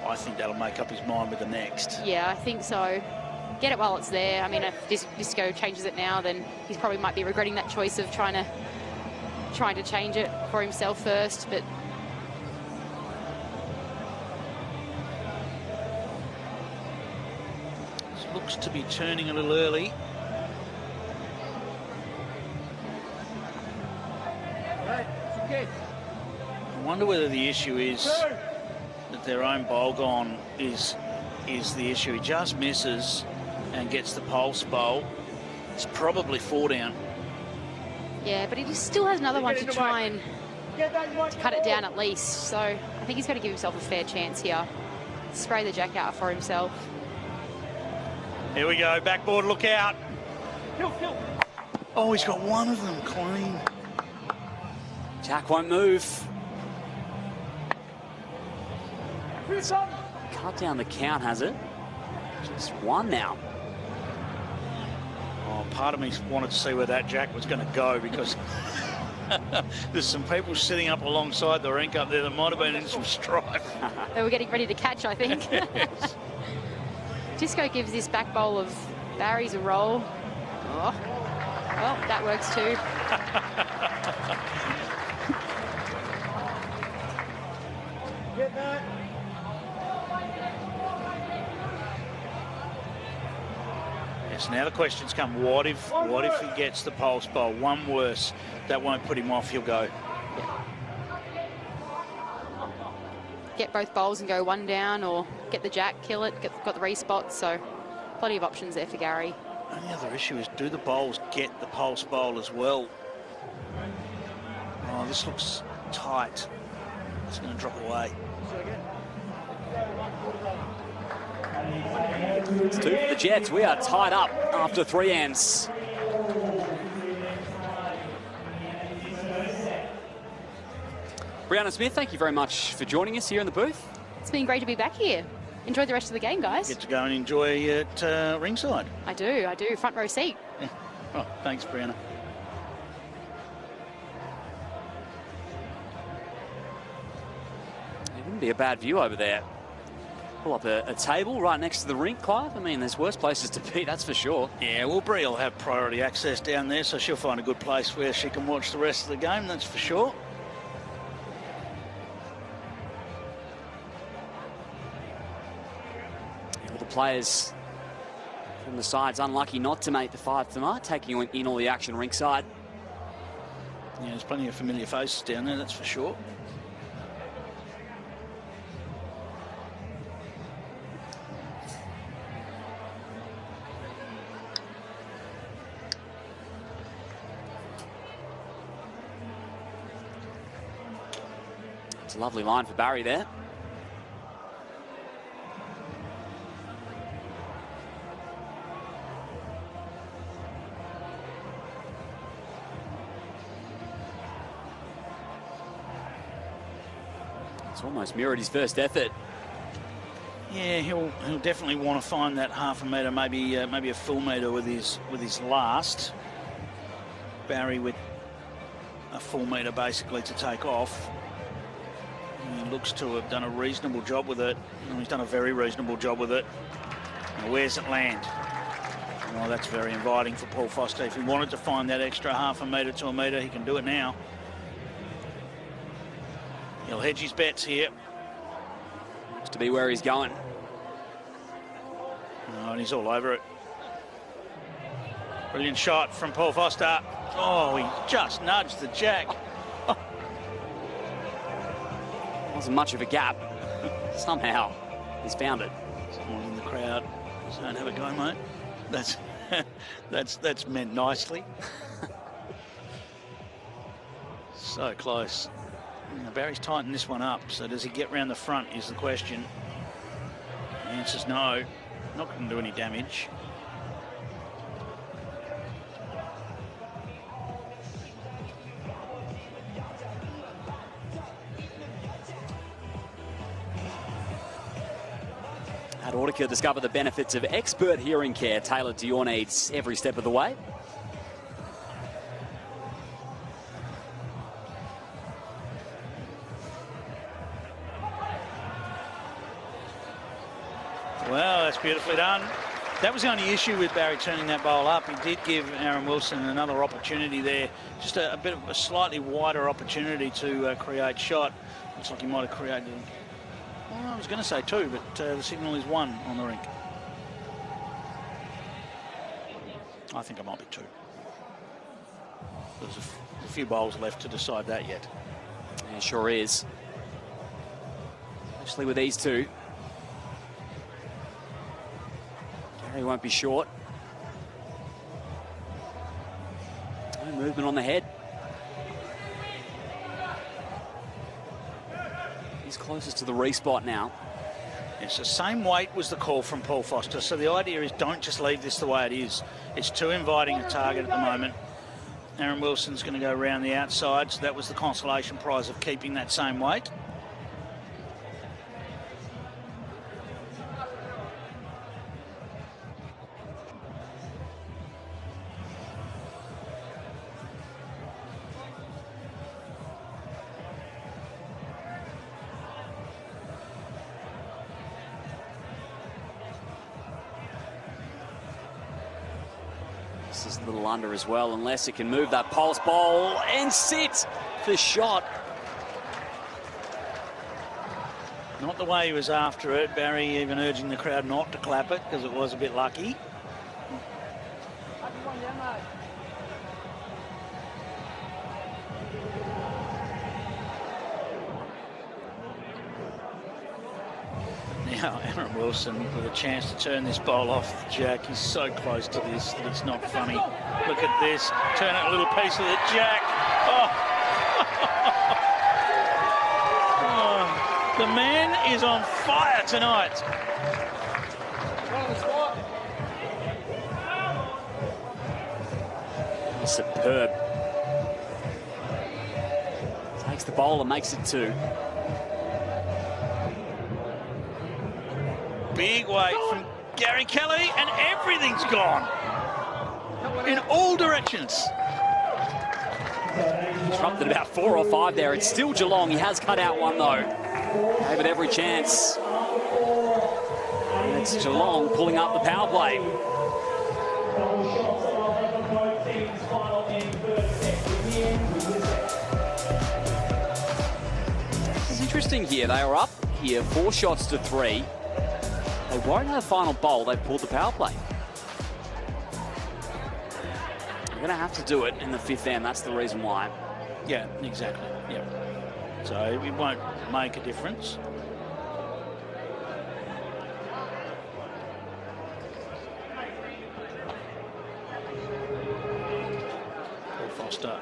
I think that'll make up his mind with the next. Yeah, I think so. Get it while it's there. I mean, if Disco changes it now, then he probably might be regretting that choice of trying to change it for himself first, but This looks to be turning a little early. I wonder whether the issue is that their own bowl gone is the issue. He just misses and gets the pulse bowl. It's probably 4 down. yeah, but he still has another one to try and cut it down at least. So I think he's got to give himself a fair chance here. Spray the jack out for himself. Here we go, backboard, look out. Oh, he's got one of them clean. Jack won't move. Cut down the count, has it? Just one now. Oh, part of me wanted to see where that jack was going to go, because there's some people sitting up alongside the rink up there that might have been in some strife. They were getting ready to catch, I think. Yes. Disco gives this back bowl of Barry's a roll. Oh, well, that works too. Get that. Yes, now the questions come. What if he gets the pulse bowl? One worse, that won't put him off, he'll go. Get both bowls and go one down, or get the jack, kill it, got the respots, so plenty of options there for Gary. Only other issue is, do the bowls get the pulse bowl as well? Oh, this looks tight. It's going to drop away. It's 2 for the Jets. We are tied up after 3 ends. Brianna Smith, thank you very much for joining us here in the booth. It's been great to be back here. Enjoy the rest of the game, guys. Get to go and enjoy it ringside. I do. Front row seat. Yeah. Oh, thanks, Brianna. It wouldn't be a bad view over there. Pull up a table right next to the rink, Clive. I mean, there's worse places to be, that's for sure. Yeah, well, Brie will have priority access down there, so she'll find a good place where she can watch the rest of the game, that's for sure. All the players from the sides unlucky not to make the 5 tonight, taking in all the action ringside. Yeah, there's plenty of familiar faces down there, that's for sure. It's a lovely line for Barry there. It's almost mirrored his first effort. Yeah, he'll definitely want to find that half a metre, maybe a full metre with his last. Barry with a full metre basically to take off. He looks to have done a reasonable job with it. He's done a very reasonable job with it. Now, where's it land? Oh, that's very inviting for Paul Foster. If he wanted to find that extra half a metre to a metre, he can do it now. He'll hedge his bets here. Looks to be where he's going. Oh, and he's all over it. Brilliant shot from Paul Foster. Oh, he just nudged the jack. Wasn't much of a gap. Somehow he's found it. Someone in the crowd saying, have a go, mate. That's meant nicely. So close. Now, Barry's tightened this one up, so does he get round the front is the question. The answer's no. Not going to do any damage. At Audica, discover the benefits of expert hearing care tailored to your needs every step of the way. Well, that's beautifully done. That was the only issue with Barry turning that bowl up. He did give Aaron Wilson another opportunity there. Just a bit of a slightly wider opportunity to create shot. Looks like he might have created... Well, I was going to say 2, but the signal is 1 on the rink. I think it might be 2. There's a few bowls left to decide that yet. Yeah, sure is. Especially with these two. Gary won't be short. No movement on the head. He's closest to the respot now. Yes, the same weight was the call from Paul Foster. So the idea is don't just leave this the way it is. It's too inviting a target at the moment. Aaron Wilson's going to go around the outside. So that was the consolation prize of keeping that same weight. This is a little under as well, unless it can move that pulse bowl and sit the shot. Not the way he was after it. Barry even urging the crowd not to clap it because it was a bit lucky. Now, Aaron Wilson with a chance to turn this bowl off the Jack. He's so close to this that it's not funny. Look at this. Turn out a little piece of the Jack. Oh. Oh. The man is on fire tonight. Superb. Takes the bowl and makes it 2. Big weight from Gary Kelly, and everything's gone in all directions. Trumped at about 4 or 5 there. It's still Geelong. He has cut out one though. Gave it every chance. And it's Geelong pulling up the power play. This is interesting here. They are up here 4 shots to 3. They won't have final bowl. They've pulled the power play. They're going to have to do it in the 5th end. That's the reason why. Yeah, exactly. Yeah. So it won't make a difference. Paul Foster,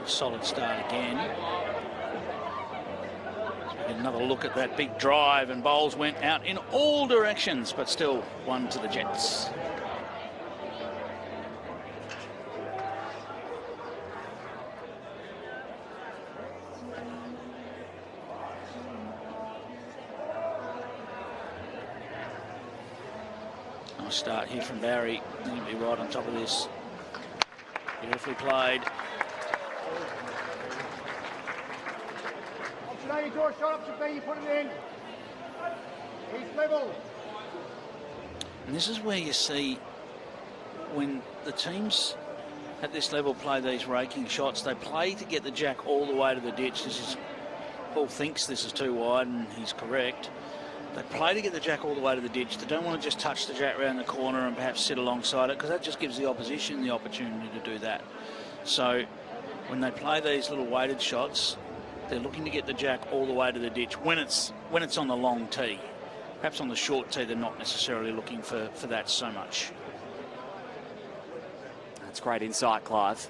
a solid start again. Another look at that big drive, and bowls went out in all directions, but still 1 to the Jets. Nice start here from Barry. He'll be right on top of this. Beautifully played. You draw a shot up to B, you put it in. He's level. And this is where you see when the teams at this level play these raking shots, they play to get the Jack all the way to the ditch. Paul thinks this is too wide, and he's correct. They play to get the Jack all the way to the ditch. They don't want to just touch the Jack around the corner and perhaps sit alongside it, because that just gives the opposition the opportunity to do that. So when they play these little weighted shots, they're looking to get the Jack all the way to the ditch when it's on the long tee. Perhaps on the short tee, they're not necessarily looking for that so much. That's great insight, Clive.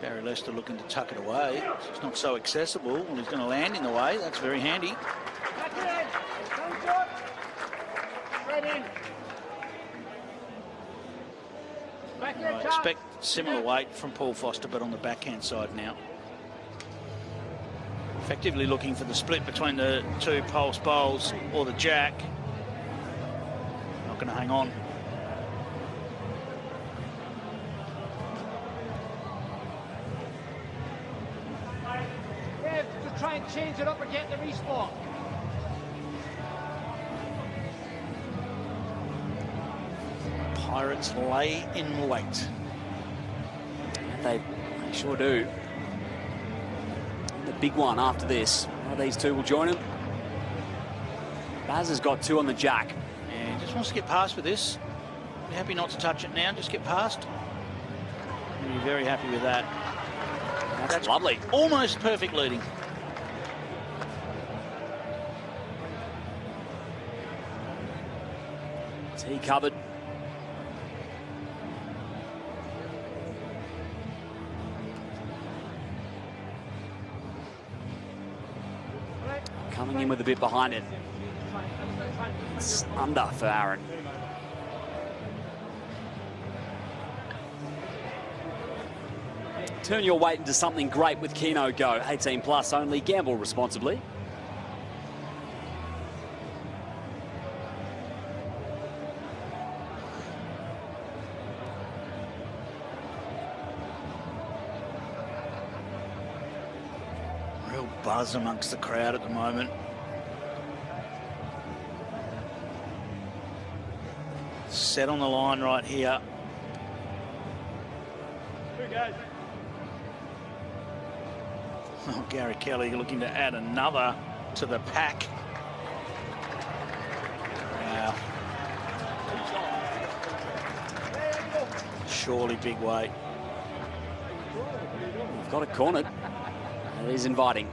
Gary Lester looking to tuck it away. It's not so accessible. Well, he's going to land in the way. That's very handy. I expect similar weight from Paul Foster, but on the backhand side now. Effectively looking for the split between the two pulse bowls or the jack. Not going to hang on. To try and change it up or get the respawn. Pirates lay in wait. They sure do. The big one after this. One of these two will join him. Baz has got 2 on the jack. Yeah, he just wants to get past with this. Be happy not to touch it now, just get past. He'll be very happy with that. That's lovely. Almost perfect leading. Tee covered. Coming in with a bit behind it. It's under for Aaron. Turn your weight into something great with Keno Go. 18 plus only. Gamble responsibly. Real buzz amongst the crowd at the moment. Set on the line right here. Oh, Gary Kelly looking to add another to the pack. Wow. Surely big weight. We've got it cornered. It is inviting.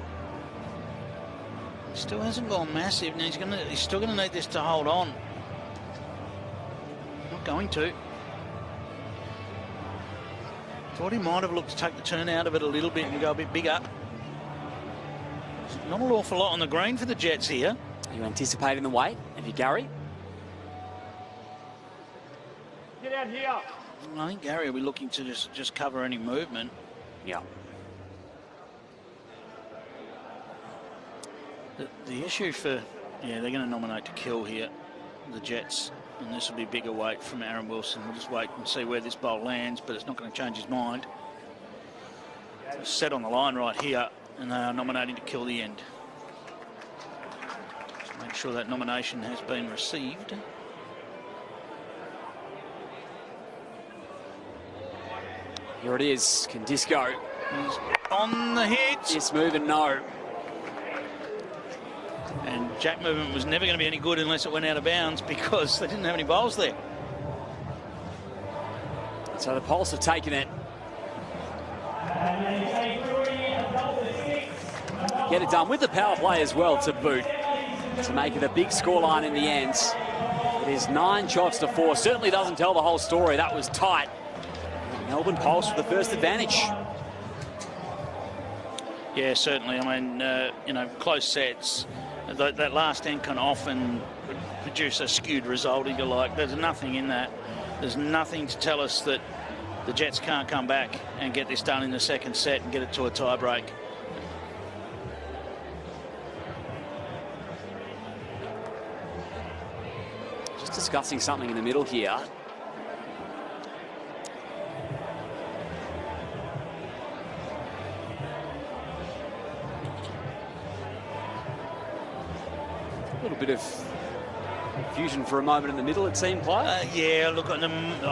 Still hasn't gone massive. Now he's still going to need this to hold on. Not going to. Thought he might have looked to take the turn out of it a little bit and go a bit bigger. Not an awful lot on the green for the Jets here. Are you anticipating the weight? Have you, Gary? Get out here. I think Gary will be looking to just cover any movement. Yeah. The issue for, they're going to nominate to kill here, the Jets, and this will be bigger weight from Aaron Wilson. We'll just wait and see where this bowl lands, but it's not going to change his mind. So set on the line right here, and they are nominating to kill the end. Just make sure that nomination has been received. Here it is. Can Disco? He's on the hit. Yes, move and no. And jack movement was never going to be any good unless it went out of bounds because they didn't have any bowls there. So the Pulse have taken it. Get it done with the power play as well to boot, to make it a big scoreline in the end. It is 9 shots to 4. Certainly doesn't tell the whole story. That was tight. Melbourne Pulse with the first advantage. Yeah, certainly. I mean, close sets. That last end can often produce a skewed result, if you like. There's nothing in that. There's nothing to tell us that the Jets can't come back and get this done in the second set and get it to a tie-break. Just discussing something in the middle here. A little bit of confusion for a moment in the middle, it seemed, play. Yeah, look, I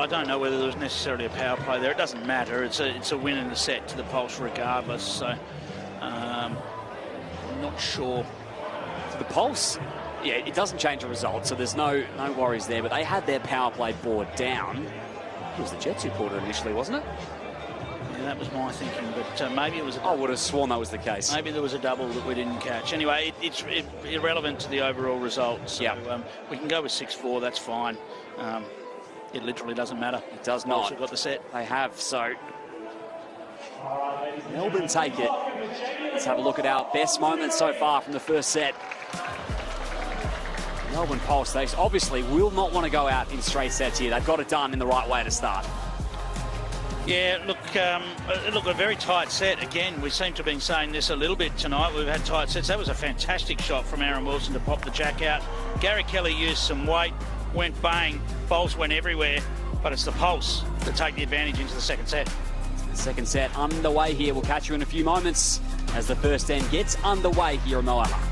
don't know whether there was necessarily a power play there. It doesn't matter. It's a win in the set to the Pulse regardless. So, I'm not sure. For the Pulse, yeah, it doesn't change the result, so there's no worries there. But they had their power play board down. It was the Jets who pulled it initially, wasn't it? Yeah, that was my thinking, but maybe it was a double. I would have sworn that was the case. Maybe there was a double that we didn't catch. Anyway, it's irrelevant to the overall result. So we can go with 6-4, that's fine. It literally doesn't matter. It does not. We've got the set. They have, so Melbourne take it. Let's have a look at our best moments so far from the first set. Melbourne Pulse, they obviously will not want to go out in straight sets here. They've got it done in the right way to start. Yeah, look, a very tight set. Again, we seem to have been saying this a little bit tonight. We've had tight sets. That was a fantastic shot from Aaron Wilson to pop the jack out. Gary Kelly used some weight, went bang, bowls went everywhere, but it's the Pulse to take the advantage into the second set. The second set underway here. We'll catch you in a few moments as the first end gets underway here at Moama.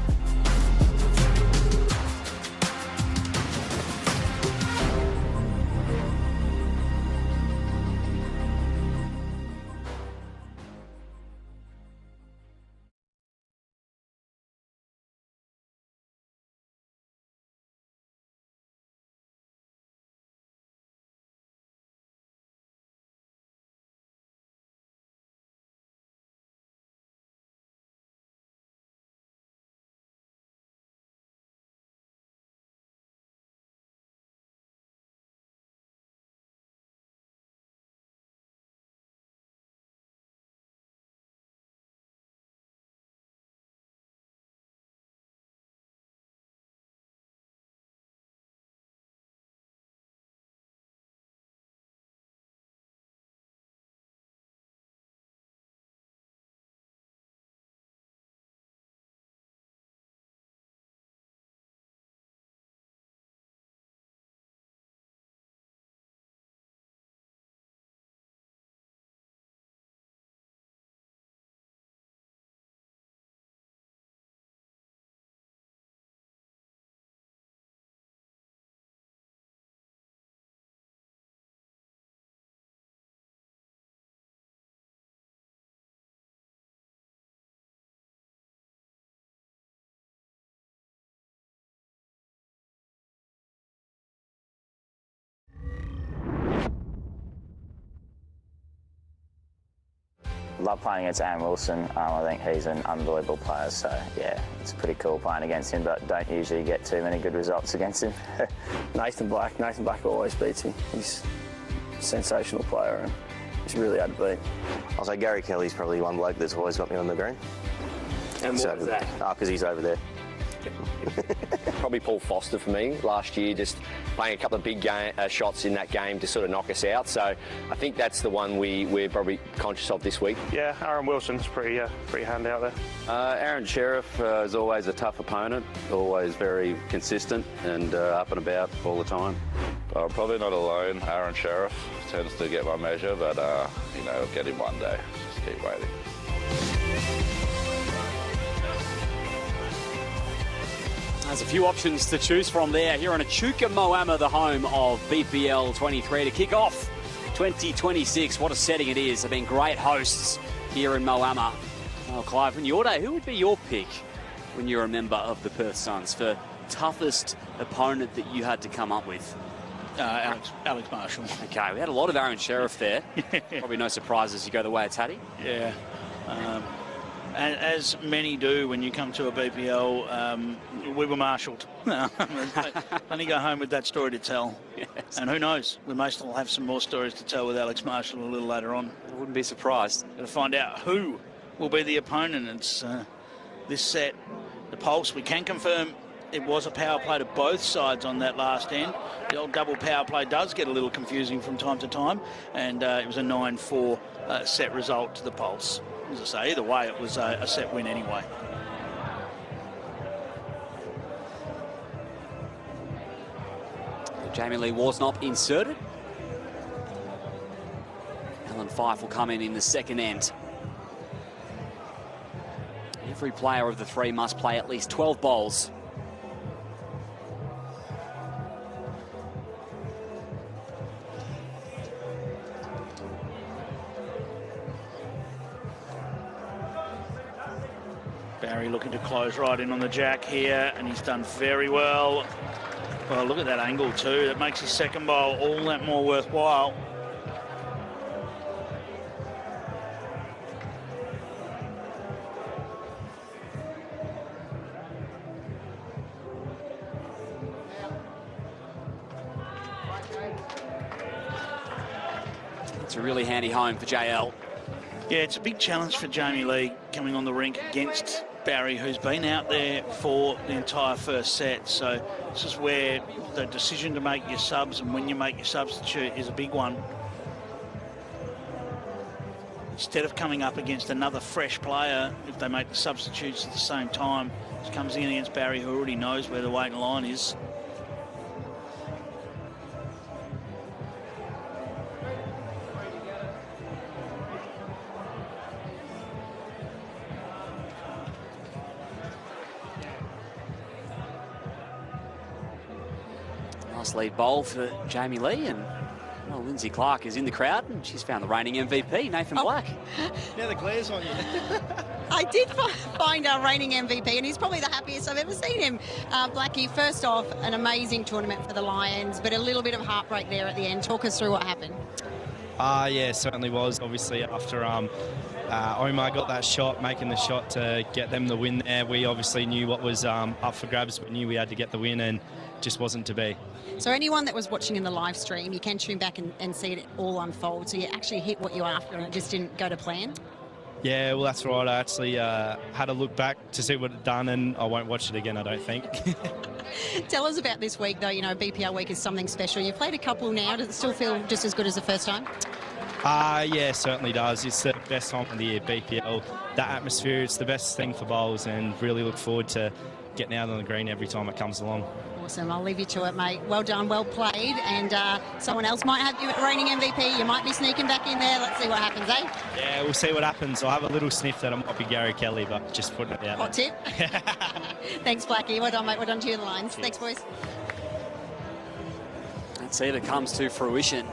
Love playing against Aaron Wilson. I think he's an unbelievable player, so yeah, it's pretty cool playing against him, but don't usually get too many good results against him. Nathan Black always beats me. He's a sensational player and he's really hard to beat. I'll say Gary Kelly's probably one bloke that's always got me on the green. And what was that? Oh, because he's over there. Probably Paul Foster for me last year, just playing a couple of big shots in that game to sort of knock us out. So I think that's the one we're probably conscious of this week. Yeah, Aaron Wilson's pretty hand out there. Aaron Sheriff is always a tough opponent, always very consistent and up and about all the time. Probably not alone. Aaron Sheriff tends to get my measure, but you know, I'll get him one day. Just keep waiting. There's a few options to choose from there here on Echuca Moama, the home of BPL 23, to kick off 2026. What a setting it is. They've been great hosts here in Moama. Oh, Clive, in your day, who would be your pick when you're a member of the Perth Suns for toughest opponent that you had to come up with? Alex Marshall. Okay, we had a lot of Aaron Sheriff there. Probably no surprises you go the way of Taddy. Yeah. As many do when you come to a BPL, we were marshalled. Let me go home with that story to tell. Yes. And who knows, we may still have some more stories to tell with Alex Marshall a little later on. I wouldn't be surprised. Got to find out who will be the opponent. It's this set, the Pulse. We can confirm it was a power play to both sides on that last end. The old double power play does get a little confusing from time to time, and it was a 9-4 set result to the Pulse. As I say, either way, it was a set win anyway. Jamie Lee Worsnop inserted. Alan Fife will come in the second end. Every player of the three must play at least 12 bowls. Barry looking to close right in on the jack here, and he's done very well. Well, look at that angle too. That makes his second bowl all that more worthwhile. It's a really handy home for JL. Yeah, it's a big challenge for Jamie Lee coming on the rink against Barry, who's been out there for the entire first set. So this is where the decision to make your subs and when you make your substitute is a big one. Instead of coming up against another fresh player, if they make the substitutes at the same time, it comes in against Barry, who already knows where the waiting line is. Nice lead bowl for Jamie Lee, and well, Lindsay Clark is in the crowd, and she's found the reigning MVP, Nathan Black. Now the glare's on you. I did find our reigning MVP, and he's probably the happiest I've ever seen him. Blackie, first off, an amazing tournament for the Lions, but a little bit of heartbreak there at the end. Talk us through what happened. Yeah, certainly was. Obviously, after Omar got that shot, making the shot to get them the win there, we obviously knew what was up for grabs. We knew we had to get the win, and just wasn't to be. So anyone that was watching in the live stream, you can tune back and see it all unfold. So you actually hit what you were after, and it just didn't go to plan. Yeah, well, that's right. I actually had a look back to see what it done, and I won't watch it again, I don't think. Tell us about this week, though. You know, BPL week is something special. You've played a couple now. Does it still feel just as good as the first time? Yeah, certainly does. It's the best time of the year, BPL. That atmosphere, it's the best thing for bowls, and really look forward to getting out on the green every time it comes along. Awesome. I'll leave you to it, mate. Well done, well played. And someone else might have you at reigning MVP. You might be sneaking back in there. Let's see what happens, eh? Yeah, we'll see what happens. I'll have a little sniff that it might be Gary Kelly, but just putting it out. Hot tip. Thanks, Blackie. Well done, mate. Well done to you in the lines. Cheers. Thanks, boys. Let's see if it comes to fruition.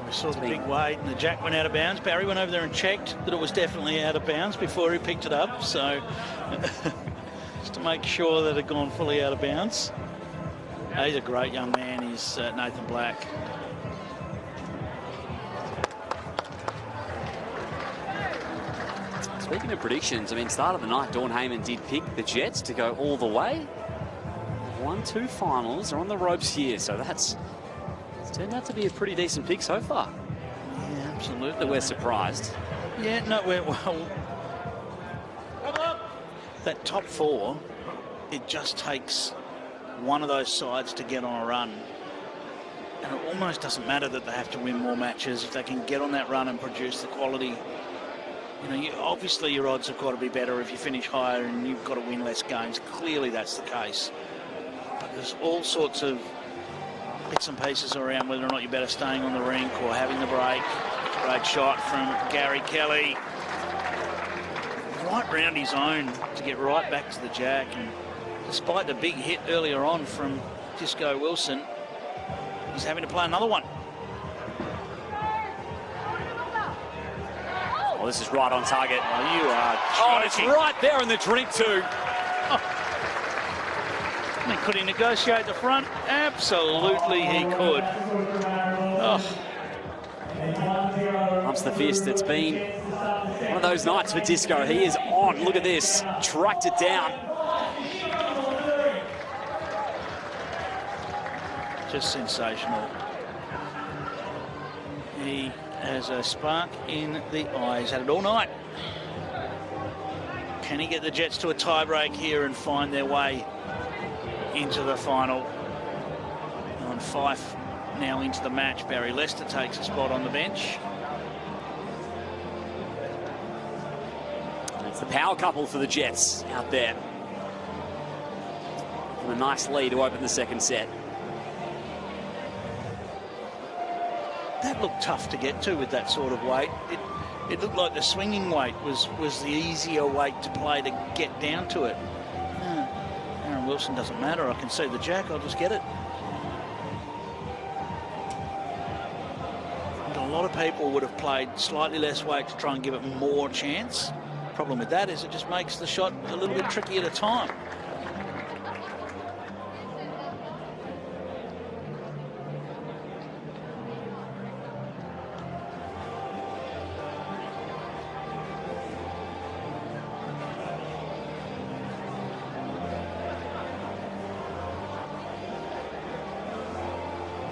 We saw the big weight, and the jack went out of bounds. Barry went over there and checked that it was definitely out of bounds before he picked it up. So just to make sure that it had gone fully out of bounds. He's a great young man. He's Nathan Black. Speaking of predictions, I mean, start of the night, Dawn Heyman did pick the Jets to go all the way. 1-2 finals are on the ropes here, so it's turned out to be a pretty decent pick so far. Yeah, absolutely. We're surprised. Yeah, no, that top four, it just takes one of those sides to get on a run. And it almost doesn't matter that they have to win more matches if they can get on that run and produce the quality. You know, obviously your odds have got to be better if you finish higher and you've got to win less games. Clearly that's the case. But there's all sorts of bits and pieces around whether or not you're better staying on the rink or having the break. Great shot from Gary Kelly. Right round his own to get right back to the jack. And despite the big hit earlier on from Disco Wilson, he's having to play another one. Well, this is right on target. Oh, you are Oh, it's right there in the drink too. I mean, could he negotiate the front? Absolutely he could. Oh. Pumps the fist. It's been one of those nights for Disco. He is on. Look at this. Tracked it down. Just sensational. He has a spark in the eye. He's had it all night. Can he get the Jets to a tiebreak here and find their way into the final? On Fife now into the match. Barry Lester takes a spot on the bench. It's the power couple for the Jets out there. And a nice lead to open the second set. That looked tough to get to with that sort of weight. It looked like the swinging weight was the easier weight to play to get down to it. Aaron Wilson doesn't matter. I can see the jack. I'll just get it. And a lot of people would have played slightly less weight to try and give it more chance. Problem with that is it just makes the shot a little bit tricky at a time.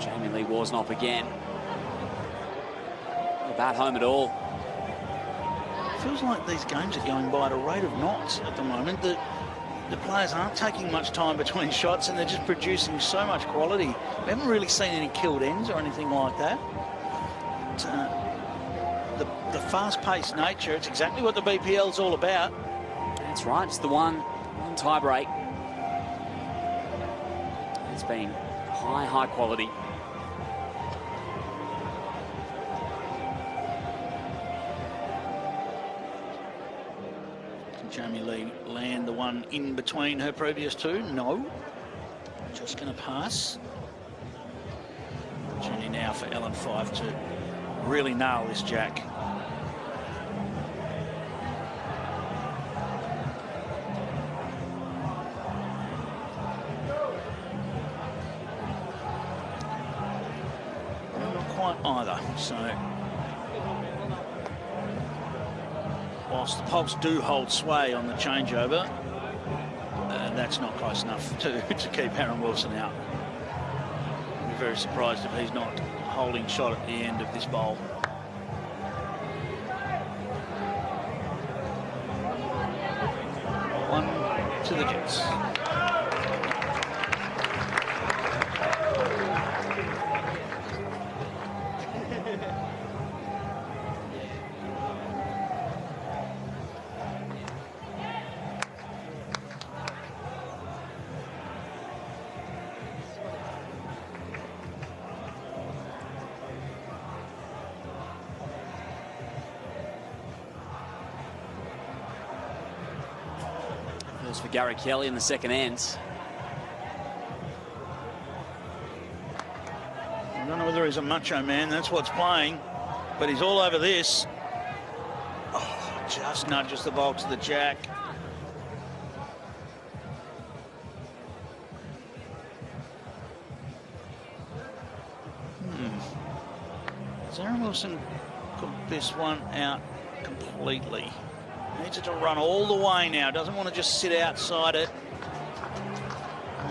Jamie Lee Worsnop again. a bad home at all. Feels like these games are going by at a rate of knots at the moment. The players aren't taking much time between shots and they're just producing so much quality. We haven't really seen any killed ends or anything like that. The fast-paced nature, it's exactly what the BPL's all about. That's right, it's the one tie break. It's been high quality. Can Jamie Lee land the one in between her previous two? No. Just going to pass. Opportunity now for Ellen Fife to really nail this jack. Not quite either, so whilst the Pogs do hold sway on the changeover, that's not close enough to keep Aaron Wilson out. I'd be very surprised if he's not holding shot at the end of this bowl. One to the Jets. For Gary Kelly in the second end. I don't know whether he's a macho man, that's what's playing, but he's all over this. Oh, just nudges the ball to the jack. Has Aaron Wilson put this one out completely? Needs it to run all the way now. Doesn't want to just sit outside it.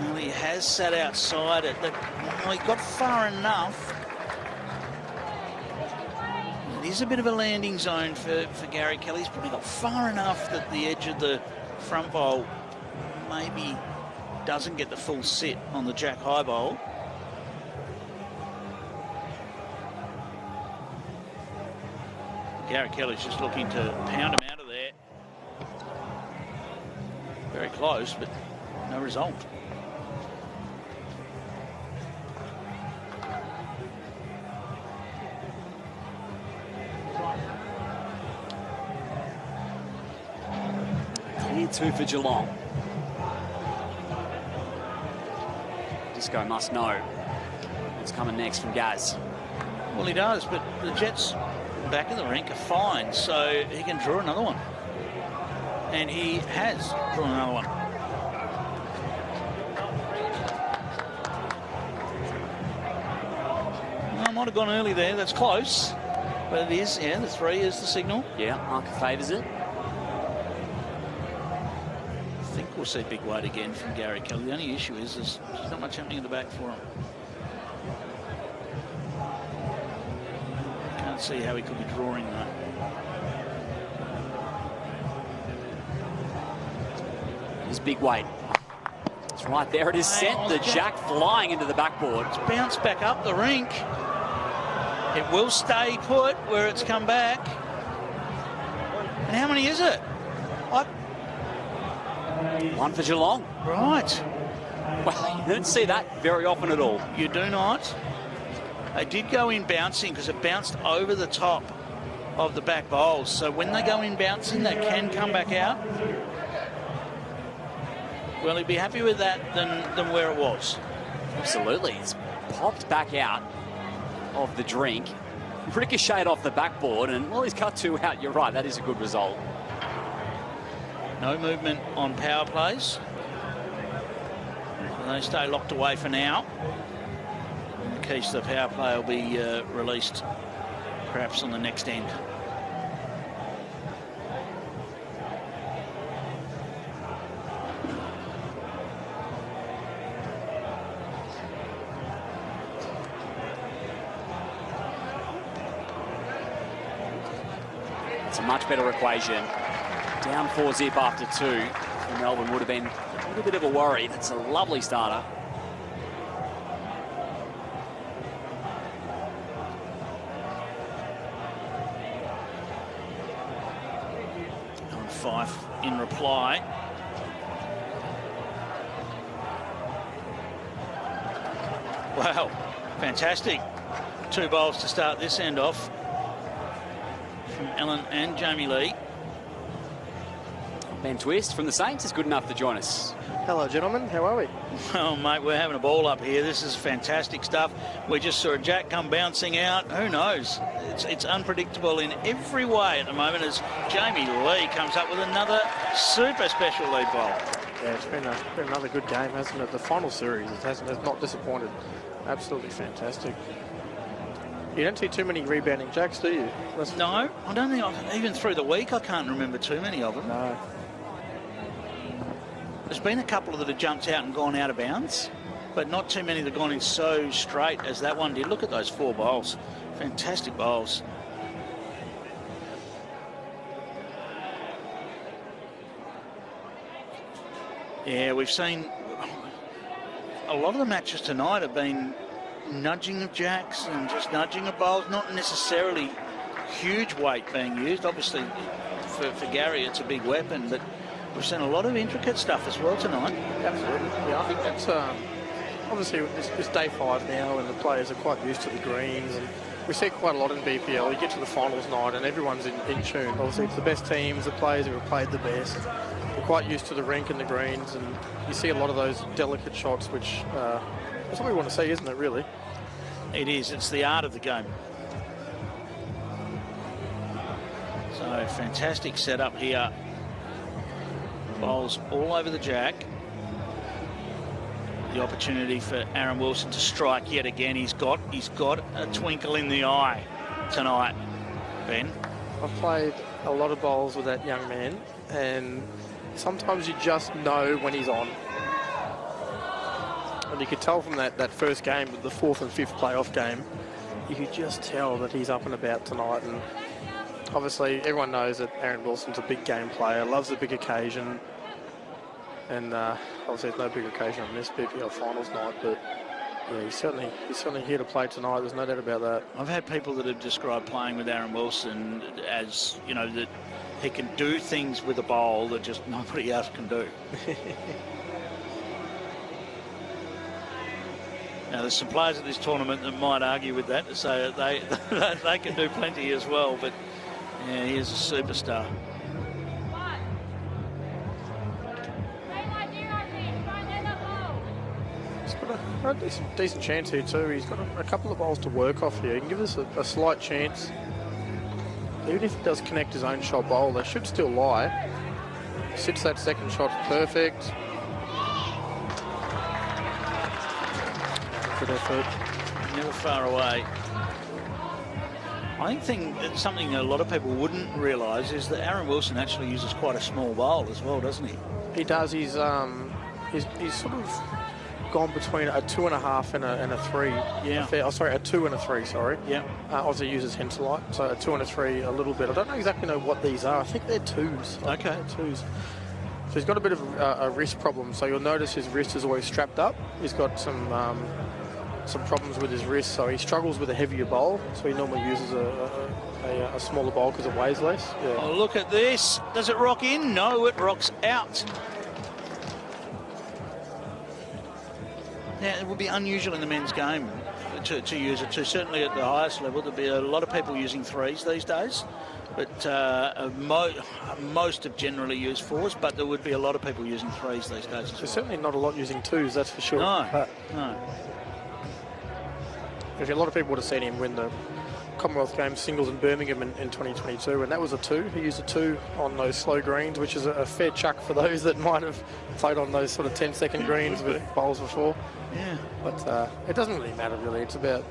Well, he has sat outside it. Well, he got far enough. It is a bit of a landing zone for Gary Kelly. He's probably got far enough that the edge of the front bowl maybe doesn't get the full sit on the jack high bowl. Gary Kelly's just looking to pound him out of there. Very close, but no result. Clear two for Geelong. Disco must know what's coming next from Gaz. Well, he does, but the Jets back in the rink are fine, so he can draw another one. And he has drawn another one. Well, I might have gone early there, that's close. But it is, yeah, the 3 is the signal. Yeah, marker favours it. I think we'll see big weight again from Gary Kelly. The only issue is there's not much happening in the back for him. Can't see how he could be drawing that. His big weight. It's right there. It is sent the jack flying into the backboard. It's bounced back up the rink. It will stay put where it's come back. And how many is it? One for Geelong. Right. Well, you don't see that very often at all. You do not. They did go in bouncing because it bounced over the top of the back bowls. So when they go in bouncing, they can come back out. Well, he'd be happy with that than where it was. Absolutely. It's popped back out of the drink, ricocheted off the backboard, and, well, he's cut 2 out. You're right, that is a good result. No movement on power plays. So they stay locked away for now. In the case the power play will be released perhaps on the next end. It's a much better equation. Down 4-zip after 2 for Melbourne would have been a little bit of a worry. That's a lovely starter. Fife in reply. Wow, fantastic. 2 bowls to start this end off from Ellen and Jamie Lee. Ben Twist from the Saints is good enough to join us. Hello, gentlemen. How are we? Oh, mate, we're having a ball up here. This is fantastic stuff. We just saw a jack come bouncing out. Who knows? It's unpredictable in every way at the moment as Jamie Lee comes up with another super special lead bowl. Yeah, it's been another good game, hasn't it? The final series, it's not disappointed. Absolutely fantastic. You don't see too many rebounding jacks, do you? No, I don't think even through the week I can't remember too many of them. No. There's been a couple that have jumped out and gone out of bounds, but not too many that have gone in so straight as that one did. Look at those 4 bowls. Fantastic bowls. Yeah, we've seen a lot of the matches tonight have been nudging of jacks and just nudging of bowls, not necessarily huge weight being used. Obviously, for Gary, it's a big weapon, but we've seen a lot of intricate stuff as well tonight. Absolutely. Yeah, I think that's obviously it's day 5 now, and the players are quite used to the greens, and we see quite a lot in BPL. You get to the finals night, and everyone's in tune. Obviously, it's the best teams, the players who have played the best. They're quite used to the rink and the greens, and you see a lot of those delicate shots, which that's what we want to see, isn't it? Really. It is. It's the art of the game. So fantastic setup here. Bowls all over the jack. The opportunity for Aaron Wilson to strike yet again. He's got a twinkle in the eye tonight, Ben. I've played a lot of bowls with that young man, and sometimes you just know when he's on. And you could tell from that first game, the 4th and 5th playoff game, you could just tell that he's up and about tonight. And obviously, everyone knows that Aaron Wilson's a big game player, loves a big occasion. And obviously, there's no big occasion on this BPL finals night, but yeah, he's certainly here to play tonight. There's no doubt about that. I've had people that have described playing with Aaron Wilson as, you know, that he can do things with a bowl that just nobody else can do. Now, there's some players at this tournament that might argue with that, so they can do plenty as well, but yeah, he is a superstar. He's got a decent chance here too. He's got a couple of bowls to work off here. He can give us a slight chance. Even if he does connect his own shot bowl, they should still lie. Sits that second shot perfect. Good effort. Never far away. I think something a lot of people wouldn't realise is that Aaron Wilson actually uses quite a small bowl as well, doesn't he? He does. He's sort of gone between a 2.5 and a 3. Yeah. A 2 and a 3. Sorry. Yeah. Aussie uses Henselite, so a 2 and a 3 a little bit. I don't exactly know what these are. I think they're 2s. Okay. They're 2s. So he's got a bit of a wrist problem. So you'll notice his wrist is always strapped up. He's got some problems with his wrist, so he struggles with a heavier bowl. So he normally uses a smaller bowl because it weighs less. Yeah. Oh, look at this. Does it rock in? No, it rocks out. Yeah, it would be unusual in the men's game to use it. Certainly at the highest level, there'd be a lot of people using 3s these days. But most have generally used 4s, but there would be a lot of people using 3s these days. There's certainly not a lot using 2s, that's for sure. No. A lot of people would have seen him win the Commonwealth Games singles in Birmingham in 2022, and that was a 2. He used a 2 on those slow greens, which is a fair chuck for those that might have played on those sort of 10-second greens with bowls before. Yeah. But it doesn't really matter, really. It's about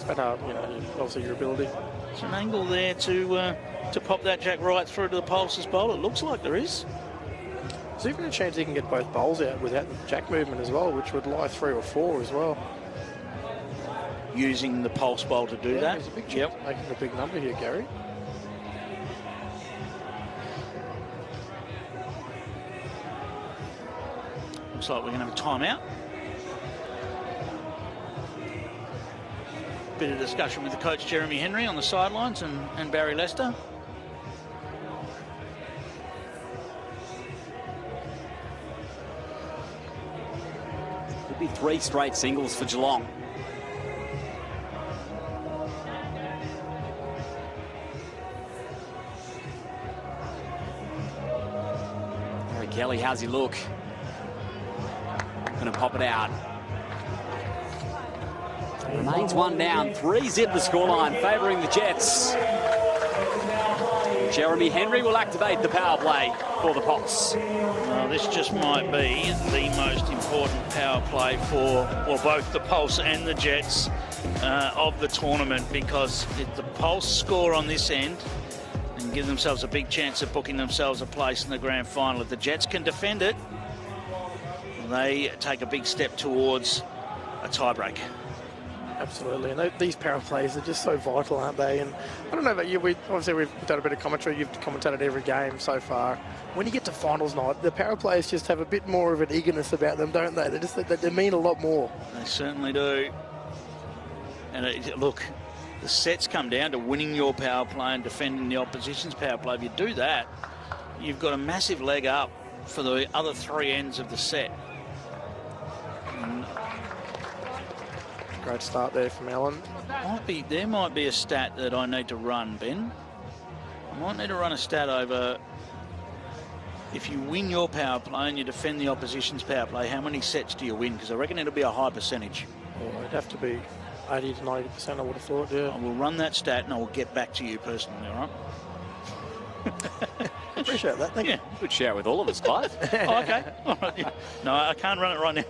obviously your ability. There's an angle there to pop that jack right through to the Pulse's bowl. It looks like there is. There's even a chance he can get both bowls out without the jack movement as well, which would lie 3 or 4 as well. Using the pulse bowl to do that. There's a big chance making a big number here, Gary. Looks like we're going to have a timeout. Bit of discussion with the coach, Jeremy Henry, on the sidelines, and Barry Lester. Could be 3 straight singles for Geelong. Harry Kelly, how's he look? Going to pop it out. Remains 1 down, 3-zip the scoreline, favouring the Jets. Jeremy Henry will activate the power play for the Pulse. Well, this just might be the most important power play for both the Pulse and the Jets of the tournament, because if the Pulse score on this end and give themselves a big chance of booking themselves a place in the grand final, if the Jets can defend it, they take a big step towards a tiebreak. Absolutely, and these power plays are just so vital, aren't they? And I don't know about you, obviously we've done a bit of commentary, you've commentated every game so far. When you get to finals night, the power plays just have a bit more of an eagerness about them, don't they? They mean a lot more. They certainly do. And look, the sets come down to winning your power play and defending the opposition's power play. If you do that, you've got a massive leg up for the other 3 ends of the set. And great start there from Allen. There might be a stat that I need to run, Ben. I might need to run a stat over if you win your power play and you defend the opposition's power play, how many sets do you win? Because I reckon it'll be a high percentage. Oh, it'd have to be 80 to 90%, I would have thought, yeah. I will run that stat and I will get back to you personally, all right? Appreciate that, thank you. Good share with all of us, Clive. Oh, okay. All right, yeah. No, I can't run it right now.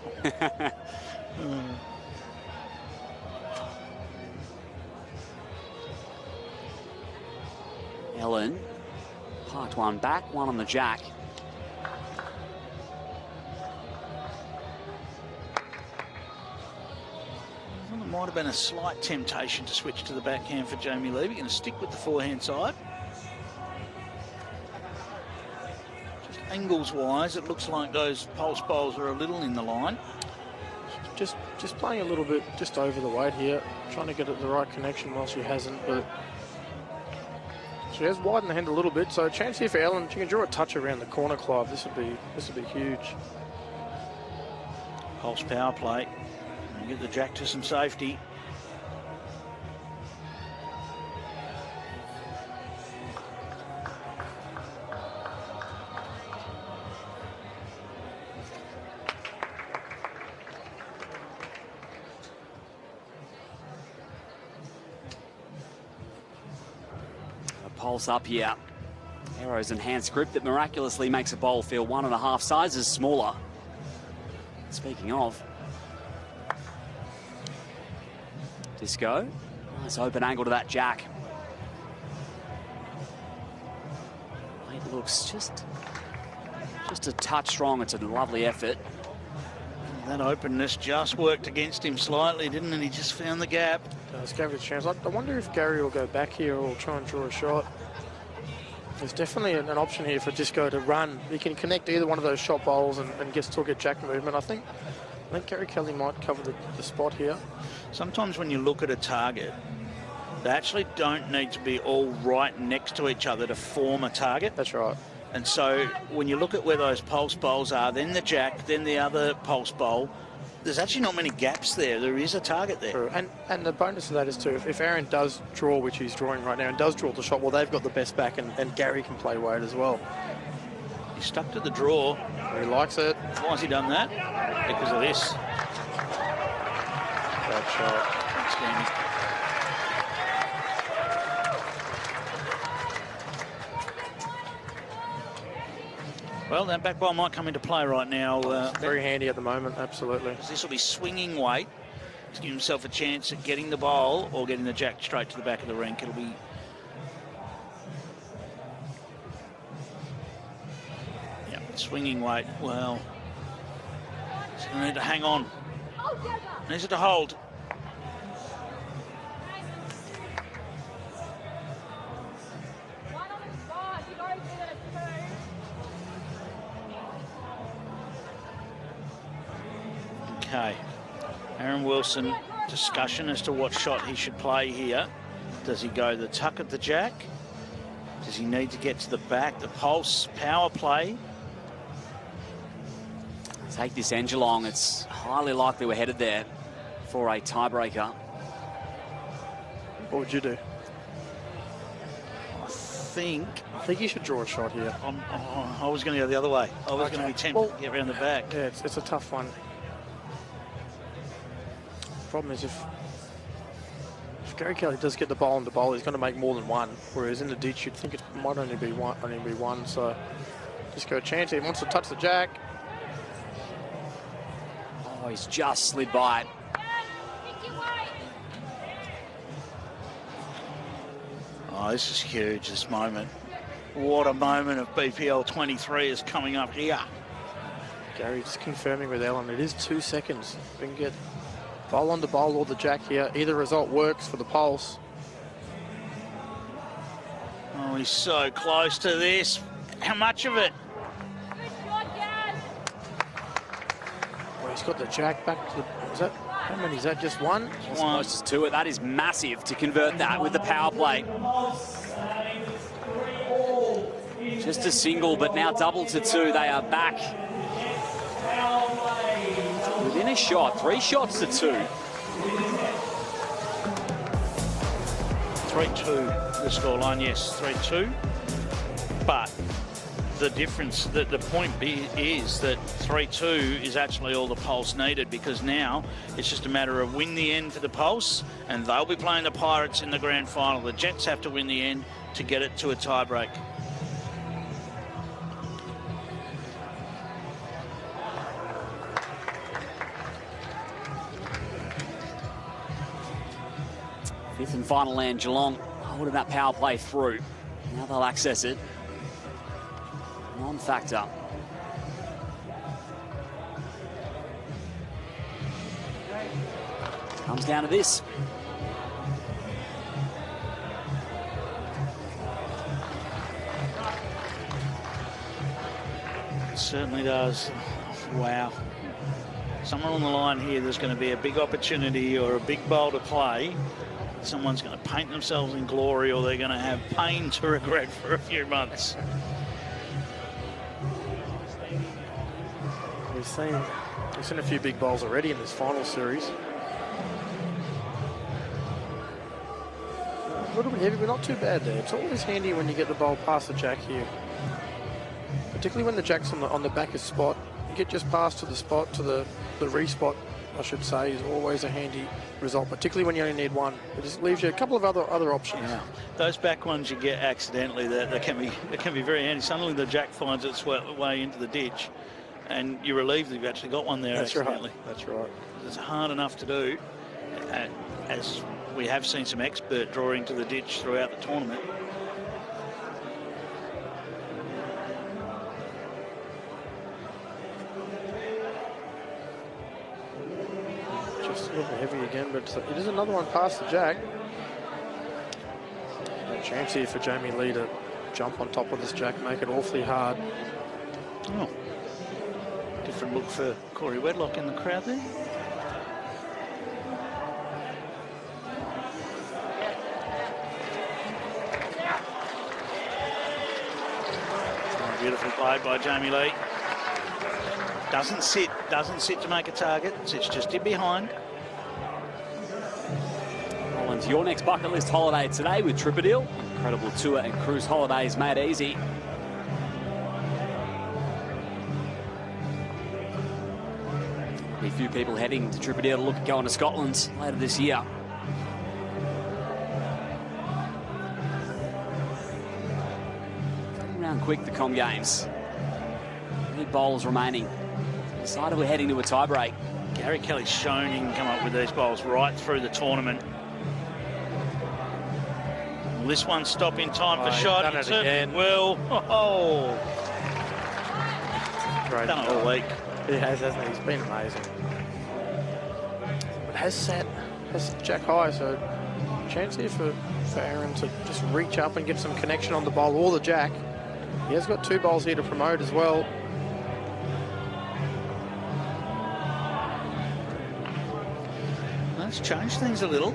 Ellen parked 1 back, 1 on the jack. Well, there might have been a slight temptation to switch to the backhand for Jamie Levy. Going to stick with the forehand side. Just angles-wise, it looks like those pulse bowls are a little in the line. Just playing a little bit just over the weight here, trying to get it the right connection while she hasn't, but she has widened the hand a little bit, so a chance here for Ellen. She can draw a touch around the corner, Clive. This would be huge. Pulse power play. And get the jack to some safety. Pulse up here. Arrow's enhanced grip that miraculously makes a bowl feel 1.5 sizes smaller. Speaking of, Disco, nice open angle to that jack. It looks just a touch strong. It's a lovely effort. That openness just worked against him slightly, didn't it? He just found the gap. Let's give it a chance. I wonder if Gary will go back here or try and draw a shot. There's definitely an option here for Disco to run. He can connect either one of those shot bowls and still get jack movement. I think Gary Kelly might cover the spot here. Sometimes when you look at a target, they actually don't need to be all right next to each other to form a target. That's right. And so when you look at where those pulse bowls are, then the jack, then the other pulse bowl, there's actually not many gaps there. There is a target there. True. And the bonus of that is too, if Aaron does draw, which he's drawing right now, and does draw the shot, well, they've got the best back, and Gary can play weight as well. He's stuck to the draw. He likes it. Why has he done that? Because of this. Bad shot. Thanks, Danny. Well, that back ball might come into play right now. Very handy at the moment, absolutely. This will be swinging weight to give himself a chance at getting the bowl or getting the jack straight to the back of the rink. It'll be... Yeah, swinging weight. Well, he's going to need to hang on. Needs it to hold. Okay. Aaron Wilson, discussion as to what shot he should play here. Does he go the tuck at the jack? Does he need to get to the back? The pulse power play? Take this end Geelong. It's highly likely we're headed there for a tiebreaker. What would you do? I think you should draw a shot here. I was going to go the other way. I was going to be tempted to get around the back. Yeah, it's a tough one. Problem is if Gary Kelly does get the ball on the bowl, he's going to make more than one. Whereas in the ditch, you'd think it might only be one. So just go a chance. He wants to touch the jack. Oh, he's just slid by it. Oh, this is huge, this moment. What a moment of BPL 23 is coming up here. Gary just confirming with Ellen, it is 2 seconds. We can get bowl on the bowl or the jack here. Either result works for the pulse. Oh, he's so close to this. How much of it? Well, he's got the jack back to the... How many is that? Just one? As close as two. That is massive to convert that with the power play. Just a single, but now double to two. They are back within a shot. 3 shots to 2. 3-2 the scoreline, yes, 3-2. But the difference, the point is that 3-2 is actually all the Pulse needed, because now it's just a matter of win the end for the Pulse, and they'll be playing the Pirates in the grand final. The Jets have to win the end to get it to a tiebreak. Fifth and final land, Geelong holding that power play through. Now they'll access it. Non-factor. Comes down to this. It certainly does. Wow. Someone on the line here, there's going to be a big opportunity or a big bowl to play. Someone's going to paint themselves in glory, or they're going to have pain to regret for a few months. We've seen a few big bowls already in this final series. A little bit heavy, but not too bad there. It's always handy when you get the bowl past the jack here. Particularly when the jack's on the back of spot. You get just past to the spot, to the respot, I should say, is always a handy result, particularly when you only need one. It just leaves you a couple of other options. Yeah. Those back ones you get accidentally, that can be very handy. Suddenly the jack finds its way into the ditch, and you're relieved that you've actually got one there. That's accidentally. right. That's right. It's hard enough to do, as we have seen some expert drawing to the ditch throughout the tournament. Just a little bit heavy again, but it is another one past the jack. No chance here for Jamie Lee to jump on top of this jack, make it awfully hard. Oh, different look for Corey Wedlock in the crowd there. Oh, beautifully played by Jamie Lee. Doesn't sit to make a target. Sits just in behind. Well, into your next bucket list holiday today with Tripadil. Incredible tour and cruise holidays made easy. Be a few people heading to Tripadil to look at going to Scotland later this year. Coming around quick, the Com Games. 8 bowls remaining. Decided we're heading to a tiebreak. Gary Kelly's shown he can come up with these bowls right through the tournament. Will this one stop in time for shot? Done it again. Will. Oh. Great Done it all week. He has, hasn't he? He's been amazing. But has Jack high, so chance here for Aaron to just reach up and get some connection on the bowl or the jack. He has got 2 bowls here to promote as well. That's changed things a little.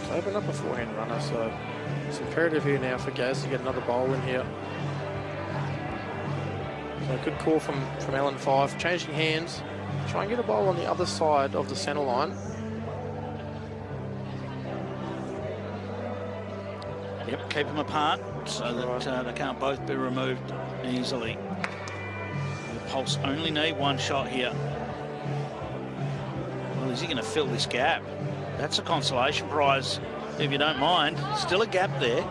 It's opened up a forehand runner, so it's imperative here now for Gaz to get another bowl in here. So a good call from Ellen 5, changing hands, try and get a bowl on the other side of the centre line. Yep, keep them apart so that they can't both be removed easily. The Pulse only need one shot here. Well, is he going to fill this gap? That's a consolation prize, if you don't mind. Still a gap there.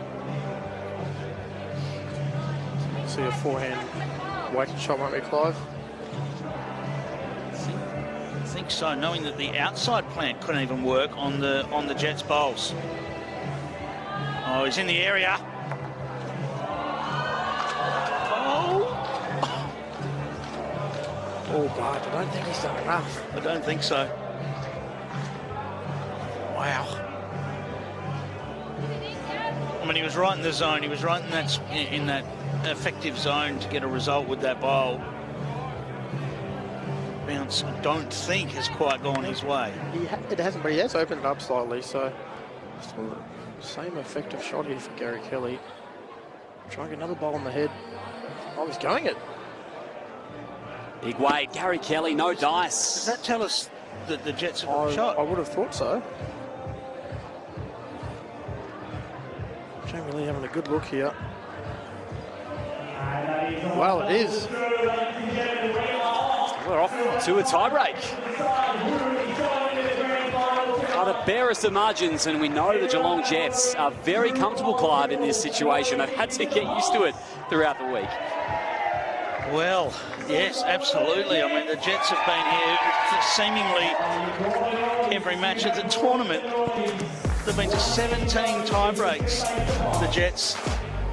See a forehand weighted shot, won't we, Clive? I think so, knowing that the outside plant couldn't even work on the Jets bowls. Oh, he's in the area. Oh, but I don't think he's done enough. I don't think so. Wow. I mean, he was right in the zone. He was right in that effective zone to get a result with that bowl. Bounce, I don't think, has quite gone his way. It hasn't, but he has opened it up slightly, so still the same effective shot here for Gary Kelly. Trying another bowl on the head. Oh, he's going it. Big weight, Gary Kelly, no dice. Does that tell us that the Jets have got a shot? I would have thought so. Jamie Lee having a good look here. Well, it is. We're off to a tiebreak. Are the barest of margins, and we know the Geelong Jets are a very comfortable club in this situation. They've had to get used to it throughout the week. Well, yes, absolutely. I mean, the Jets have been here for seemingly every match of the tournament. They've been to 17 tie-breaks, the Jets,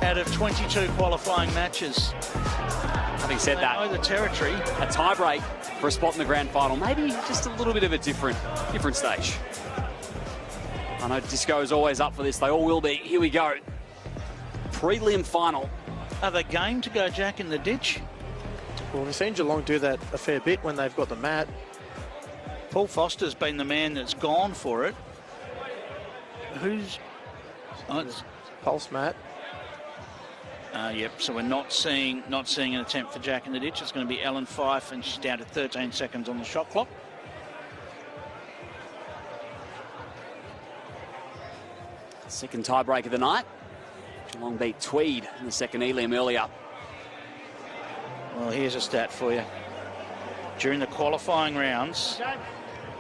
out of 22 qualifying matches. Having said that, they know the territory. A tie-break for a spot in the grand final, maybe just a little bit of a different stage. I know Disco is always up for this. They all will be. Here we go. Prelim final. Are they game to go Jack in the ditch? Well, we've seen Geelong do that a fair bit when they've got the mat. Paul Foster's been the man that's gone for it. Who's... Oh, it's Pulse mat. Yep, so we're not seeing an attempt for Jack in the ditch. It's going to be Ellen Fife, and she's down to 13 seconds on the shot clock. Second tiebreak of the night. Geelong beat Tweed in the second Elim earlier. Well, here's a stat for you. During the qualifying rounds,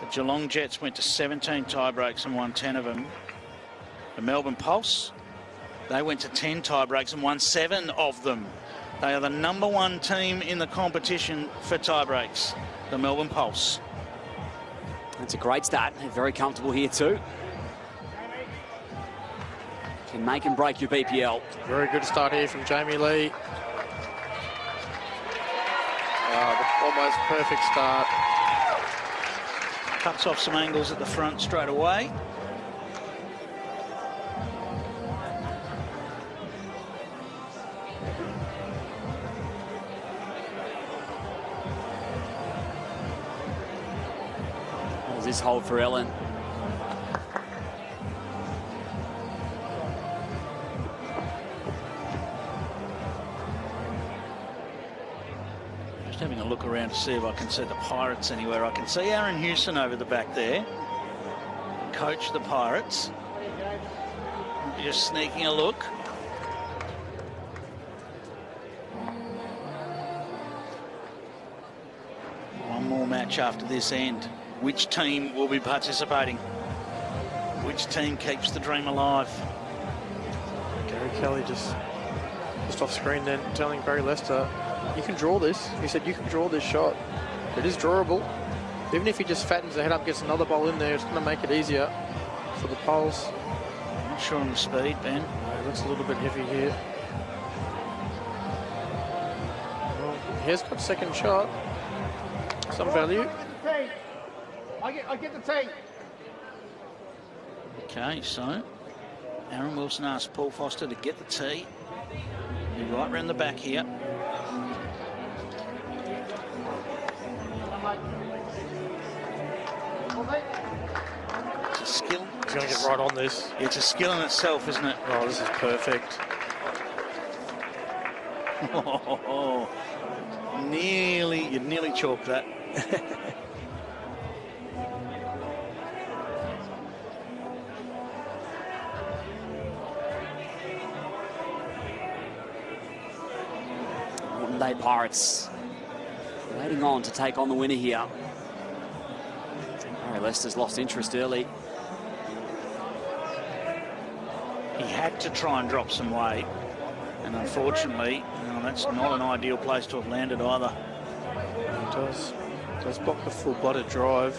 the Geelong Jets went to 17 tiebreaks and won 10 of them. The Melbourne Pulse, they went to 10 tiebreaks and won 7 of them. They are the #1 team in the competition for tiebreaks, the Melbourne Pulse. That's a great stat. They're very comfortable here too. Can make and break your BPL. Very good start here from Jamie Lee. Almost perfect start. Cuts off some angles at the front straight away. What does this hold for Ellen? Just having a look around to see if I can see the Pirates anywhere. I can see Aaron Hewson over the back there. Coach the Pirates. Just sneaking a look. One more match after this end. Which team will be participating? Which team keeps the dream alive? Gary Kelly just off screen then telling Barry Lester, you can draw this. He said, you can draw this shot. It is drawable. Even if he just fattens the head up, gets another ball in there, it's going to make it easier for the Pulse. Not sure on the speed, Ben. It looks a little bit heavy here. Well, he has got second shot. Some value. I get the tape. Okay, so Aaron Wilson asked Paul Foster to get the tee. Be right round the back here. going to get right on this. It's a skill in itself, isn't it? Oh, this is perfect. Oh, you nearly chalked that. Moreton Bay Pirates waiting on to take on the winner here. Harry Lester's lost interest early. He had to try and drop some weight, and unfortunately, that's not an ideal place to have landed either. It does block the full-blooded drive.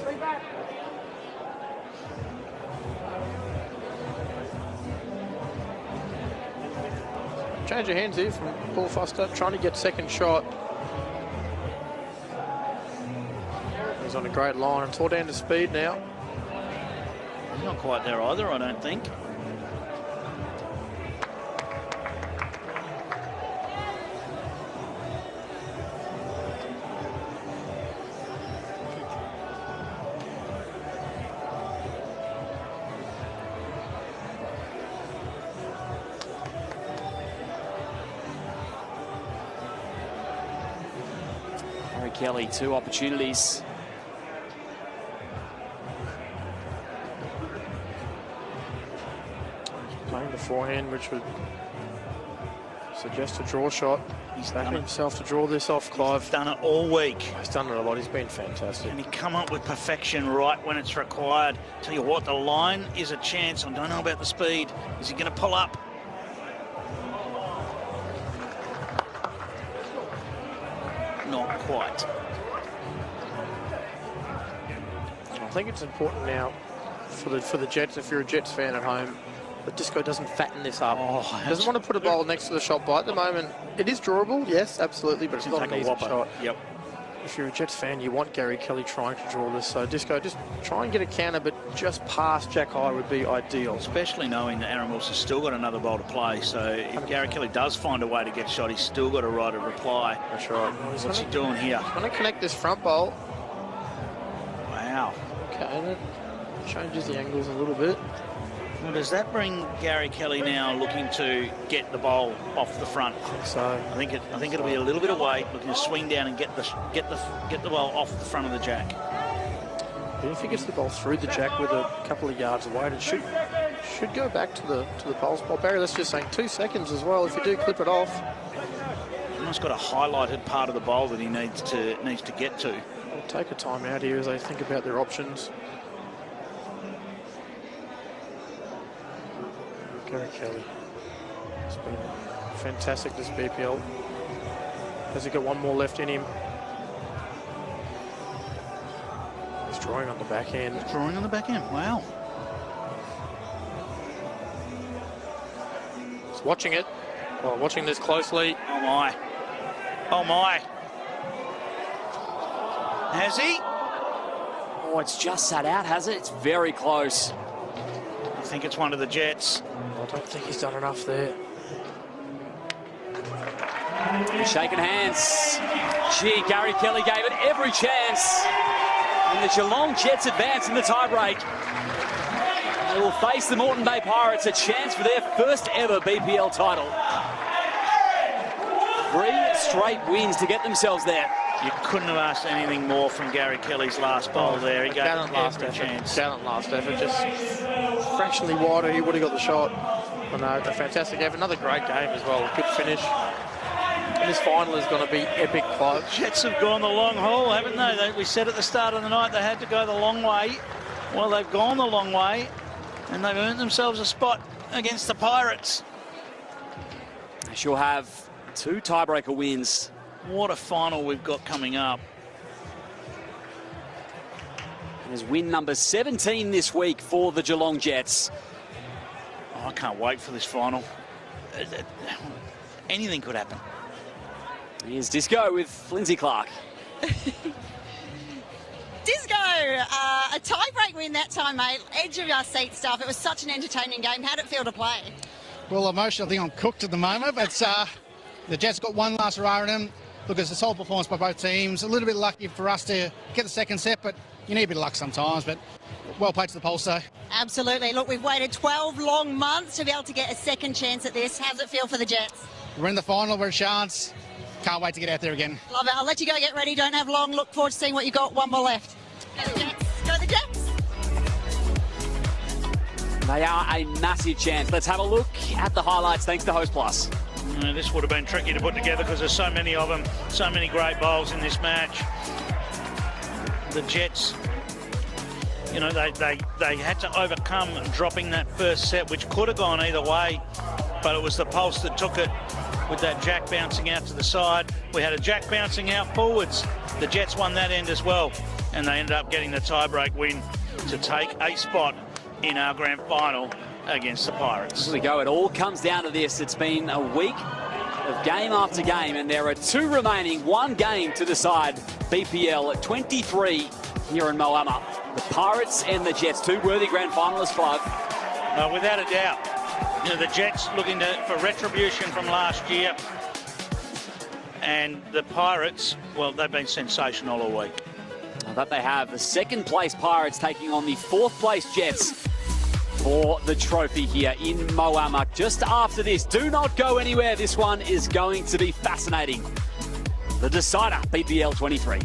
Change of hands here from Paul Foster, trying to get second shot. He's on a great line and tore down to speed now. He's not quite there either, I don't think. Kelly, 2 opportunities. Playing the forehand, which would suggest a draw shot. He's backing himself to draw this off, Clive. He's done it all week. He's done it a lot. He's been fantastic. And he come up with perfection right when it's required. Tell you what, the line is a chance. I don't know about the speed. Is he going to pull up? Not quite. I think it's important now for the Jets, if you're a Jets fan at home, that Disco doesn't fatten this up. Doesn't want to put a bowl next to the shot, but at the moment it is drawable, yes, absolutely, but it's not an easy shot. Yep. If you're a Jets fan, you want Gary Kelly trying to draw this. So Disco, just try and get a counter, but just past Jack High would be ideal. Especially knowing that Aaron Wilson's still got another bowl to play. So if Gary Kelly does find a way to get shot, he's still got a right of reply. That's right. What's he doing here? He's going to connect this front bowl. Wow. Okay, that changes the angles a little bit. Well, does that bring Gary Kelly now looking to get the bowl off the front? So I think it'll be a little bit of weight, looking to swing down and get the bowl off the front of the jack. But if he gets the ball through the jack with a couple of yards away, it should go back to the pole spot. Barry, that's just saying 2 seconds as well. If you do clip it off, He's almost got a highlighted part of the bowl that he needs to get to. We'll take a time out here as they think about their options. Gary Kelly. It's been fantastic this BPL. Has he got one more left in him? He's drawing on the backhand. He's drawing on the backhand, wow. He's watching it. Well, watching this closely. Oh my. Oh my. Has he? Oh, it's just sat out, has it? It's very close. I think it's one of the Jets. I don't think he's done enough there. Shaking hands. Gee, Gary Kelly gave it every chance. And the Geelong Jets advance in the tiebreak. They will face the Moreton Bay Pirates, a chance for their first ever BPL title. 3 straight wins to get themselves there. You couldn't have asked anything more from Gary Kelly's last bowl there. He gave last every chance. Gallant last effort, just fractionally wider. He would have got the shot. I know, a fantastic effort. Another great game as well. Good finish. And this final is going to be epic, Clive. Jets have gone the long haul, haven't they? We said at the start of the night they had to go the long way. Well, they've gone the long way, and they've earned themselves a spot against the Pirates. They shall have 2 tiebreaker wins. What a final we've got coming up. And there's win number 17 this week for the Geelong Jets. Oh, I can't wait for this final. Anything could happen. Here's Disco with Lindsay Clark. Disco, a tiebreak win that time, mate. Edge of your seat stuff. It was such an entertaining game. How'd it feel to play? Well, emotionally, I think I'm cooked at the moment, but the Jets got one last hurrah in them. Look, it's a solid performance by both teams. A little bit lucky for us to get the second set, but you need a bit of luck sometimes. But well played to the Pulse, though. Absolutely. Look, we've waited 12 long months to be able to get a second chance at this. How's it feel for the Jets? We're in the final. We're a chance. Can't wait to get out there again. Love it. I'll let you go get ready. Don't have long. Look forward to seeing what you got. One more left. Go the Jets. Go the Jets. They are a massive chance. Let's have a look at the highlights thanks to Host Plus. This would have been tricky to put together because there's so many of them, so many great bowls in this match. The Jets, you know, they had to overcome dropping that first set, which could have gone either way, but it was the Pulse that took it with that jack bouncing out to the side. We had a jack bouncing out forwards. The Jets won that end as well, and they ended up getting the tiebreak win to take a spot in our grand final against the Pirates. Here we go. It all comes down to this. It's been a week of game after game, and there are two remaining. One game to decide BPL at 23 here in Moama. The Pirates and the Jets, two worthy grand finalists, Clive. Without a doubt. You know, the Jets looking for retribution from last year. And the Pirates, well, they've been sensational all week. That they have. The second place Pirates taking on the fourth place Jets for the trophy here in Moama. Just after this, do not go anywhere. This one is going to be fascinating. The decider, BPL 23.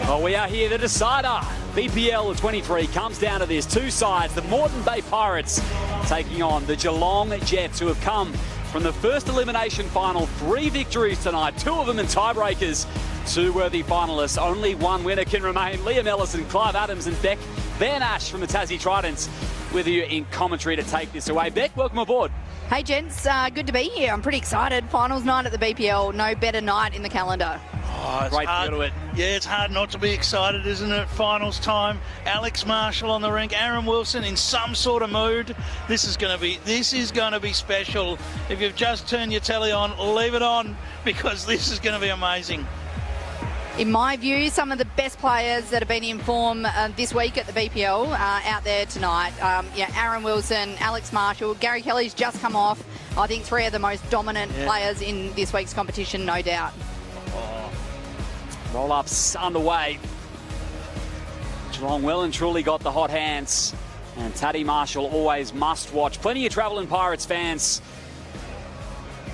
Well, we are here, the decider. BPL 23 comes down to this. Two sides, the Moreton Bay Pirates taking on the Geelong Jets, who have come from the first elimination final. 3 victories tonight, 2 of them in tiebreakers. 2 worthy finalists. Only one winner can remain. Liam Ellison, Clive Adams and Beck Van Ash from the Tassie Tridents with you in commentary to take this away. Beck, welcome aboard. Hey gents, good to be here. I'm pretty excited. Finals night at the BPL, no better night in the calendar. Oh, it's Great hard. feel to it. Yeah, it's hard not to be excited, isn't it? Finals time. Alex Marshall on the rink. Aaron Wilson in some sort of mood. This is going to be special. If you've just turned your telly on, leave it on, because this is going to be amazing. In my view, some of the best players that have been in form this week at the BPL are out there tonight. Aaron Wilson, Alex Marshall, Gary Kelly's just come off. I think 3 of the most dominant players in this week's competition, no doubt. Roll-ups underway. Geelong well and truly got the hot hands. And Taddy Marshall always must watch. Plenty of travel and Pirates fans.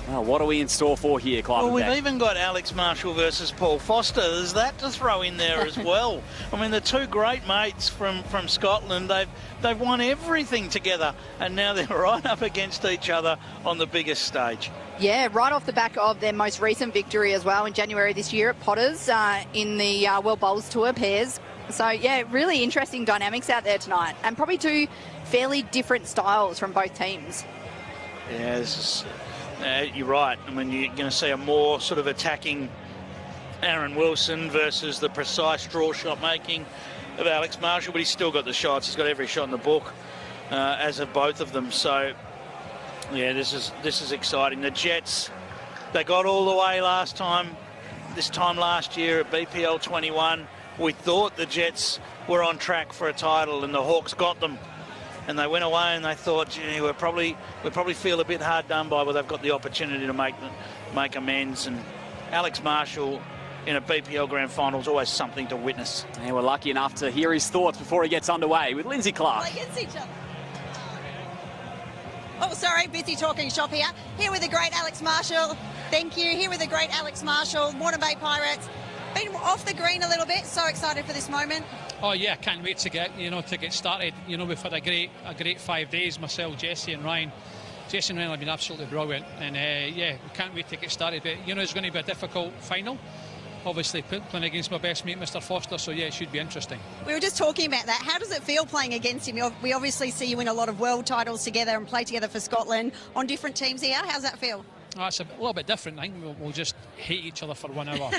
Well, what are we in store for here, Clive? Well, we've even got Alex Marshall versus Paul Foster. There's that to throw in there as well. I mean, the two great mates from Scotland, they've won everything together, and now they're right up against each other on the biggest stage. Yeah, right off the back of their most recent victory as well in January this year at Potters in the World Bowls Tour pairs. So, yeah, really interesting dynamics out there tonight, and probably 2 fairly different styles from both teams. Yeah, this is... you're right. I mean, you're going to see a more sort of attacking Aaron Wilson versus the precise draw shot making of Alex Marshall, but he's still got the shots. He's got every shot in the book, as have both of them. So, yeah, this is exciting. The Jets, they got all the way this time last year at BPL 21. We thought the Jets were on track for a title, and the Hawks got them. And they went away and they thought, gee, we probably feel a bit hard done by, but they've got the opportunity to make amends. And Alex Marshall in a BPL Grand Final is always something to witness. And we're lucky enough to hear his thoughts before he gets underway with Lindsay Clark. Play against each other. Oh, sorry, busy talking shop here. Here with the great Alex Marshall. Thank you. Here with the great Alex Marshall, Moreton Bay Pirates. Been off the green a little bit. So excited for this moment. Oh yeah, can't wait to get started. We've had a great 5 days. Myself, Jesse and Ryan. Jesse and Ryan have been absolutely brilliant, and we can't wait to get started. But it's going to be a difficult final. Obviously playing against my best mate, Mr. Foster. So yeah, it should be interesting. We were just talking about that. How does it feel playing against him? We obviously see you win a lot of world titles together and play together for Scotland on different teams here. How's that feel? Oh, it's a little bit different. I think we'll just hate each other for 1 hour.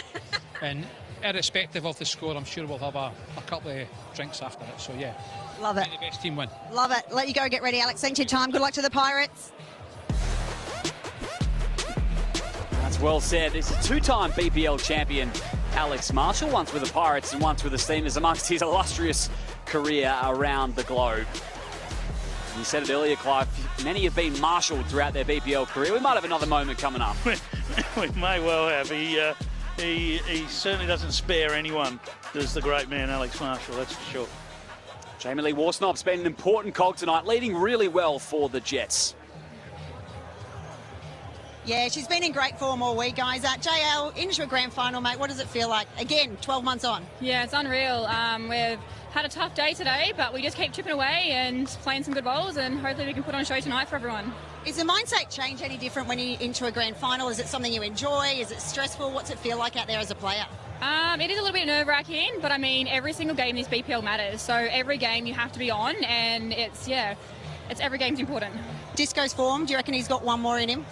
And irrespective of the score, I'm sure we'll have a couple of drinks after it. So, yeah. Love it. The best team win. Love it. Let you go get ready, Alex. Thanks for your time. Good luck to the Pirates. That's well said. This is 2-time BPL champion Alex Marshall, once with the Pirates and once with the Steamers, amongst his illustrious career around the globe. You said it earlier, Clive, many have been marshalled throughout their BPL career. We might have another moment coming up. We may well have. He certainly doesn't spare anyone, does the great man Alex Marshall, that's for sure. Jamie Lee Warsnop's been an important cog tonight, leading really well for the Jets. Yeah, she's been in great form all week, guys. JL, into a grand final, mate. What does it feel like? Again, 12 months on. Yeah, it's unreal. We've had a tough day today, but we just keep chipping away and playing some good bowls, and hopefully we can put on a show tonight for everyone. Is the mindset change any different when you're into a grand final? Is it something you enjoy? Is it stressful? What's it feel like out there as a player? It is a little bit nerve-wracking, but I mean, every single game in this BPL matters. So every game you have to be on, and it's every game's important. Disco's form, do you reckon he's got one more in him?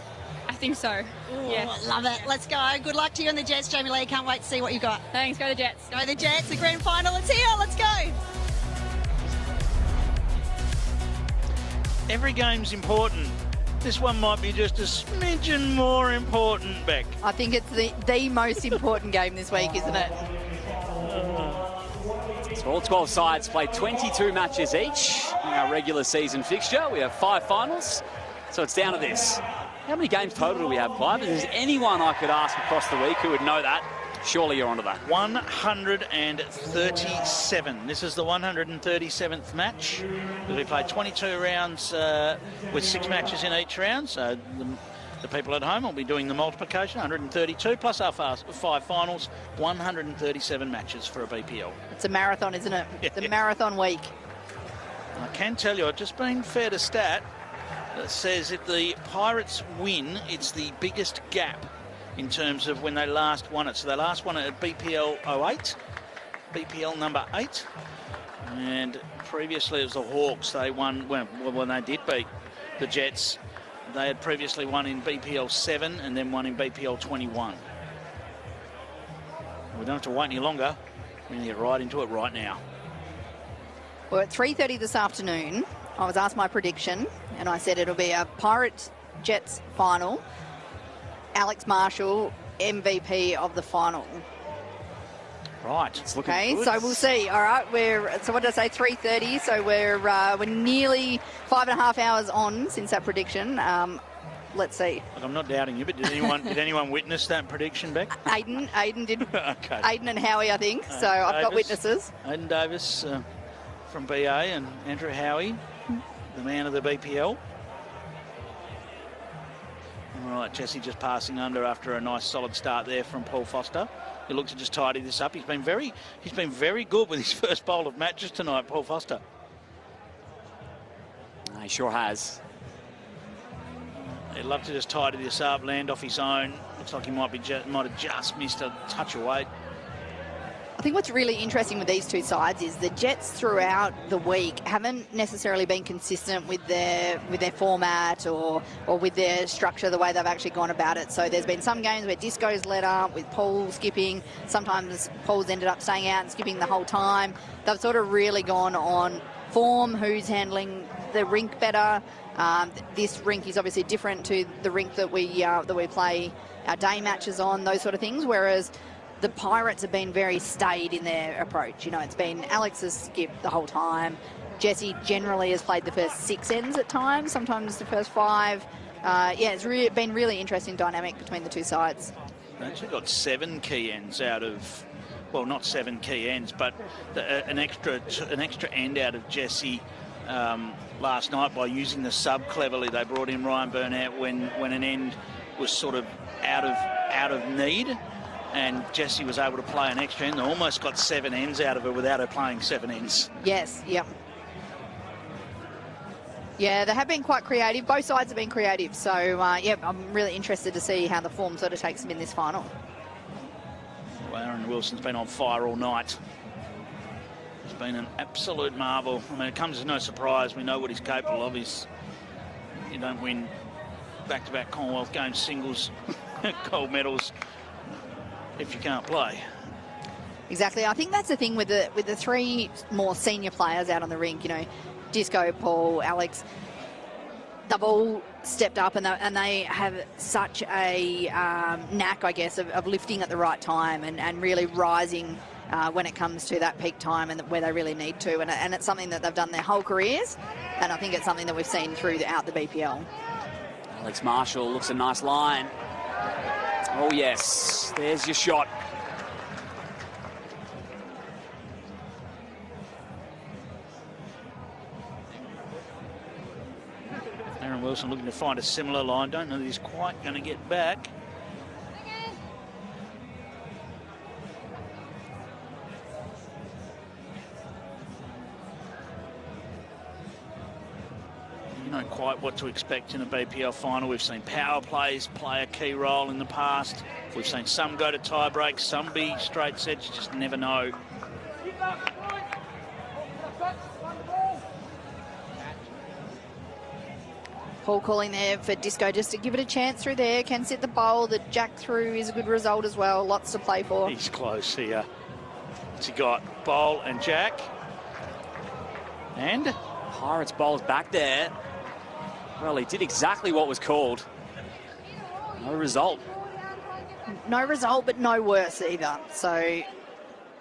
I think so. Ooh, yeah. Love it. Let's go. Good luck to you and the Jets, Jamie Lee. Can't wait to see what you've got. Thanks. Go the Jets. Go the Jets. The grand final, it's here. Let's go. Every game's important. This one might be just a smidgen more important, Beck. I think it's the most important game this week, isn't it? So all 12 sides play 22 matches each in our regular season fixture. We have 5 finals, so it's down to this. How many games total do we have, Clive? If there's anyone I could ask across the week who would know that, surely you're onto that. 137. This is the 137th match. We played 22 rounds with 6 matches in each round. So the people at home will be doing the multiplication. 132 plus our 5 finals. 137 matches for a BPL. It's a marathon, isn't it? It's a marathon week. I can tell you, I've just been fed a stat that says if the Pirates win, it's the biggest gap in terms of when they last won it. So they last won it at BPL 08, BPL number 8. And previously it was the Hawks. They won when they did beat the Jets. They had previously won in BPL 7 and then won in BPL 21. We don't have to wait any longer. We're going to get right into it right now. Well, at 3:30 this afternoon, I was asked my prediction, and I said it'll be a Pirates-Jets final. Alex Marshall, MVP of the final. Right, it's looking okay, good. So we'll see. All right, so what did I say? 3:30. So we're nearly 5.5 hours on since that prediction. Let's see. Look, I'm not doubting you, but did anyone witness that prediction, Beck? Aiden did. Okay. Aiden and Howie, I think. So I've got witnesses. Aiden Davis from BA and Andrew Howie, the man of the BPL. All right, Jesse just passing under after a nice solid start there from Paul Foster. He looked to just tidy this up. He's been very good with his first bowl of matches tonight, Paul Foster. He sure has. He'd love to just tidy this up, land off his own. Looks like he might have just missed a touch of weight. I think what's really interesting with these two sides is the Jets throughout the week haven't necessarily been consistent with their format or with their structure, the way they've actually gone about it. So there's been some games where Disco's led up with Paul skipping. Sometimes Paul's ended up staying out and skipping the whole time. They've sort of really gone on form, who's handling the rink better. This rink is obviously different to the rink that we play our day matches on, those sort of things, whereas the Pirates have been very staid in their approach. You know, it's been Alex's skip the whole time. Jesse generally has played the first 6 ends at times, sometimes the first 5. It's been really interesting dynamic between the two sides. They actually got 7 key ends out of, well, not 7 key ends, but an extra end out of Jesse last night by using the sub cleverly. They brought in Ryan Burnett when an end was sort of out of need. And Jessie was able to play an extra end. They almost got 7 ends out of her without her playing 7 ends. Yes, yep. Yeah, they have been quite creative. Both sides have been creative. So, I'm really interested to see how the form sort of takes them in this final. Well, Aaron Wilson's been on fire all night. He's been an absolute marvel. I mean, it comes as no surprise. We know what he's capable of. You don't win back-to-back Commonwealth Games singles, gold medals, if you can't play. Exactly. I think that's the thing with the 3 more senior players out on the rink. You know, Disco, Paul, Alex. They've all stepped up and they have such a knack, I guess, of lifting at the right time and really rising when it comes to that peak time and where they really need to. And it's something that they've done their whole careers. And I think it's something that we've seen throughout the BPL. Alex Marshall looks a nice line. Oh, yes. There's your shot. Aaron Wilson looking to find a similar line. Don't know that he's quite going to get back. You know quite what to expect in a BPL final. We've seen power plays play a key role in the past. We've seen some go to tie breaks, some be straight sets. You just never know. Paul calling there for Disco just to give it a chance through there. Can sit the bowl. The jack through is a good result as well. Lots to play for. He's close here. What's he got? Bowl and jack. And Pirates bowls back there. Well, he did exactly what was called. No result. No result, but no worse either. So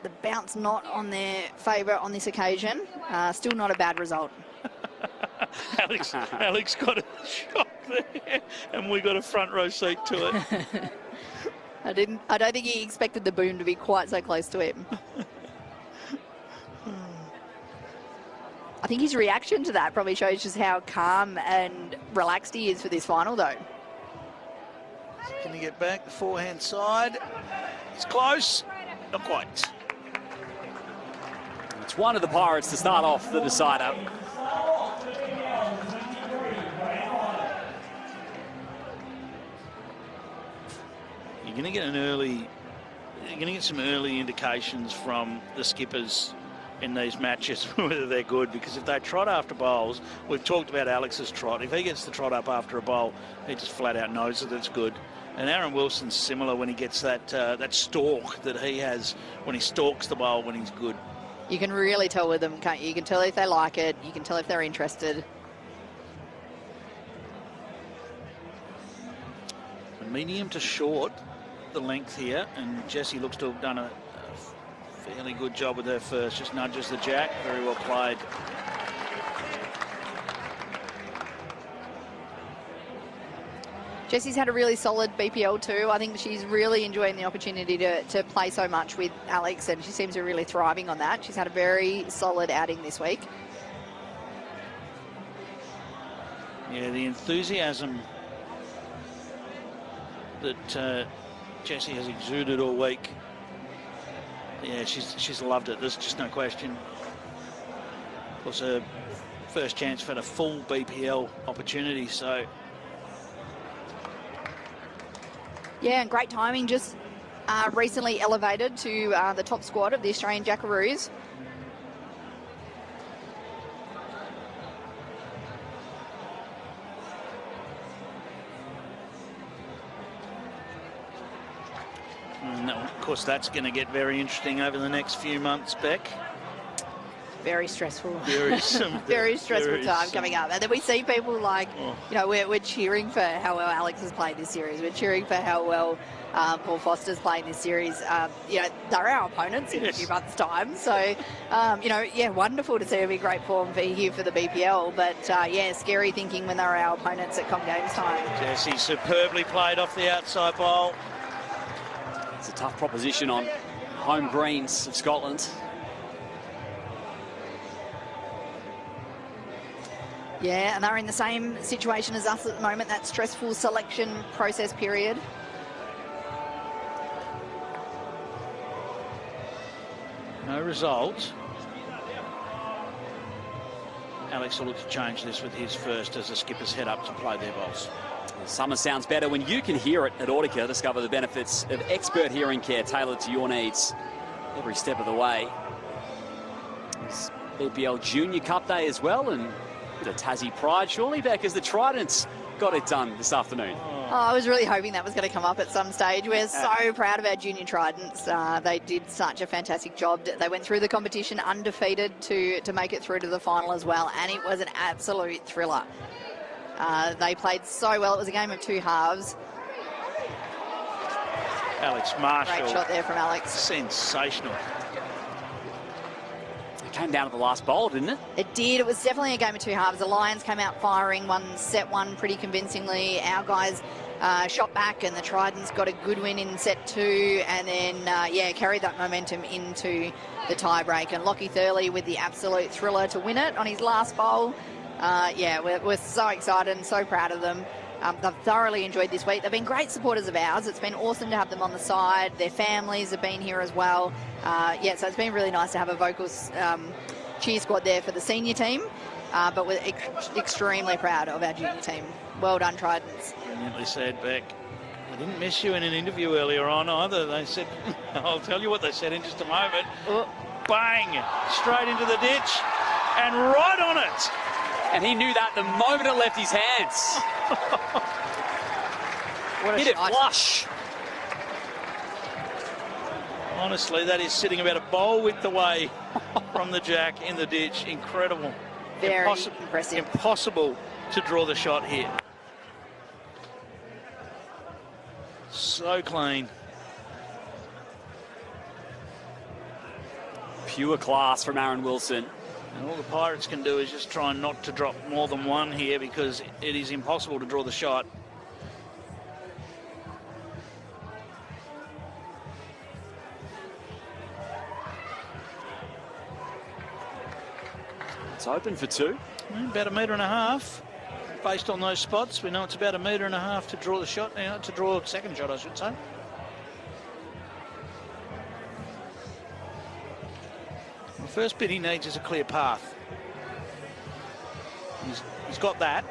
the bounce not on their favour on this occasion. Still not a bad result. Alex got a shot there, and we got a front row seat to it. I don't think he expected the boom to be quite so close to him. I think his reaction to that probably shows just how calm and relaxed he is for this final, though. Can he get back? The forehand side. It's close. Not quite. It's one of the Pirates to start off the decider. You're going to get some early indications from the skippers in these matches, whether they're good, because if they trot after bowls, we've talked about Alex's trot. If he gets the trot up after a bowl, he just flat out knows that it's good. And Aaron Wilson's similar when he gets that stalk that he has when he stalks the bowl when he's good. You can really tell with them, can't you? You can tell if they like it. You can tell if they're interested. Medium to short, the length here, and Jessie looks to have done a fairly good job with her first. Just nudges the jack. Very well played. Jessie's had a really solid BPL too. I think she's really enjoying the opportunity to play so much with Alex, and she seems to be really thriving on that. She's had a very solid outing this week. Yeah, the enthusiasm that Jessie has exuded all week. Yeah, she's loved it. There's just no question. Of course, her first chance for a full BPL opportunity, so... Yeah, and great timing. Just recently elevated to the top squad of the Australian Jackaroos. And of course, that's going to get very interesting over the next few months, Beck. Very stressful. Very stressful time coming up. And then we see people like, you know, we're cheering for how well Alex has played this series. We're cheering for how well Paul Foster's playing this series. You know, they're our opponents in a few months' time. So, you know, yeah, wonderful to see them in great form here for the BPL. But, yeah, scary thinking when they're our opponents at Com Games time. Jessie superbly played off the outside bowl. It's a tough proposition on home greens of Scotland. Yeah, and they're in the same situation as us at the moment, that stressful selection process period. No result. Alex will look to change this with his first as the skippers head up to play their bowls. Summer sounds better when you can hear it at Audica. Discover the benefits of expert hearing care tailored to your needs every step of the way. It's BPL Junior Cup Day as well, and the Tassie pride, surely, Beck, as the Tridents got it done this afternoon. Oh, I was really hoping that was going to come up at some stage. We're so proud of our junior Tridents. They did such a fantastic job. They went through the competition undefeated to make it through to the final as well, and it was an absolute thriller. They played so well. It was a game of two halves. Alex Marshall. Great shot there from Alex. Sensational. It came down to the last bowl, didn't it? It did. It was definitely a game of two halves. The Lions came out firing, won set one pretty convincingly. Our guys shot back, and the Tridents got a good win in set two, and then, yeah, carried that momentum into the tie-break. And Lockie Thurley with the absolute thriller to win it on his last bowl. Yeah, we're so excited and so proud of them. They've thoroughly enjoyed this week. They've been great supporters of ours. It's been awesome to have them on the side. Their families have been here as well. Yeah, so it's been really nice to have a vocals cheer squad there for the senior team. But we're extremely proud of our junior team. Well done, Tridents. Brilliantly said, Beck. I didn't miss you in an interview earlier on either. They said, I'll tell you what they said in just a moment. Bang! Straight into the ditch and right on it. And he knew that the moment it left his hands. Hit it flush. Honestly, that is sitting about a bowl width away from the jack in the ditch. Incredible. Very impressive. Impossible to draw the shot here. So clean. Pure class from Aaron Wilson. And all the Pirates can do is just try not to drop more than one here, because it is impossible to draw the shot. It's open for two. About 1.5 metres. Based on those spots, we know it's about 1.5 metres to draw the shot, to draw a second shot, I should say. The first bit he needs is a clear path. He's got that.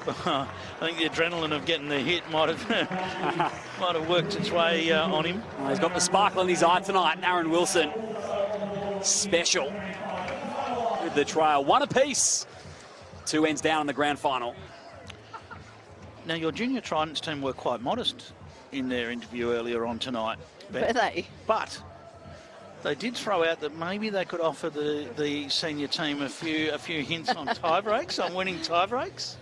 I think the adrenaline of getting the hit might have worked its way on him. Well, he's got the sparkle in his eye tonight. Aaron Wilson, special with the trail. One apiece. 2 ends down in the grand final. Now, your junior Tridents team were quite modest in their interview earlier on tonight. Were they? But they did throw out that maybe they could offer the senior team a few hints on tiebreaks, on winning tiebreaks.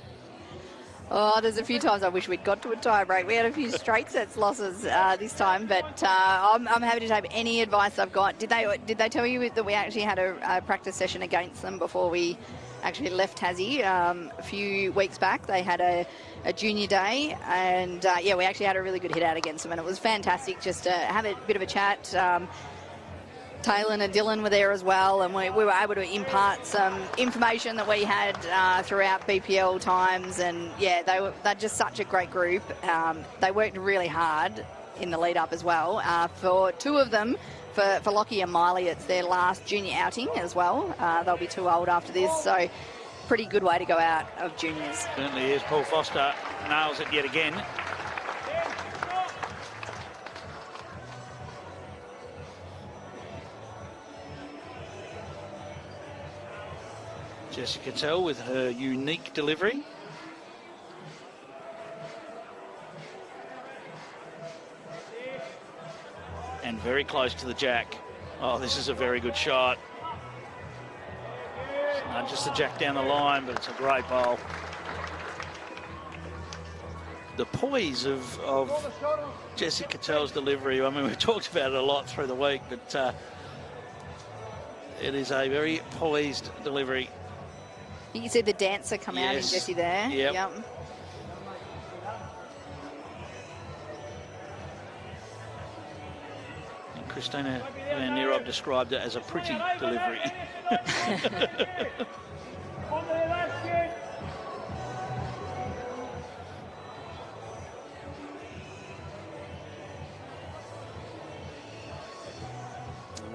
Oh, there's a few times I wish we'd got to a tiebreak. We had a few straight sets losses this time, but I'm happy to take any advice I've got. Did they tell you that we actually had a practice session against them before we actually left Tassie a few weeks back? They had a junior day, and yeah, we actually had a really good hit out against them, and it was fantastic just to have a bit of a chat. Taylor and Dylan were there as well, and we were able to impart some information that we had throughout BPL times. And yeah, they're just such a great group. They worked really hard in the lead up as well. For two of them, for Lockie and Miley, it's their last junior outing as well. They'll be too old after this, so pretty good way to go out of juniors. Certainly is. Paul Foster nails it yet again. Jessica Tell with her unique delivery. And very close to the jack. Oh, this is a very good shot. It's not just the jack down the line, but it's a great bowl. The poise of Jessica Tell's delivery, I mean, we've talked about it a lot through the week, but it is a very poised delivery. You see the dancer come out in Jessie there. Yep. And Christina Van Nierop described it as a pretty delivery.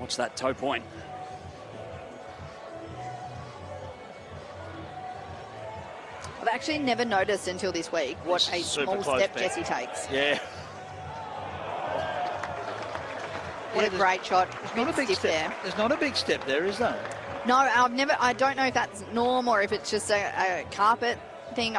Watch that toe point. I've actually never noticed until this week what a small step Jessie takes. Yeah. What a great shot. Not a big step there. There's not a big step there, is there? No, I don't know if that's norm or if it's just a carpet thing.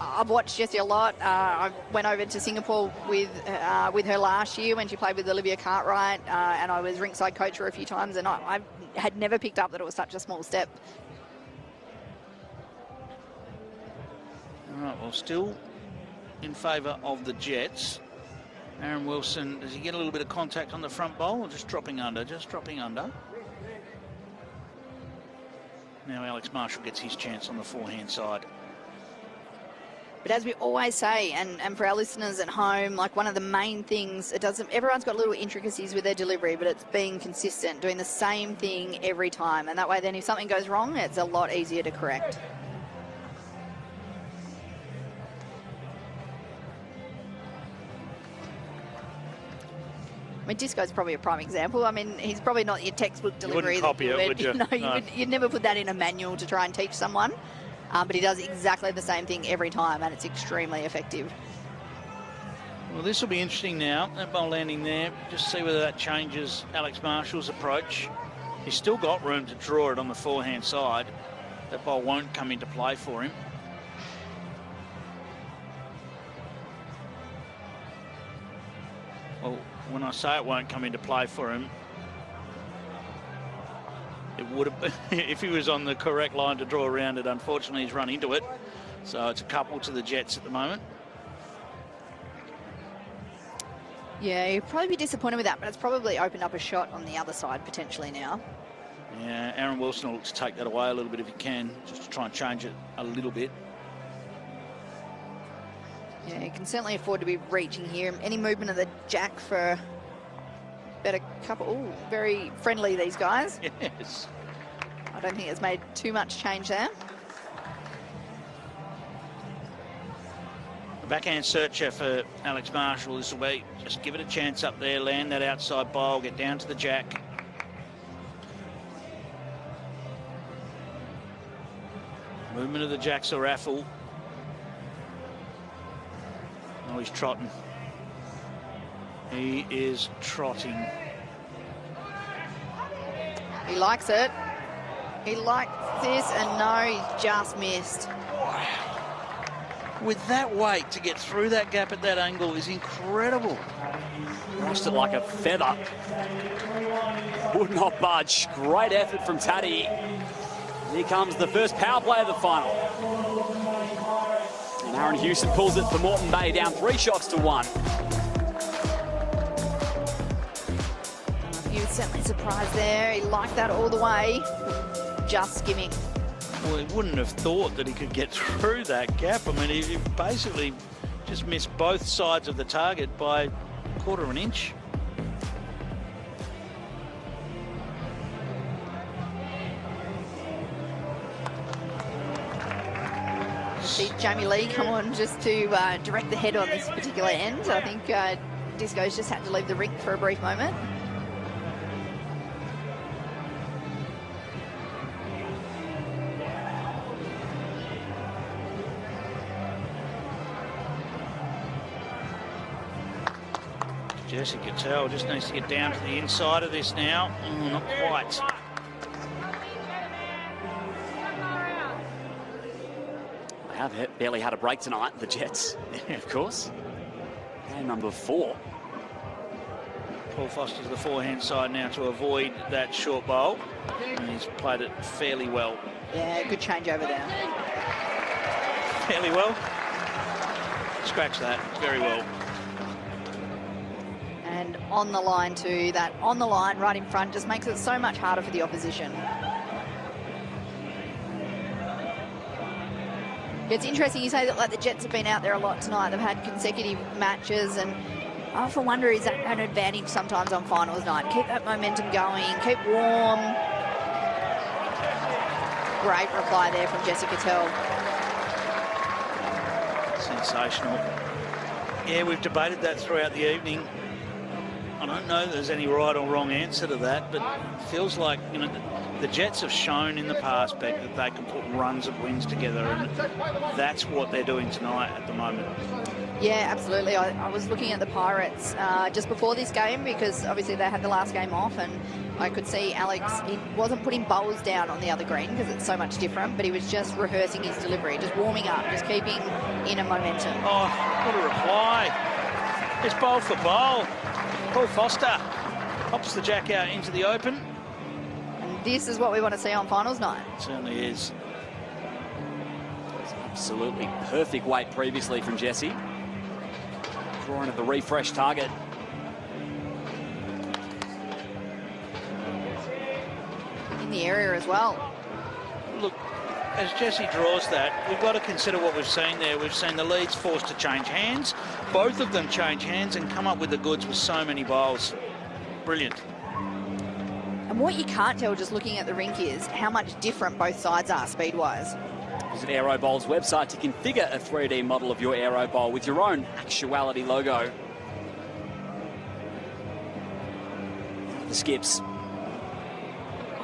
I've watched Jessie a lot. I went over to Singapore with her last year when she played with Olivia Cartwright, and I was ringside coach for a few times, and I had never picked up that it was such a small step. All right, well, still in favour of the Jets. Aaron Wilson, does he get a little bit of contact on the front bowl or just dropping under? Just dropping under. Now Alex Marshall gets his chance on the forehand side. But as we always say, and for our listeners at home, like one of the main things, everyone's got little intricacies with their delivery, but it's being consistent, doing the same thing every time. And that way then if something goes wrong, it's a lot easier to correct. I mean, Disco's probably a prime example. I mean, he's probably not your textbook delivery. You wouldn't copy it, would you? No, you'd never put that in a manual to try and teach someone. But he does exactly the same thing every time, and it's extremely effective. Well, this will be interesting now. That ball landing there. Just see whether that changes Alex Marshall's approach. He's still got room to draw it on the forehand side. That ball won't come into play for him. Well, when I say it won't come into play for him, it would have, if he was on the correct line to draw around it. Unfortunately, he's run into it. So it's a couple to the Jets at the moment. Yeah, you'd probably be disappointed with that, but it's probably opened up a shot on the other side potentially now. Yeah, Aaron Wilson will look to take that away a little bit if he can, just to try and change it a little bit. Yeah, you can certainly afford to be reaching here. Any movement of the jack for better couple. Ooh, very friendly, these guys. Yes. I don't think it's made too much change there. The backhand searcher for Alex Marshall. This will be just give it a chance up there, land that outside bowl, get down to the jack. Movement of the jack's a raffle. Oh, he's trotting. He is trotting. He likes it. He likes this, and no, he's just missed. With that weight, to get through that gap at that angle is incredible. Lost it like a feather. Would not budge. Great effort from Taddy. Here comes the first power play of the final. And Aaron Houston pulls it for Moreton Bay, down 3 shots to 1. He was certainly surprised there. He liked that all the way. Just skimming. Well, he wouldn't have thought that he could get through that gap. I mean, he basically just missed both sides of the target by a quarter of an inch. See Jamie Lee come on just to direct the head on this particular end. I think Disco's just had to leave the rink for a brief moment. Jesse Cattell just needs to get down to the inside of this now. Not quite. They have barely had a break tonight, the Jets, of course. Game number 4. Paul Foster's the forehand side now to avoid that short bowl. And he's played it fairly well. Yeah, good change over there. Fairly well. Scratch that. Very well. And on the line too, that on the line right in front just makes it so much harder for the opposition. It's interesting you say that, like, the Jets have been out there a lot tonight. They've had consecutive matches, and I often wonder, is that an advantage sometimes on finals night? Keep that momentum going, keep warm. Great reply there from Jesse Cattell. Sensational. Yeah, we've debated that throughout the evening. I don't know if there's any right or wrong answer to that, but it feels like, you know, the Jets have shown in the past, Beck, that they can put runs of wins together, and that's what they're doing tonight at the moment. Yeah, absolutely. I was looking at the Pirates just before this game, because obviously they had the last game off, and I could see Alex, he wasn't putting bowls down on the other green because it's so much different, but he was just rehearsing his delivery, just warming up, just keeping in a momentum. Oh, what a reply. It's bowl for bowl. Paul Foster pops the jack out into the open. And this is what we want to see on finals night. It certainly is. It's absolutely perfect weight previously from Jesse. Drawing at the refresh target. In the area as well. Look, as Jesse draws that, we've got to consider what we've seen there. We've seen the leads forced to change hands. Both of them change hands and come up with the goods with so many bowls. Brilliant. And what you can't tell just looking at the rink is how much different both sides are speed-wise. Visit Aero Bowl's website to configure a 3D model of your Aero Bowl with your own Actuality logo. The skips.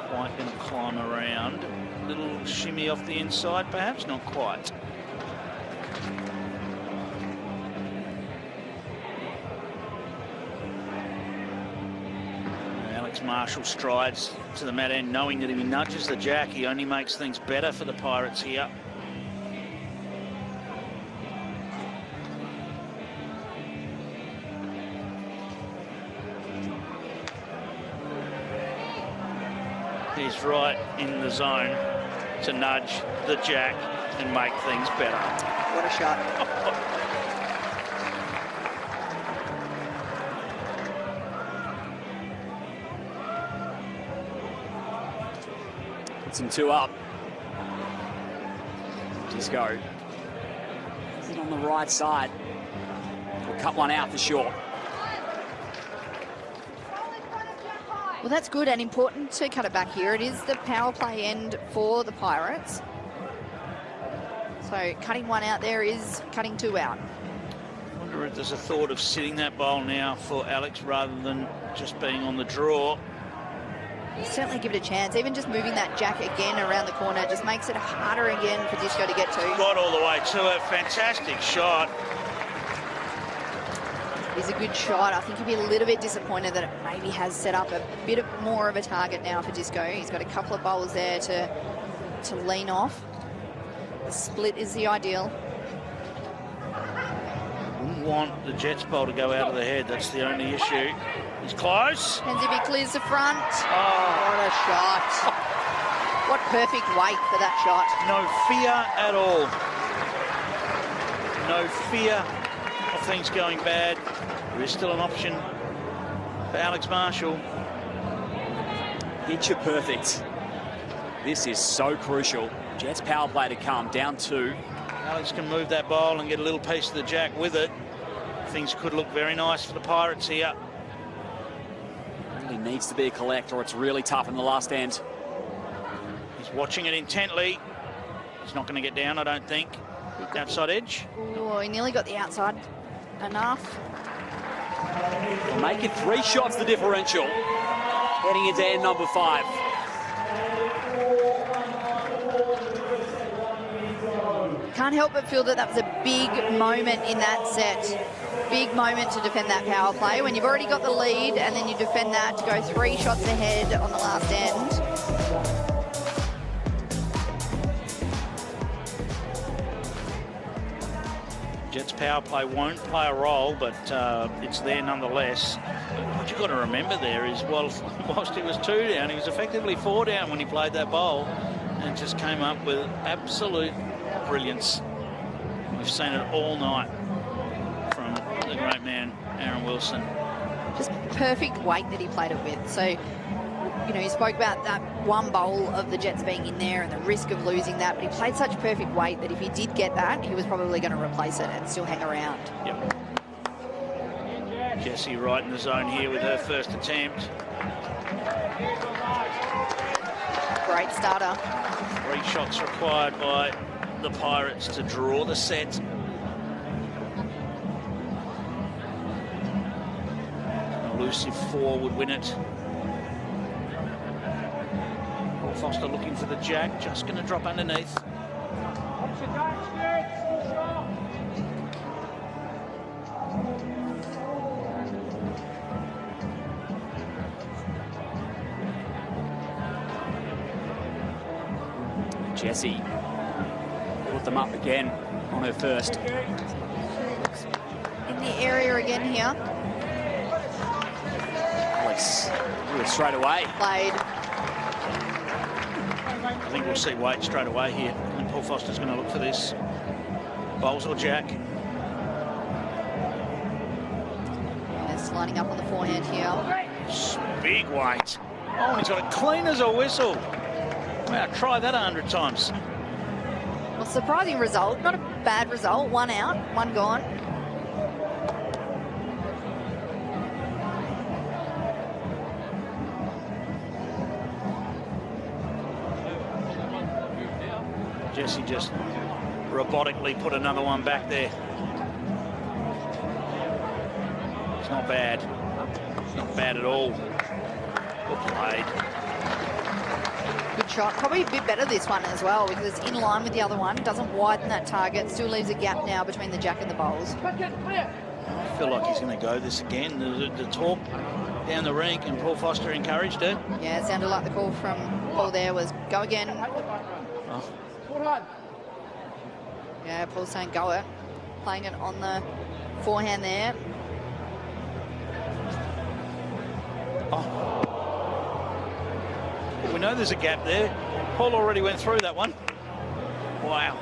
Quite going to climb around. Little shimmy off the inside, perhaps? Not quite. Alex Marshall strides to the mat end, knowing that if he nudges the jack, he only makes things better for the Pirates here. He's right in the zone to nudge the jack and make things better. What a shot. Puts him 2 up. Disco. Is it on the right side? We'll cut one out for sure. Well, that's good and important to cut it back here. It is the power play end for the Pirates. So cutting one out there is cutting 2 out. I wonder if there's a thought of sitting that bowl now for Alex rather than just being on the draw. Certainly give it a chance. Even just moving that jack again around the corner just makes it harder again for Disco to get to. Got all the way to it. Fantastic shot. It is a good shot. I think he'll be a little bit disappointed that it maybe has set up a bit more of a target now for Disco. He's got a couple of bowls there to lean off. The split is the ideal. Wouldn't want the Jets bowl to go out of the head. That's the only issue. He's close. Depends if he clears the front. Oh, what a shot. What perfect weight for that shot. No fear at all. No fear of things going bad. There is still an option for Alex Marshall. Picture perfect. This is so crucial. Jets power play to come, down 2. Alex can move that bowl and get a little piece of the jack with it. Things could look very nice for the Pirates here. Really needs to be a collect or it's really tough in the last end. He's watching it intently. He's not going to get down, I don't think. Outside edge. Oh, he nearly got the outside. Enough. We'll make it 3 shots the differential. Heading into end number 5. Can't help but feel that that was a big moment in that set. Big moment to defend that power play. When you've already got the lead and then you defend that to go 3 shots ahead on the last end. Jets power play won't play a role, but it's there nonetheless. What you've got to remember there is, whilst he was 2 down, he was effectively 4 down when he played that bowl and just came up with absolute brilliance. We've seen it all night from the great man, Aaron Wilson. Just perfect weight that he played it with. So, you know, you spoke about that one bowl of the Jets being in there and the risk of losing that, but he played such perfect weight that if he did get that, he was probably going to replace it and still hang around. Yep. Jessie right in the zone here with her first attempt. Great starter. 3 shots required by the Pirates to draw the set. An elusive 4 would win it. Foster looking for the jack, just going to drop underneath. Jessie put them up again on her first. In the area again here. Alex do it straight away. Played. I think we'll see weight straight away here. And Paul Foster's going to look for this. Bowls or jack. Yes, lining up on the forehand here. Big weight. Oh, and he's got it clean as a whistle. Wow, try that 100 times. Well, surprising result. Not a bad result. 1 out, 1 gone. Jessie just robotically put another one back there. It's not bad. It's not bad at all. Well played. Good shot. Probably a bit better this one as well because it's in line with the other one. Doesn't widen that target. Still leaves a gap now between the jack and the bowls. I feel like he's going to go this again. The talk down the rink, and Paul Foster encouraged it. Yeah, it sounded like the call from Paul there was go again. Oh. Yeah, Paul's saying go it. Playing it on the forehand there. We know there's a gap there. Paul already went through that one. Wow.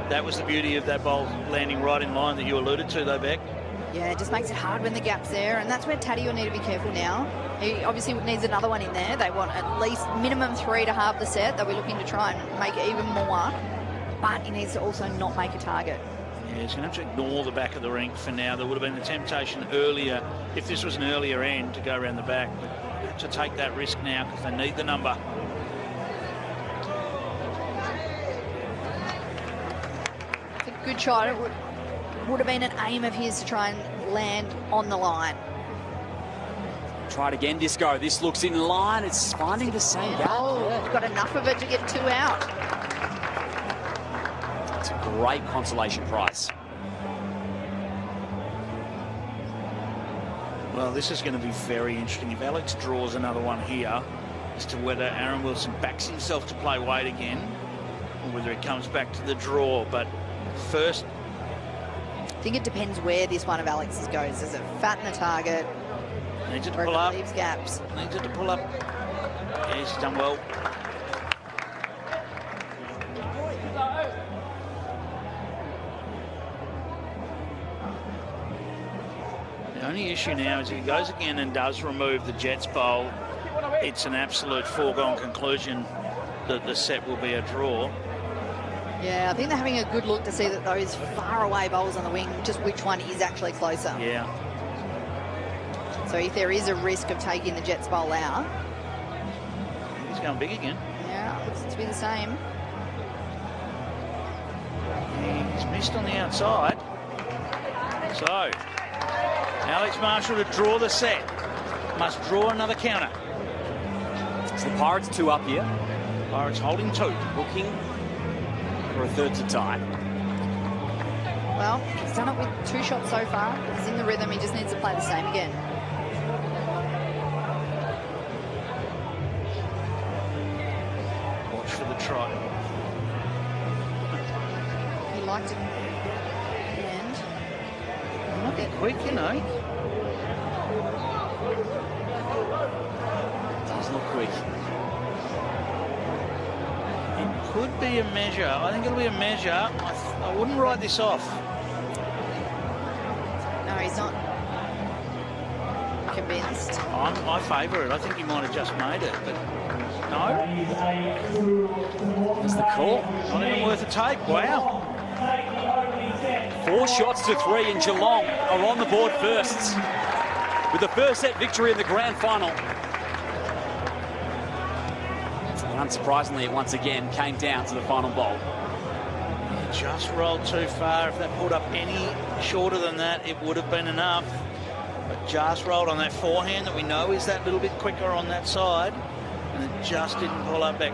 That was the beauty of that bowl landing right in line that you alluded to, though, Beck. Yeah, it just makes it hard when the gap's there, and that's where Taddy will need to be careful now. He obviously needs another one in there. They want at least minimum 3 to halve the set. They'll be looking to try and make it even more, but he needs to also not make a target. Yeah, he's going to have to ignore the back of the rink for now. There would have been the temptation earlier, if this was an earlier end, to go around the back. But to take that risk now because they need the number. It's a good shot. It would have been an aim of his to try and land on the line. Try it again, Disco. This looks in line. It's finding the same gap. Oh, got enough of it to get 2 out. It's a great consolation prize. Well, this is going to be very interesting. If Alex draws another one here, as to whether Aaron Wilson backs himself to play weight again, or whether he comes back to the draw. But first, I think it depends where this one of Alex's goes. Is it fatten the target? Needs it to or pull if it up. leaves gaps. Needs it to pull up. Yeah, he's done well. The only issue now is if he goes again and does remove the Jets bowl, it's an absolute foregone conclusion that the set will be a draw. Yeah, I think they're having a good look to see that those far away bowls on the wing, just which one is actually closer. Yeah. So if there is a risk of taking the Jets bowl out. He's going big again. Yeah, looks to be the same. He's missed on the outside. So, Alex Marshall to draw the set. Must draw another counter. So the Pirates 2 up here. Pirates holding 2. Looking for a third to tie. Well, he's done it with 2 shots so far. He's in the rhythm. He just needs to play the same again. Watch for the trot. He liked it. And might be quick, you know. Does look quick. It could be a measure. I think it'll be a measure. I wouldn't write this off. No, he's not convinced. I favour it. I think he might have just made it, but no. That's the call. Not even worth a take. Wow. 4 shots to 3, and Geelong are on the board first with the first set victory in the grand final. And unsurprisingly, it once again came down to the final bowl. Just rolled too far. If that pulled up any shorter than that, it would have been enough. But just rolled on that forehand that we know is that little bit quicker on that side, and it just didn't pull up back.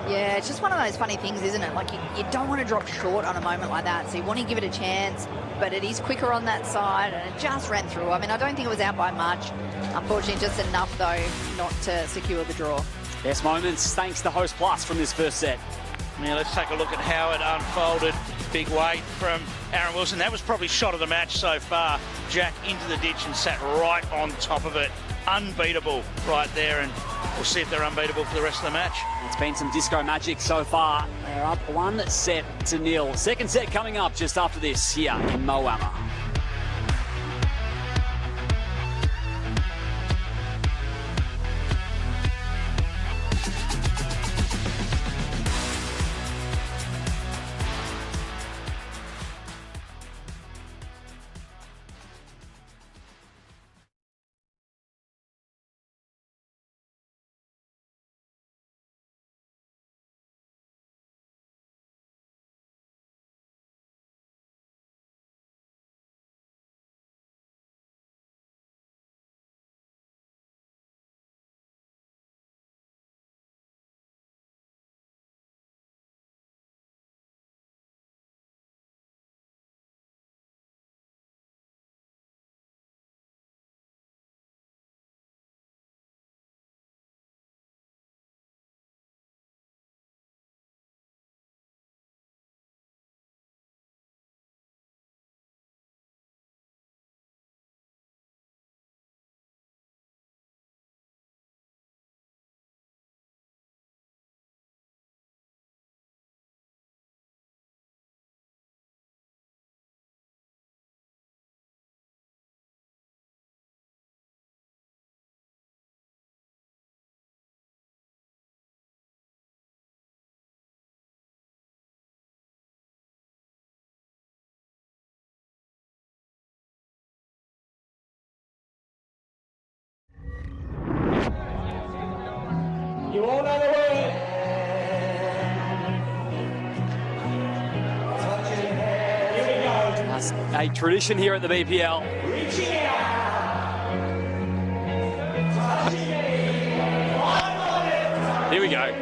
Yeah, it's just one of those funny things, isn't it? Like, you don't want to drop short on a moment like that, so you want to give it a chance, but it is quicker on that side, and it just ran through. I mean, I don't think it was out by much. Unfortunately, just enough, though, not to secure the draw. Best moments thanks to Host Plus from this first set. Now let's take a look at how it unfolded. Big weight from Aaron Wilson. That was probably shot of the match so far. Jack into the ditch and sat right on top of it. Unbeatable right there, and we'll see if they're unbeatable for the rest of the match. It's been some disco magic so far. They're up 1-0. Second set coming up just after this here in Moama. You all know the way. That's a tradition here at the BPL. Here we go.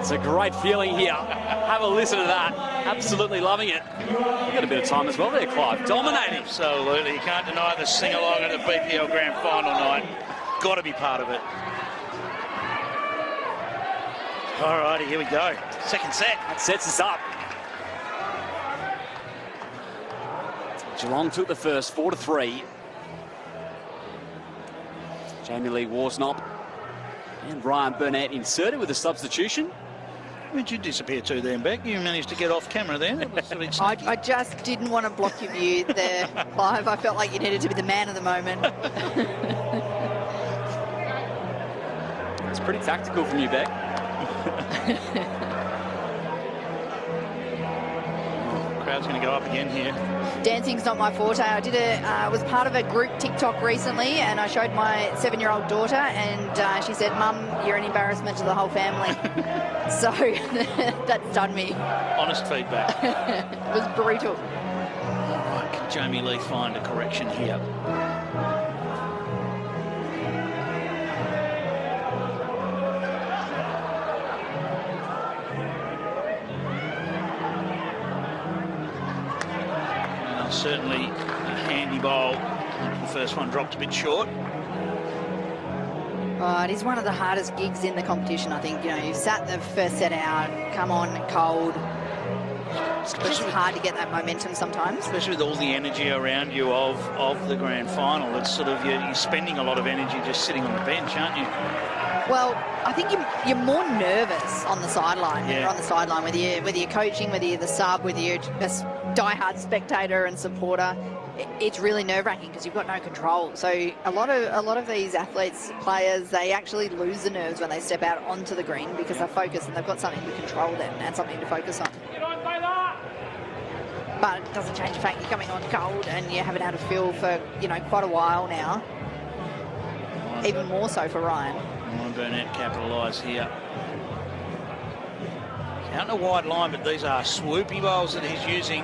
It's a great feeling here. Have a listen to that. Absolutely loving it. You've got a bit of time as well there, Clive. Dominating. Absolutely. You can't deny the sing-along at the BPL Grand Final night. Got to be part of it. All righty, here we go. Second set. That sets us up. Geelong took the first 4-3. Jamie Lee Worsnop and Ryan Burnett inserted with a substitution. Where'd you disappear to then, Beck? You managed to get off camera there. That was a bit sneaky. I just didn't want to block your view there, Clive. I felt like you needed to be the man of the moment. It's pretty tactical from you, Beck. Crowd's going to go up again here. Dancing's not my forte. I was part of a group TikTok recently, and I showed my 7-year-old daughter, and she said, "Mum, you're an embarrassment to the whole family." So that stunned me. Honest feedback. It was brutal. All right, can Jamie Lee find a correction here? Certainly a handy bowl. The first one dropped a bit short. It is one of the hardest gigs in the competition, I think. You know, you've sat the first set out, come on cold. It's just hard to get that momentum sometimes. Especially with all the energy around you of the grand final. It's sort of, you're spending a lot of energy just sitting on the bench, aren't you? Well, I think you're more nervous on the sideline. Yeah. You're on the sideline, whether you're coaching, whether you're the sub, whether you're a diehard spectator and supporter. It's really nerve-wracking because you've got no control. So a lot of these athletes, players, they actually lose the nerves when they step out onto the green because they're focused and they've got something to control them and something to focus on. But it doesn't change the fact you're coming on cold and you haven't had a feel for, you know, quite a while now. Even more so for Ryan. Ryan Burnett capitalised here. He's out in a wide line, but these are swoopy bowls that he's using.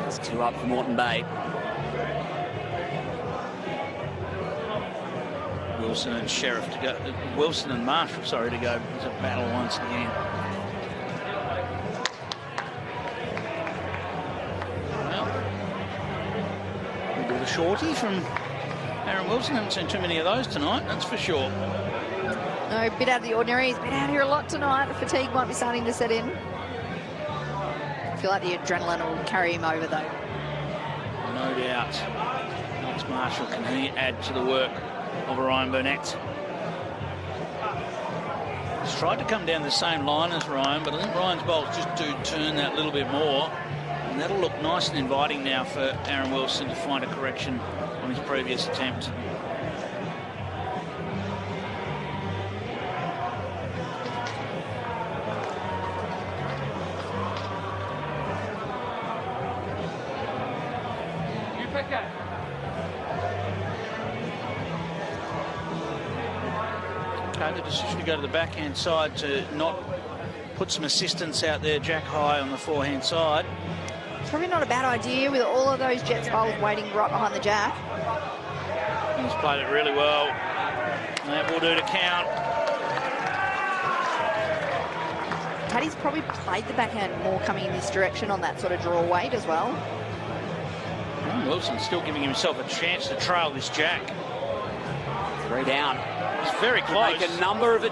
That's 2 up for Moreton Bay. Wilson and Sheriff to go. Wilson and Marshall, sorry, to go. It's a battle once again. Well, a bit of a shorty from Aaron Wilson. Haven't seen too many of those tonight, that's for sure. No, a bit out of the ordinary. He's been out here a lot tonight. The fatigue might be starting to set in. I feel like the adrenaline will carry him over, though. No doubt. Alex Marshall, can he add to the work of Ryan Burnett? He's tried to come down the same line as Ryan, but I think Ryan's bowls just do turn that little bit more, and that'll look nice and inviting now for Aaron Wilson to find a correction on his previous attempt. You pick it. Okay, the decision to go to the backhand side to not put some assistance out there, Jack High on the forehand side. It's probably not a bad idea with all of those Jets bowlers waiting right behind the jack. He's played it really well. And that will do to count. Paddy's probably played the backhand more coming in this direction on that sort of draw weight as well. Wilson still giving himself a chance to trail this jack. 3 down. He's very close. Make a number of it.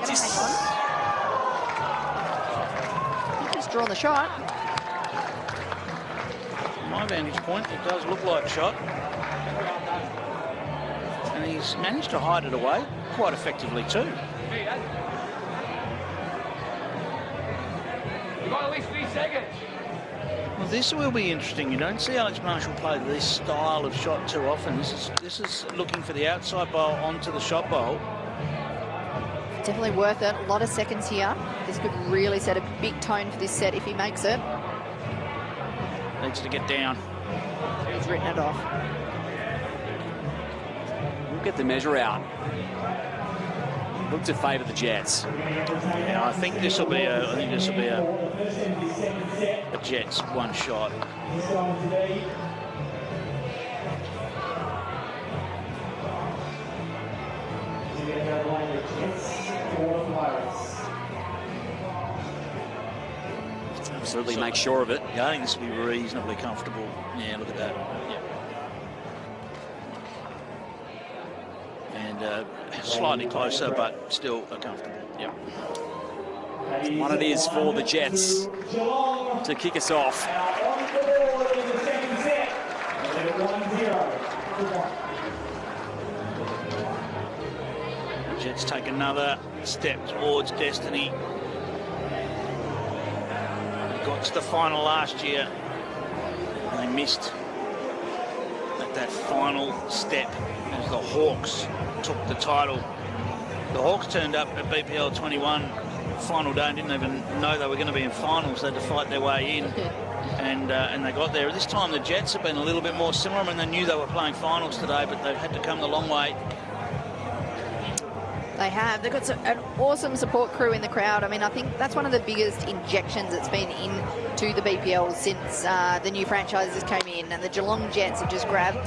He's drawn the shot. From my vantage point, it does look like a shot. And he's managed to hide it away quite effectively too. You've got at least 3 seconds. Well, this will be interesting. You don't see Alex Marshall play this style of shot too often. This is looking for the outside bowl onto the shot bowl. Definitely worth it. A lot of seconds here. This could really set a big tone for this set if he makes it. Needs to get down. He's written it off. We'll get the measure out. look to favour the Jets. Yeah, I think this will be a Jets one shot. Absolutely make sure of it. Yeah, I think this will be reasonably comfortable. Yeah, look at that. Yeah. And slightly closer, but still comfortable. Yeah. One it is for the Jets to kick us off. Jets take another step towards destiny. Got to the final last year and they missed at that final step as the Hawks took the title. The Hawks turned up at BPL 21 final day and didn't even know they were going to be in finals. They had to fight their way in and they got there. This time the Jets have been a little bit more similar. I mean, they knew they were playing finals today, but they've had to come the long way. They have. They've got an awesome support crew in the crowd. I mean, I think that's one of the biggest injections that's been into the BPL since the new franchises came in, and the Geelong Jets have just grabbed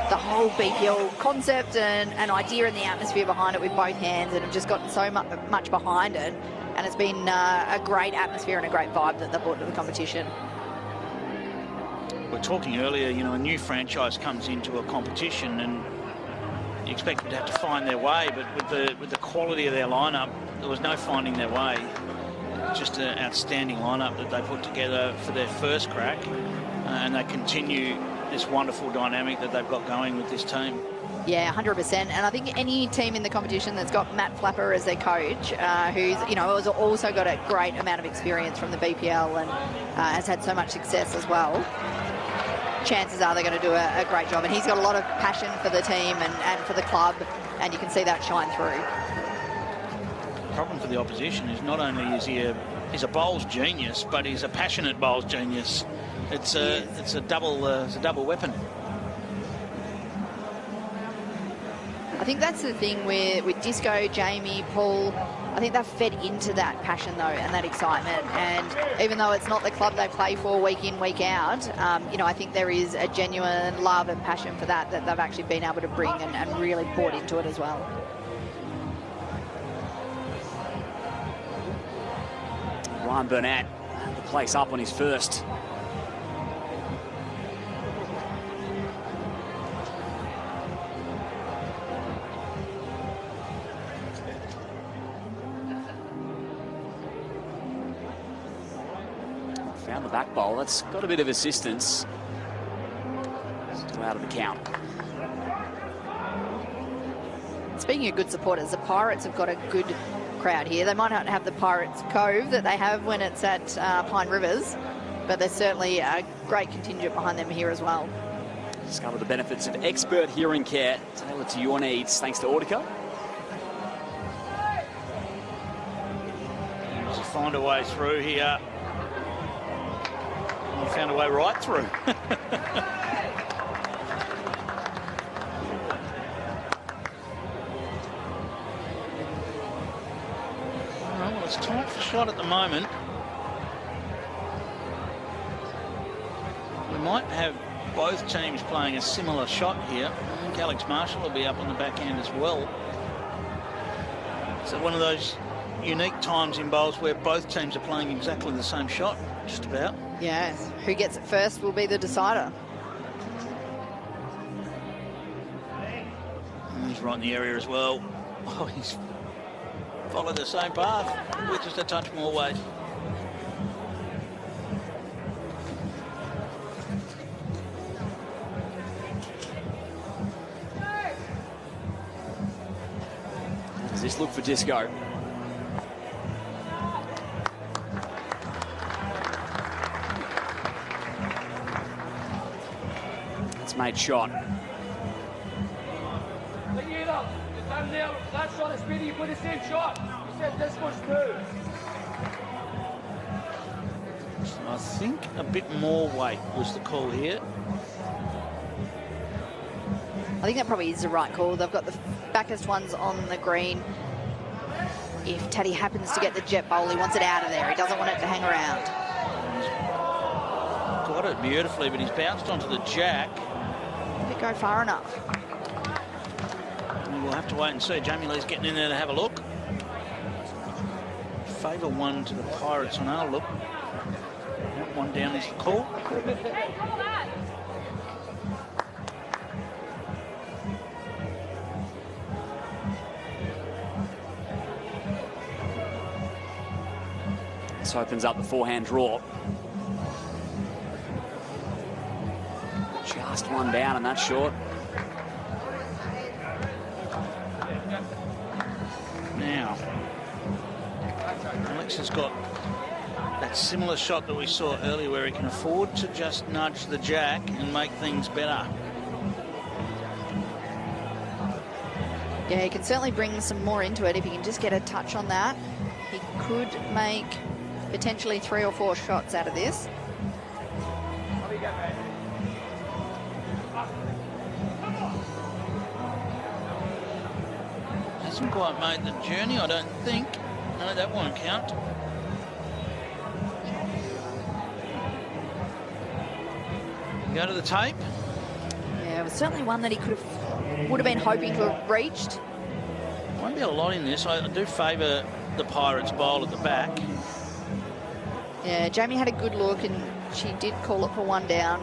the whole BPL concept and idea and the atmosphere behind it with both hands, and have just gotten so much behind it, and it's been a great atmosphere and a great vibe that they brought to the competition. We're talking earlier, you know, a new franchise comes into a competition and you expect them to have to find their way, but with the quality of their lineup, there was no finding their way. Just an outstanding lineup that they put together for their first crack, and they continue this wonderful dynamic that they've got going with this team. Yeah, 100%. And I think any team in the competition that's got Matt Flapper as their coach, who's, you know, has also got a great amount of experience from the BPL and has had so much success as well, chances are they're going to do a great job. And he's got a lot of passion for the team and for the club, and you can see that shine through. The problem for the opposition is not only is he's a bowls genius, but he's a passionate bowls genius. It's a double weapon. I think that's the thing with Disco, Jamie, Paul. I think they've fed into that passion, though, and that excitement. And even though it's not the club they play for week in, week out, you know, I think there is a genuine love and passion for that they've actually been able to bring and really bought into it as well. Ryan Burnett, the place up on his first. Found the back bowl. That's got a bit of assistance. Still out of the count. Speaking of good supporters, the Pirates have got a good crowd here. They might not have the Pirates Cove that they have when it's at Pine Rivers, but there's certainly a great contingent behind them here as well. Discover the benefits of expert hearing care tailored to your needs thanks to Audica. To find a way through here. He found a way right through. Well, it's tight for shot at the moment. We might have both teams playing a similar shot here. I think Alex Marshall will be up on the backhand as well. So one of those unique times in bowls where both teams are playing exactly the same shot, just about. Yes, who gets it first will be the decider. And he's right in the area as well. Oh, he's followed the same path with just a touch more weight. Does this look for Disco? It's made shot. That shot is speedy, you put the same shot. You said this was through. I think a bit more weight was the call here. I think that probably is the right call. They've got the backest ones on the green. if Teddy happens to get the jet bowl, he wants it out of there. He doesn't want it to hang around. Got it beautifully, but he's bounced onto the jack. Did it go far enough? We'll have to wait and see. Jamie Lee's getting in there to have a look. Favour one to the Pirates on our look. One down is the call. This opens up the forehand draw. Just one down, and that's short. Now, Alex has got that similar shot that we saw earlier where he can afford to just nudge the jack and make things better. Yeah, he can certainly bring some more into it if he can just get a touch on that. He could make potentially 3 or 4 shots out of this. Hasn't quite made the journey, I don't think. No, that won't count. Go to the tape. Yeah, it was certainly one that he would have been hoping to have reached. Won't be a lot in this. I do favour the Pirates bowl at the back. Yeah, Jamie had a good look and she did call it for one down.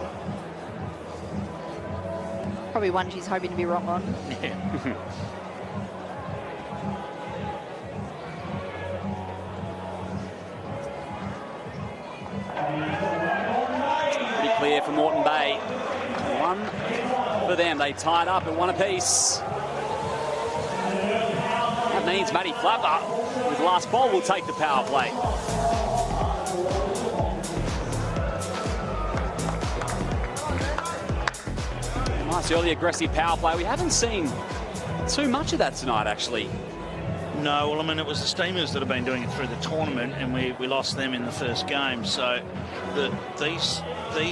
Probably one she's hoping to be wrong on. Yeah. Pretty clear for Moreton Bay. One for them. They tied up at 1 apiece. That means Matty Flapper, with the last ball, will take the power play. Nice early aggressive power play. We haven't seen too much of that tonight, actually. No, well, I mean, it was the Steamers that have been doing it through the tournament, and we lost them in the first game. So these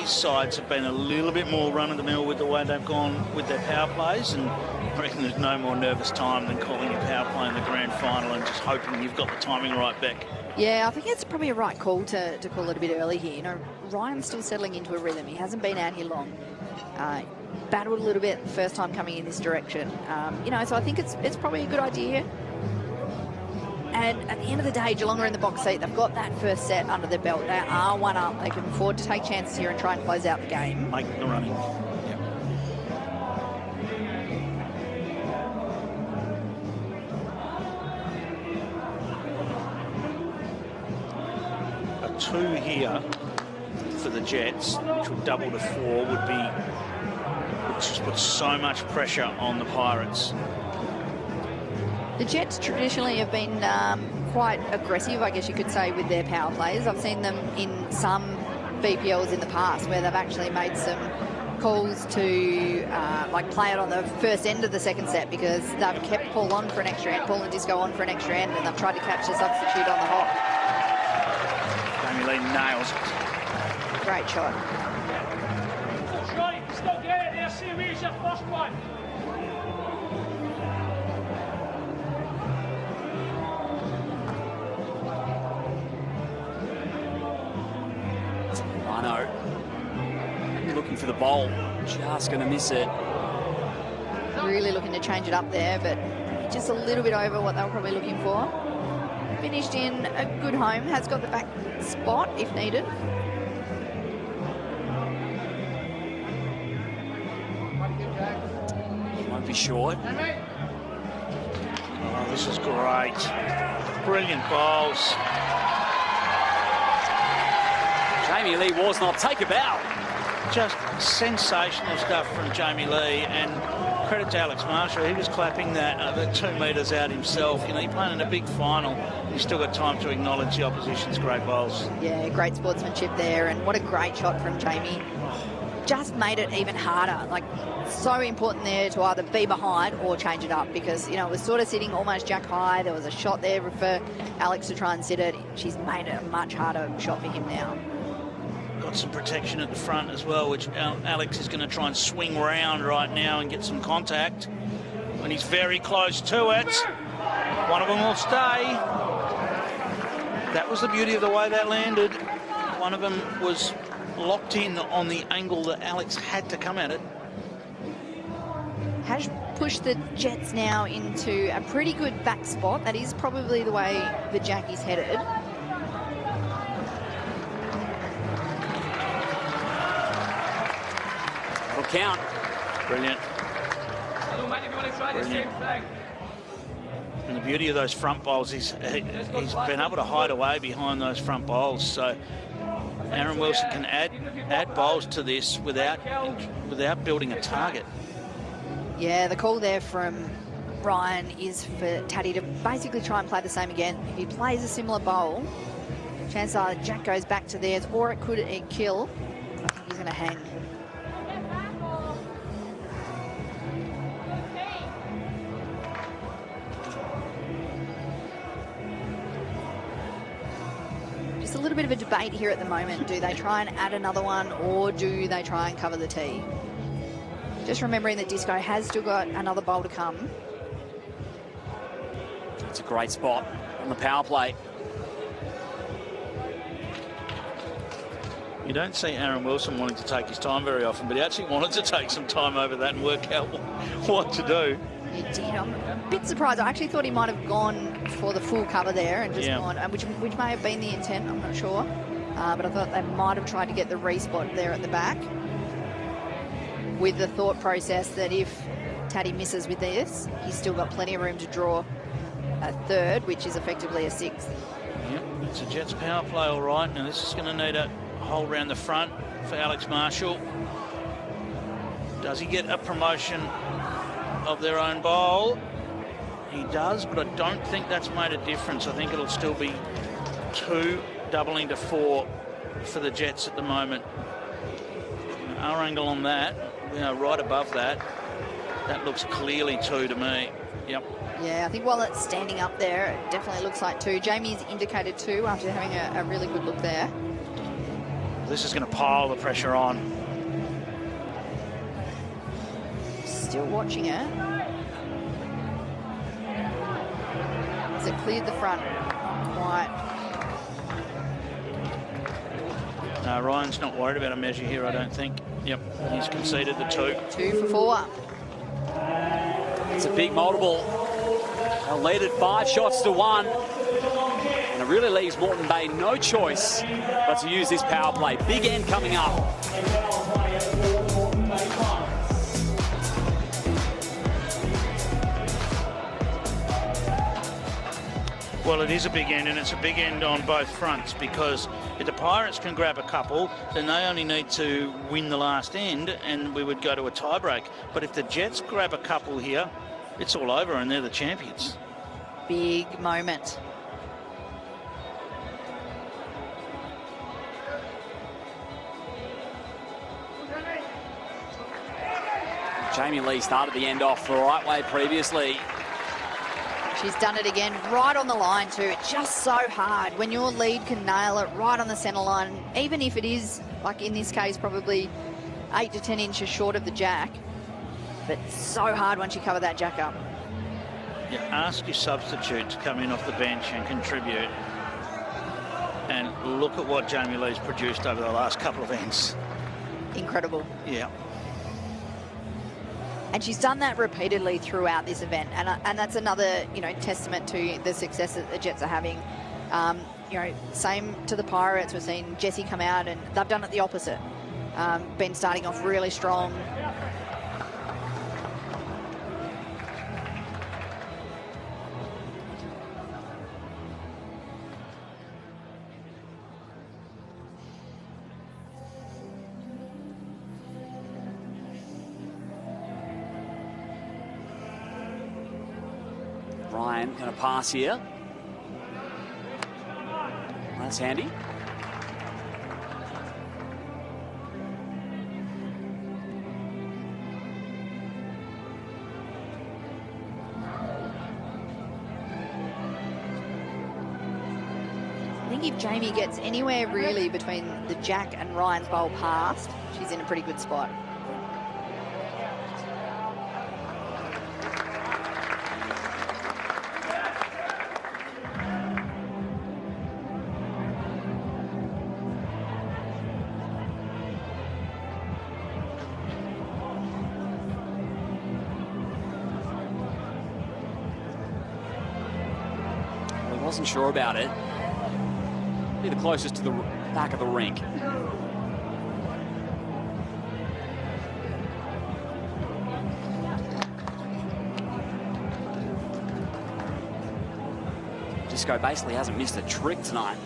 sides have been a little bit more run-of-the-mill with the way they've gone with their power plays, and I reckon there's no more nervous time than calling a power play in the grand final and just hoping you've got the timing right, Beck. Yeah, I think it's probably a right call to call it a bit early here. You know, Ryan's still settling into a rhythm. He hasn't been out here long. Battled a little bit the first time coming in this direction. You know, so I think it's probably a good idea. And at the end of the day, Geelong are in the box seat. They've got that first set under their belt. They are 1 up. They can afford to take chances here and try and close out the game. Make the running. A 2 here for the Jets, which would double to 4, would just put so much pressure on the Pirates. The Jets traditionally have been quite aggressive, I guess you could say, with their power plays. I've seen them in some BPLs in the past where they've actually made some calls to like play it on the first end of the second set because they've kept Paul on for an extra end, Paul and Disco on for an extra end, and they've tried to catch the substitute on the hop. Jamie Lee nails it. Great shot. That's right, you can still get it there. See, where's your first one? Rhino looking for the bowl, just going to miss it. Really looking to change it up there, but just a little bit over what they were probably looking for. Finished in a good home, has got the back spot if needed. Won't be short. Oh, this is great. Brilliant bowls. Jamie Lee Worsnop, take a bow. Just sensational stuff from Jamie Lee, and credit to Alex Marshall. He was clapping that the 2 metres out himself. You know, you're playing in a big final. You've still got time to acknowledge the opposition's great bowls. Yeah, great sportsmanship there, and what a great shot from Jamie. Just made it even harder. Like, so important there to either be behind or change it up because, you know, it was sort of sitting almost jack high. There was a shot there for Alex to try and sit it. She's made it a much harder shot for him now. Got some protection at the front as well, which Alex is going to try and swing round right now and get some contact when he's very close to it. One of them will stay. That was the beauty of the way that landed. One of them was locked in on the angle that Alex had to come at it. Has pushed the Jets now into a pretty good back spot. That is probably the way the Jack is headed. It'll count. Brilliant. Brilliant. And the beauty of those front bowls is he's been able to hide away behind those front bowls. So Aaron Wilson can add bowls to this without building a target. Yeah, the call there from Ryan is for Taddy to basically try and play the same again. If he plays a similar bowl, chances are Jack goes back to theirs, or it could kill. I think he's going to hang. Just a little bit of a debate here at the moment. Do they try and add another one, or do they try and cover the tee? Just remembering that Disco has still got another bowl to come. It's a great spot on the power play. You don't see Aaron Wilson wanting to take his time very often, but he actually wanted to take some time over that and work out what to do. He did. I'm a bit surprised. I actually thought he might have gone for the full cover there and just gone, which may have been the intent, I'm not sure. But I thought they might have tried to get the respot there at the back, with the thought process that if Taddy misses with this, he's still got plenty of room to draw a third, which is effectively a sixth. Yep, it's a Jets power play, all right. Now this is going to need a hole round the front for Alex Marshall. Does he get a promotion of their own bowl? He does, but I don't think that's made a difference. I think it'll still be 2 doubling to 4 for the Jets at the moment. Our angle on that, right above that, that looks clearly 2 to me. Yep. Yeah, I think while it's standing up there, it definitely looks like 2. Jamie's indicated 2 after having a really good look there. This is going to pile the pressure on. Still watching it. Has it cleared the front? Not quite. No, Ryan's not worried about a measure here, I don't think. Yep, he's conceded the 2. 2 for 4. It's a big multiple. They'll lead it 5 shots to 1. And it really leaves Moreton Bay no choice but to use this power play. Big end coming up. Well, it is a big end, and it's a big end on both fronts, because if the Pirates can grab a couple, then they only need to win the last end and we would go to a tiebreak. But if the Jets grab a couple here, it's all over and they're the champions. Big moment. Jamie Lee started the end off the right way previously. She's done it again, right on the line too. It's just so hard when your lead can nail it right on the centre line, even if it is, like in this case, probably 8 to 10 inches short of the jack. But so hard once you cover that jack up. You ask your substitute to come in off the bench and contribute. And look at what Jamie Lee's produced over the last couple of ends. Incredible. Yeah. And she's done that repeatedly throughout this event, and that's another, testament to the success that the Jets are having. Same to the Pirates. We've seen Jessie come out, and they've done it the opposite. Been starting off really strong. Ryan going to pass here. That's handy. I think if Jamie gets anywhere really between the jack and Ryan's bowl past, she's in a pretty good spot. Wasn't sure about it. Be the closest to the back of the rink. Disco basically hasn't missed a trick tonight.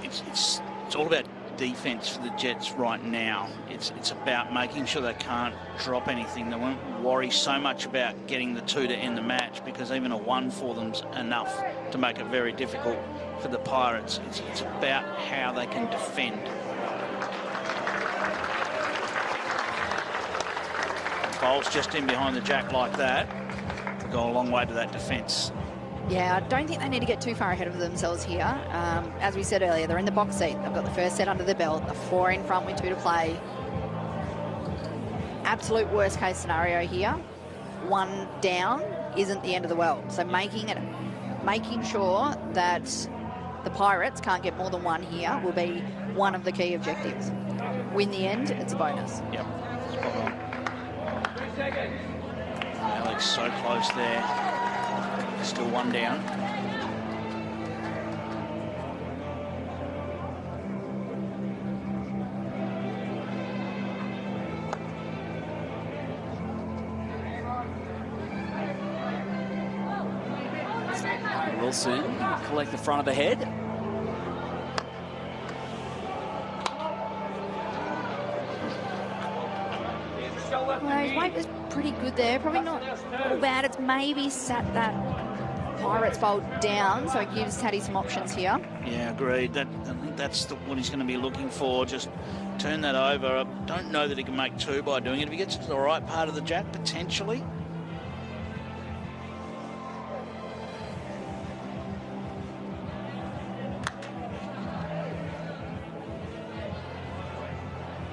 It's all about defence for the Jets right now. It's about making sure they can't drop anything. They won't worry so much about getting the 2 to end the match, because even a 1 for them's enough to make it very difficult for the Pirates. It's about how they can defend. Bowls just in behind the jack like that to go a long way to that defence. Yeah, I don't think they need to get too far ahead of themselves here. As we said earlier, they're in the box seat. They've got the first set under the belt, the 4 in front with 2 to play. Absolute worst case scenario here. 1 down isn't the end of the world. So making sure that the Pirates can't get more than 1 here will be one of the key objectives. Win the end, it's a bonus. Yep, spot on. Alex so close there. Still 1 down. Wilson collect the front of the head. Well, his weight was pretty good there. Probably not all bad. It's maybe sat that Pirates bowl down, so it gives Taddy some options here. Yeah, agreed. I think that's what he's going to be looking for. Just turn that over. I don't know that he can make 2 by doing it. If he gets to the right part of the jack, potentially.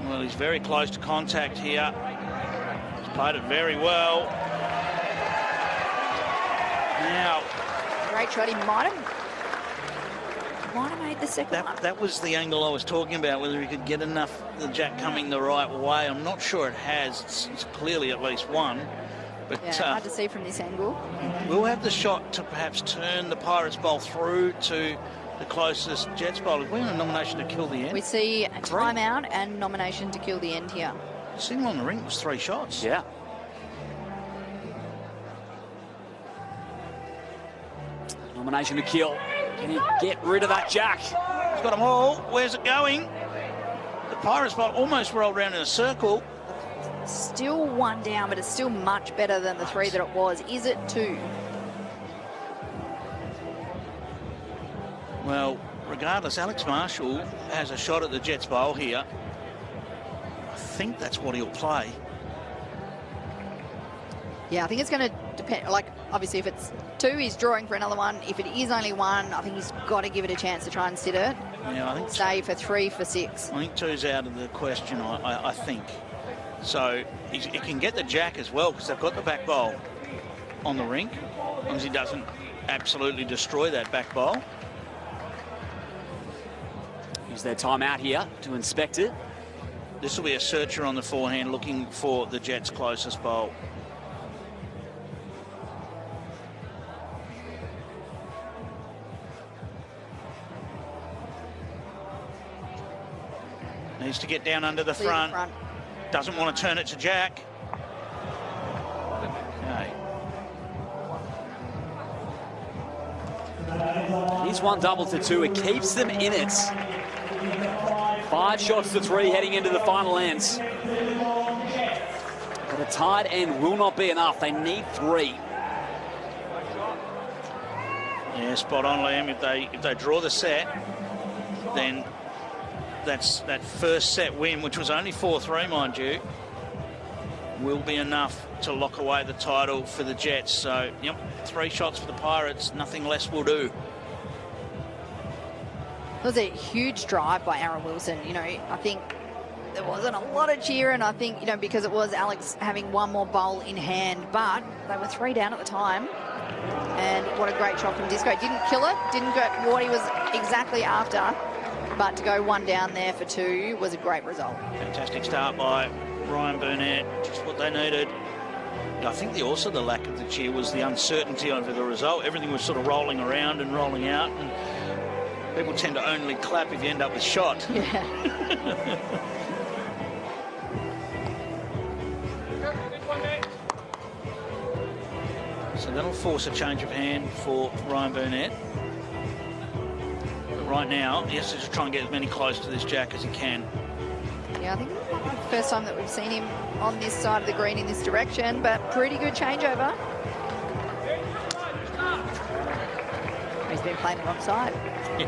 Well, he's very close to contact here. He's played it very well. Now, great shot. He might have made the second one. That was the angle I was talking about, whether he could get enough the jack coming the right way. I'm not sure it has. It's clearly at least 1. But yeah, hard to see from this angle. We'll have the shot to perhaps turn the Pirates bowl through to the closest Jets bowler. We want a nomination to kill the end. We see a timeout and nomination to kill the end here. The signal on the ring was 3 shots. Yeah. Nomination to kill. Can he get rid of that jack? He's got them all. Where's it going? The Pirates bowl almost rolled around in a circle. Still 1 down, but it's still much better than the 3 that it was. Is it 2? Well, regardless, Alex Marshall has a shot at the Jets bowl here. I think that's what he'll play. Yeah, I think it's going to depend. Like, obviously, if it's 2, he's drawing for another one. If it is only 1, I think he's got to give it a chance to try and sit it. Yeah, I think stay for 3 for 6. I think 2's out of the question, I think. So he can get the jack as well, because they've got the back bowl on the rink, as long as he doesn't absolutely destroy that back bowl. Use their timeout here to inspect it. This will be a searcher on the forehand looking for the Jets' closest bowl. Needs to get down under the front. Doesn't want to turn it to jack. Okay. He's 1 double to 2. It keeps them in it. 5 shots to 3 heading into the final ends. But a tied end will not be enough. They need 3. Yeah, spot on, Liam. If they draw the set, then that's that first set win, which was only 4-3, mind you, will be enough to lock away the title for the Jets. So, yep, 3 shots for the Pirates. Nothing less will do. It was a huge drive by Aaron Wilson. You know, I think there wasn't a lot of cheer, and I think, you know, because it was Alex having 1 more bowl in hand, but they were 3 down at the time. And what a great shot from Disco. Didn't kill it, didn't get what he was exactly after, but to go 1 down there for 2 was a great result. Fantastic start by Ryan Burnett, just what they needed. I think also the lack of the cheer was the uncertainty over the result. Everything was sort of rolling around and rolling out, and people tend to only clap if you end up with shot. Yeah. So that'll force a change of hand for Ryan Burnett. But right now, he has to just try and get as many close to this jack as he can. Yeah, I think it's the first time that we've seen him on this side of the green in this direction, but pretty good changeover. He's been playing the wrong side. You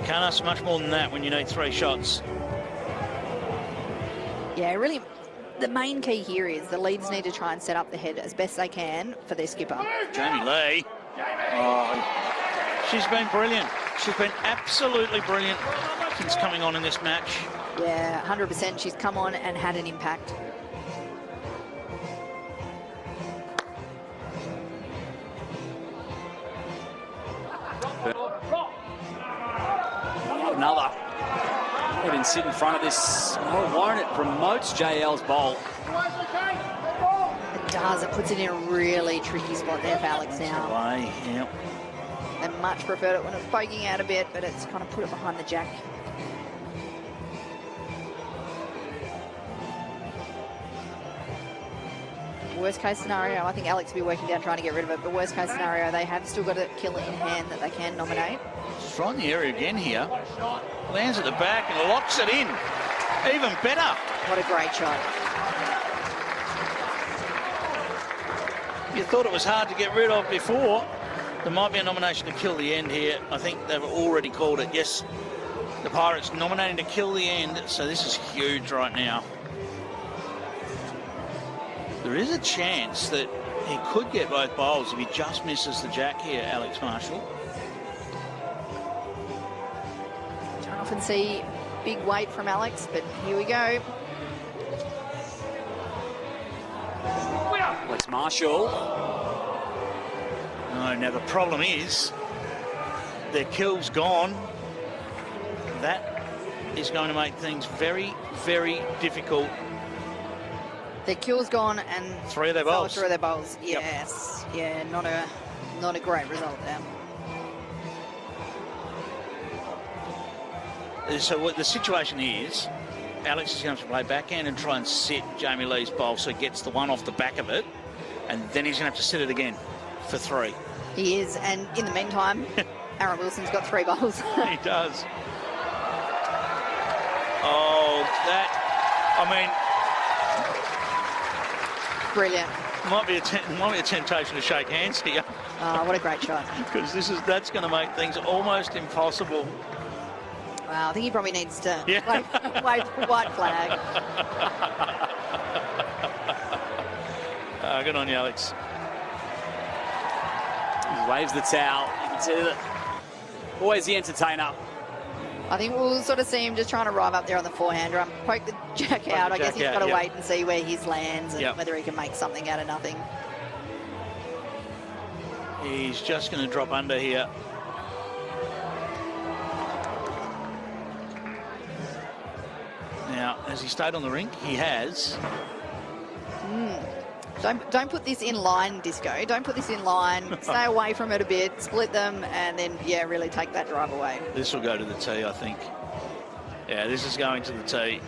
can't ask much more than that when you need 3 shots. Yeah, really, the main key here is the leads need to try and set up the head as best they can for their skipper. Jamie Lee. Oh, she's been brilliant. She's been absolutely brilliant since coming on in this match. Yeah, 100%. She's come on and had an impact. Another. They've been sitting in front of this. Oh, Warren, it promotes JL's bowl. It does. It puts it in a really tricky spot there for Alex now. Away, yep. They much preferred it when it was poking out a bit, but it's kind of put it behind the jack. Worst case scenario, I think Alex will be working down trying to get rid of it, but worst case scenario, they have still got a killer in hand that they can nominate. Just trying the area again here. Lands at the back and locks it in. Even better. What a great shot. You thought it was hard to get rid of before. There might be a nomination to kill the end here. I think they've already called it. Yes, the Pirates nominating to kill the end, so this is huge right now. There is a chance that he could get both bowls if he just misses the jack here, Alex Marshall. Don't often see big weight from Alex, but here we go. Alex Marshall. No, now the problem is their kill's gone. That is going to make things very, very difficult. Their kill's gone and 3 of their bowls. 3 of their bowls. Yes. Yep. Yeah, not a great result there. So what the situation is, Alex is going to have to play backhand and try and sit Jamie Lee's bowl so he gets the one off the back of it, and then he's going to have to sit it again for 3. He is, and in the meantime, Aaron Wilson's got 3 bowls. He does. Oh, that, I mean... Brilliant. Might be a temptation to shake hands here. Oh, what a great shot. Because that's going to make things almost impossible. Wow, I think he probably needs to wave for white flag. Good on you, Alex. He waves the towel. You can see that. Always the entertainer. I think we'll sort of see him just trying to arrive up there on the forehander. Poke the jack out. I guess he's got to wait and see where his lands and whether he can make something out of nothing. He's just going to drop under here. Now, has he stayed on the rink? He has. Don't put this in line, Disco. Don't put this in line. Stay away from it a bit, split them, and then, really take that drive away. This will go to the tee, I think. Yeah, this is going to the tee.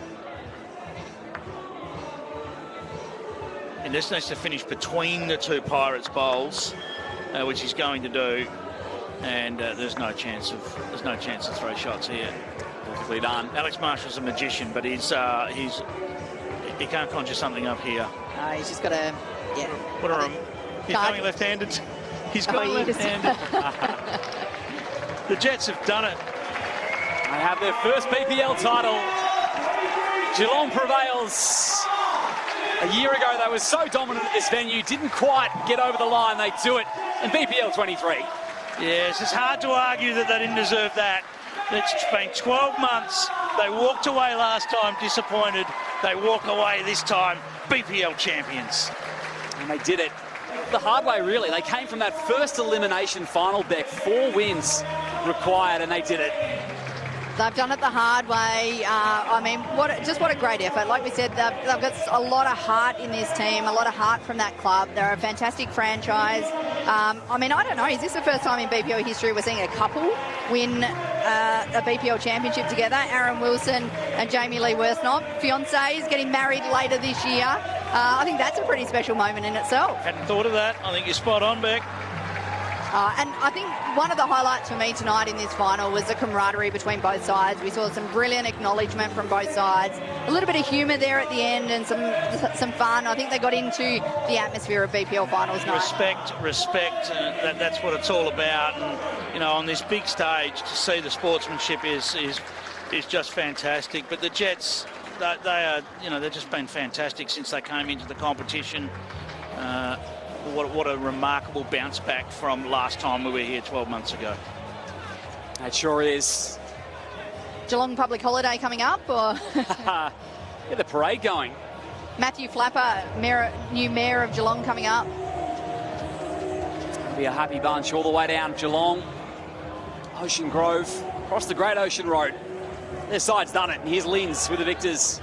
And this needs to finish between the 2 Pirates bowls, which he's going to do. And there's no chance of 3 shots here. Perfectly done. Alex Marshall's a magician, but he can't conjure something up here. He's just got to, He's going left-handed. He's going left-handed. The Jets have done it. They have their first BPL title. Geelong prevails. A year ago, they were so dominant at this venue, didn't quite get over the line. They do it in BPL 23. Yes, it's hard to argue that they didn't deserve that. It's been 12 months. They walked away last time disappointed. They walk away this time BPL champions. And they did it the hard way, really. They came from that first elimination final, Beck. 4 wins required, and they did it. They've done it the hard way. I mean, what a great effort. Like we said, they've got a lot of heart in this team, a lot of heart from that club. They're a fantastic franchise. I mean, I don't know, is this the first time in BPL history we're seeing a couple win a BPL championship together? Aaron Wilson and Jamie Lee Worthnop, fiancés, getting married later this year. I think that's a pretty special moment in itself. Hadn't thought of that. I think you're spot on, Beck. And I think one of the highlights for me tonight in this final was the camaraderie between both sides. We saw some brilliant acknowledgement from both sides, a little bit of humour there at the end, and some fun. I think they got into the atmosphere of BPL finals night. Respect. That's what it's all about. And you know, on this big stage, to see the sportsmanship is just fantastic. But the Jets, they are, you know, they've just been fantastic since they came into the competition. What a remarkable bounce back from last time we were here 12 months ago. It sure is. Geelong public holiday coming up, or Get the parade going. Matthew Flapper, new mayor of Geelong, coming up. Be a happy bunch all the way down Geelong, Ocean Grove, across the Great Ocean Road. Their side's done it, and here's Linz with the victors.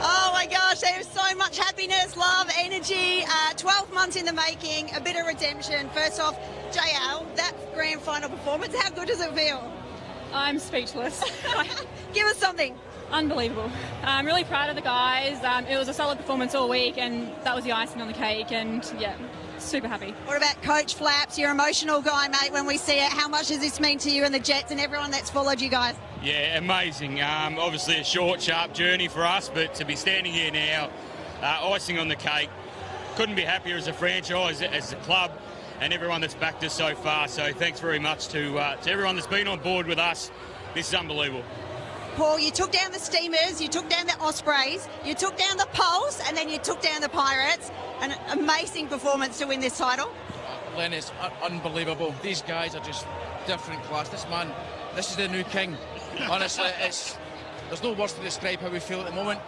Oh my gosh, there's so much happiness, love, energy. 12 months in the making, a bit of redemption. First off, JL, that grand final performance, how good does it feel? I'm speechless. Give us something. Unbelievable. I'm really proud of the guys. It was a solid performance all week, and that was the icing on the cake, and yeah, super happy. What about Coach Flaps, your emotional guy, mate, when we see it? How much does this mean to you and the Jets and everyone that's followed you guys? Yeah, amazing. Obviously a short, sharp journey for us, but to be standing here now, icing on the cake. Couldn't be happier as a franchise, as a club, and everyone that's backed us so far. So thanks very much to everyone that's been on board with us. This is unbelievable. Paul, you took down the Steamers, you took down the Ospreys, you took down the Pulse, and then you took down the Pirates. An amazing performance to win this title. Len, it's unbelievable. These guys are just different class. This is the new king. Honestly, there's no words to describe how we feel at the moment.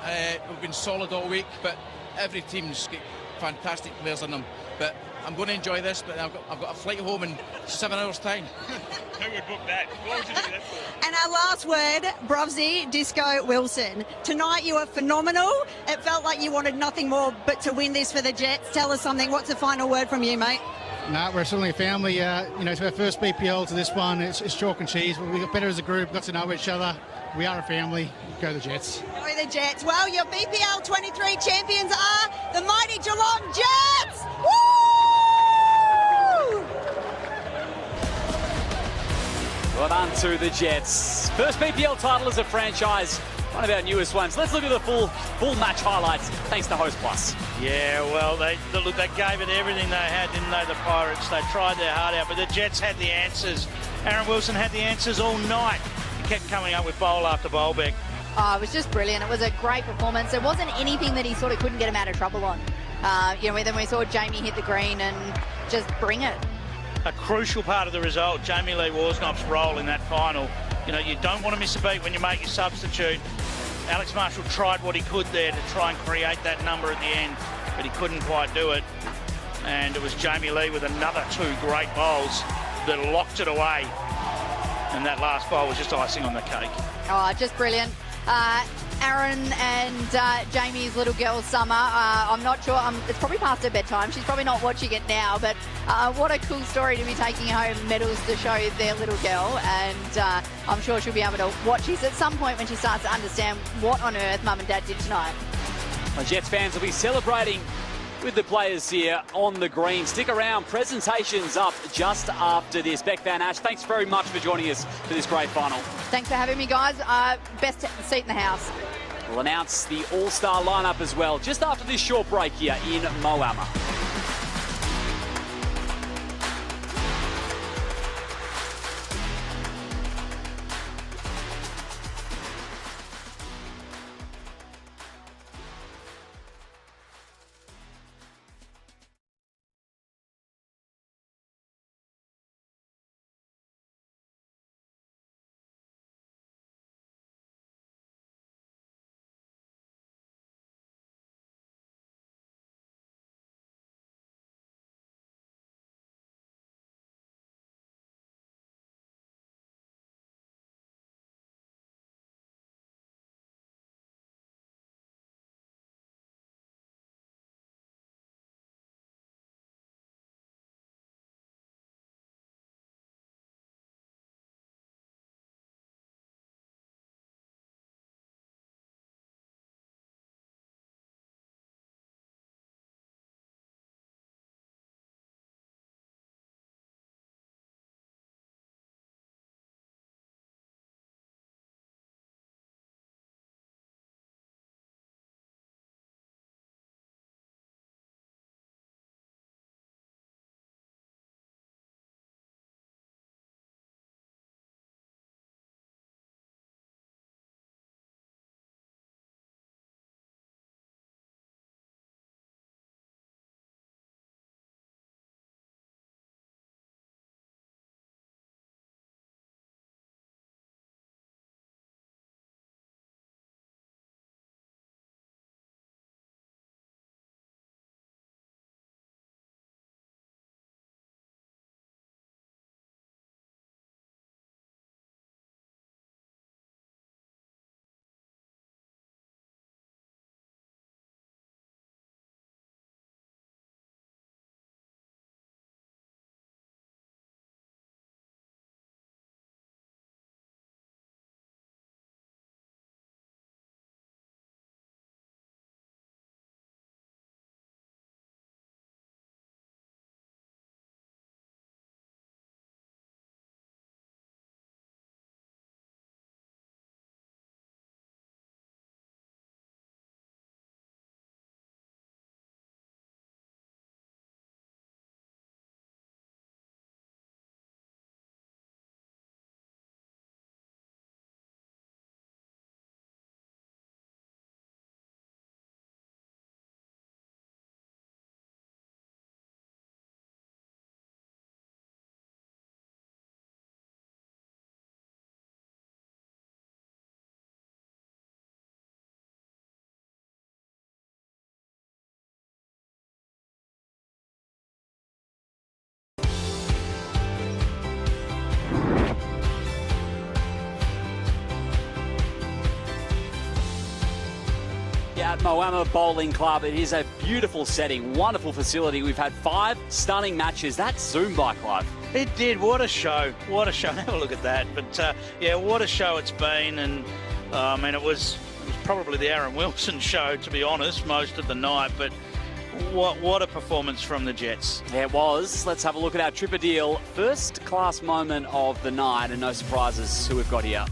We've been solid all week, but every team's got fantastic players in them. But I'm going to enjoy this, but I've got a flight home in 7 hours' time. Who would book that? What would you do that for? And our last word, Brovsy Disco Wilson. Tonight you were phenomenal. It felt like you wanted nothing more but to win this for the Jets. Tell us something. What's the final word from you, mate? No, we're certainly a family. You know, to our first BPL to this one, it's chalk and cheese. We got better as a group, got to know each other. We are a family. Go the Jets. Go the Jets. Well, your BPL 23 champions are the mighty Geelong Jets. Woo! Well done to the Jets. First BPL title as a franchise, one of our newest ones. Let's look at the full match highlights, thanks to Host Plus. Yeah, well, they gave it everything they had, didn't they, the Pirates? They tried their heart out, but the Jets had the answers. Aaron Wilson had the answers all night. He kept coming up with bowl after bowl, Beck. Oh, it was just brilliant. It was a great performance. There wasn't anything that he sort of couldn't get him out of trouble on. You know, then we saw Jamie hit the green and just bring it. A crucial part of the result, Jamie Lee Worthnop's role in that final. You know, you don't want to miss a beat when you make your substitute. Alex Marshall tried what he could there to try and create that number at the end, but he couldn't quite do it. And it was Jamie Lee with another 2 great bowls that locked it away. And that last bowl was just icing on the cake. Oh, just brilliant. Aaron and Jamie's little girl, Summer, I'm not sure, it's probably past her bedtime. She's probably not watching it now, but what a cool story to be taking home medals to show their little girl. And I'm sure she'll be able to watch this at some point when she starts to understand what on earth Mum and Dad did tonight. Well, Jets fans will be celebrating with the players here on the green. Stick around, presentations up just after this. Beck Van Ash, thanks very much for joining us for this great final. Thanks for having me, guys. Best seat in the house. We'll announce the all-star lineup as well just after this short break here in Moama. back at Moama Bowling Club. It is a beautiful setting, wonderful facility. We've had 5 stunning matches. That zoomed by, Clive. It did. What a show. What a show. Have a look at that. But, yeah, what a show it's been. And, I mean, it was probably the Aaron Wilson show, to be honest, most of the night. But what a performance from the Jets. Yeah, it was. Let's have a look at our Tripper Deal first class moment of the night. And no surprises who we've got here.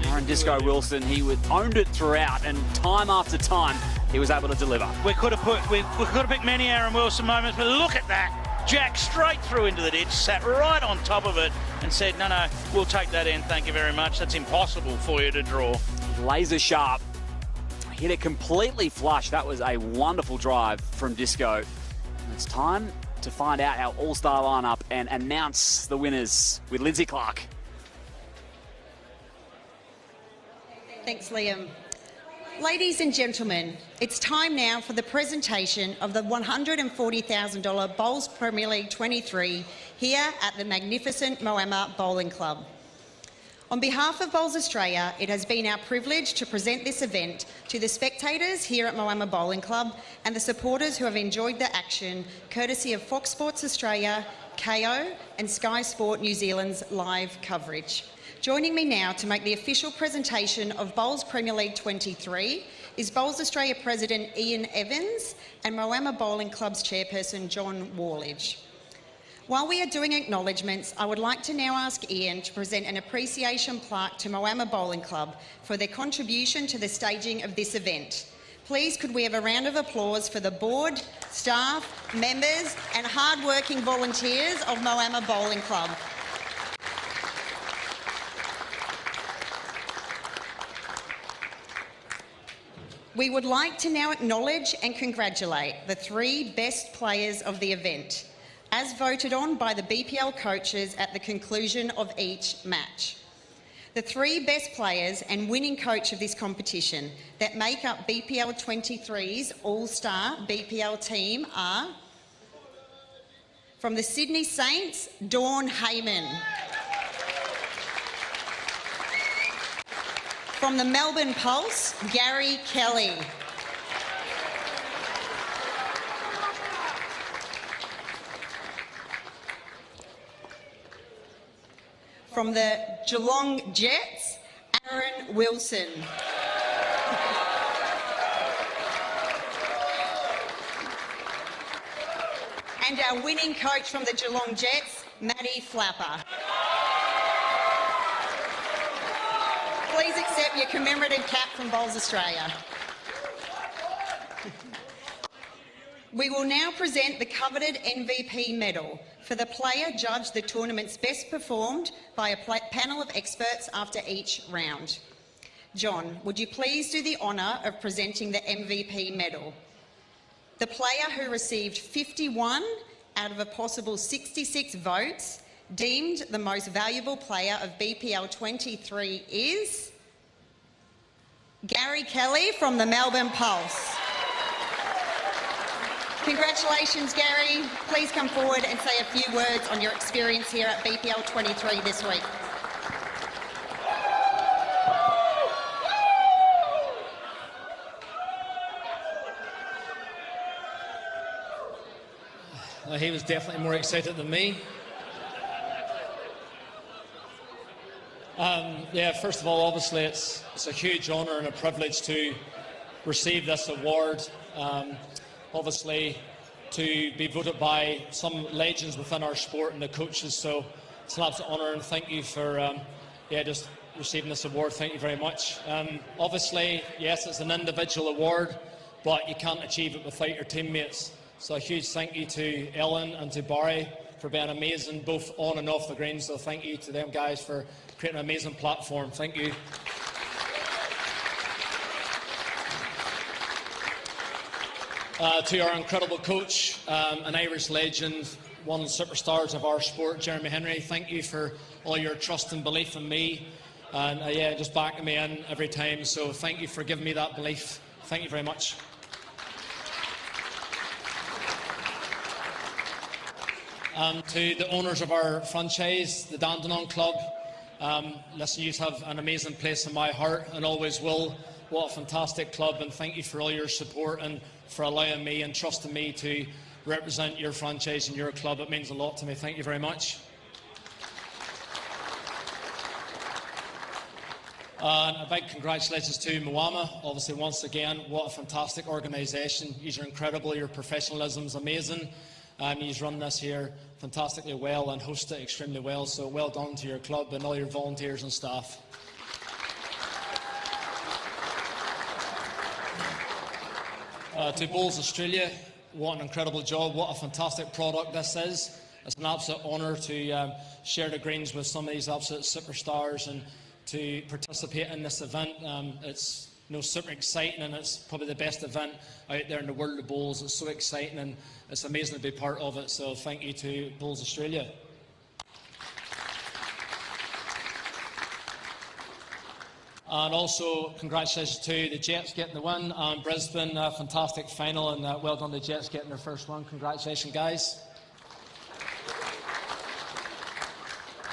Aaron Disco Wilson, he owned it throughout, and time after time, he was able to deliver. We could have picked many Aaron Wilson moments, but look at that. Jack straight through into the ditch, sat right on top of it and said, no, we'll take that in, thank you very much. That's impossible for you to draw. Laser sharp. Hit it completely flush. That was a wonderful drive from Disco. And it's time to find out our all-star lineup and announce the winners with Lindsay Clark. Thanks, Liam. Ladies and gentlemen, it's time now for the presentation of the $140,000 Bowls Premier League 23 here at the magnificent Moama Bowling Club. On behalf of Bowls Australia, it has been our privilege to present this event to the spectators here at Moama Bowling Club and the supporters who have enjoyed the action, courtesy of Fox Sports Australia, Kayo and Sky Sport New Zealand's live coverage. Joining me now to make the official presentation of Bowls Premier League 23 is Bowls Australia President Ian Evans and Moama Bowling Club's Chairperson John Warledge. While we are doing acknowledgements, I would like to now ask Ian to present an appreciation plaque to Moama Bowling Club for their contribution to the staging of this event. Please could we have a round of applause for the board, staff, members and hard-working volunteers of Moama Bowling Club. We would like to now acknowledge and congratulate the 3 best players of the event, as voted on by the BPL coaches at the conclusion of each match. The 3 best players and winning coach of this competition that make up BPL 23's All-Star BPL team are from the Sydney Saints, Dawn Heyman. From the Melbourne Pulse, Gary Kelly. From the Geelong Jets, Aaron Wilson. And our winning coach from the Geelong Jets, Matty Flapper. Please accept your commemorative cap from Bowls Australia. We will now present the coveted MVP medal for the player judged the tournament's best performed by a panel of experts after each round. John, would you please do the honour of presenting the MVP medal? The player who received 51 out of a possible 66 votes deemed the most valuable player of BPL 23 is Gary Kelly from the Melbourne Pulse. Congratulations, Gary. Please come forward and say a few words on your experience here at BPL 23 this week. He was definitely more excited than me. Yeah, first of all, obviously it's a huge honour and a privilege to receive this award. Obviously, to be voted by some legends within our sport and the coaches, so it's an absolute honour, and thank you for just receiving this award. Thank you very much. Obviously, yes, it's an individual award, but you can't achieve it without your teammates. So a huge thank you to Ellen and to Barry for being amazing, both on and off the green. So thank you to them guys for creating an amazing platform. Thank you. To our incredible coach, an Irish legend, one of the superstars of our sport, Jeremy Henry, thank you for all your trust and belief in me, and just backing me in every time. So thank you for giving me that belief. Thank you very much. And to the owners of our franchise, the Dandenong Club, Listen, you have an amazing place in my heart and always will. What a fantastic club, and thank you for all your support and for allowing me and trusting me to represent your franchise and your club. It means a lot to me. Thank you very much. And a big congratulations to Moama. Obviously, once again, what a fantastic organisation. You're incredible. Your professionalism is amazing. You've run this here fantastically well and hosted it extremely well. So well done to your club and all your volunteers and staff. To Bowls Australia, what an incredible job. What a fantastic product this is. It's an absolute honour to share the greens with some of these absolute superstars and to participate in this event. It's super exciting, and it's probably the best event out there in the world of bowls. It's so exciting and it's amazing to be part of it, so thank you to Bowls Australia. And also congratulations to the Jets getting the win, and Brisbane, a fantastic final, and well done the Jets getting their first one. Congratulations, guys.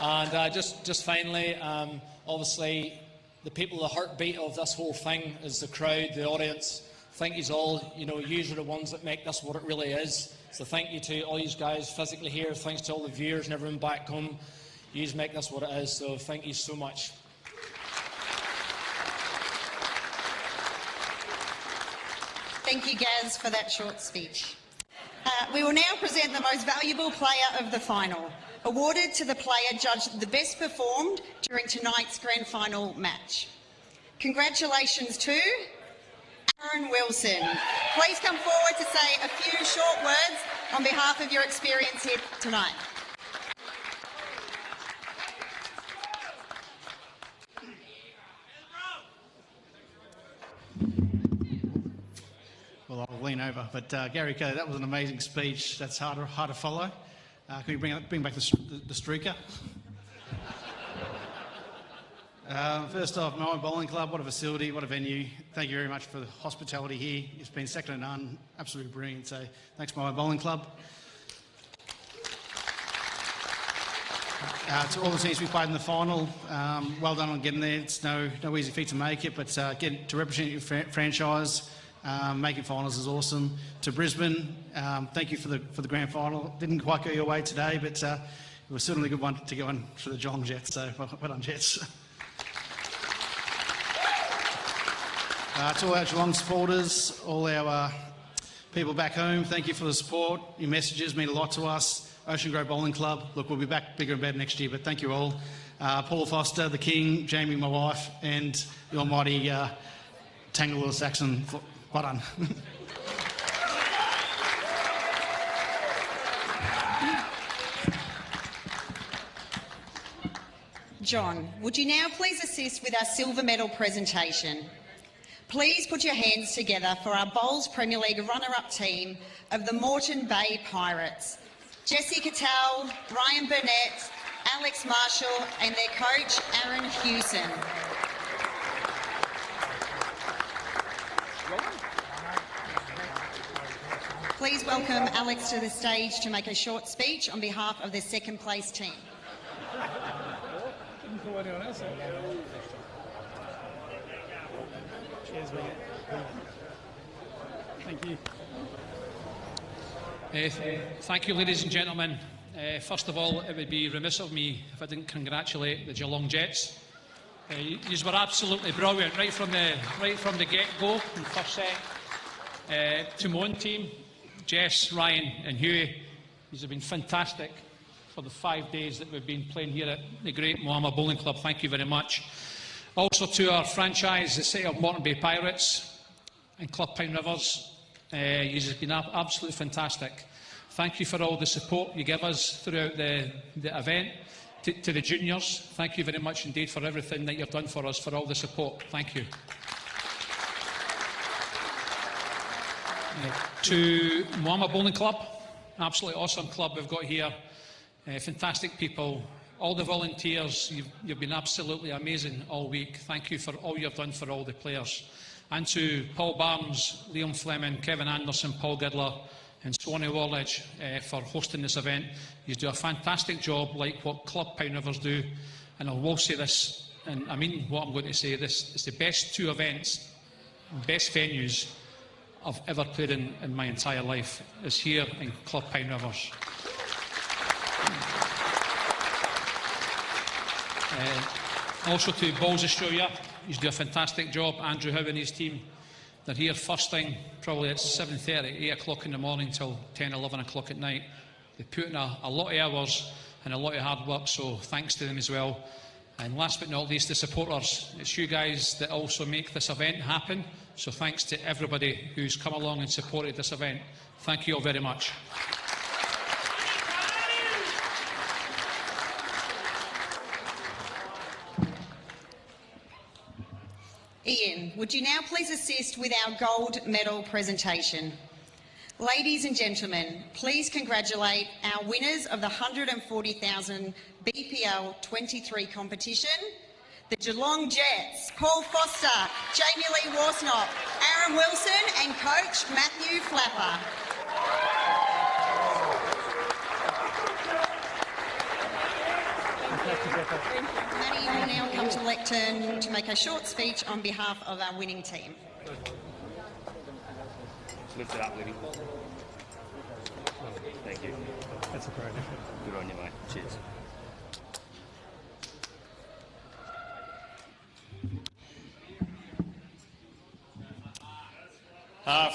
And just finally, obviously, the people, the heartbeat of this whole thing is the crowd, the audience. Thank you all. You are the ones that make this what it really is. So thank you to all you guys physically here. Thanks to all the viewers and everyone back home. You make this what it is. So thank you so much. Thank you, Gaz, for that short speech. We will now present the most valuable player of the final, awarded to the player judged the best performed during tonight's grand final match. Congratulations to Aaron Wilson. Please come forward to say a few short words on behalf of your experience here tonight. Well, I'll lean over, but Gary Kayo, that was an amazing speech. That's hard to follow. Can we bring back the streaker? First off, Moama Bowling Club, what a facility, what a venue. Thank you very much for the hospitality here. It's been second to none, absolutely brilliant. So thanks, Moama Bowling Club. To all the teams we played in the final, well done on getting there. It's no easy feat to make it, but getting to represent your franchise, making finals is awesome. To Brisbane, thank you for the grand final. Didn't quite go your way today, but it was certainly a good one to go on for the Geelong Jets. So well done, Jets. To all our Geelong supporters, all our people back home, thank you for the support. Your messages mean a lot to us. Ocean Grove Bowling Club, look, we'll be back bigger and better next year, but thank you all. Paul Foster, the King, Jamie, my wife, and the almighty Tangle Will Saxon. Well done. John, would you now please assist with our silver medal presentation? Please put your hands together for our Bowls Premier League runner-up team of the Moreton Bay Pirates. Jesse Cattell, Ryan Burnett, Alex Marshall and their coach Aaron Hewson. Please welcome Alex to the stage to make a short speech on behalf of the second place team. Cheers, mate. Thank you. Thank you, ladies and gentlemen. First of all, it would be remiss of me if I didn't congratulate the Geelong Jets. You were absolutely brilliant right from the get-go in the first set. To my own team, Jess, Ryan and Hughie, you have been fantastic for the 5 days that we've been playing here at the great Moama Bowling Club. Thank you very much. Also to our franchise, the city of Moreton Bay Pirates and Club Pine Rivers, you have been absolutely fantastic. Thank you for all the support you give us throughout the event. To the juniors, thank you very much indeed for everything that you've done for us, for all the support. Thank you. To Moama Bowling Club, absolutely awesome club we've got here. Fantastic people. All the volunteers, you've been absolutely amazing all week. Thank you for all you've done for all the players. And to Paul Barnes, Liam Fleming, Kevin Anderson, Paul Giddler and Swanee Wallage for hosting this event. You do a fantastic job like what Club Pine Rivers do. and I will say this, and I mean what I'm going to say, this is the best 2 events, best venues I've ever played in my entire life, is here in Club Pine Rivers. Also to Balls Australia, he's doing a fantastic job. Andrew Howe and his team, they're here first thing, probably at 7:30, 8 o'clock in the morning till 10, 11 o'clock at night. They put in a lot of hours and a lot of hard work, so thanks to them as well. And last but not least, the supporters. It's you guys that also make this event happen, so thanks to everybody who's come along and supported this event. Thank you all very much. Ian, would you now please assist with our gold medal presentation? Ladies and gentlemen, please congratulate our winners of the $140,000 BPL 23 competition, the Geelong Jets, Paul Foster, Jamie Lee Warsnop, Aaron Wilson and coach Matthew Flapper. Matty will now come to the lectern to make a short speech on behalf of our winning team. Lift it up, Libby. Thank you. That's a great effort. Good on you, mate. Cheers.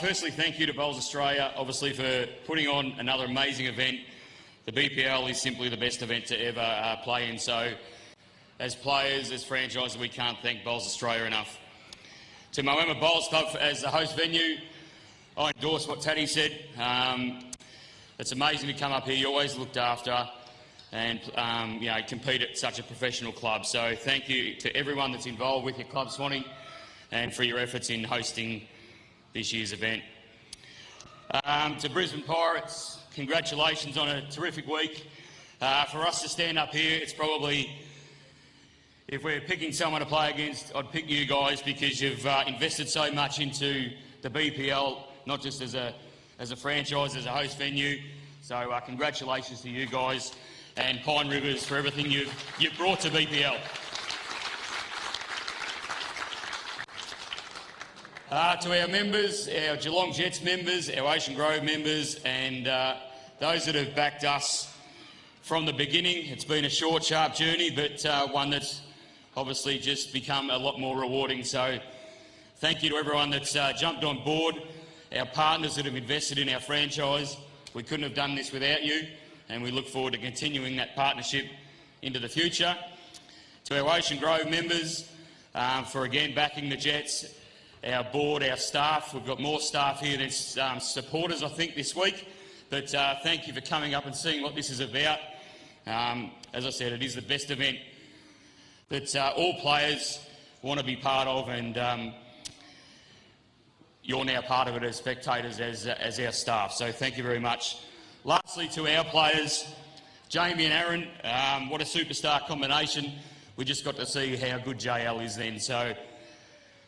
Firstly, thank you to Bowls Australia, obviously, for putting on another amazing event. The BPL is simply the best event to ever play in, so as players, as franchises, we can't thank Bowls Australia enough. To Moama Bowls Club as the host venue, I endorse what Taddy said. It's amazing to come up here. You're always looked after and you know, compete at such a professional club. So thank you to everyone that's involved with your club, Swanee, and for your efforts in hosting this year's event. To Brisbane Pirates, congratulations on a terrific week. For us to stand up here, it's probably, if we're picking someone to play against, I'd pick you guys because you've invested so much into the BPL, not just as a franchise, as a host venue. So congratulations to you guys and Pine Rivers for everything you've brought to BPL. To our members, our Geelong Jets members, our Ocean Grove members and those that have backed us from the beginning. It's been a short, sharp journey, but one that's obviously just become a lot more rewarding. So thank you to everyone that's jumped on board, our partners that have invested in our franchise. We couldn't have done this without you, and we look forward to continuing that partnership into the future. To our Ocean Grove members, for again backing the Jets, our board, our staff. We've got more staff here than supporters, I think, this week. But thank you for coming up and seeing what this is about. As I said, it is the best event that all players want to be part of, and you're now part of it as spectators, as our staff. So thank you very much. Lastly, to our players, Jamie and Aaron, what a superstar combination. We just got to see how good JL is then. So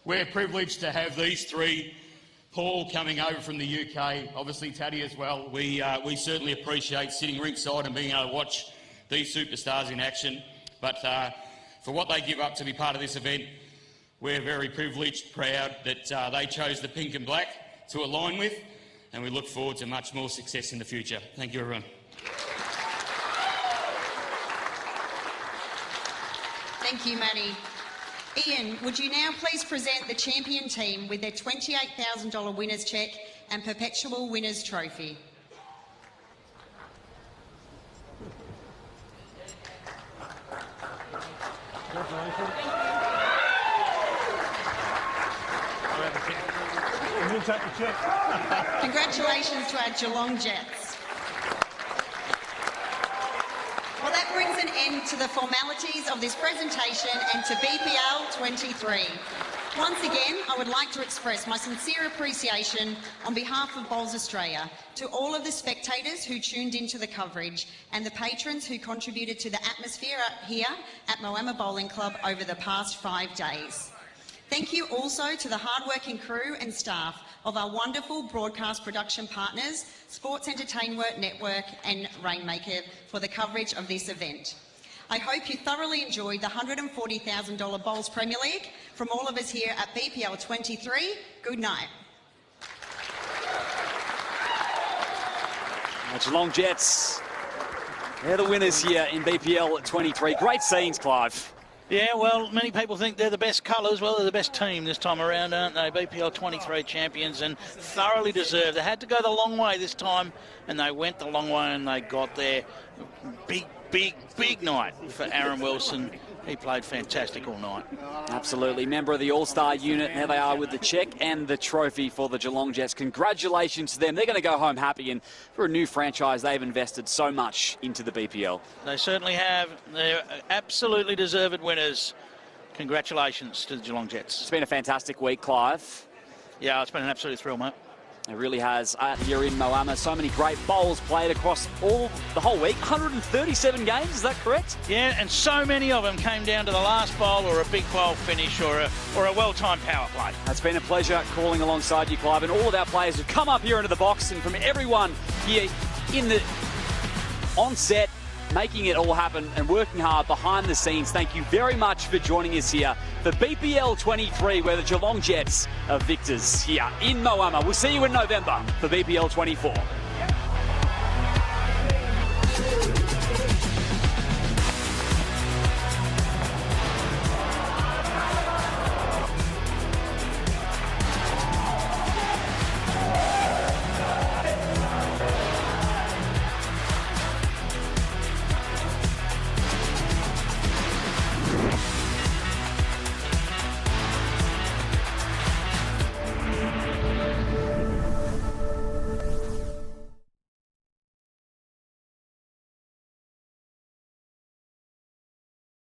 we're privileged to have these three. Paul coming over from the UK, obviously Taddy as well. We certainly appreciate sitting ringside and being able to watch these superstars in action. But for what they give up to be part of this event, we're very privileged, proud that they chose the pink and black to align with, and we look forward to much more success in the future. Thank you, everyone. Thank you, Matty. Ian, would you now please present the champion team with their $28,000 winner's cheque and perpetual winner's trophy? Congratulations to our Geelong Jets. Well, that brings an end to the formalities of this presentation and to BPL 23. Once again, I would like to express my sincere appreciation on behalf of Bowls Australia to all of the spectators who tuned into the coverage and the patrons who contributed to the atmosphere here at Moama Bowling Club over the past 5 days. Thank you also to the hard-working crew and staff of our wonderful broadcast production partners, Sports Entertainment Network and Rainmaker, for the coverage of this event. I hope you thoroughly enjoyed the $140,000 Bowls Premier League. From all of us here at BPL 23, good night. Geelong Jets, they're the winners here in BPL 23. Great scenes, Clive. Yeah, well, many people think they're the best colours. Well, they're the best team this time around, aren't they? BPL 23 champions, and thoroughly deserved. They had to go the long way this time, and they went the long way and they got there. Big night for Aaron Wilson. He played fantastic all night. Absolutely. Member of the All-Star unit. There they are with the cheque and the trophy for the Geelong Jets. Congratulations to them. They're going to go home happy, and for a new franchise, they've invested so much into the BPL. They certainly have. They're absolutely deserved winners. Congratulations to the Geelong Jets. It's been a fantastic week, Clive. Yeah, it's been an absolute thrill, mate. It really has. Here in Moama, so many great bowls played across the whole week. 137 games, is that correct? Yeah, and so many of them came down to the last bowl or a big bowl finish or a well-timed power play. It's been a pleasure calling alongside you, Clive, and all of our players who've come up here into the box, and from everyone here on set, making it all happen and working hard behind the scenes. Thank you very much for joining us here for BPL 23, where the Geelong Jets are victors here in Moama. We'll see you in November for BPL 24.